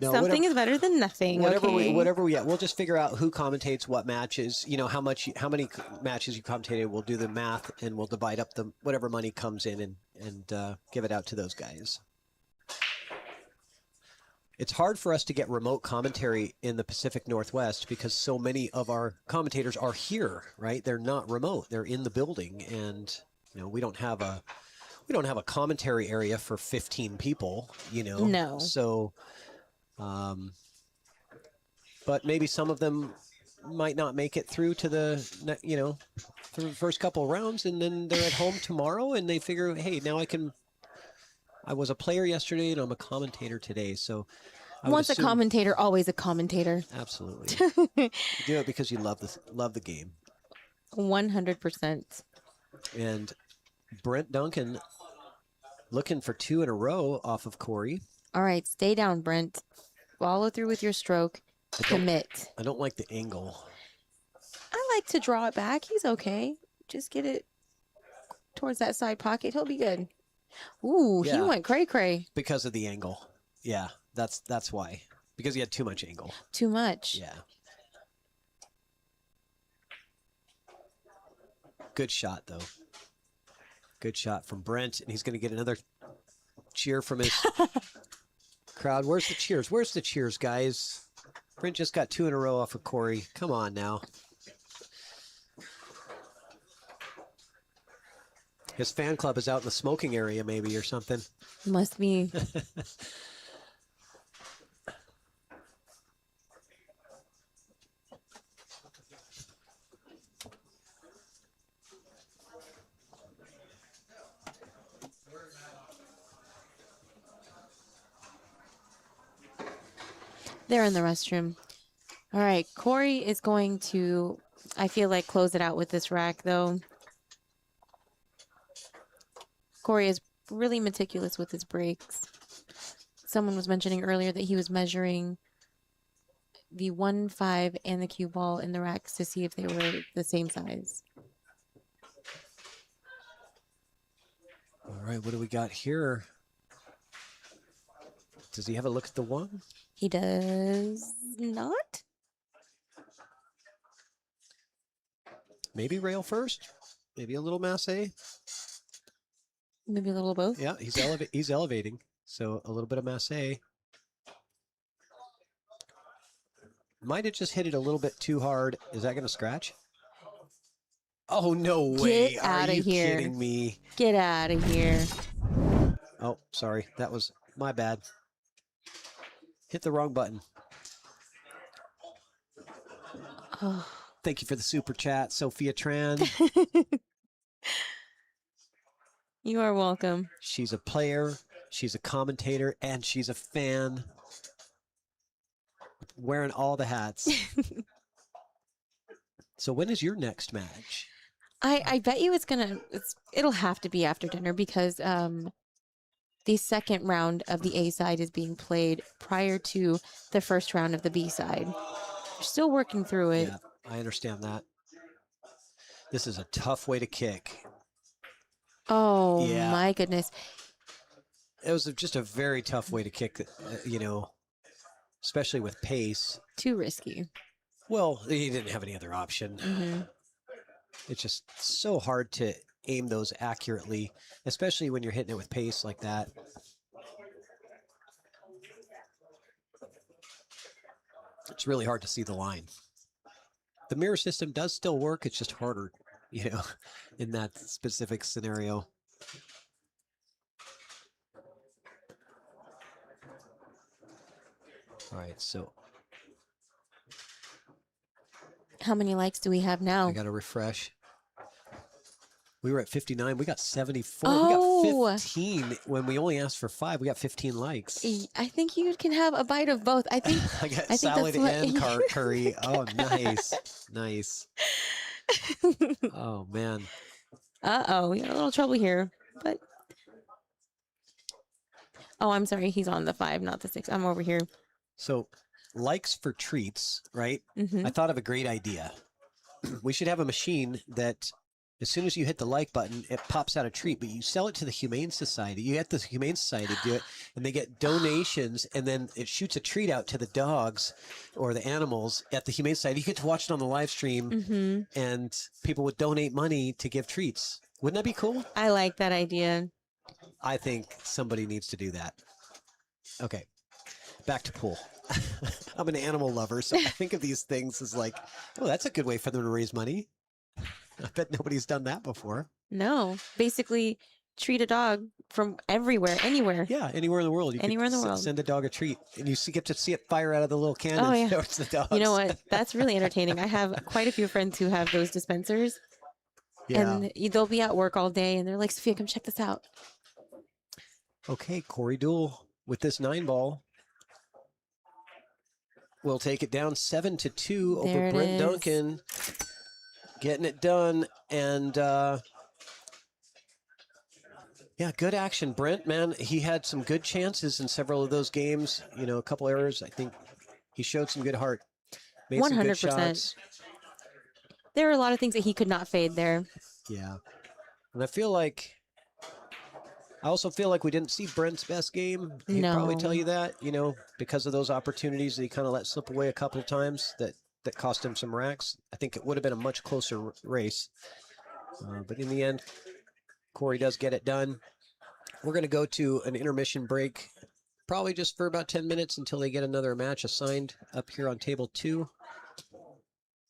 No, something is better than nothing. Whatever we we'll just figure out who commentates what matches. You know how many matches you commentated. We'll do the math and we'll divide up the whatever money comes in and give it out to those guys. It's hard for us to get remote commentary in the Pacific Northwest because so many of our commentators are here, right? They're not remote. They're in the building, and we don't have a commentary area for 15 people, No. So but maybe some of them might not make it through to the through the first couple of rounds, and then they're at home tomorrow and they figure, hey, now I was a player yesterday and I'm a commentator today. So Once a commentator, always a commentator. Absolutely. You do it because you love the game. 100%. And Brent Duncan looking for 2 in a row off of Corey. All right, stay down, Brent. Follow through with your stroke. Commit. I don't like the angle. I like to draw it back. He's okay. Just get it towards that side pocket. He'll be good. Ooh, Yeah. He went cray-cray. Because of the angle. Yeah, that's why. Because he had too much angle. Too much. Yeah. Good shot, though. Good shot from Brent, and he's going to get another cheer from his crowd. Where's the cheers? Where's the cheers, guys? Brent just got 2 in a row off of Corey. Come on now. His fan club is out in the smoking area, maybe, or something. Must be. They're in the restroom. All right, Corey is going to, I feel like, close it out with this rack, though. Corey is really meticulous with his breaks. Someone was mentioning earlier that he was measuring the 1-5 and the cue ball in the racks to see if they were the same size. All right, what do we got here? Does he have a look at the 1? He does not. Maybe rail first. Maybe a little masse. Maybe a little of both. Yeah, he's elevating. So a little bit of masse. Might have just hit it a little bit too hard. Is that going to scratch? Oh, no way. Get out of here. Are you kidding me? Get out of here. Oh, sorry. That was my bad. Hit the wrong button. Oh. Thank you for the super chat, Sophia Tran. You are welcome. She's a player, she's a commentator, and she's a fan. Wearing all the hats. So when is your next match? I bet you it'll have to be after dinner because the second round of the A side is being played prior to the first round of the B side. We're still working through it. Yeah, I understand that. This is a tough way to kick. Oh, Yeah. my goodness. It was just a very tough way to kick, especially with pace. Too risky. Well, he didn't have any other option. Mm-hmm. It's just so hard to aim those accurately, especially when you're hitting it with pace like that. It's really hard to see the line. The mirror system does still work. It's just harder, in that specific scenario. All right, so How many likes do we have now? I got to refresh. We were at 59. We got 74. Oh. We got 15 when we only asked for 5. We got 15 likes. I think you can have a bite of both. I think I got think salad that's and what- curry. Oh, nice. Nice. Oh, man. Uh-oh, we got a little trouble here. But oh, I'm sorry. He's on the 5, not the 6. I'm over here. So, likes for treats, right? Mhm. I thought of a great idea. We should have a machine that as soon as you hit the like button, it pops out a treat, but you sell it to the Humane Society. You get the Humane Society to do it, and they get donations, and then it shoots a treat out to the dogs or the animals at the Humane Society. You get to watch it on the live stream, Mhm. and people would donate money to give treats. Wouldn't that be cool? I like that idea. I think somebody needs to do that. Okay. back to pool. I'm an animal lover, so I think of these things as like, oh, that's a good way for them to raise money. I bet nobody's done that before. No, basically treat a dog from everywhere, anywhere. Yeah, anywhere in the world. You Anywhere in the world. Send a dog a treat, and you get to see it fire out of the little cannon Oh, yeah. towards the dogs. You know what? That's really entertaining. I have quite a few friends who have those dispensers. Yeah. And they'll be at work all day, and they're like, Sophia, come check this out. Okay, Corey Duell with this 9-ball. We'll take it down 7-2 over There it Brent is. Duncan. Getting it done. And yeah, good action. Brent, man, he had some good chances in several of those games. You know, a couple errors. I think he showed some good heart. Made some good 100%. shots. There were a lot of things that he could not fade there. Yeah. And I also feel like we didn't see Brent's best game. He'd probably tell you that, you know, because of those opportunities that he kind of let slip away a couple of times that cost him some racks. I think it would have been a much closer race. But in the end, Corey does get it done. We're going to go to an intermission break, probably just for about 10 minutes until they get another match assigned up here on table 2.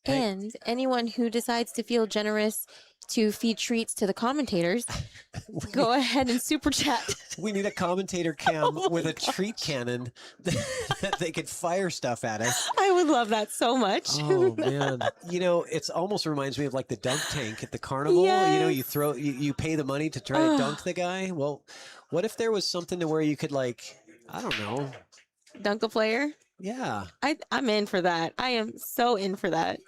And anyone who decides to feel generous to feed treats to the commentators, go ahead and super chat. We need a commentator cam with a treat cannon that they could fire stuff at us. I would love that so much. Oh man, you know, it's almost reminds me of like the dunk tank at the carnival. Yes. You know, you pay the money to try to dunk the guy. Well, what if there was something to where you could, like, I don't know, Dunk a player? Yeah. I'm in for that. I am so in for that.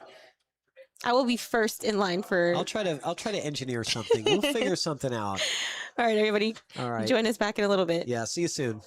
I will be first in line for. I'll try to engineer something. We'll figure something out. All right, everybody. All right. Join us back in a little bit. Yeah. See you soon.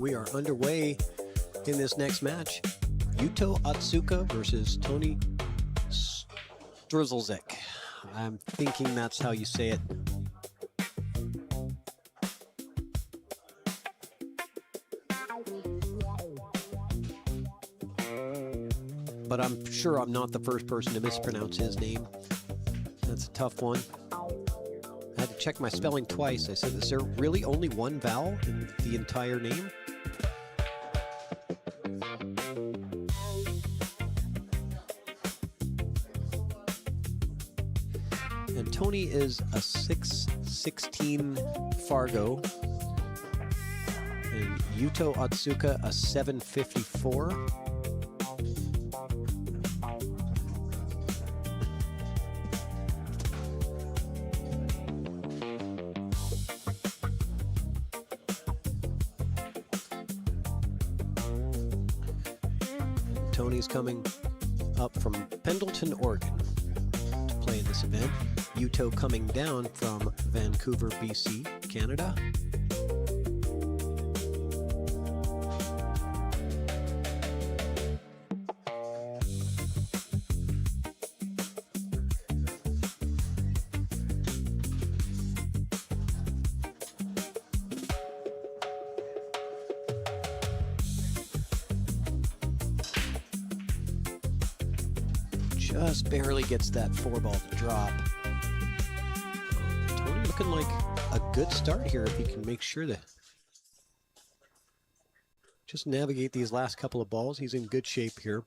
We are underway in this next match. Yuto Otsuka versus Tony Strzelczyk. I'm thinking that's how you say it. But I'm sure I'm not the first person to mispronounce his name. That's a tough one. I had to check my spelling twice. I said, is there really only one vowel in the entire name? And Tony is a 6'16" Fargo. And Yuto Otsuka a 7'54". Tony's coming up from Pendleton, Oregon to play in this event. Yuto coming down from Vancouver, BC, Canada. Just barely gets that 4-ball to drop. Tony looking like a good start here if he can make sure to just navigate these last couple of balls. He's in good shape here.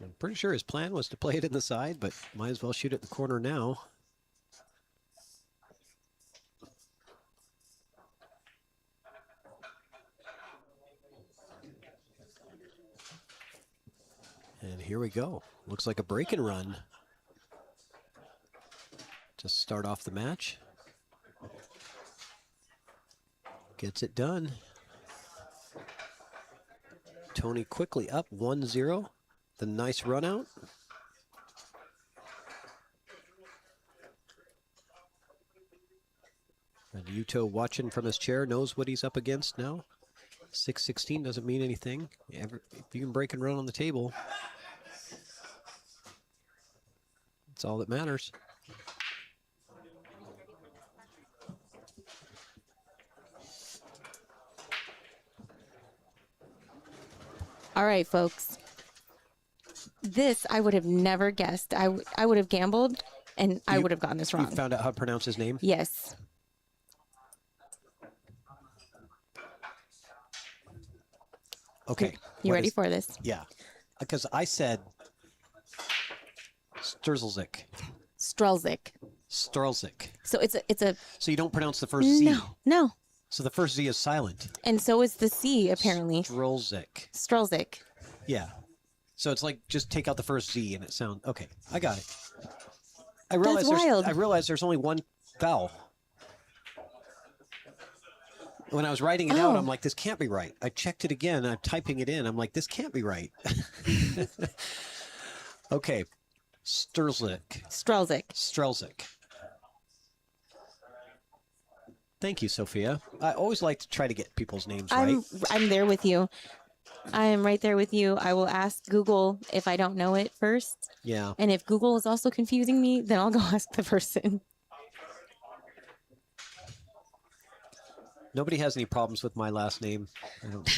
I'm pretty sure his plan was to play it in the side, but might as well shoot it in the corner now. And here we go. Looks like a break and run to start off the match. Gets it done. Tony quickly up 1-0. The nice run out. And Yuto watching from his chair knows what he's up against now. 6'16" doesn't mean anything. If you can break and run on the table, that's all that matters. All right, folks. This I would have never guessed. I would have gambled, and I would have gotten this wrong. You found out how to pronounce his name? Yes. Okay. You ready for this? Yeah. Because I said Strzelczyk. Strzelczyk. So it's a. So you don't pronounce the first Z? No. So the first Z is silent. And so is the C, apparently. Strzelczyk. Yeah. So it's like just take out the first Z and it sounds okay. I got it. I realized there's only one vowel. When I was writing it out, I'm like, this can't be right. I checked it again. I'm typing it in. I'm like, this can't be right. Okay. Strzelczyk. Thank you, Sophia. I always like to try to get people's names right. I'm there with you. I am right there with you. I will ask Google if I don't know it first. Yeah. And if Google is also confusing me, then I'll go ask the person. Nobody has any problems with my last name. I don't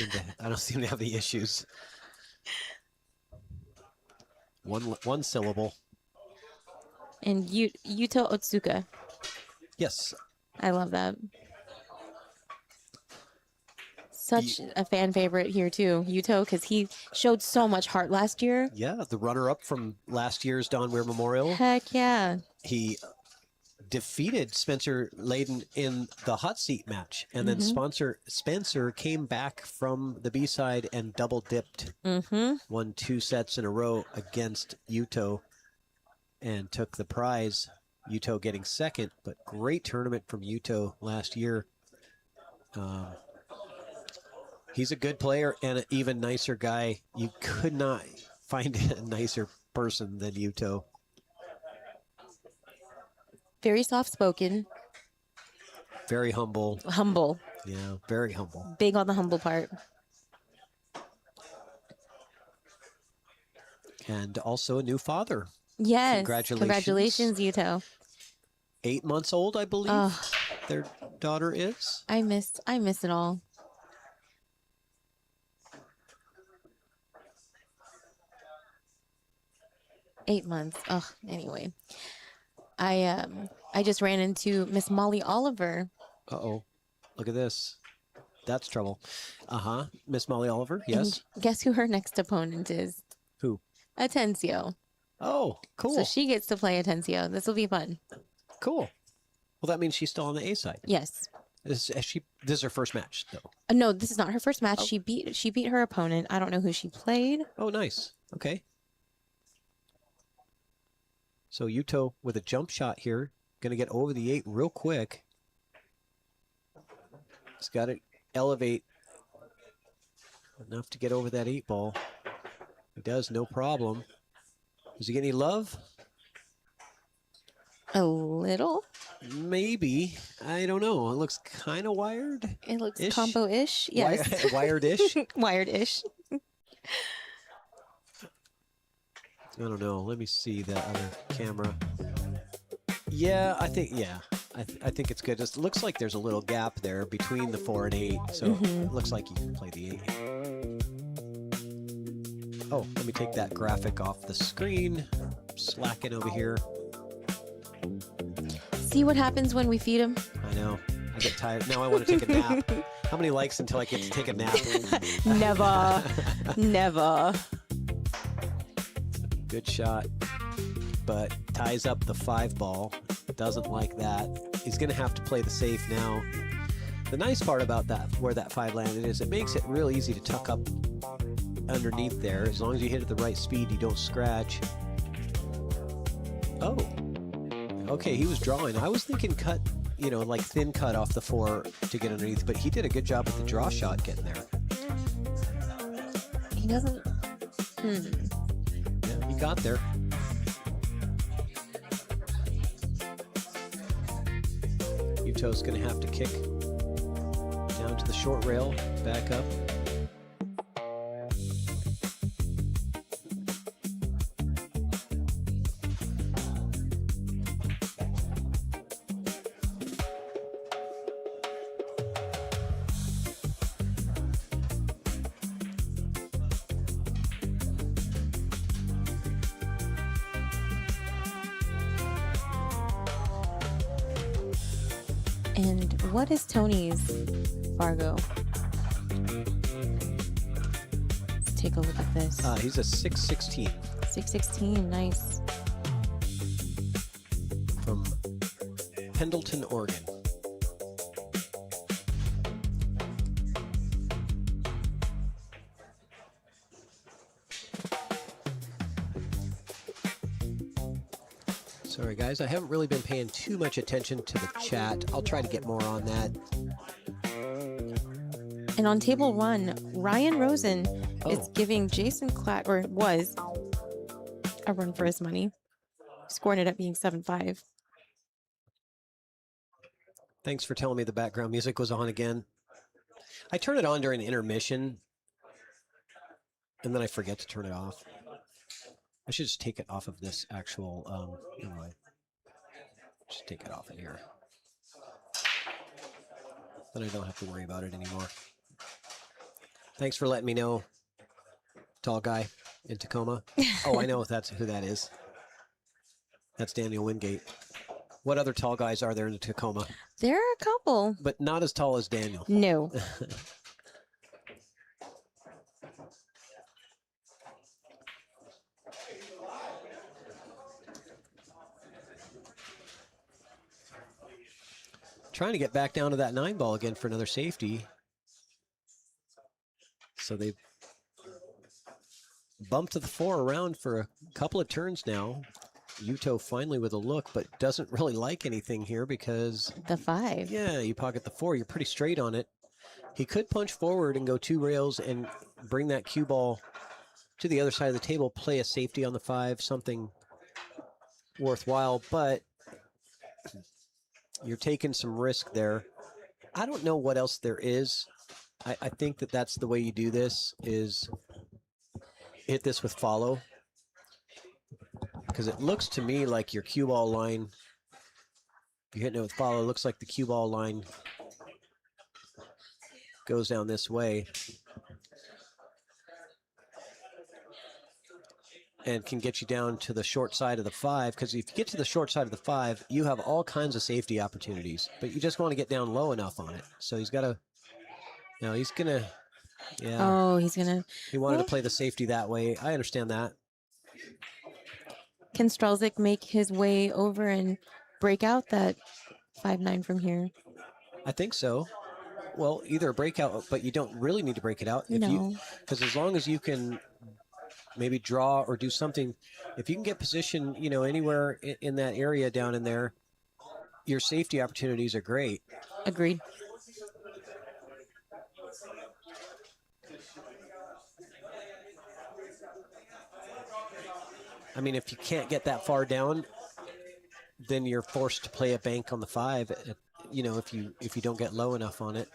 seem to have the issues. One syllable. And Yuto Otsuka. Yes. I love that. Such a fan favorite here too, Yuto, because he showed so much heart last year. Yeah, the runner-up from last year's Don Weir Memorial. Heck yeah. He defeated Spencer Layden in the hot seat match, and then Spencer came back from the B-side and double dipped. Won 2 sets in a row against Yuto and took the prize. Yuto getting second, but great tournament from Yuto last year. He's a good player and an even nicer guy. You could not find a nicer person than Yuto. Very soft-spoken. Very humble. Humble. Yeah, very humble. Big on the humble part. And also a new father. Yes. Congratulations. Congratulations, Yuto. 8 months old, I believe. Oh, Their daughter is. I miss it all. Eight months. Oh, anyway. I just ran into Miss Molly Oliver. Uh-oh. Look at this. That's trouble. Uh-huh. Miss Molly Oliver, yes. And guess who her next opponent is? Who? Atencio. Oh, cool. So she gets to play Atencio. This will be fun. Cool. Well, that means she's still on the A side. Yes. This is her first match, though. No, this is not her first match. Oh. She beat her opponent. I don't know who she played. Oh, nice. Okay. So Yuto with a jump shot here. Going to get over the 8 real quick. He's got to elevate enough to get over that 8 ball. He does, no problem. Does he get any love? A little. Maybe. I don't know. It looks kind of wired. It looks combo-ish. Yes. Wired-ish? Wired-ish. I don't know. Let me see the other camera. Yeah, I think I think it's good. It looks like there's a little gap there between the 4 and 8, so it looks like you can play the 8. Oh, let me take that graphic off the screen. Slacking over here. See what happens when we feed him? I know. I get tired. Now I want to take a nap. How many likes until I get to take a nap? Never. Never. Good shot. But ties up the 5 ball. Doesn't like that. He's going to have to play the safe now. The nice part about that, where that 5 landed, is it makes it real easy to tuck up underneath there. As long as you hit it at the right speed, you don't scratch. Oh. Okay, he was drawing. I was thinking cut, like thin cut off the 4 to get underneath, but he did a good job with the draw shot getting there. He doesn't... Yeah, he got there. Yuto's going to have to kick down to the short rail, back up. And what is Tony's Fargo? Let's take a look at this. He's a 616. 616, nice. From Pendleton, Oregon. Sorry guys, I haven't really been paying too much attention to the chat. I'll try to get more on that. And on table 1, Ryan Rosen is giving Jason Klatt, or was, a run for his money. Scoring it up being 7-5. Thanks for telling me the background music was on again. I turn it on during intermission, and then I forget to turn it off. I should just take it off of this actual, anyway. Just take it off of here. Then I don't have to worry about it anymore. Thanks for letting me know, tall guy in Tacoma. Oh, I know that's who that is. That's Daniel Wingate. What other tall guys are there in Tacoma? There are a couple. But not as tall as Daniel. No. Trying to get back down to that 9 ball again for another safety. So they bumped to the 4 around for a couple of turns now. Yuto finally with a look, but doesn't really like anything here because... The 5. Yeah, you pocket the 4. You're pretty straight on it. He could punch forward and go 2 rails and bring that cue ball to the other side of the table, play a safety on the 5, something worthwhile, but you're taking some risk there. I don't know what else there is. I think that that's the way you do this, is hit this with follow. Because it looks to me like your cue ball line, you're hitting it with follow, it looks like the cue ball line goes down this way and can get you down to the short side of the 5. Because if you get to the short side of the 5, you have all kinds of safety opportunities, but you just want to get down low enough on it. So he's got to, now he's going to, yeah. Oh, he's gonna. He wanted Well, to play the safety that way. I understand that. can Strelzik make his way over and break out that 5-9 from here? I think so. Well, either a breakout, but you don't really need to break it out. If No. because as long as you can maybe draw or do something, if you can get position, you know, anywhere in that area down in there, your safety opportunities are great. Agreed. I mean, if you can't get that far down, then you're forced to play a bank on the 5. You know, if you don't get low enough on it.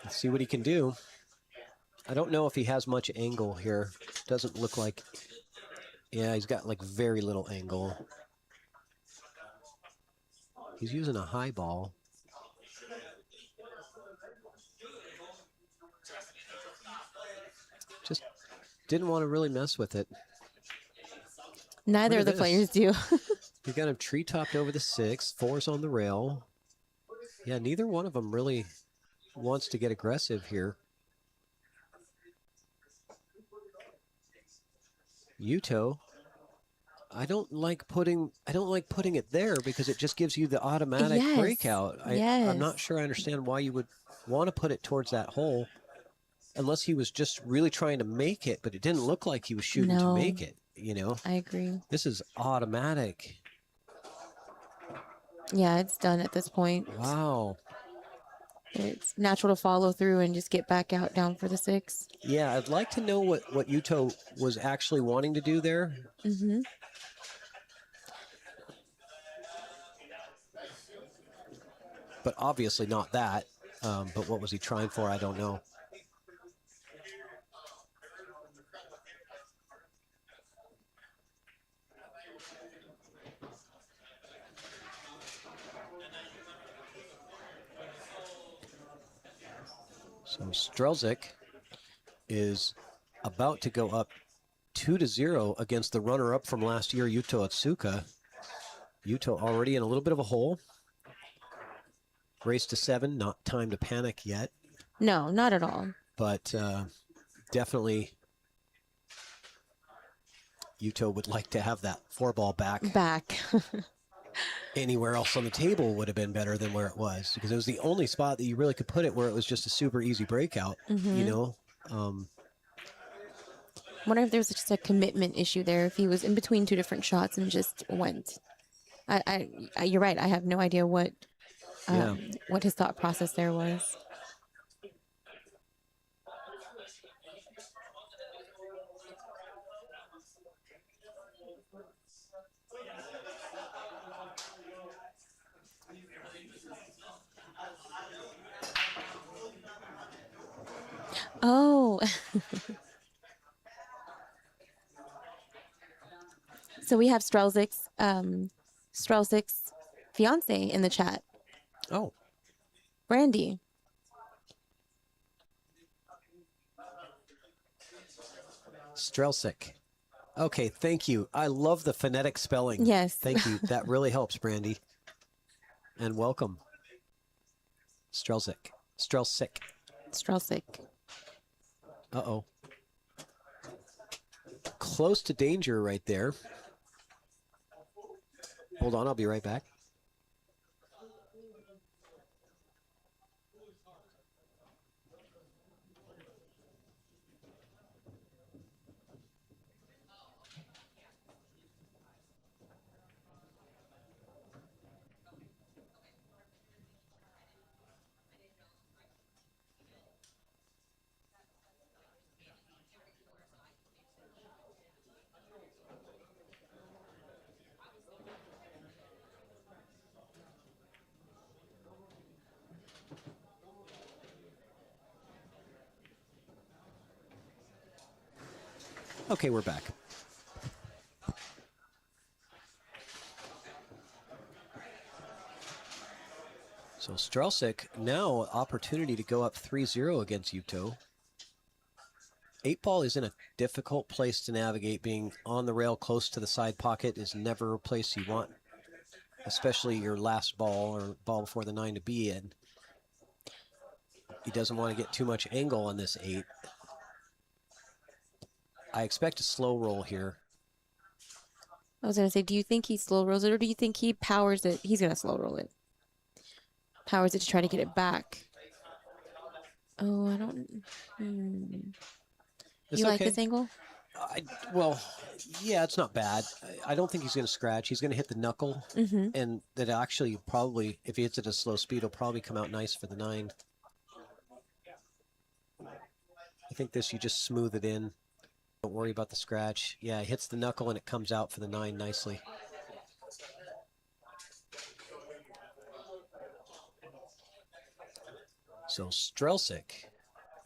Let's see what he can do. I don't know if he has much angle here. Doesn't look like. Yeah, he's got like very little angle. He's using a high ball. Just didn't want to really mess with it. Neither of the players do. You got him tree-topped over the 6. 4's on the rail. Yeah, neither one of them really wants to get aggressive here. Yuto, I don't like putting it there because it just gives you the automatic breakout. I'm not sure I understand why you would want to put it towards that hole unless he was just really trying to make it, but it didn't look like he was shooting to make it, you know? I agree. This is automatic. Yeah, it's done at this point. Wow. It's natural to follow through and just get back out down for the 6. Yeah, I'd like to know what Yuto was actually wanting to do there. Mm-hmm. But obviously not that. But what was he trying for? I don't know. So Strelzik is about to go up 2-0 against the runner-up from last year, Yuto Otsuka. Yuto already in a little bit of a hole. Race to 7, not time to panic yet. No, not at all. But definitely Yuto would like to have that 4-ball back. Anywhere else on the table would have been better than where it was, because it was the only spot that you really could put it where it was just a super easy breakout, you know? Wonder if there was just a commitment issue there, if he was in between 2 different shots and just went. You're right. I have no idea what his thought process there was. Oh. So we have Strelzik's fiance in the chat. Oh. Brandy. Strelzik. Okay, thank you. I love the phonetic spelling. Yes. Thank you. That really helps, Brandy. And welcome. Strelzik. Strelzik. Strelzik. Uh-oh. Close to danger right there. Hold on, I'll be right back. Okay, we're back. So Strelsic now opportunity to go up 3-0 against Yuto. 8-ball is in a difficult place to navigate. Being on the rail close to the side pocket is never a place you want, especially your last ball or ball before the 9 to be in. He doesn't want to get too much angle on this 8. I expect a slow roll here. I was going to say, do you think he slow rolls it, or do you think he powers it? He's going to slow roll it. Powers it to try to get it back. Oh, I don't... It's You like okay. this angle? Well, yeah, it's not bad. I don't think he's going to scratch. He's going to hit the knuckle, and that actually probably, if he hits it at a slow speed, will probably come out nice for the 9. I think this, you just smooth it in. Don't worry about the scratch. Yeah, it hits the knuckle and it comes out for the 9 nicely. So Strelsic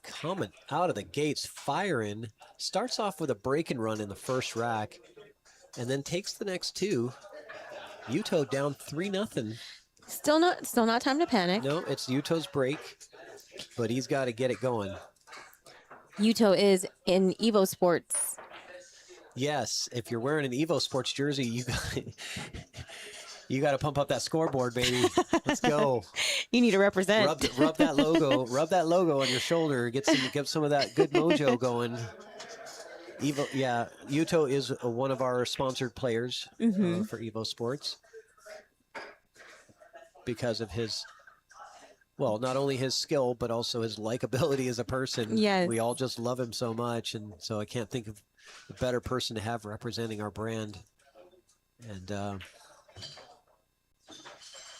coming out of the gates, firing, starts off with a break and run in the first rack, and then takes the next 2. Yuto down 3-0. Still not time to panic. No, it's Yuto's break, but he's got to get it going. Yuto is in Evo Sports. Yes, if you're wearing an Evo Sports jersey, you got to pump up that scoreboard, baby. Let's go. You need to represent. Rub that logo. Rub that logo on your shoulder. Get some of that good mojo going. Evo, yeah, Yuto is one of our sponsored players for Evo Sports because of his, well, not only his skill, but also his likability as a person. Yes. We all just love him so much, and so I can't think of a better person to have representing our brand. And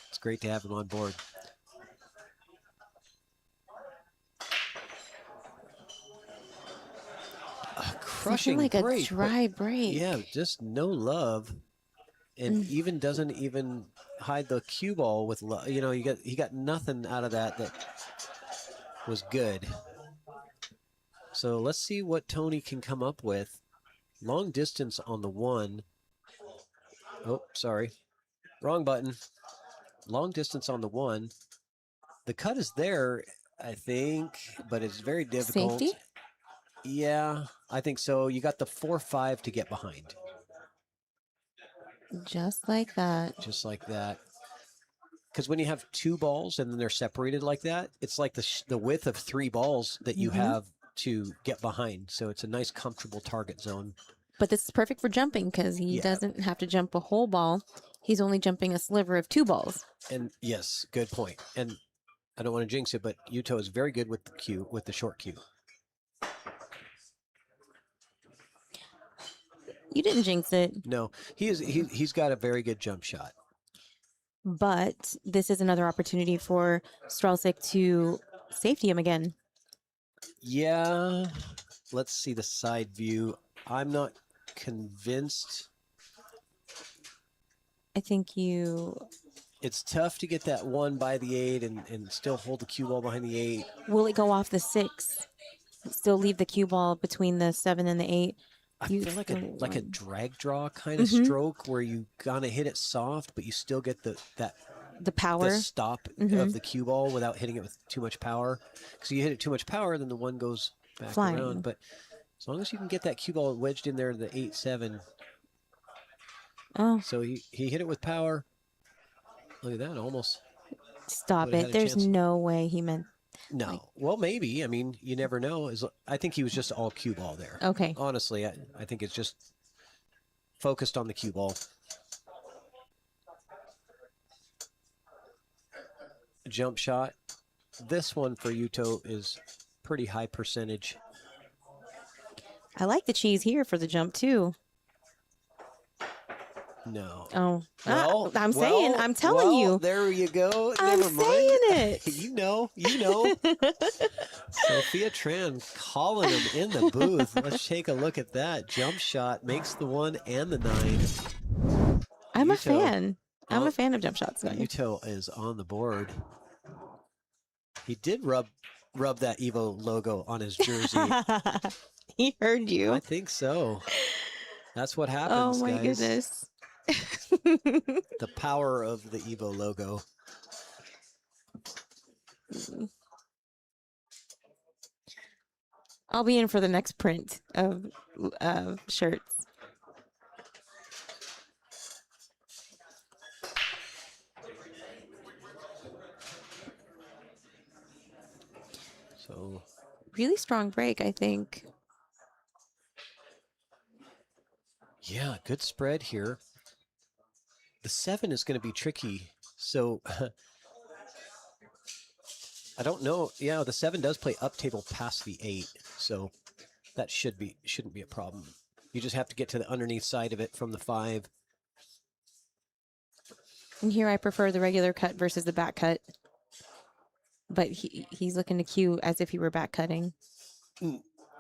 it's great to have him on board. Crushing like break, a dry break. Yeah, just no love, and even doesn't even hide the cue ball with love. You know, he got nothing out of that was good. So let's see what Tony can come up with. Long distance on the 1. Oh, sorry, wrong button. Long distance on the 1. The cut is there, I think, but it's very difficult. Safety? Yeah, I think so. You got the 4-5 to get behind. Just like that. Just like that. Because when you have 2 balls and then they're separated like that, it's like the width of 3 balls that you have to get behind. So it's a nice, comfortable target zone. But this is perfect for jumping because he doesn't have to jump a whole ball. He's only jumping a sliver of 2 balls. And yes, good point. And I don't want to jinx it, but Yuto is very good with the cue, with the short cue. You didn't jinx it. No, he's got a very good jump shot. But this is another opportunity for Strelsic to safety him again. Yeah, let's see the side view. I'm not convinced. I think it's tough to get that 1 by the 8 and still hold the cue ball behind the 8. Will it go off the 6? Still leave the cue ball between the 7 and the 8? I feel like a drag draw kind of stroke where you gotta hit it soft, but you still get the power, the stop of the cue ball without hitting it with too much power. Because you hit it too much power, then the 1 goes back flying around. But as long as you can get that cue ball wedged in there, the 8-7. Oh, so he hit it with power. Look at that, almost. Stop it! There's no way he meant. No. Well, maybe. I mean, you never know. I think he was just all cue ball there. Okay. Honestly, I think it's just focused on the cue ball. Jump shot. This one for Yuto is pretty high percentage. I like the cheese here for the jump too. No. Oh. Well, I'm telling you. There you go. I'm Never mind. saying it. You know. Sophia Tran calling him in the booth. Let's take a look at that. Jump shot makes the 1 and the 9. I'm a fan. I'm a fan of jump shots. Yuto is on the board. He did rub that Evo logo on his jersey. He heard you. I think so. That's what Oh happens, my guys. goodness. The power of the Evo logo. I'll be in for the next print of shirts. So Really strong break, I think. yeah, good spread here. The 7 is going to be tricky. So I don't know. Yeah, the 7 does play up table past the 8, so that shouldn't be a problem. You just have to get to the underneath side of it from the 5. And here I prefer the regular cut versus the back cut. But he's looking to cue as if he were back cutting.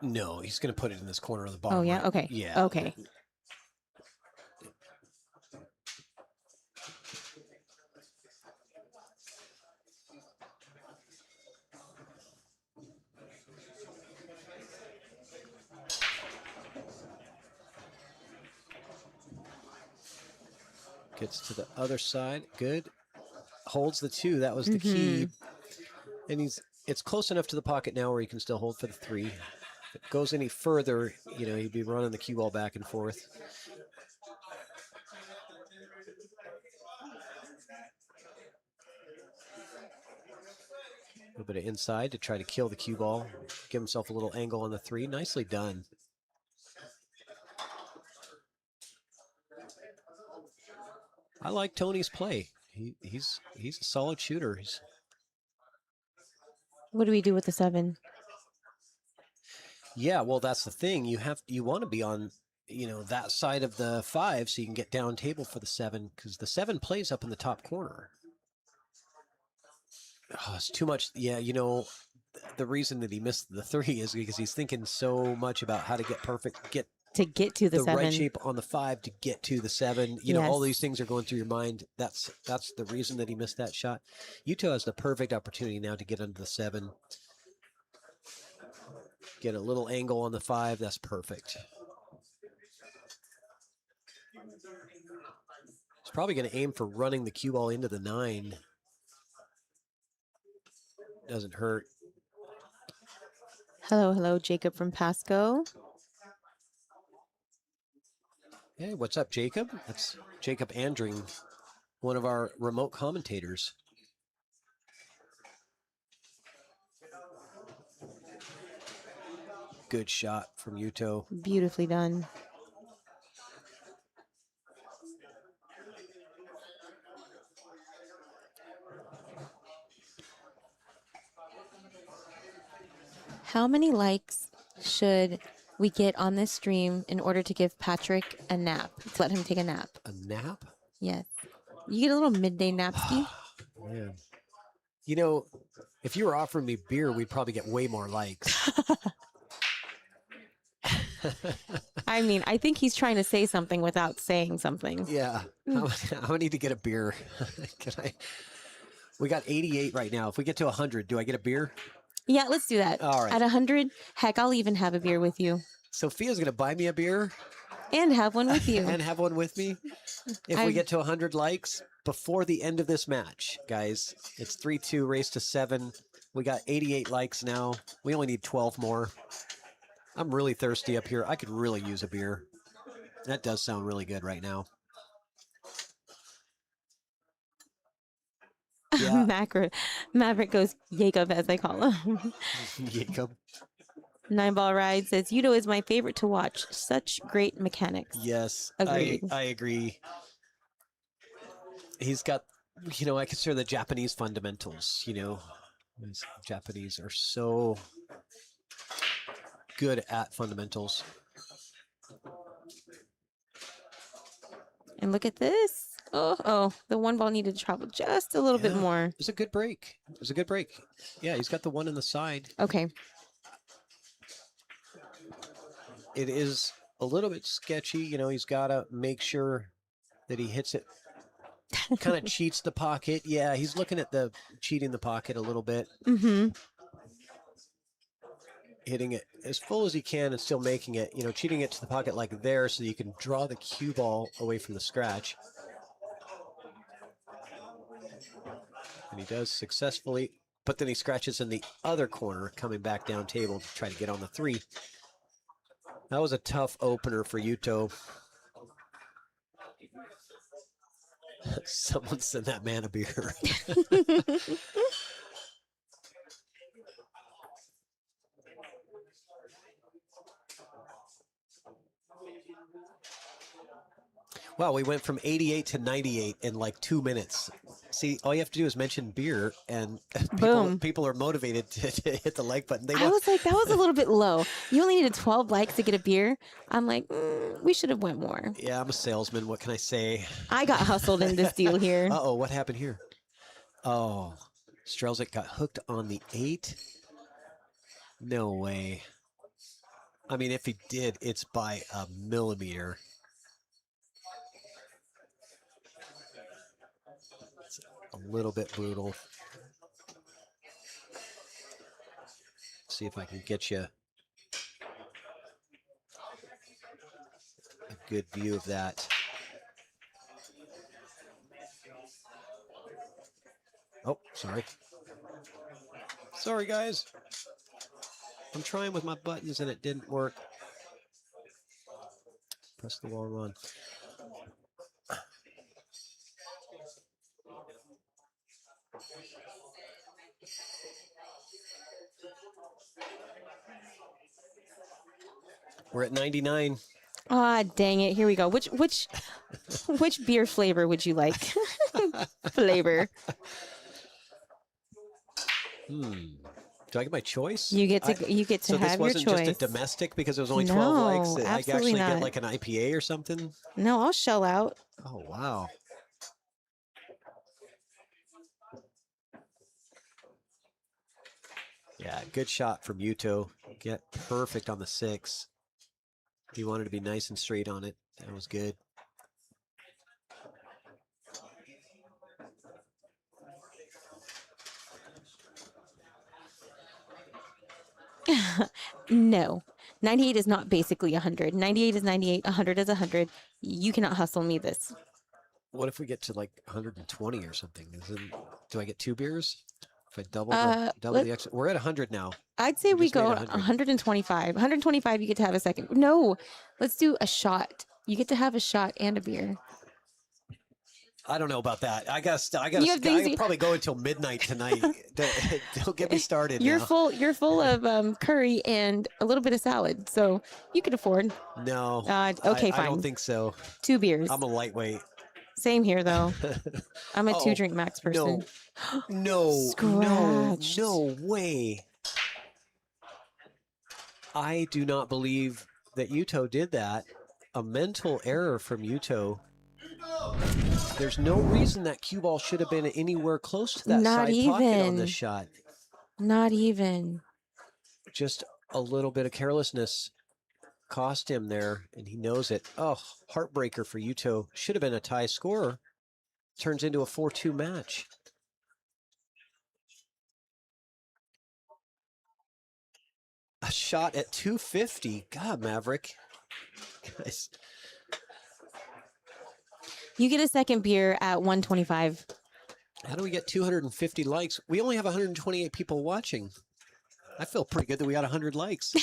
No, he's going to put it in this corner of the bottom. Oh, yeah? Right. Okay. Yeah. Okay. Gets to the other side. Good. Holds the 2. That was the key. And it's close enough to the pocket now where he can still hold for the 3. If it goes any further, you know, he'd be running the cue ball back and forth. A little bit of inside to try to kill the cue ball. Give himself a little angle on the 3. Nicely done. I like Tony's play. He's a solid shooter. What do we do with the 7? Yeah, well, that's the thing. You want to be on, you know, that side of the 5 so you can get down table for the 7 because the 7 plays up in the top corner. Oh, it's too much. Yeah, you know, the reason that he missed the 3 is because he's thinking so much about how to get to get to the 7. right shape on the 5 to get to the 7. You know, all these things are going through your mind. That's the reason that he missed that shot. Yuto has the perfect opportunity now to get under the 7. Get a little angle on the 5. That's perfect. He's probably going to aim for running the cue ball into the 9. Doesn't hurt. Hello, Jacob from Pasco. Hey, what's up, Jacob? That's Jacob Andring, one of our remote commentators. Good shot from Yuto. Beautifully done. How many likes should we get on this stream in order to give Patrick a nap? To let him take a nap. A nap? Yes. You get a little midday napski. Man. You know, if you were offering me beer, we'd probably get way more likes. I mean, I think he's trying to say something without saying something. Yeah. I need to get a beer. We got 88 right now. If we get to 100, do I get a beer? Yeah, let's do that. All right. At 100, heck, I'll even have a beer with you. Sophia's going to buy me a beer. And have one with you. And have one with me. If we get to 100 likes before the end of this match, guys, it's 3-2, race to 7. We got 88 likes now. We only need 12 more. I'm really thirsty up here. I could really use a beer. That does sound really good right now. Yeah. Maverick goes Jacob, as I call him. Jacob. 9-ball ride says, Yuto is my favorite to watch. Such great mechanics. Yes, Agreed. I agree. He's got, you know, I consider the Japanese fundamentals, you know. These Japanese are so good at fundamentals. And look at this. Oh, the 1 ball needed to travel just a little bit more. It was a good break. It was a good break. Yeah, he's got the 1 in the side. Okay. It is a little bit sketchy. You know, he's got to make sure that he hits it. Kind of cheats the pocket. Yeah, he's looking at cheating the pocket a little bit. Mm-hmm. hitting it as full as you can and still making it, you know, cheating it to the pocket like there so you can draw the cue ball away from the scratch. And he does successfully, but then he scratches in the other corner, coming back down table to try to get on the 3. That was a tough opener for Yuto. Someone send that man a beer. Wow, we went from 88 to 98 in like 2 minutes. See, all you have to do is mention beer, and people are motivated to hit the like button. I was like, that was a little bit low. You only needed 12 likes to get a beer. I'm like, we should have went more. Yeah, I'm a salesman. What can I say? I got hustled in this deal here. Uh-oh, what happened here? Oh, Strelzik got hooked on the 8. No way. I mean, if he did, it's by a millimeter. It's a little bit brutal. See if I can get you a good view of that. Oh, sorry. Sorry, guys. I'm trying with my buttons and it didn't work. Press the wrong one. We're at 99. Ah, dang it. Here we go. Which beer flavor would you like? Flavor. Do I get my choice? You get to have your choice. So this wasn't just a domestic because it was only 12 likes. I could actually get like an IPA or something. No, I'll shell out. Oh wow. Yeah, good shot from Yuto. Get perfect on the 6. He wanted to be nice and straight on it. That was good. No. 98 is not basically 100. 98 is 98. 100 is 100. You cannot hustle me this. What if we get to like 120 or something? Do I get 2 beers? If I double the extra, we're at 100 now. I'd say we go 125. 125, you get to have a second. No, let's do a shot. You get to have a shot and a beer. I don't know about that. I could probably go until midnight tonight. Don't get me started. You're now. You're full of curry and a little bit of salad, so you could afford. No. Okay, fine. I don't think so. 2 beers. I'm a lightweight. Same here, though. I'm a 2-drink max person. No way. I do not believe that Yuto did that. A mental error from Yuto. There's no reason that cue ball should have been anywhere close to that side pocket on this shot. Not even. Just a little bit of carelessness cost him there, and he knows it. Oh, heartbreaker for Yuto. Should have been a tie score. Turns into a 4-2 match. A shot at 250. God, Maverick. Guys. You get a second beer at 125. How do we get 250 likes? We only have 128 people watching. I feel pretty good that we got 100 likes.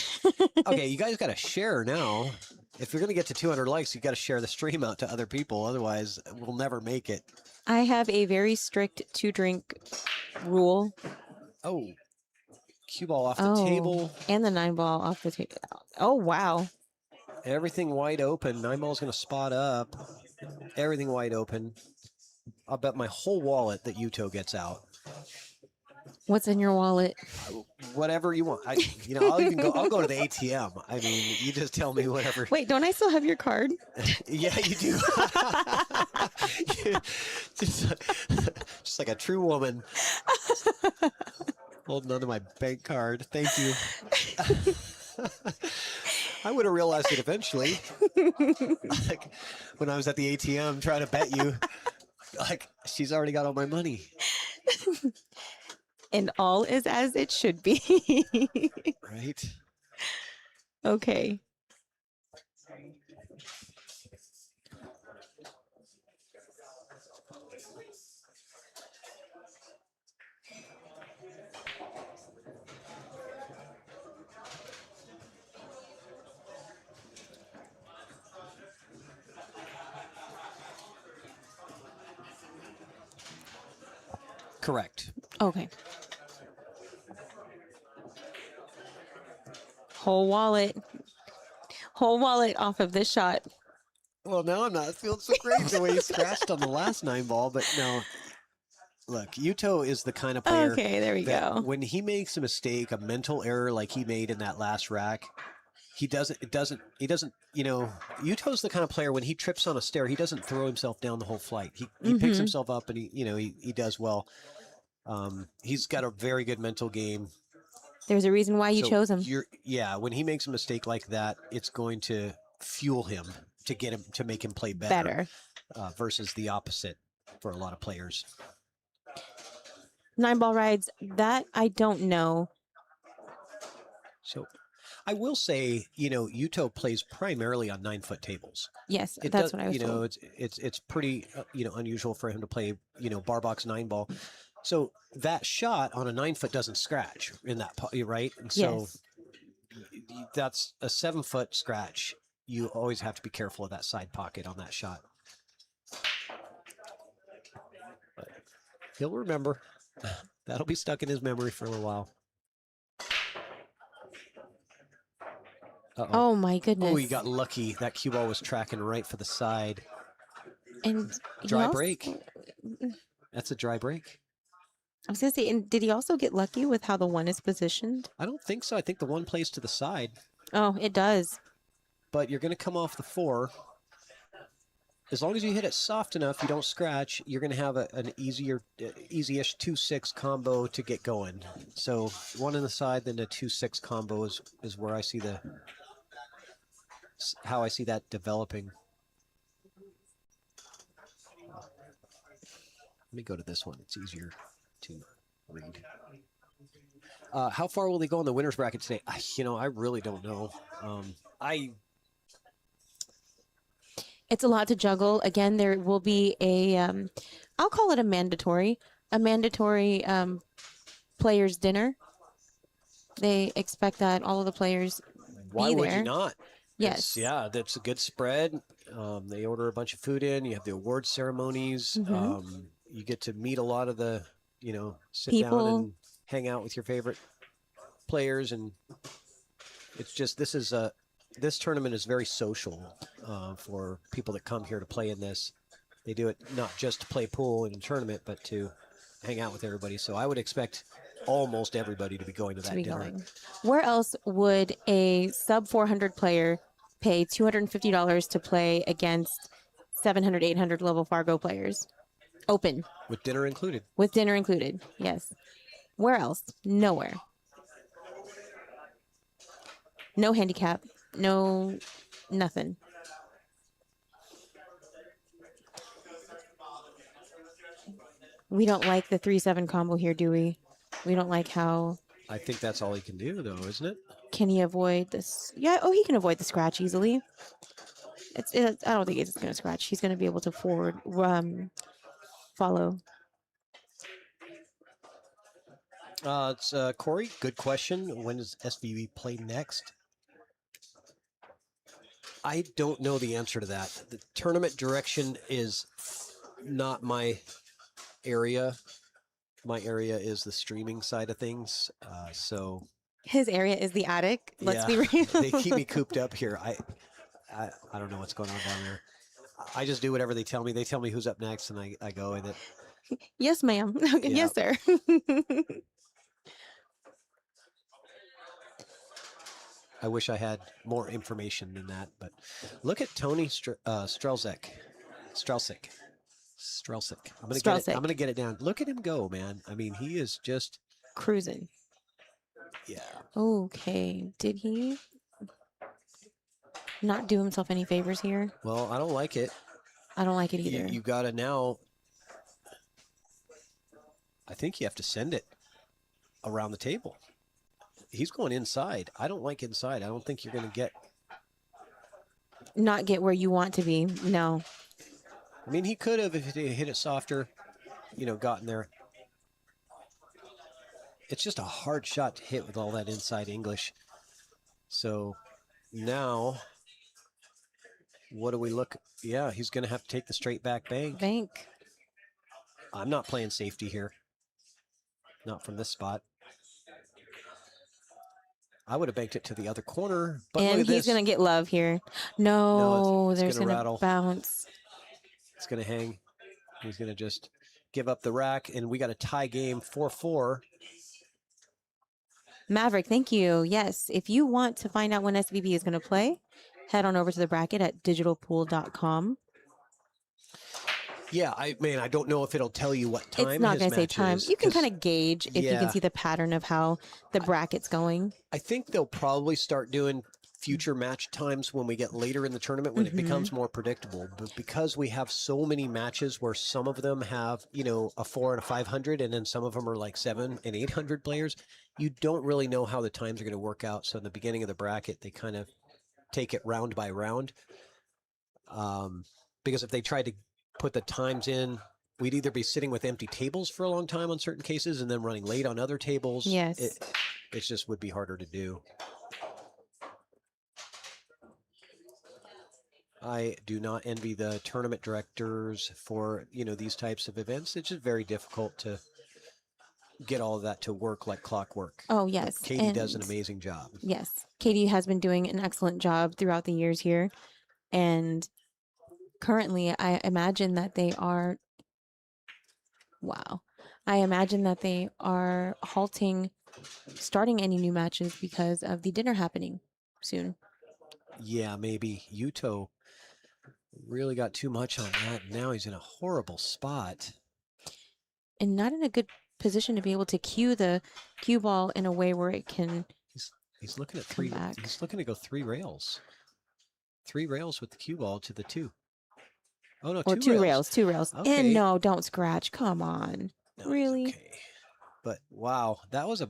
Okay, you guys got to share now. If you're going to get to 200 likes, you got to share the stream out to other people. Otherwise, we'll never make it. I have a very strict 2-drink rule. Oh, cue ball off the table. And the 9-ball off the table. Oh, wow. Everything wide open. 9-ball's going to spot up. Everything wide open. I'll bet my whole wallet that Yuto gets out. What's in your wallet? Whatever you want. I'll go to the ATM. I mean, you just tell me whatever. Wait, don't I still have your card? Yeah, you do. just like a true woman. Holding on to my bank card. Thank you. I would have realized it eventually. Like when I was at the ATM trying to bet you, like she's already got all my money. And all is as it should be. Right. Okay. Correct. Okay. Whole wallet. Whole wallet off of this shot. Well, now I'm not feeling so great the way he scratched on the last 9-ball, but no. Look, Yuto is the kind of player Okay, there we that go. when he makes a mistake, a mental error like he made in that last rack, he doesn't, Yuto's the kind of player when he trips on a stair, he doesn't throw himself down the whole flight. He picks himself up and he does well. He's got a very good mental game. There's a reason why you chose him. When he makes a mistake like that, it's going to fuel him to make him play better. Versus the opposite for a lot of players. 9-ball rides, that I don't know. So I will say, Yuto plays primarily on 9-foot tables. Yes, that's what I was told. It's pretty, unusual for him to play, bar box 9-ball. So that shot on a 9-foot doesn't scratch in that, right? And so that's a 7-foot scratch. You always have to be careful of that side pocket on that shot. But he'll remember. That'll be stuck in his memory for a little while. Oh my goodness. Oh, he got lucky. That cue ball was tracking right for the side. And dry break. That's a dry break. I was going to say, and did he also get lucky with how the 1 is positioned? I don't think so. I think the 1 plays to the side. Oh, it does. But you're going to come off the 4. As long as you hit it soft enough, you don't scratch, you're going to have an easy-ish 2-6 combo to get going. So 1 on the side, then a 2-6 combo is where I see how I see that developing. Let me go to this one. It's easier to read. How far will they go in the winner's bracket today? I really don't know. It's a lot to juggle. Again, there will be I'll call it a mandatory players' dinner. They expect that all of the players Why be would there. you not? Yes. Yeah, that's a good spread. They order a bunch of food in. You have the award ceremonies. You get to meet a lot of the, sit People. down and hang out with your favorite players. And it's just, this tournament is very social for people that come here to play in this. They do it not just to play pool in a tournament, but to hang out with everybody. So I would expect almost everybody to be going to that dinner. Where else would a sub 400 player pay $250 to play against 700, 800 level Fargo players? Open. With dinner included. With dinner included, yes. Where else? Nowhere. No handicap. No, nothing. We don't like the 3-7 combo here, do we? We don't like how... I think that's all he can do, though, isn't it? Can he avoid this? Yeah, he can avoid the scratch easily. I don't think it's going to scratch. He's going to be able to forward, follow. It's Corey. Good question. When does SVB play next? I don't know the answer to that. The tournament direction is not my area. My area is the streaming side of things. So his area is the attic. Let's be real. They keep me cooped up here. I don't know what's going on down there. I just do whatever they tell me. They tell me who's up next, and I go with it. Yes, ma'am. Okay, yes, sir. I wish I had more information than that, but look at Tony Strelzik. I'm gonna get it down. Look at him go, man. I mean, he is just cruising. Yeah. Okay. Did he not do himself any favors here? Well, I don't like it. I don't like it either. You gotta now. I think you have to send it around the table. he's going inside. I don't like inside. I don't think you're going to Not get where you want to be. No. I mean, he could have if he hit it softer, gotten there. It's just a hard shot to hit with all that inside English. So now, what do we look? Yeah, he's going to have to take the straight back bank. I'm not playing safety here. Not from this spot. I would have banked it to the other corner. But and he's going to get love here. No, it's there's going to going to bounce. It's going to hang. He's going to just give up the rack, and we got a tie game 4-4. Maverick, thank you. Yes, if you want to find out when SVB is going to play, head on over to the bracket at digitalpool.com. Yeah, I don't know if it'll tell you what time. It's not going to say time. You can kind of gauge if you can yeah, see the pattern of how the bracket's going. I think they'll probably start doing future match times when we get later in the tournament when it becomes more predictable. But because we have so many matches where some of them have, a 4 and a 500, and then some of them are like 700 and 800 players, you don't really know how the times are going to work out. So in the beginning of the bracket, they kind of take it round by round. Because if they tried to put the times in, we'd either be sitting with empty tables for a long time on certain cases and then running late on other tables. Yes. It just would be harder to do. I do not envy the tournament directors for, these types of events. It's just very difficult to get all of that to work like clockwork. Oh, yes. But Katie does an amazing job. Yes. Katie has been doing an excellent job throughout the years here. And currently, I imagine that they are, halting starting any new matches because of the dinner happening soon. Yeah, maybe. Yuto really got too much on that. Now he's in a horrible spot. And not in a good position to be able to cue the cue ball in a way where it can. He's looking at three. He's looking to go 3 rails. 3 rails with the cue ball to the 2. Oh no, or 2 rails. 2 rails. Okay. And no, don't scratch. Come on. No, really? Okay. But wow, that was a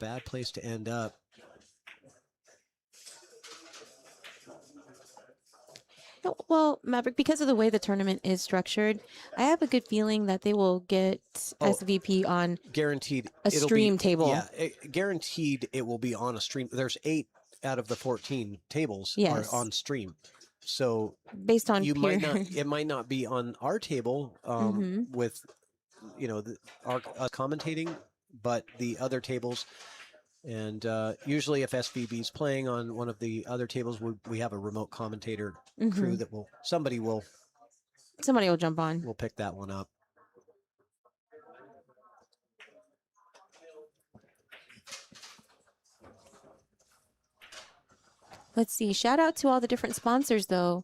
bad place to end up. Well, Maverick, because of the way the tournament is structured, I have a good feeling that they will get SVP on guaranteed a stream table. Yeah, guaranteed it will be on a stream. There's 8 out of the 14 tables are on stream. So based on it might not be on our table with our commentating, but the other tables. And usually if SVB's playing on one of the other tables, we have a remote commentator crew that somebody will jump on. We'll pick that one up. Let's see. Shout out to all the different sponsors, though.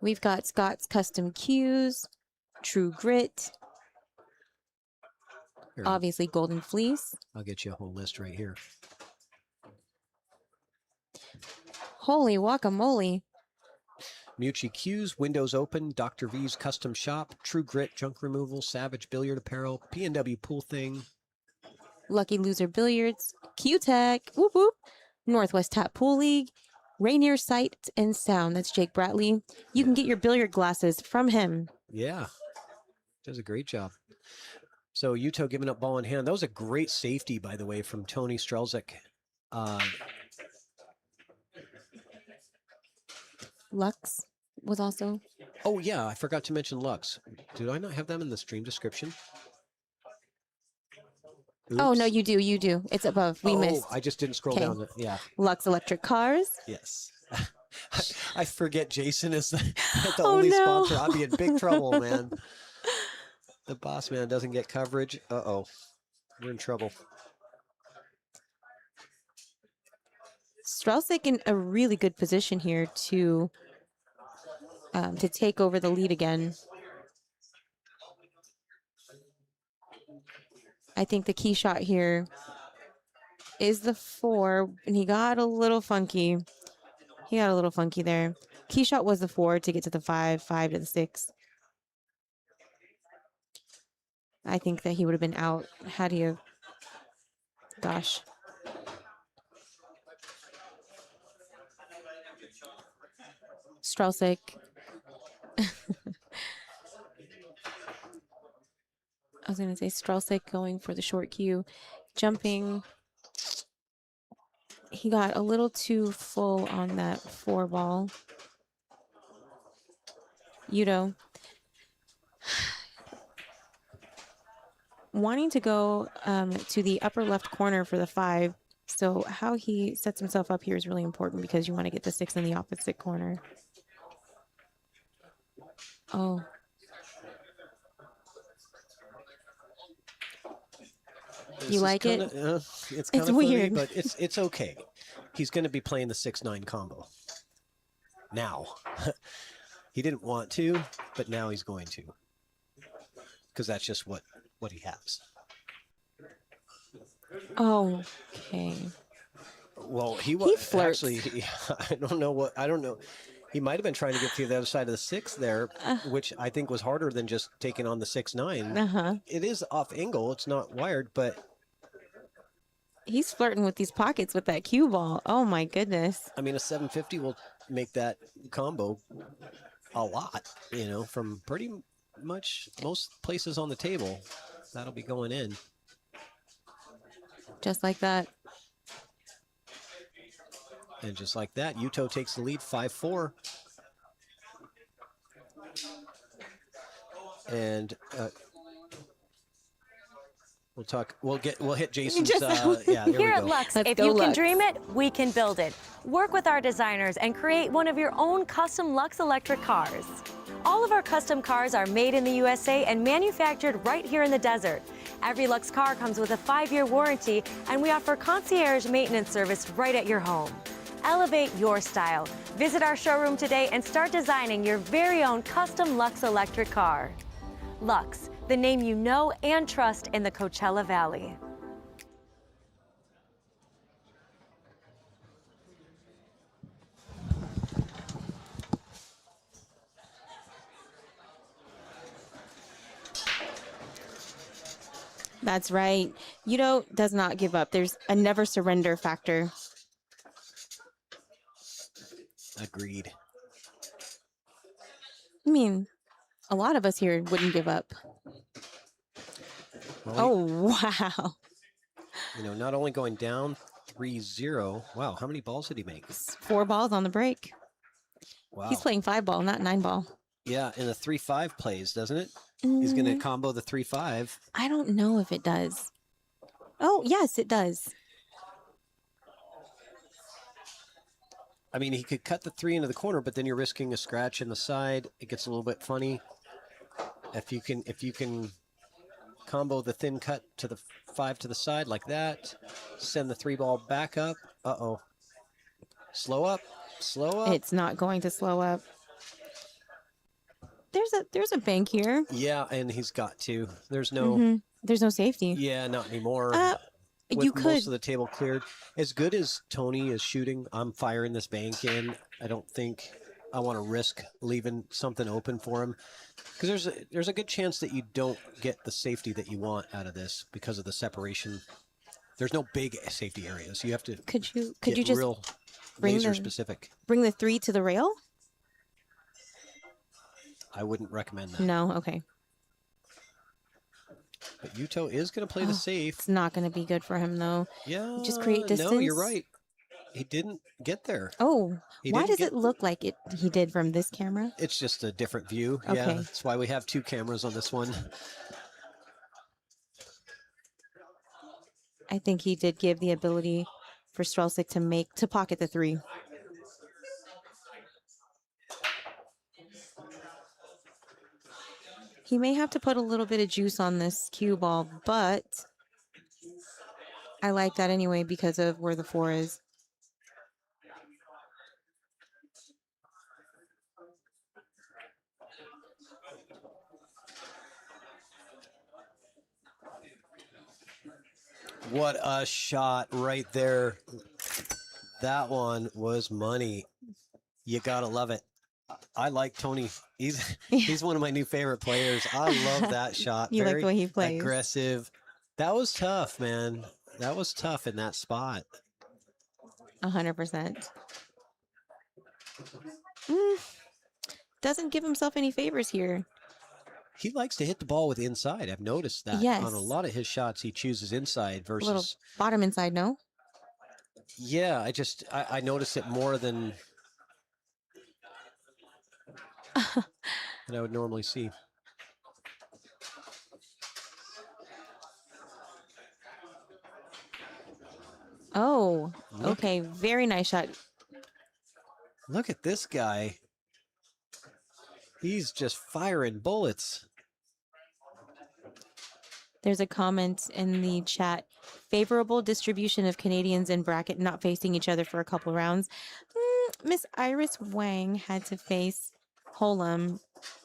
We've got Scott's Custom Cues, True Grit, obviously Golden Fleece. I'll get you a whole list right here. Holy guacamole. Meucci Cues, Windows Open, Dr. V's Custom Shop, True Grit, Junk Removal, Savage Billiard Apparel, P&W Pool Thing, Lucky Loser Billiards, Q-Tech, whoop whoop, Northwest Tap Pool League, Rainier Sight and Sound. That's Jake Bratley. You can get your billiard glasses from him. Yeah, does a great job. So Yuto giving up ball in hand. That was a great safety, by the way, from Tony Strelzik. Lux was also. Oh, yeah. I forgot to mention Lux. Did I not have them in the stream description? Oops. Oh, no, you do. You do. It's above. We missed. I just didn't scroll down. Yeah. Luxe Electric Cars. Yes. I forget Jason is the only sponsor. I'll be in big trouble, man. The boss man doesn't get coverage. Uh-oh. We're in trouble. Strelzik in a really good position here to take over the lead again. I think the key shot here is the 4, and he got a little funky. He got a little funky there. Key shot was the 4 to get to the 5, 5 to the 6. I think that he would have been out had he have Gosh. Straussic. I was going to say Straussic going for the short cue. Jumping. He got a little too full on that 4 ball. Yuto. Wanting to go to the upper left corner for the 5. So how he sets himself up here is really important because you want to get the 6 in the opposite corner. Oh. You like it? It's kind of weird, but it's okay. He's going to be playing the 6-9 combo. Now. He didn't want to, but now he's going to. Because that's just what he has. Oh, okay. Well, He flirts. actually, I don't know. He might have been trying to get to the other side of the 6 there, which I think was harder than just taking on the 6-9. Uh-huh. It is off angle. It's not wired, but He's flirting with these pockets with that cue ball. Oh, my goodness. I mean, a 750 will make that combo a lot, from pretty much most places on the table. That'll be going in. Just like that. And just like that, Yuto takes the lead 5-4. And we'll hit Jason's yeah, there Here we at go. Luxe, Let's if go, you can Luxe. dream it, we can build it. Work with our designers and create one of your own custom Luxe Electric cars. All of our custom cars are made in the USA and manufactured right here in the desert. Every Luxe car comes with a 5-year warranty, and we offer concierge maintenance service right at your home. Elevate your style. Visit our showroom today and start designing your very own custom Luxe Electric car. Luxe, the name you know and trust in the Coachella Valley. That's right. Yuto does not give up. There's a never surrender factor. Agreed. I mean, a lot of us here wouldn't give up. Well, Oh, wow. not only going down 3-0. Wow, how many balls did he make? 4 balls on the break. Wow. He's playing 5 ball, not 9 ball. Yeah, and the 3-5 plays, doesn't it? He's going to combo the 3-5. I don't know if it does. Oh, yes, it does. I mean, he could cut the 3 into the corner, but then you're risking a scratch in the side. It gets a little bit funny. If you can combo the thin cut to the 5 to the side like that, send the 3 ball back up. Uh-oh. Slow up. Slow up. It's not going to slow up. There's a bank here. Yeah, and he's got to. There's no There's no safety. Yeah, not anymore. You With could. most of the table cleared. As good as Tony is shooting, I'm firing this bank in. I don't think I want to risk leaving something open for him, because there's a good chance that you don't get the safety that you want out of this because of the separation. There's no big safety areas. You have to Could you get just real bring laser the- specific. bring the 3 to the rail? I wouldn't recommend that. No, okay. But Yuto is going to play the safe. It's not going to be good for him though. Yeah. Just create distance. No, you're right. He didn't get there. Oh, He why didn't does get- it look like he did from this camera? It's just a different view. Yeah, Okay. that's why we have 2 cameras on this one. I think he did give the ability for Strelsic to pocket the 3. He may have to put a little bit of juice on this cue ball, but I like that anyway because of where the 4 is. What a shot right there. That one was money. You gotta love it. I like Tony. He's one of my new favorite players. I love that shot. You like Very the way he plays. aggressive. That was tough, man. That was tough in that spot. 100%. Doesn't give himself any favors here. He likes to hit the ball with inside. I've noticed that Yes. on a lot of his shots, he chooses inside A little versus. bottom inside, no? Yeah, I notice it more than I would normally see. Oh, okay. Very nice shot. Look at this guy. He's just firing bullets. There's a comment in the chat. Favorable distribution of Canadians in bracket not facing each other for a couple rounds. Miss Iris Wang had to face Holm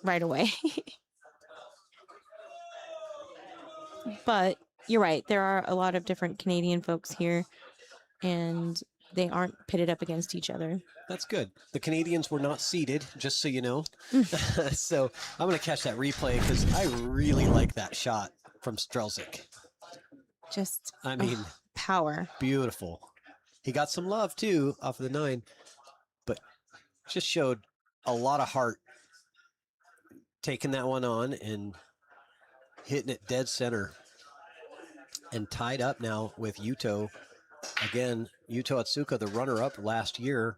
right away. But you're right. There are a lot of different Canadian folks here, and they aren't pitted up against each other. That's good. The Canadians were not seeded, just so you know. So I'm going to catch that replay because I really like that shot from Strelzik. Just, I mean, power. Beautiful. He got some love too off of the 9, but just showed a lot of heart taking that one on and hitting it dead center. And tied up now with Yuto. Again, Yuto Atsuka, the runner-up last year.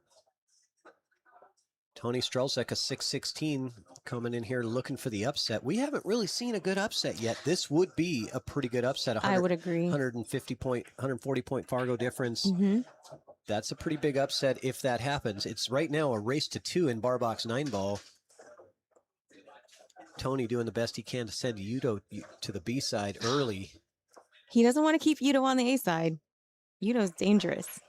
Tony Strelzik, a 616, coming in here looking for the upset. We haven't really seen a good upset yet. This would be a pretty good upset. I would agree. 140 point Fargo difference. Mm-hmm. That's a pretty big upset if that happens. It's right now a race to 2 in bar box 9 ball. Tony doing the best he can to send Yuto to the B side early. He doesn't want to keep Yuto on the A side. Yuto's dangerous.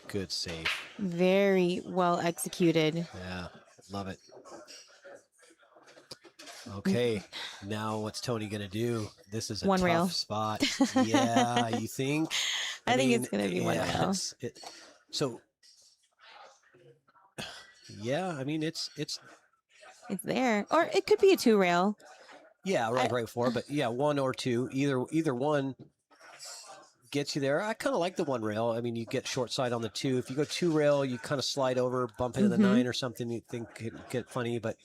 Good save. Very well executed. Yeah, love it. Okay, now what's Tony going to do? This is a One tough rail. spot. Yeah, you think? I think it's going to be one rail. So, yeah, I mean, it's there. Or it could be a 2 rail. Yeah, right before. But yeah, 1 or 2. Either one gets you there. I kind of like the 1 rail. I mean, you get short side on the 2. If you go 2 rail, you kind of slide over, bump into the 9 or something. You think it get funny, but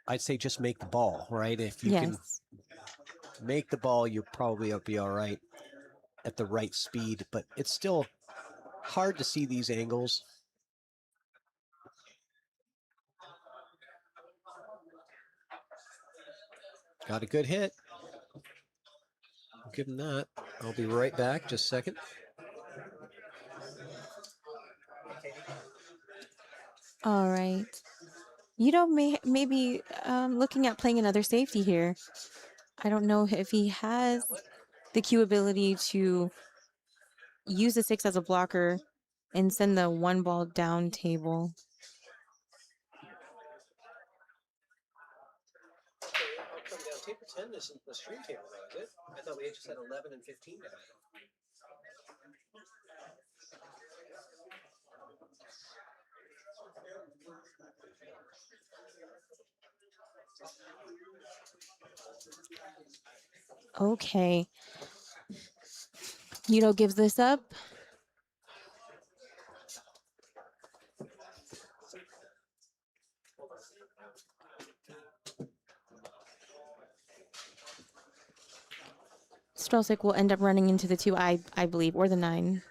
I'd say just make the ball, right? If you can make the ball, you'll probably be all right at the right speed. But it's still hard to see these angles. Got a good hit. I'll give him that. I'll be right back. Just a second. All right. Maybe looking at playing another safety here. I don't know if he has the Q ability to use the 6 as a blocker and send the 1 ball down table. Come down. Table 10 isn't the stream table, though, is it? I thought we just had 11 and 15 down. Okay. Yuto gives this up. Strelzik will end up running into the 2, I believe, or the 9.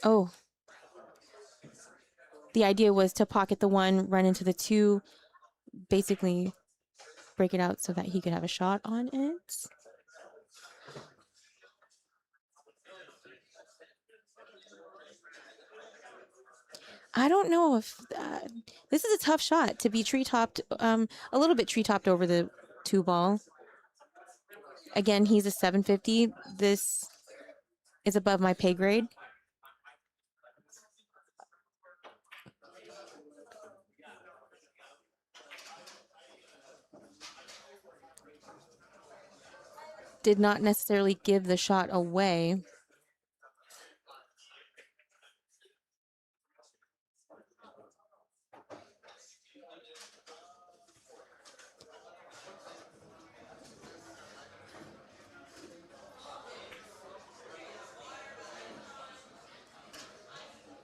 Oh. The idea was to pocket the 1, run into the 2, basically break it out so that he could have a shot on it. I don't know if this is a tough shot to be tree-topped, a little bit tree-topped over the 2 ball. Again, he's a 750. This is above my pay grade. did not necessarily give the shot away.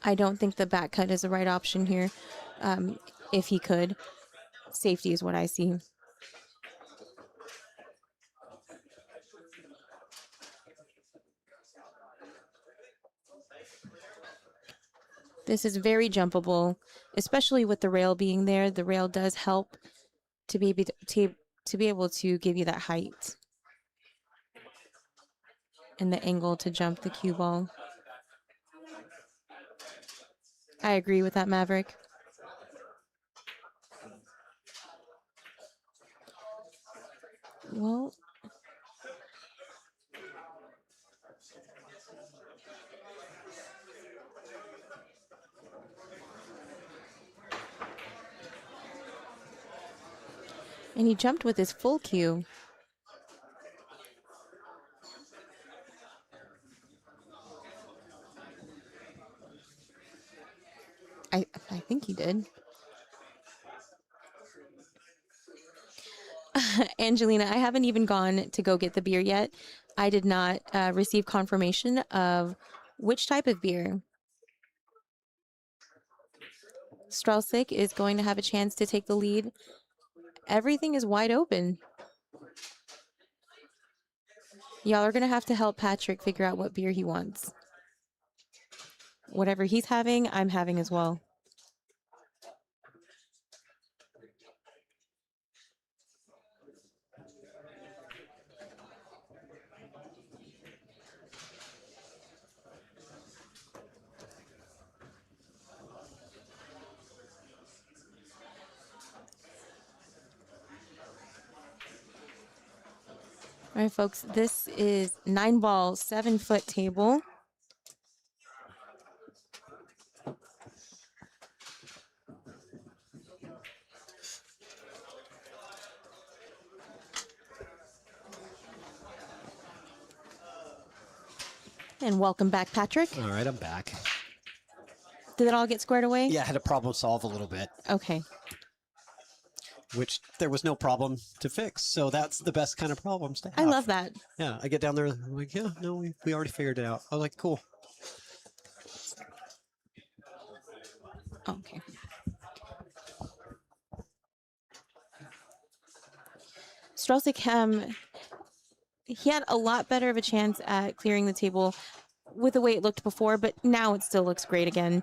I don't think the back cut is the right option here. If he could. Safety is what I see. This is very jumpable, especially with the rail being there. The rail does help to be able to give you that height and the angle to jump the cue ball. I agree with that, Maverick. Well, and he jumped with his full cue. I think he did. Angelina, I haven't even gone to go get the beer yet. I did not receive confirmation of which type of beer. Straussick is going to have a chance to take the lead. Everything is wide open. Y'all are going to have to help Patrick figure out what beer he wants. Whatever he's having, I'm having as well. All right, folks, this is 9-ball, 7-foot table. And welcome back, Patrick. All right, I'm back. Did it all get squared away? Yeah, I had to problem solve a little bit. Okay. Which there was no problem to fix. So that's the best kind of problems to have. I love that. Yeah, I get down there, I'm like, yeah, no, we already figured it out. I was like, cool. Okay. Straussick, he had a lot better of a chance at clearing the table with the way it looked before, but now it still looks great again.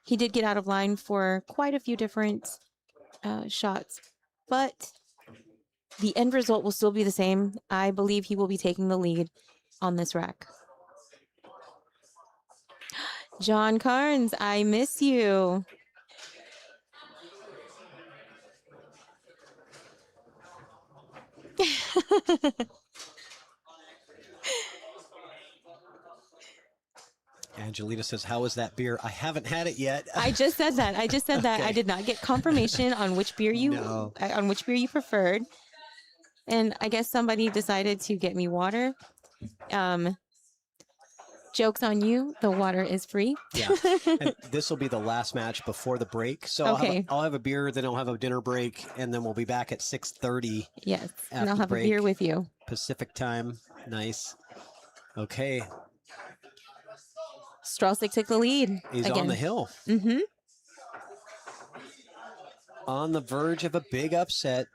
He did get out of line for quite a few different shots, but the end result will still be the same. I believe he will be taking the lead on this rack. John Carnes, I miss you. Angelina says, how is that beer? I haven't had it yet. I just said that. Okay. I did not get confirmation on which beer you preferred. And I guess somebody decided to get me water. Joke's on you. The water is free. Yeah. And this will be the last match before the break. So Okay. I'll have a beer, then I'll have a dinner break, and then we'll be back at 6:30. Yes. And I'll after have break. a beer with you. Pacific time. Nice. Okay. Straussick took the lead. He's again. on the hill. Mm-hmm. On the verge of a big upset.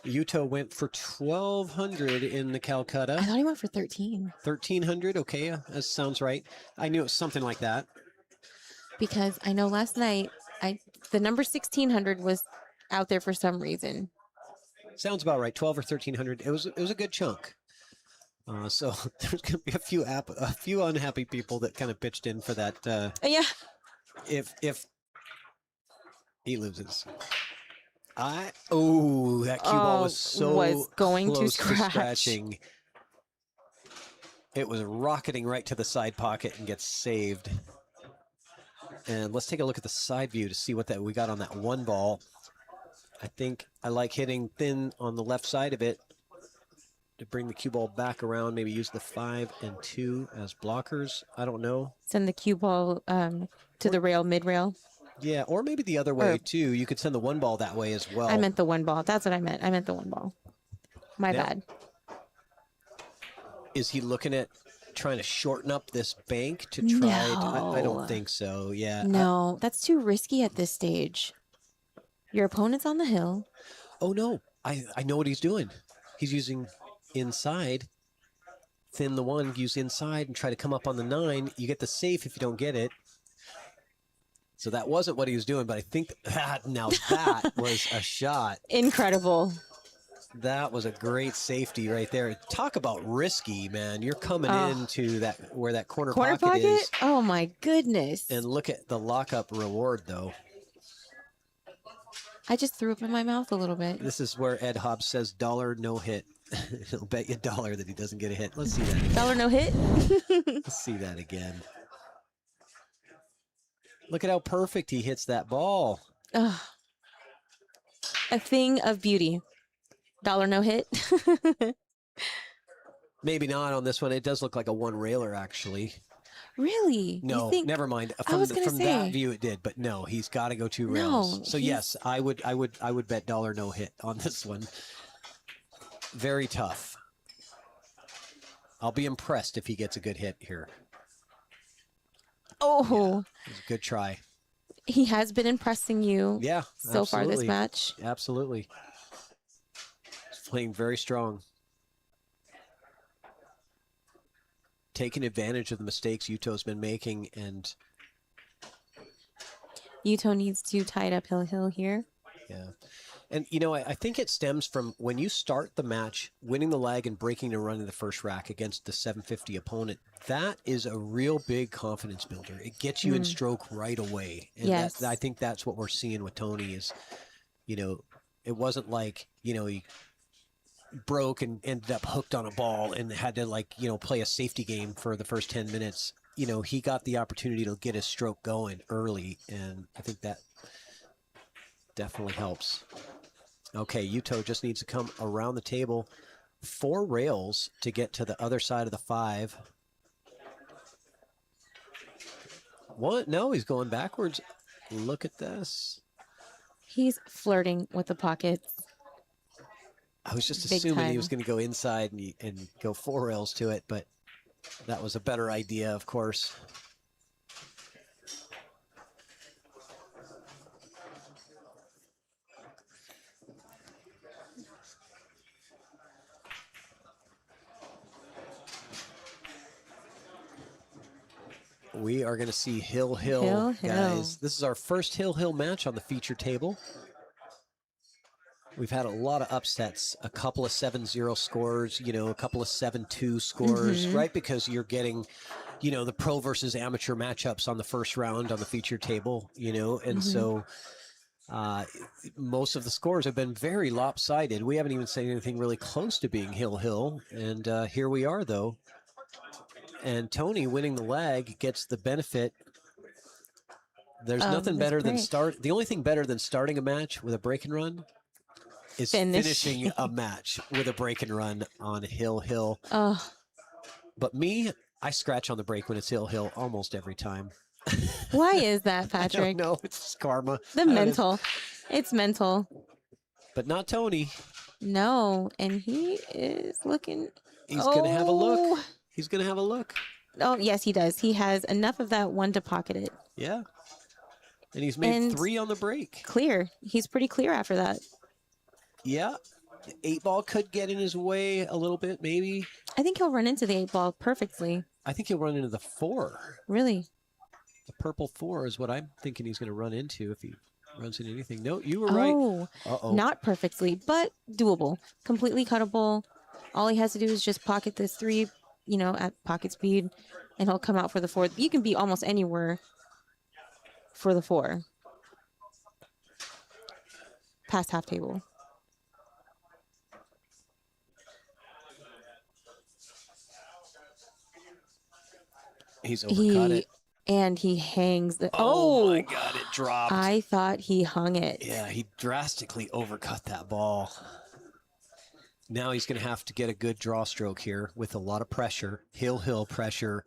Yuto went for 1,200 in the Calcutta. I thought he went for 13. 1,300. Okay, that sounds right. I knew it was something like that. Because I know last night the number 1,600 was out there for some reason. Sounds about right. 1,200 or 1,300. It was a good chunk. So there's going to be a few unhappy people that kind of pitched in for that. Yeah. If he loses. That cue ball was so going close to scratch. scratching. It was rocketing right to the side pocket and gets saved. And let's take a look at the side view to see what we got on that one ball. I think I like hitting thin on the left side of it to bring the cue ball back around. Maybe use the 5 and 2 as blockers. I don't know. Send the cue ball to the rail, mid rail. Yeah, or maybe the other way too. You could send the 1 ball that way as well. I meant the 1 ball. That's what I meant. I meant the 1 ball. My bad. Is he looking at trying to shorten up this bank to try? I don't think so. Yeah. No, that's too risky at this stage. Your opponent's on the hill. Oh no, I know what he's doing. He's using inside. Thin the 1, use inside, and try to come up on the 9. You get the safe if you don't get it. So that wasn't what he was doing, but I think now that was a shot. Incredible. That was a great safety right there. Talk about risky, man. You're coming into that where that corner pocket is. Oh my goodness. And look at the lockup reward, though. I just threw up in my mouth a little bit. This is where Ed Hobbs says $1 no hit. He'll bet you $1 that he doesn't get a hit. Let's see that again. $1 no hit? Let's see that again. Look at how perfect he hits that ball. A thing of beauty. $1 no hit. Maybe not on this one. It does look like a 1 railer, actually. Really? No, never mind. From That view, it did, but no, he's got to go 2 rails. No, so yes, I would bet $1 no hit on this one. Very tough. I'll be impressed if he gets a good hit here. Oh, yeah, it was a good try. He has been impressing you. Yeah, so far this match. Absolutely. He's playing very strong. Taking advantage of the mistakes Yuto's been making, and Yuto needs to tie it up hill here. Yeah. And, you know, I think it stems from when you start the match, winning the leg and breaking the run in the first rack against the 750 opponent, that is a real big confidence builder. It gets you in stroke right away. And yes. I think that's what we're seeing with Tony is, you know, it wasn't like, you know, he broke and ended up hooked on a ball and had to, like, you know, play a safety game for the first 10 minutes. You know, he got the opportunity to get his stroke going early, and I think that definitely helps. Okay, Yuto just needs to come around the table 4 rails to get to the other side of the 5. What? No, he's going backwards. Look at this. He's flirting with the pockets. I was just assuming he was going to go inside and go 4 rails to it, but that was a better idea, of course. We are going to see Hill, guys. This is our first Hill match on the feature table. We've had a lot of upsets, a couple of 7-0 scores, you know, a couple of 7-2 scores, right? Because you're getting, you know, the pro versus amateur matchups on the first round on the feature table, you know, and so most of the scores have been very lopsided. We haven't even seen anything really close to being Hill, and here we are, though. And Tony winning the leg gets the benefit. There's nothing better than the only thing better than starting a match with a break and run is finishing a match with a break and run on Hill. But me, I scratch on the break when it's Hill almost every time. Why is that, Patrick? No, it's just karma. The mental. It's mental. But not Tony. No, and he is looking. He's going to have a look. He's going to have a look. Oh, yes, he does. He has enough of that 1 to pocket it. Yeah. And he's made 3 on the break. Clear. He's pretty clear after that. Yeah. 8-ball could get in his way a little bit, maybe. I think he'll run into the 8-ball perfectly. I think he'll run into the 4. Really? The purple 4 is what I'm thinking he's going to run into if he runs into anything. No, you were right. Oh, not perfectly, but doable. Completely cuttable. All he has to do is just pocket this 3, you know, at pocket speed, and he'll come out for the 4. You can be almost anywhere for the 4. Past half table. He's overcut it. And he hangs the. Oh my God, it dropped. I thought he hung it. Yeah, he drastically overcut that ball. Now he's going to have to get a good draw stroke here with a lot of pressure. Hill pressure.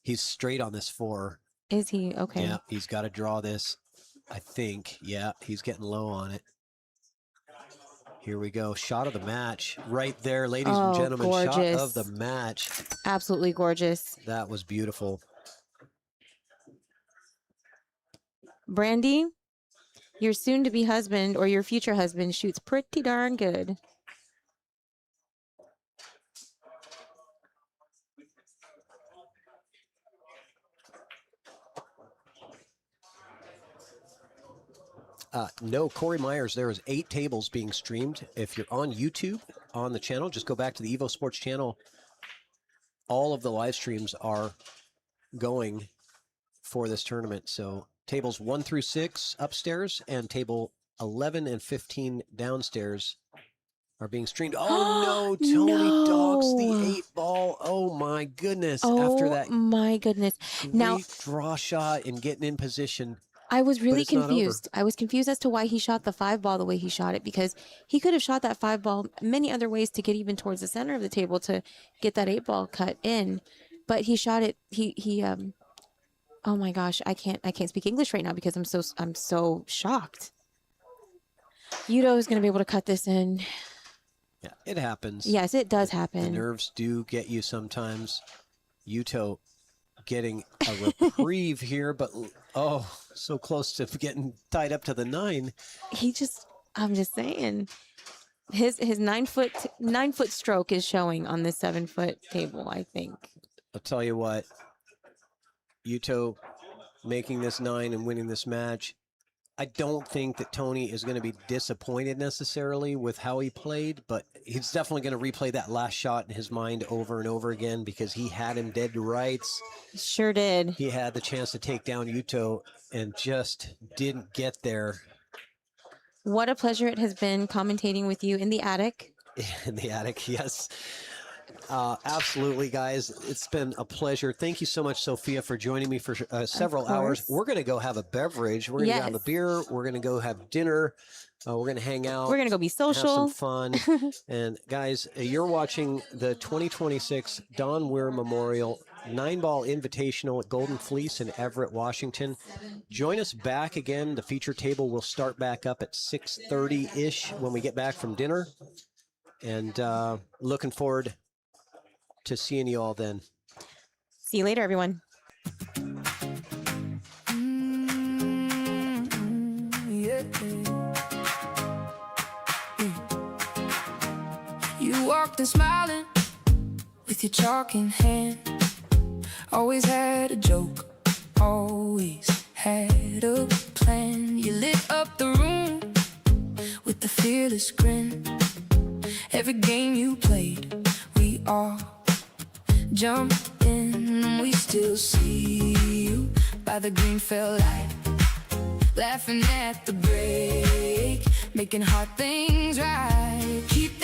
He's straight on this 4. Is he? Okay. Yeah, he's got to draw this, I think. Yeah, he's getting low on it. Here we go. Shot of the match. Right there, ladies and gentlemen. Gorgeous. Shot of the match. Absolutely gorgeous. That was beautiful. Brandy, your soon-to-be husband or your future husband shoots pretty darn good. No, Corey Myers, there is 8 tables being streamed. If you're on YouTube, on the channel, just go back to the Evo Sports channel. All of the live streams are going for this tournament. So tables 1 through 6 upstairs and table 11 and 15 downstairs are being streamed. Oh no, Tony dogs the 8-ball. Oh my goodness. After that my goodness. Now draw shot and getting in position. I was really confused. I was confused as to why he shot the 5-ball the way he shot it, because he could have shot that 5-ball many other ways to get even towards the center of the table to get that 8-ball cut in. But he shot it. He oh my gosh, I can't speak English right now because I'm so shocked. Yuto is going to be able to cut this in. Yeah, it happens. Yes, it does happen. The nerves do get you sometimes. Yuto getting a reprieve here, but oh, so close to getting tied up to the 9. I'm just saying, his 9-foot stroke is showing on this 7-foot table, I think. I'll tell you what, Yuto making this 9 and winning this match. I don't think that Tony is going to be disappointed necessarily with how he played, but he's definitely going to replay that last shot in his mind over and over again because he had him dead to rights. Sure did. He had the chance to take down Yuto and just didn't get there. What a pleasure it has been commentating with you in the attic. In the attic, yes. Absolutely, guys. It's been a pleasure. Thank you so much, Sophia, for joining me for several hours. We're going to go have a beverage. We're going to go have a beer. We're going to go have dinner. We're going to hang out. We're going to go be social. Have some fun. And guys, you're watching the 2026 Don Weir Memorial 9-ball Invitational at Golden Fleece in Everett, Washington. Join us back again. The feature table will start back up at 6:30-ish when we get back from dinner. And looking forward to seeing you all then. See you later, everyone. You walked in smiling with your chalk in hand. Always had a joke, always had a plan. You lit up the room with the fearless grin. Every game you played, we all jumped in, and we still see you by the green felt light, laughing at the break, making hard things right. Keep